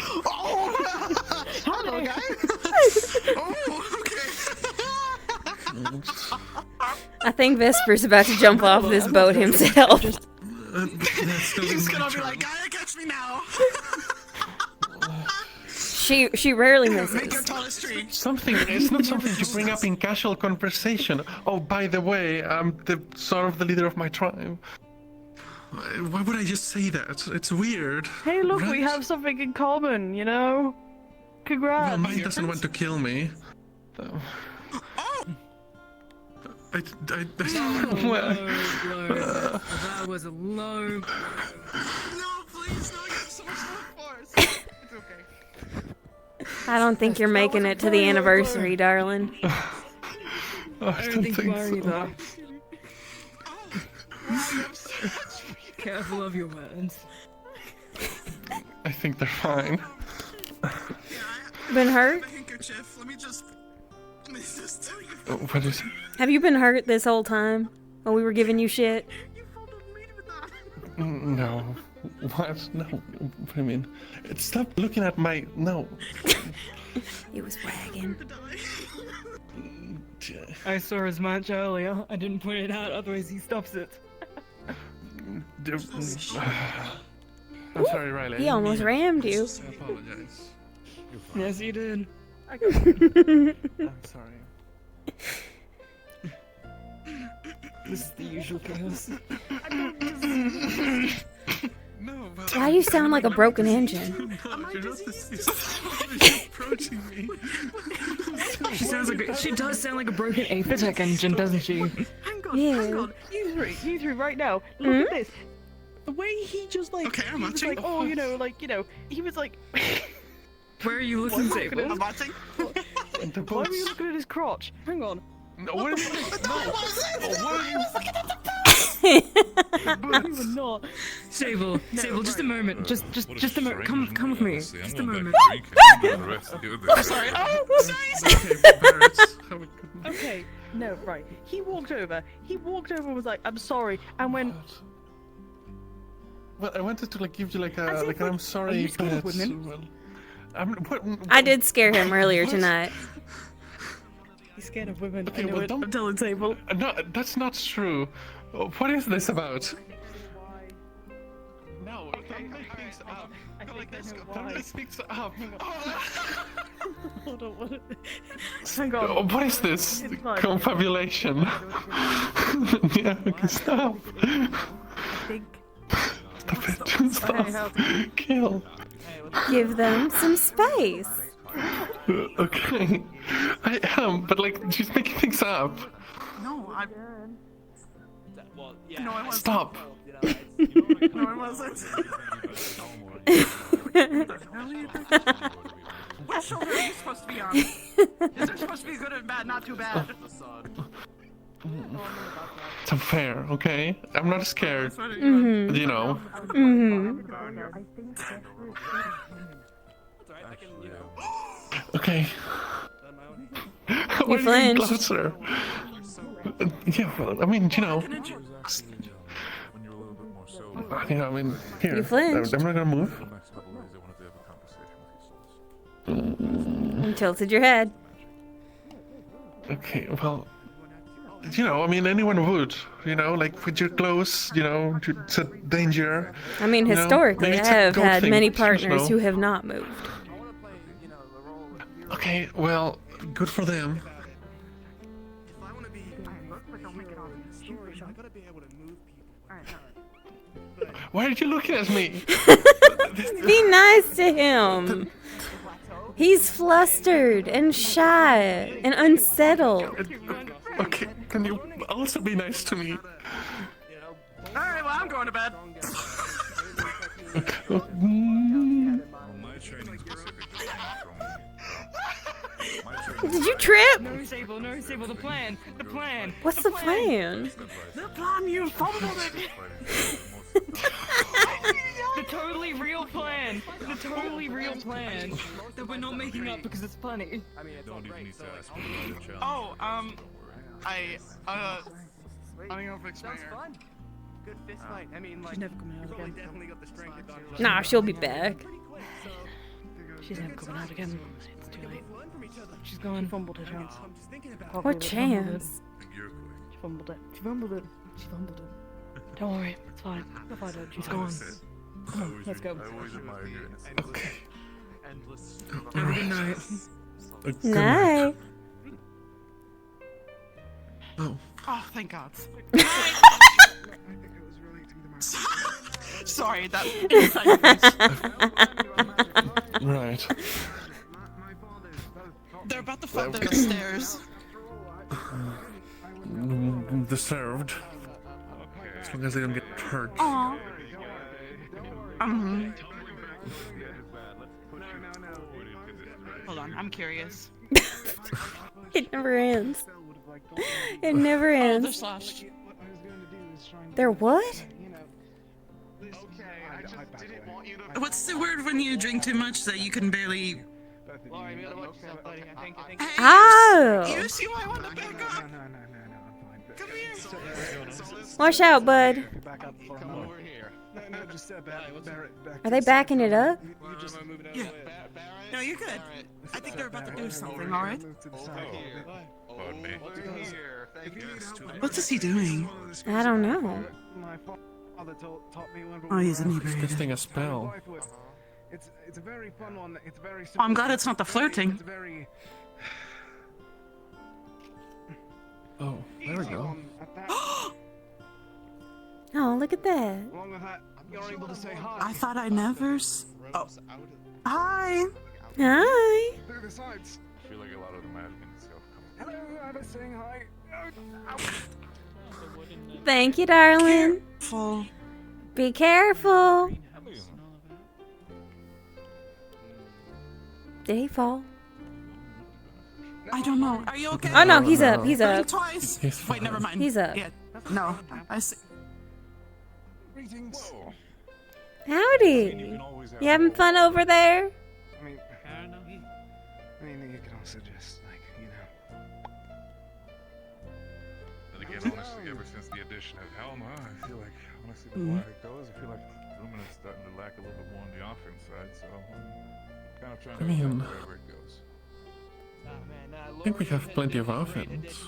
Hello, guys. Oh, okay. I think Vesper's about to jump off this boat himself. He's gonna be like, Gaia, catch me now. She rarely Make your misses. tallest tree. It's not something you bring up in casual conversation. Oh, by the way, I'm the son of the leader of my tribe. Why would I just say that? It's weird. Hey, look, we right? have something in common, you know? Congrats. Well, mine doesn't want to kill me. Well, That was a low. No, please, no, you have so much more force. It's okay. I don't think you're making it to the anniversary, darling. I don't think you are so. either. Careful of your words. I think they're fine. Been hurt? Let me just What is it? Have you been hurt this whole time while we were giving you shit? No. What? No. What do you mean? Stop looking at my... No. He was wagging. I saw as much earlier. I didn't point it out, otherwise he stops it. I'm sorry, Riley. He almost rammed you. I apologize. Yes, you did. I'm sorry. This is the usual chaos. No, but Why do you sound like a broken engine? approaching me. She does sound like a broken Aphitech engine, doesn't she? Hang on, Yeah. hang on. You three, right now. Look Hmm? at this. The way he just like, Okay, I'm he was watching. like, oh, he was like, Where are you looking, Sable? I'm watching. why are you looking at his crotch? Hang on. No, what are you... You were not. Sable, just a moment. Just a moment. Come with me. Just a moment. Sorry. Okay, no, right. He walked over and was like, I'm sorry, and went. Well, I wanted to like give you like As a if, I'm like, sorry, are you scared of but women? well, what? I did scare him earlier tonight. He's scared of women. Okay, I know well, it. don't- I'm telling Sable. No, that's not true. What is this about? No, don't make things up. Don't make things up. Hold on. Hang on. Oh, what is this? It's fine. Confabulation. Yeah, okay, stop. I think. Stop it. Stop. Kill. Give them some space. Okay. I am, but like, she's making things up. No, I. No, I wasn't. Stop. No, I wasn't. What shoulder are you supposed to be on? Is it supposed to be good and bad? Not too bad. It's unfair, okay? I'm not scared. Mhm. You know. Mhm. Okay. You flinched. Closer. Yeah, well, I mean, you know. I mean, here. You flinched. I'm not gonna move. You tilted your head. Okay, well, you know, I mean, anyone would, you know, like with your clothes, you know, it's a danger. I mean, you know, historically, maybe I it's a have goat had thing, many you partners know. who have not moved. Okay, well, good for them. Why are you looking at me? Be nice to him. He's flustered and shy and unsettled. Okay, can you also be nice to me? Alright, well, I'm going to bed. Did you trip? No, Sable, the plan. What's the plan? The plan, you fumbled it. The totally real plan. That we're not making up because it's funny. Oh, I don't know if it's my hair. Good fist fight. I mean, like, She's never coming out again. definitely got the strength of Dr. Nah, she'll be back. She's never coming out again. It's too late. She's gone. She fumbled her chance. What chance? She fumbled it. Don't worry, it's fine. She's gone. Come on, let's go. Okay. Have a good night. Good Night. Oh. Oh, thank God. Sorry, that inside Right. They're about to fall down the stairs. Deserved. As long as they don't get hurt. Aw. Hold on, I'm curious. It never ends. It never Oh, they're ends. slashed. They're what? What's the word when you drink too much that you can barely? Oh! You see why I want to back up? Come here. Watch out, bud. Come over here. No, just back Are they backing it up? Yeah. No, you're good. I think they're about to do something. All right. What is he doing? I don't know. Oh, he's inebriated. Casting a spell. It's a very fun one. It's very. Oh, I'm glad it's not the flirting. It's very. Oh, there we go. Oh, look at that. Along with that, you're able to say hi. I thought I never. Oh. Hi. Hi. Through the sides. I feel like a lot of the magic in itself comes. Hello, I was saying hi. Thank you, darling. Careful. Be careful. Did he fall? I don't know. Are you okay? Oh no, he's up. He's Blink up. Twice. Wait, never mind. He's up. Yeah. No. I see. Greetings. Howdy. You having fun over there? I mean, you can also just But again, honestly, ever since the addition of Helma, I feel like, honestly, the more it goes, I feel like Lumina's starting to lack a little bit more on the offense side, so I'm kind of trying to mean, wherever it goes. I think we have plenty of offense.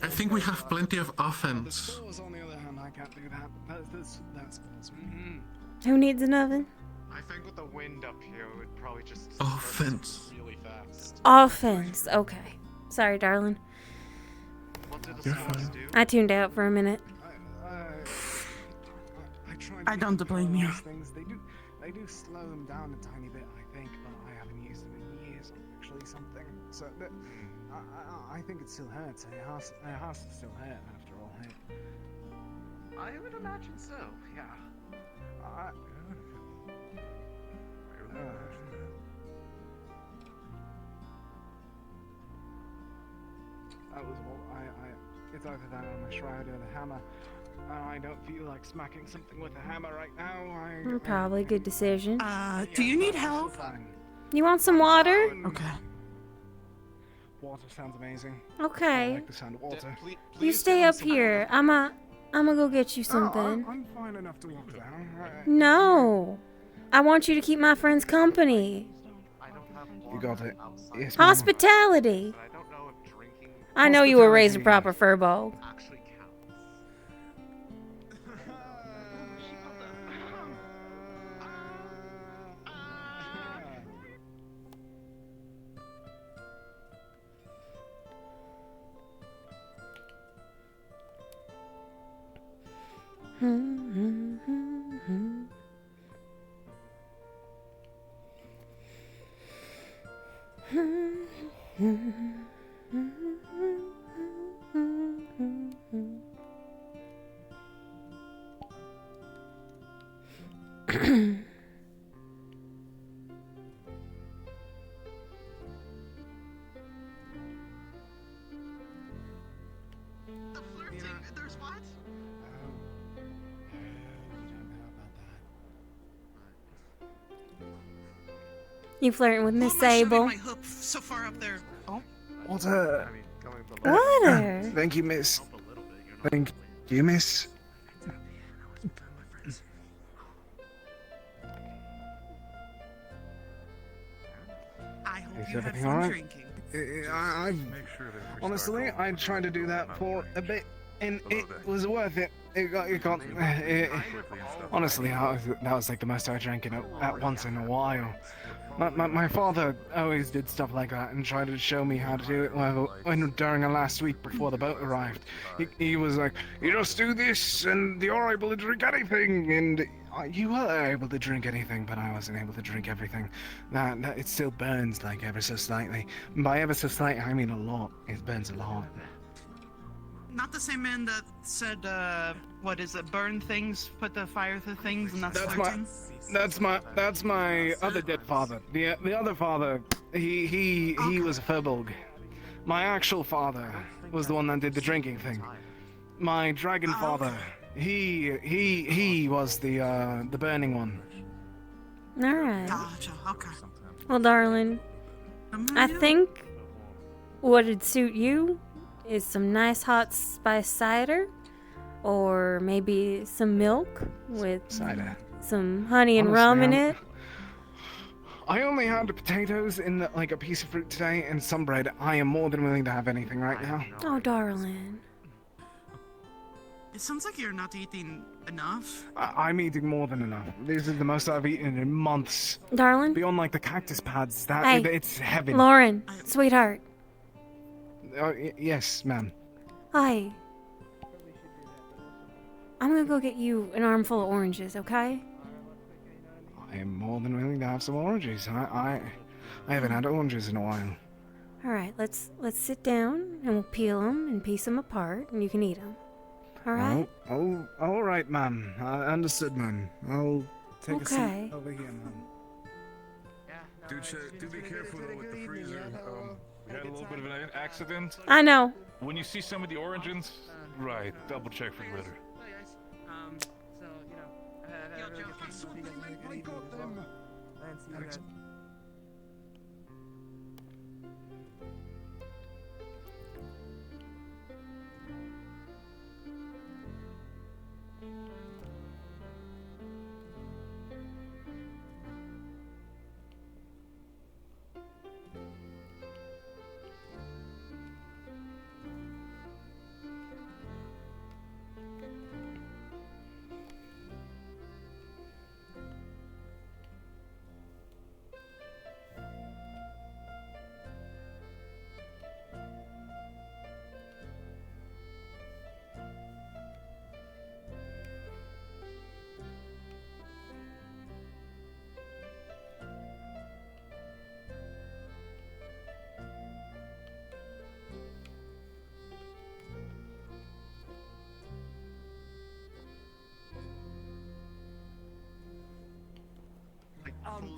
I think we have plenty of offense. on the other hand, I can't do that. That's Who needs an oven? I think with the wind up here, it would probably just Offense. really fast. Offense. Okay. Sorry, darling. You're fine. I tuned out for a minute. I don't blame you. Things they do slow them down a tiny bit, I think, but I haven't used them in years. Actually, something. So I think it still hurts. It has to still hurt after all. I would imagine so. Yeah. That was what it's either that or my shroud or the hammer. I don't feel like smacking something with a hammer right now. Probably a good decision. Do you need help? You want some water? Okay. Water sounds amazing. Okay. I like the sound of water. You stay up here. I'ma go get you something. I'm fine enough to walk down. No. I want you to keep my friends company. You got it. Yes, Hospitality. I know you were raised a proper furball. There's what? You flirting with Miss Why am I shoving Sable? my hook so far up there? Oh. Water. Water. Thank you, miss. Thank you, miss. I hope Is you had everything fun alright? drinking. Honestly, I tried to do that for a bit, and it was worth it. Honestly, that was like the most I drank at once in a while. My father always did stuff like that and tried to show me how to do it during the last week before the boat arrived. He was like, you just do this and you're able to drink anything, and you were able to drink anything, but I wasn't able to drink everything. That it still burns like ever so slightly. By ever so slightly, I mean a lot. It burns a lot. not the same man that said, what is it, burn things, put the fire to things, and that's flirting? That's my other dead father. The other father, he was a Furbolg. My actual father was the one that did the drinking thing. My dragon father, he was the burning one. All right. Gotcha. Okay. Well, darling, I think what'd suit you is some nice hot spice cider, or maybe some milk with cider, some honey and Honestly, rum in it. I only had the potatoes in like a piece of fruit today and some bread. I am more than willing to have anything right now. Oh, darling. It sounds like you're not eating enough. I'm eating more than enough. This is the most I've eaten in months. Darling? Beyond like the cactus pads, Hey, it's heaven. Lauren, sweetheart. Yes, ma'am. Hi. I'm gonna go get you an armful of oranges, okay? I am more than willing to have some oranges. I haven't had oranges in a while. All right, let's sit down and we'll peel them and piece them apart, and you can eat them. All right? Oh, all right, ma'am. I understood, ma'am. I'll take a Okay. seat over here, ma'am. Dude, do be careful though with the freezer. We had a little bit of an accident. I know. When you see some of the oranges, right, double check for glitter. So, you know, I really get to hope you guys make it easy as well. And see you guys.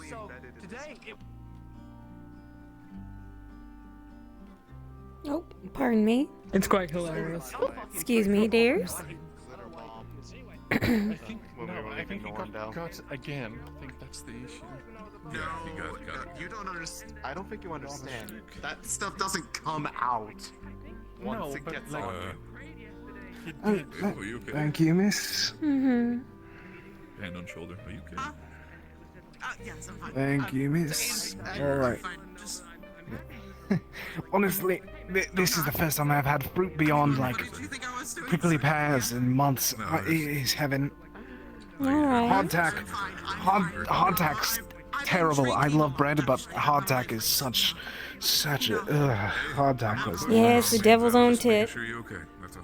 So today it. Oh, pardon me. It's quite hilarious. Excuse me, dears. I think he got again. I think that's the issue. No, you don't understand. I don't think you understand. That stuff doesn't come out once it gets on you. Thank you, miss. Mm-hmm. Hand on shoulder. Are you okay? Yes, I'm fine. Thank you, miss. All right. Honestly, this is the first time I've had fruit beyond like prickly pears in months. It is heaven. Alright. Hardtack's terrible. I love bread, but hardtack is such a hardtack was. Yeah, it's the devil's own tit. Sure you're okay. That's all.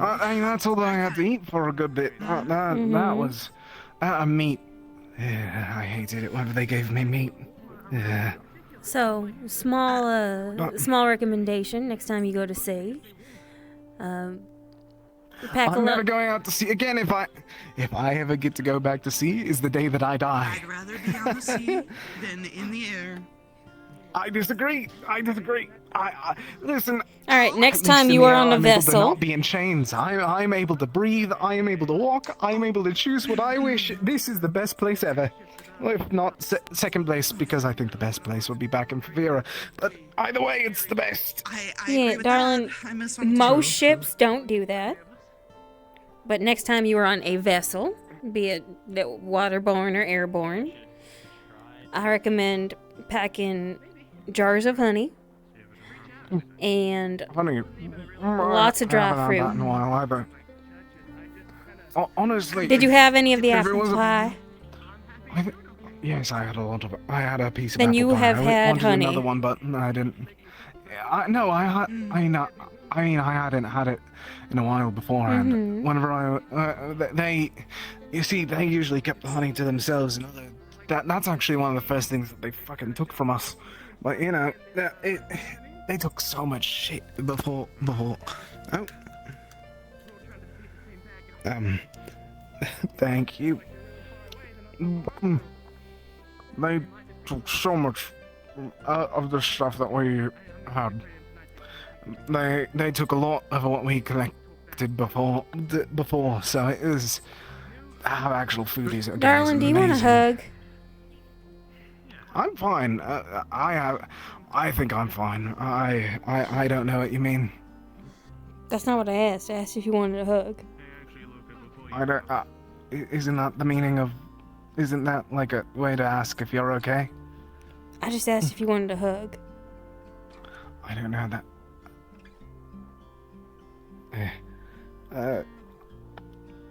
I mean, that's all I had to eat for a good bit. That was meat. Yeah, I hated it whenever they gave me meat. Yeah. So, small recommendation next time you go to sea. Pack I'm never going out to sea again. If I ever get to go back to sea, is the day that I die. I'd rather be on the sea than in the air. I disagree. I listen. All right, next time you are on a I'm able to vessel. not be in chains. I'm able to breathe. I am able to walk. I am able to choose what I wish. This is the best place ever. Well, if not second place, because I think the best place would be back in Favira. But either way, it's the best. Yeah, darling. Most ships don't do that. But next time you are on a vessel, be it waterborne or airborne, I recommend packing jars of honey and lots of dry fruit. I haven't had that in a while either. Honestly, did you have any of the if it apple was a- pie? Yes, I had a lot of. I had a piece of. Then apple you pie. have I had wanted honey. another one, but I didn't. I hadn't had it in a while beforehand. Mhm. Whenever they usually kept the honey to themselves, and that's actually one of the first things that they fucking took from us. But you know, they took so much shit before. Oh. Thank you. They took so much of the stuff that we had. They took a lot of what we collected before, so it was our actual food is. Darling, do you want a hug? I'm fine. I think I'm fine. I don't know what you mean. That's not what I asked. I asked if you wanted a hug. I don't. Isn't that the meaning of? Isn't that like a way to ask if you're okay? I just asked if you wanted a hug. I don't know that.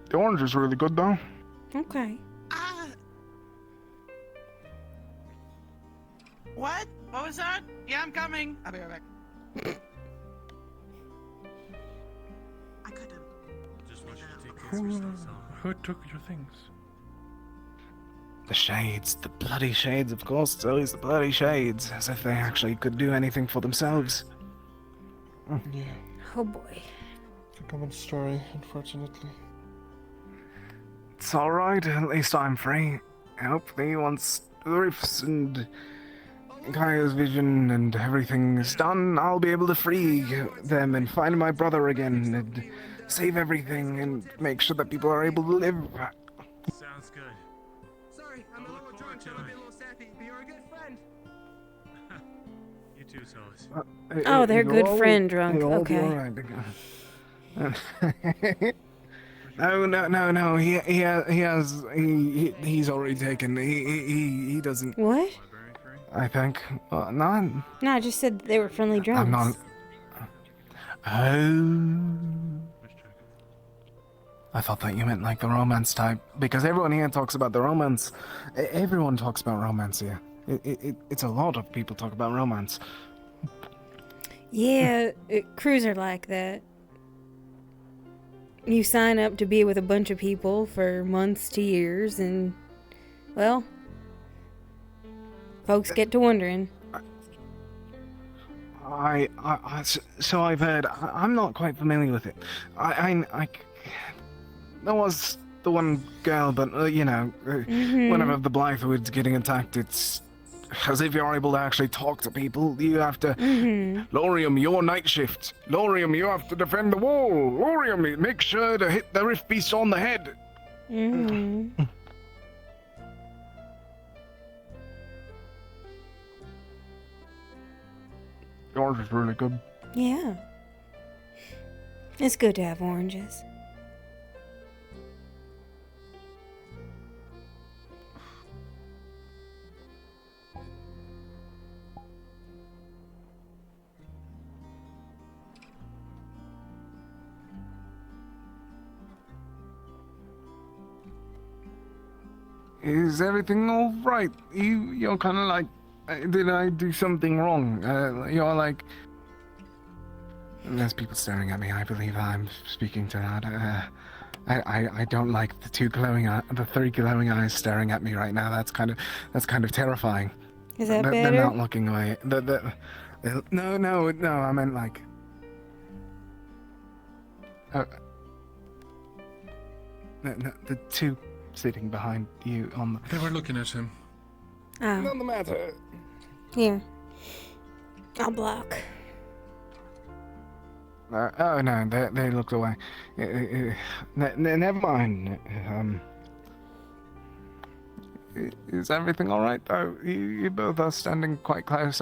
The orange is really good though. Okay. What? What was that? Yeah, I'm coming. I'll be right back. I could have. Who took your things? The shades, the bloody shades, of course. It's always the bloody shades, as if they actually could do anything for themselves. Yeah. Oh boy. It's a common story, unfortunately. It's alright, at least I'm free. Hopefully, once the rifts and Kaya's vision and everything is done, I'll be able to free them and find my brother again and save everything and make sure that people are able to live. Sounds good. Sorry, I'm a little drunk, so I'm a little sappy, but you're a good friend. You too, Solis. Oh, they're You'll good all- friend drunk. you'll all be Okay. alright. No. He's already taken. He doesn't. What? I think. Not. No, I just said they were friendly drunks. I'm not. Oh. I thought that you meant like the romance type, because everyone here talks about the romance. Everyone talks about romance here. It's a lot of people talk about romance. Yeah, crews are like that. You sign up to be with a bunch of people for months to years, and, well, folks get to wondering. So I've heard. I'm not quite familiar with it. There was the one girl, but whenever the Blythewood's getting attacked, it's as if you're able to actually talk to people. You have to. Lorium, your night shift. Lorium, you have to defend the wall. Lorium, make sure to hit the rift beast on the head. Yours is really good. Yeah. It's good to have oranges. Is everything all right? You're kind of like, did I do something wrong? You're like, there's people staring at me. I believe I'm speaking to that. I don't like the three glowing eyes staring at me right now. That's kind of terrifying. Is that They're better? not looking away. No. I meant like. No, the two sitting behind you on the. They were looking at him. Oh. Not the matter. Here. I'll block. Oh no, they looked away. Never mind. Is everything all right though? You both are standing quite close.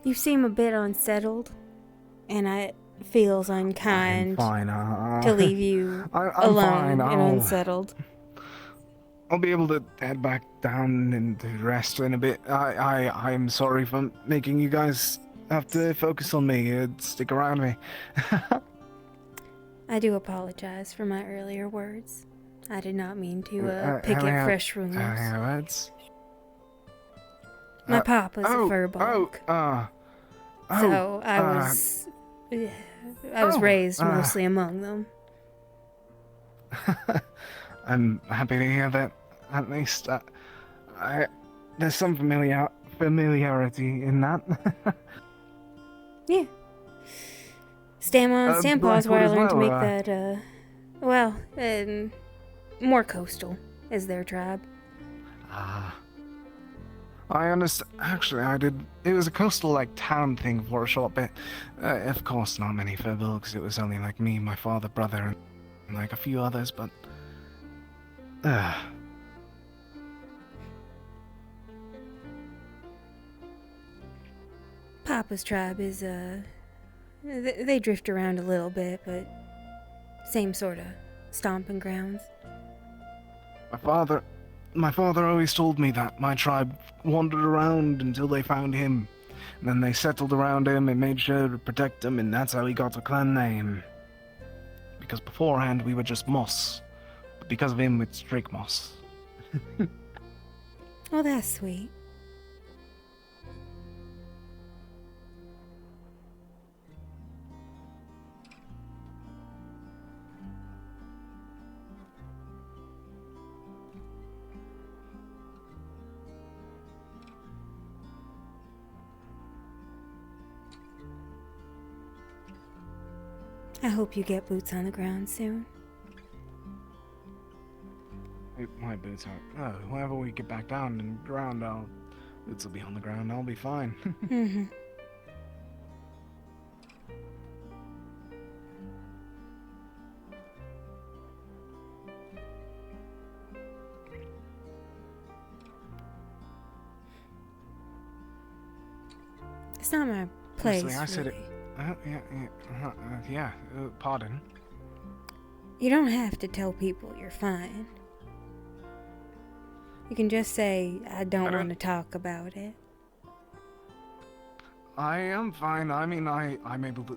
You seem a bit unsettled, and it feels unkind fine. to leave you I'm alone fine. and unsettled. I'll be able to head back down and rest in a bit. I'm sorry for making you guys have to focus on me and stick around me. I do apologize for my earlier words. I did not mean to pick at fresh rumors. My papa's a furball. So I was raised mostly among them. I'm happy to hear that. At least there's some familiarity in that. Yeah. Stam on Stam Paws where I Blackwood as learned to well, make that, more coastal as their tribe. Ah. I understand. Actually, I did. It was a coastal, like, town thing for a short bit. Of course, not many people, because it was only, like, me, my father, brother, and, like, a few others, but... Papa's tribe is, they drift around a little bit, but same sort of stomping grounds. My father always told me that my tribe wandered around until they found him. And then they settled around him and made sure to protect him, and that's how he got a clan name. Because beforehand we were just moss. But because of him, it's Drake Moss. Oh, that's sweet. I hope you get boots on the ground soon. My boots are... Oh, whenever we get back down and ground, boots will be on the ground, I'll be fine. Mm-hmm. It's not my place, Honestly, I said really. it... pardon? You don't have to tell people you're fine. You can just say, I don't want to talk about it. I am fine. I mean, I'm able to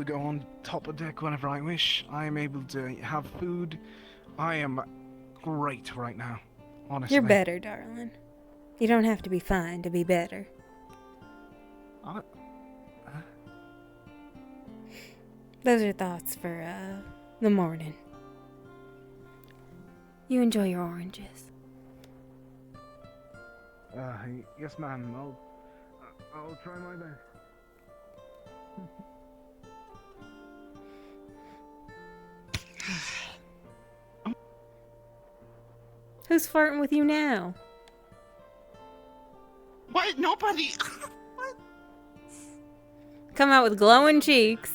go on top of deck whenever I wish. I am able to have food. I am great right now, honestly. You're better, darling. You don't have to be fine to be better. Those are thoughts for, the morning. You enjoy your oranges. Yes, ma'am. I'll try my best. Who's flirting with you now? What? Nobody. Come out with glowing cheeks.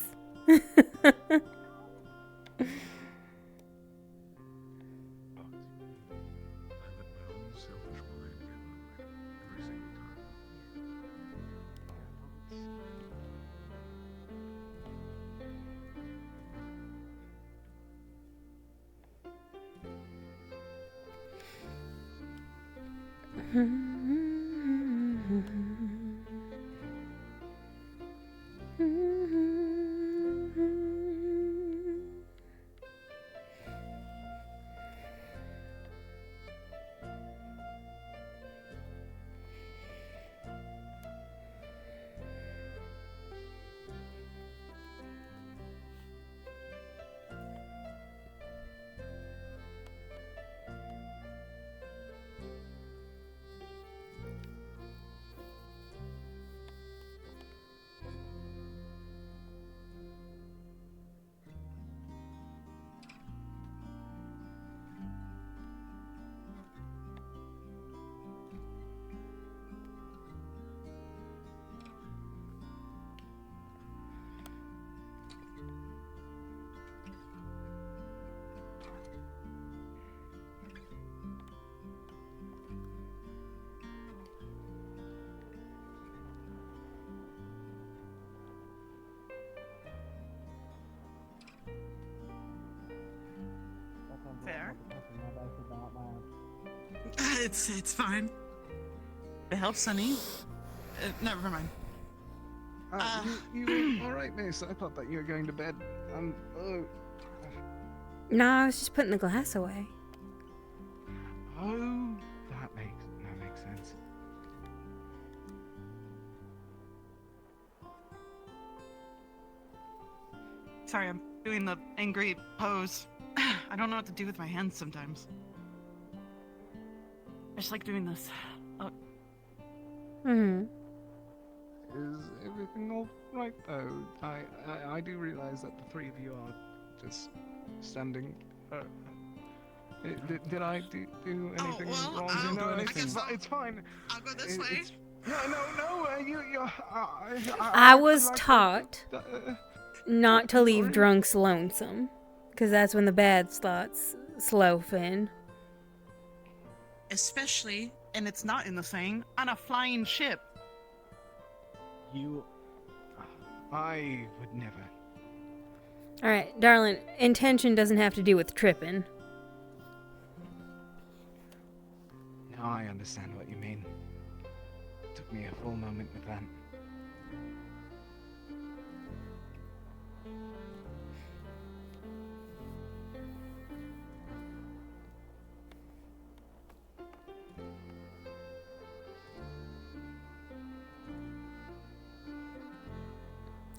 Fair. It's fine. It helps, Sonny. Never mind. You all right, miss? I thought that you were going to bed. No, I was just putting the glass away. Oh, that makes sense. Sorry, I'm doing the angry pose. I don't know what to do with my hands sometimes. I just like doing this. Oh, Mm-hmm. Is everything all right though? I do realize that the three of you are just standing. Did I do anything wrong? I'll No, do anything. It's fine. I'll go this way. No, you. I was taught not to leave drunks lonesome, because that's when the bad thoughts slope in. Especially, and it's not in the saying, on a flying ship. I would never. Alright, darling, intention doesn't have to do with tripping. No, I understand what you mean. Took me a full moment with that.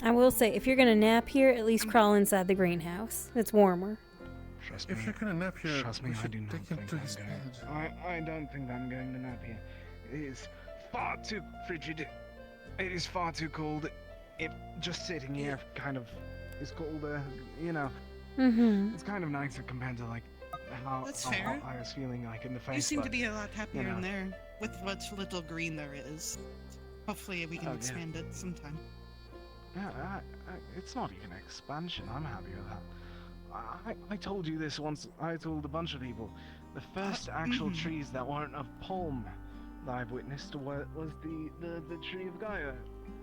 I will say, if you're gonna nap here, at least crawl inside the greenhouse. It's warmer. Trust me. If you're gonna nap here, Trust me, we I should do not take think him to I'm his going. bed. I don't think I'm going to nap here. It is far too frigid. It is far too cold. It just sitting here kind of is colder, you know. Mm-hmm. It's kind of nicer compared to like how fair. I was feeling like in the face. You seem to but, be a lot happier you know. in there with what little green there is. Hopefully we can Oh, yeah. expand it sometime. Yeah, it's not even expansion. I'm happy with that. I told you this once. I told a bunch of people. The first actual trees that weren't of palm that I've witnessed was the tree of Gaia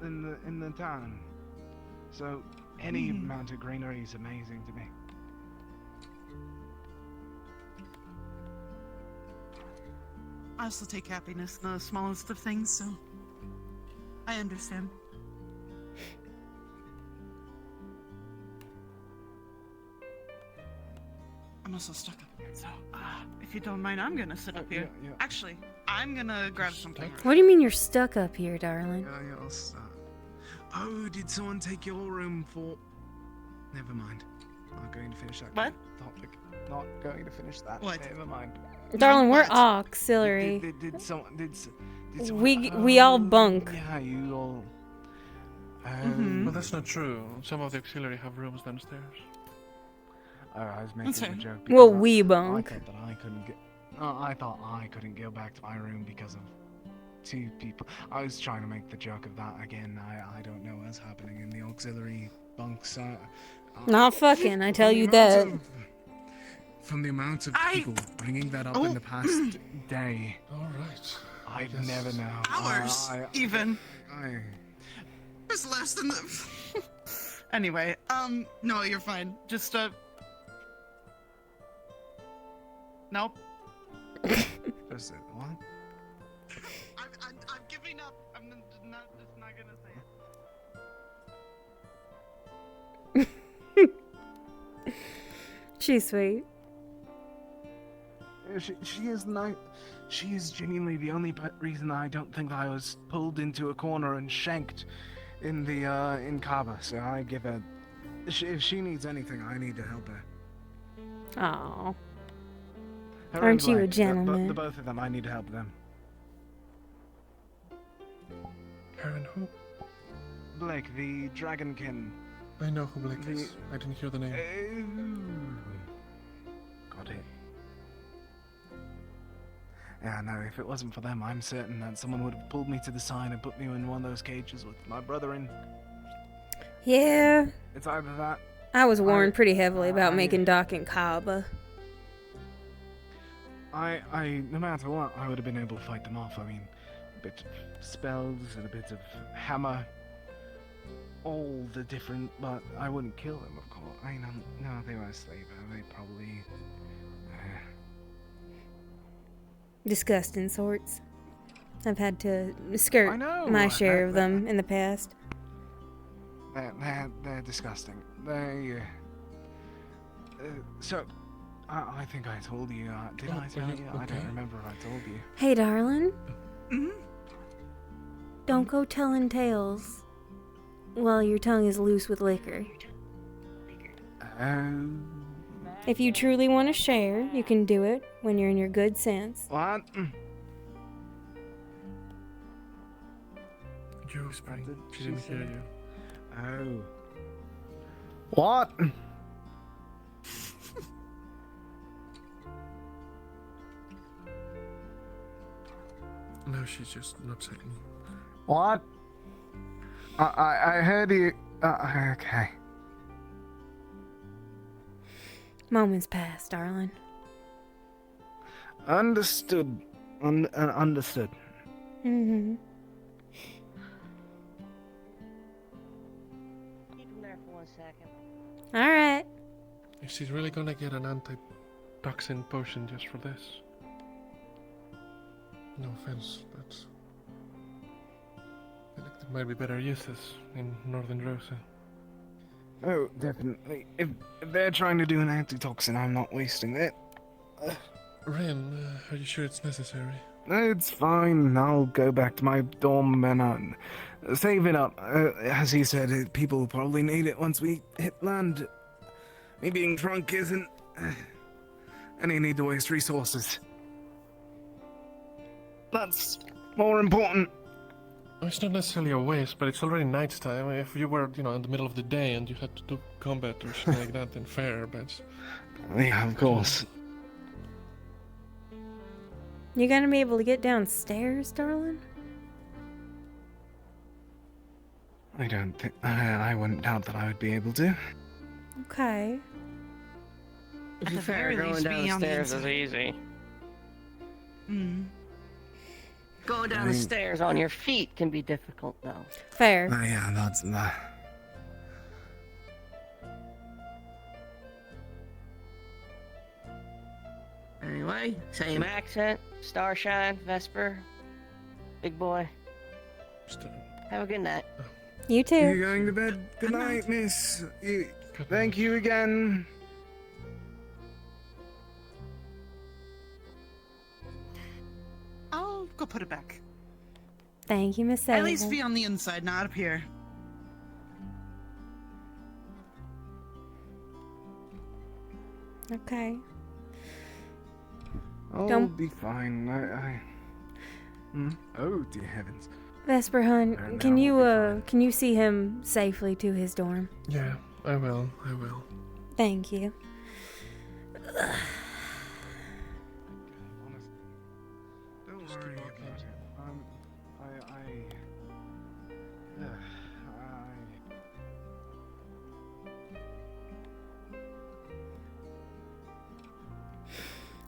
in the town. So any amount of greenery is amazing to me. I also take happiness in the smallest of things, so I understand. I'm also stuck up here, so if you don't mind, I'm gonna sit up here. Yeah. Actually, I'm gonna grab something. What do you mean you're stuck up here, darling? Yeah, I'll start. Oh, did someone take your room for? Never mind. Not going to finish that. What? Topic. Not going to finish that. What? Never mind. Darling, we're auxiliary. Did someone? We all bunk. Yeah, you all. But that's not true. Some of the auxiliary have rooms downstairs. I was making a joke. Well, because we I bunk. thought that I couldn't get. I thought I couldn't go back to my room because of two people. I was trying to make the joke of that again. I don't know what's happening in the auxiliary bunks. Not fucking, I tell you that. From the amount of people bringing that up in the past day. All right. I'd never know. Hours, even. I. It's less than the. Anyway, no, you're fine. Just Nope. Just what? I'm giving up. I'm just not gonna say it. She's sweet. She is not. She is genuinely the only reason I don't think I was pulled into a corner and shanked in the in Kaba. So I give her. If she needs anything, I need to help her. Aww. Her Aren't and you a Blake, gentleman? The both of them, I need to help them. Her and who? Blake, the Dragonkin. I know who Blake is. I didn't hear the name. Got it. Yeah, no, if it wasn't for them, I'm certain that someone would have pulled me to the side and put me in one of those cages with my brother in. Yeah. It's either that. I was warned pretty heavily about making Doc and Kaba. No matter what, I would have been able to fight them off. I mean, a bit of spells and a bit of hammer. All the different, but I wouldn't kill them, of course. I know, no, they were asleep. They probably. Disgusting sorts. I've had to skirt I know, my share of them in the past. They're disgusting. They. So, I think I told you. Did I tell you? I don't remember if I told you. Hey, darling. Don't go telling tales while your tongue is loose with liquor. If you truly want to share, you can do it when you're in your good sense. What? you whispering? She didn't hear you. Oh. What? No, she's just not saying. What? I heard you. Okay. Moments pass, darling. Understood. Understood. Mm-hmm. Keep him there for 1 second. All right. Is she really gonna get an anti-toxin potion just for this? No offense, but I think there might be better uses in Northern Rosa. Oh, definitely. If they're trying to do an antitoxin, I'm not wasting it. Ren, are you sure it's necessary? It's fine. I'll go back to my dorm and save it up. As he said, people will probably need it once we hit land. Me being drunk isn't any need to waste resources. That's more important. It's not necessarily a waste, but it's already nighttime. If you were, in the middle of the day and you had to do combat or something like that, then fair, but... Yeah, of course. You gonna be able to get downstairs, darling? I don't think... I wouldn't doubt that I would be able to. Okay. To be the fair, very going least, be on the downstairs is inside. easy. Mm. Going down the stairs on your feet can be difficult, though. Fair. Yeah, that's... Anyway, same accent, Starshine, Vesper, big boy. Have a good night. You too. You're going to bed. Good night, miss. Thank you again. I'll go put it back. Thank you, Miss At Sable. least be on the inside, not up here. Okay. I'll Don't- be fine. Oh, dear heavens. Vesper Hun, There can you see him safely to his dorm? Yeah, I will. Thank you. Don't worry about it.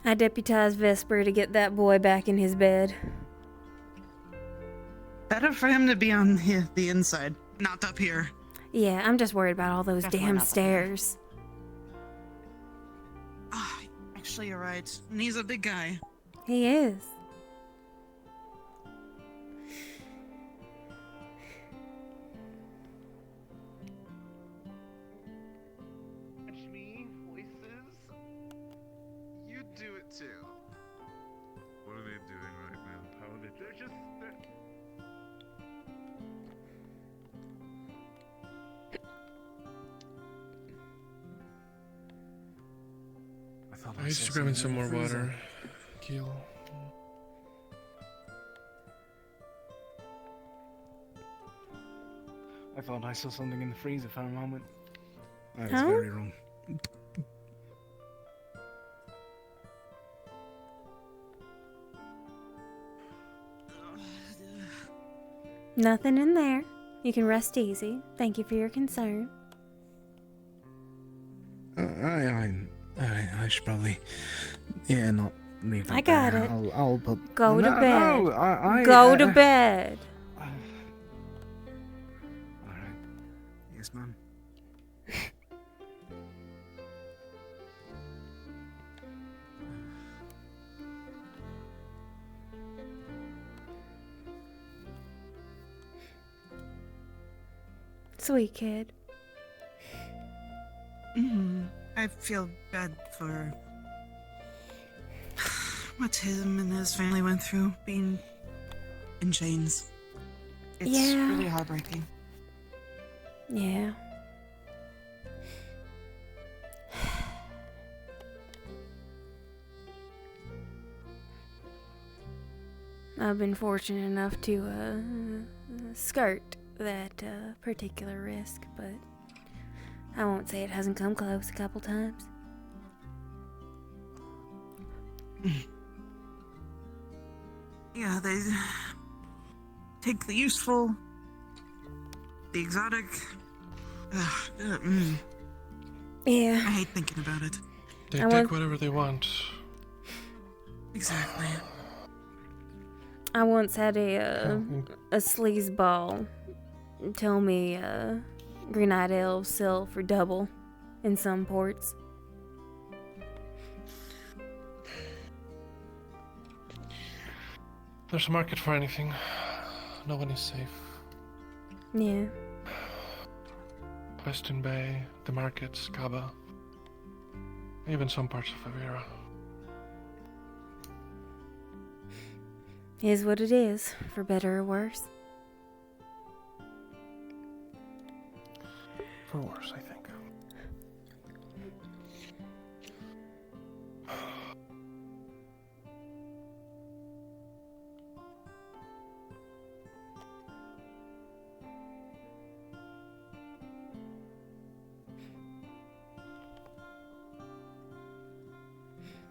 I deputized Vesper to get that boy back in his bed. Better for him to be on the inside, not up here. Yeah, I'm just worried about all those Definitely damn not up here. stairs. Actually, you're right. And he's a big guy. He is. Touch me, voices. You do it too. What are they doing right now? How are they? They're just. I just grabbing some more water. Keel. I thought I saw something in the freezer for a moment. I was Huh? very wrong. Nothing in there. You can rest easy. Thank you for your concern. I should probably, not leave that I got there. it. I'll put. Go to No, bed. no, Go to bed. Alright. Yes, ma'am. Sweet kid. I feel bad for what him and his family went through, being in chains. It's Yeah. really heartbreaking. Yeah. I've been fortunate enough to skirt that particular risk, but I won't say it hasn't come close a couple times. Yeah, they take the useful, the exotic. Yeah. I hate thinking about it. They take whatever they want. Exactly. I once had a sleazeball tell me green-eyed elves sell for double in some ports. There's a market for anything. No one is safe. Yeah. Western Bay, the markets, Kaba, even some parts of Avira. Is what it is, for better or worse. For worse, I think.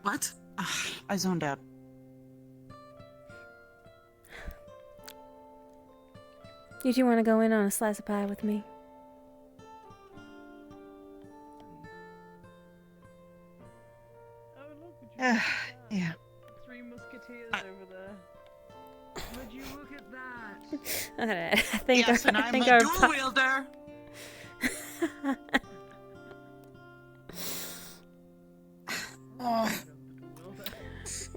What? I zoned out. Did you want to go in on a slice of pie with me? Yeah. Three musketeers over there. Would you look at that? Alright, I think Yes, and I'm a dual wielder.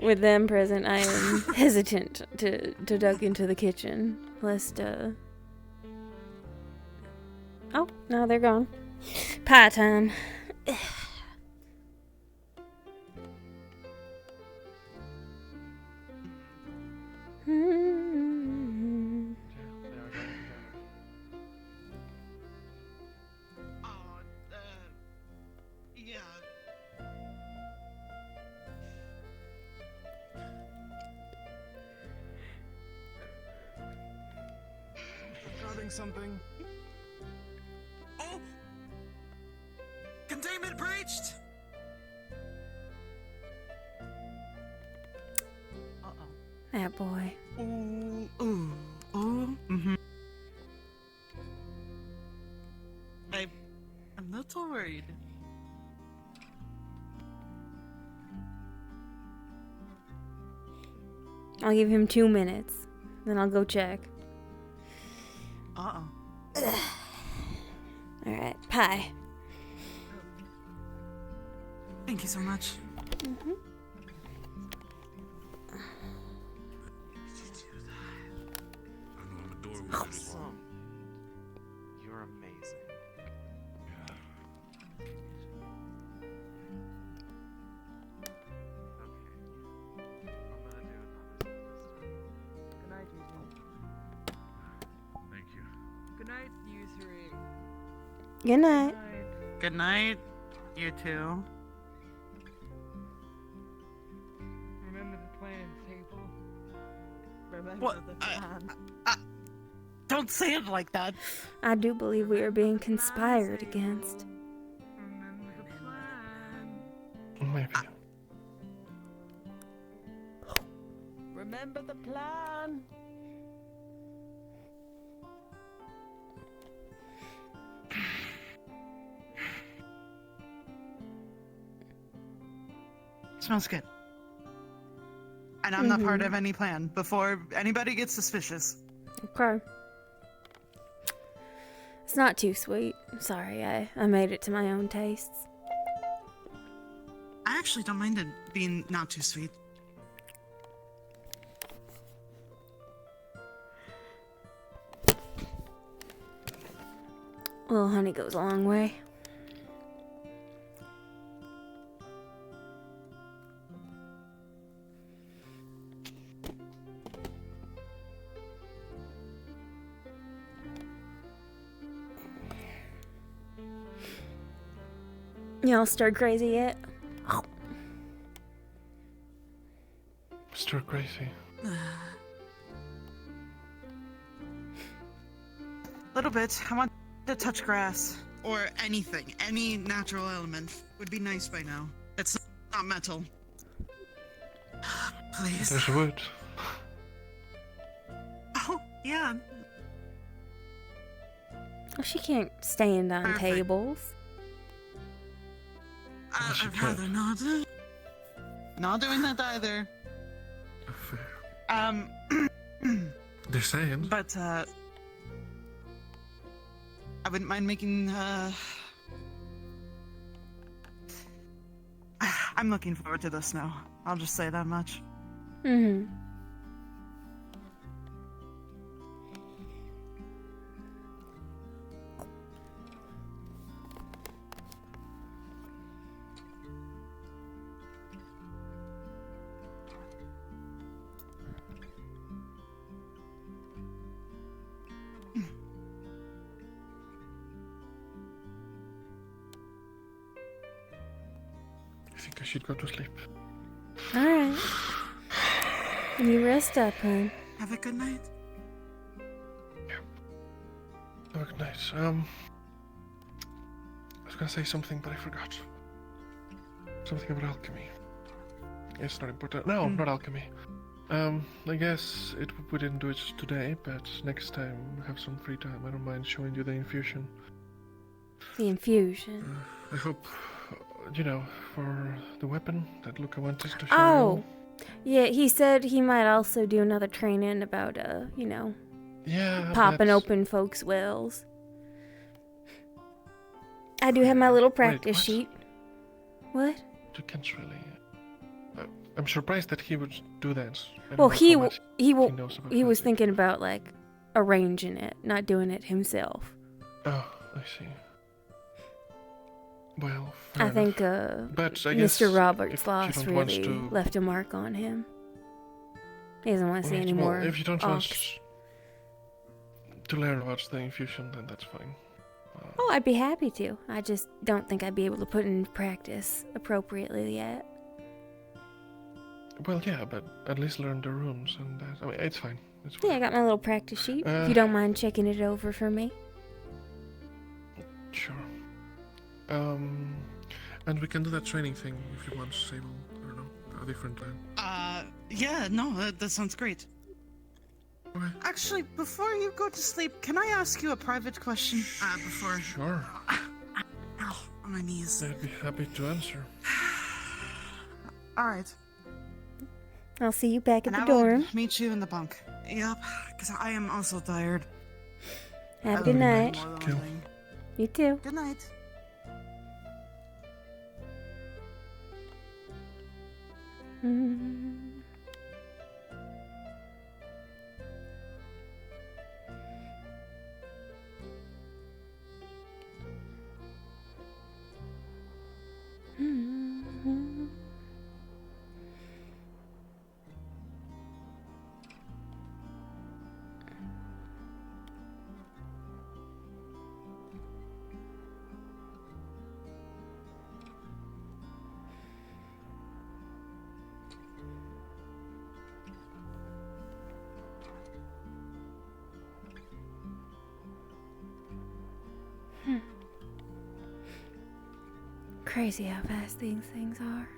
With them present, I am hesitant to duck into the kitchen, lest, Oh, no, they're gone. Pie time. Regarding something. Oh! Containment breached! That boy. Ooh. Mm-hmm. I'm a little worried. I'll give him 2 minutes, then I'll go check. Alright, pie. Thank you so much. Mm-hmm. Awesome. You're amazing. Good night, you two. Thank you. Good night, you three. Good night. Good night, you two. Remember the plan, people. Remember What? the plan. Don't say it like that. I do believe we are being conspired against. Maybe. Remember the plan. Smells good. And I'm not part of any plan before anybody gets suspicious. Okay. It's not too sweet. Sorry, I made it to my own tastes. I actually don't mind it being not too sweet. A little honey goes a long way. Y'all stir crazy yet? Mr. Crazy. little bit. I want to touch grass. Or anything. Any natural element would be nice by now. It's not metal. Please. There's wood. Oh, yeah. Oh, she can't stand on tables. I'd rather not. Not doing that either. They're saying. But, I wouldn't mind making, I'm looking forward to this now. I'll just say that much. Mm-hmm. I think I should go to sleep. Alright. You rest up, hon. Have a good night. Have a good night. I was gonna say something, but I forgot. Something about alchemy. It's not important. No, not alchemy. I guess we didn't do it today, but next time have some free time. I don't mind showing you the infusion. The infusion. I hope, for the weapon that Luca wanted to show Oh! Yeah, he said he might also do another training about, Yeah, popping open folks' wills. I do have my little practice what? sheet. What? You can't really. I'm surprised that he would do that. I don't Well, know he how much knows about he was magic. thinking about like arranging it, not doing it himself. Oh, I see. Well, I fair enough. think But I guess Mr. Robert's if you loss don't want really to- left a mark on him. He doesn't want to see any well, more. if you don't orcs. want to learn about the infusion, then that's fine. Oh, I'd be happy to. I just don't think I'd be able to put it into practice appropriately yet. Well, yeah, but at least learn the runes, and that. I mean, it's fine. It's fine. Yeah, I got my little practice sheet. If you don't mind checking it over for me. Sure. And we can do that training thing if you want, Sable. I don't know, a different time. Yeah, no, that sounds great. Actually, before you go to sleep, can I ask you a private question? Before... Sure. Ow, on my knees. I'd be happy to answer. Alright. I'll see you back at And the I will dorm. meet you in the bunk. Yep, because I am also tired. Have a good night. More than one thing. You too. Good night. Mm. Mm. Crazy how fast these things are.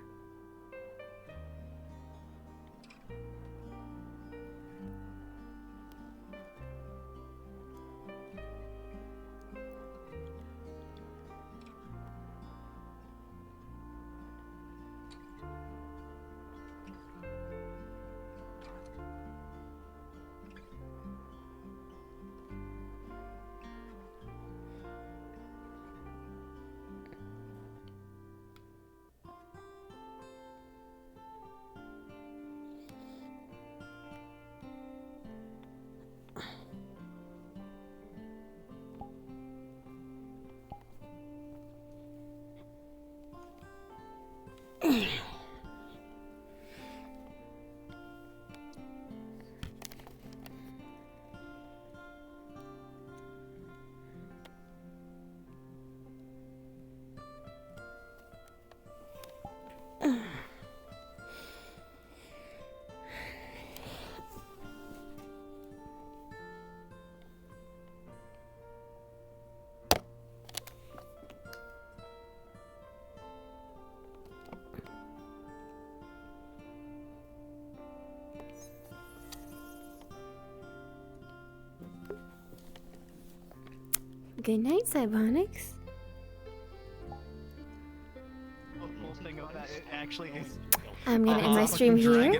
Good night, Cybonics. I'm gonna end my stream here.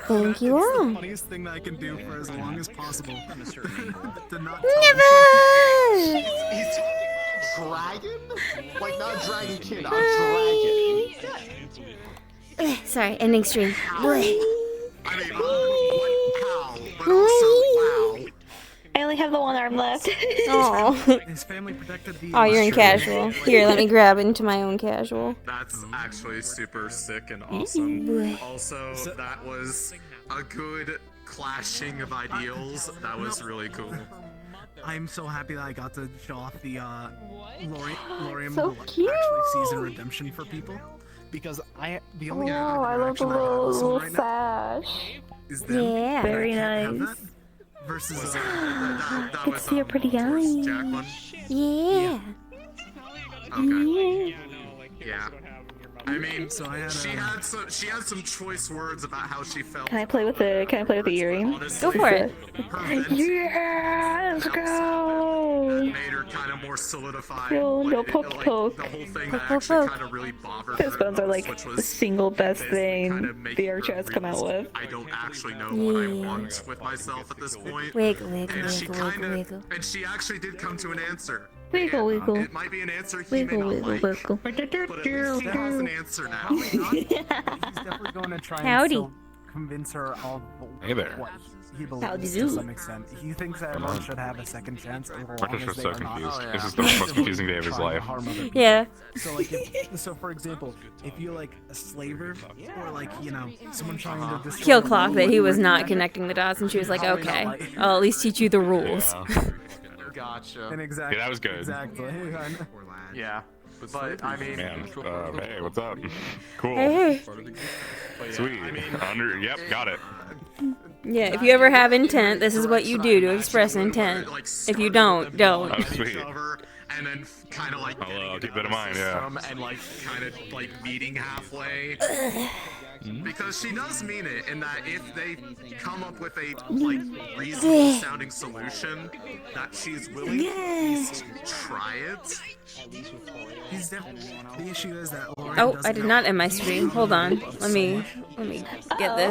Thank you all. The funniest thing that I can do for as long as possible. To not Never! He's talking about dragon? Like, not dragon kid, a dragon. Sorry, ending stream. Bleh. I mean, how? But also, wow. I only have the one arm left. Oh. His family protected the. Oh, you're in casual. Here, let me grab into my own casual. That's actually super sick and awesome. Also, that was a good clashing of ideals. That was really cool. I'm so happy that I got to show off the Lorium So actually season redemption for people. Because the only I love the little right sash. is them. Yeah. Very nice. Versus that Good to see your pretty eyes. Yeah. Okay. Yeah. I mean, So I had she had some choice words about how she felt. Can I play with the earring? Go for it. Yeah, let's go. Made her kind of more solidified. Yo, poke. The whole thing that actually kind of really bothered Fist her. bones are like which the was single best thing make the her archer has come out with. I don't actually know what I want with myself at this point. Wiggle, wiggle, And she wiggle, kinda, wiggle. and she actually did come to an answer. Wiggle, wiggle. It might be an answer he may Wiggle, not wiggle, like, wiggle. but at least he has an answer now. He's definitely going to try Howdy. and still convince her of Hey there. what he Howdy believes do. to some extent. He thinks that everyone should have a second chance as long Marcus as was they so are not. confused. This is the most confusing day of his trying to life. harm other people. Yeah. So like, so for example, if you're like a slaver or like someone trying to destroy Kill the clock world, that he was like, not connecting the dots, and she was like, okay, I'll at least teach you the rules. Gotcha. And exactly. Yeah, that was good. Exactly. Yeah. But I mean, Man, hey, what's up? Cool. Hey. Sweet. Yep, got it. Yeah, if you ever have intent, this is what you do to express intent. If you don't, don't. Oh, sweet. And then kind of like I'll keep that in mind, yeah. and like kind of like meeting halfway. Because she does mean it in that if they come up with a like reasonable sounding solution, that she's willing at least to try it. He's definitely the issue is that Lauren Oh, I doesn't did know- not end my stream. Hold on. Let me get this.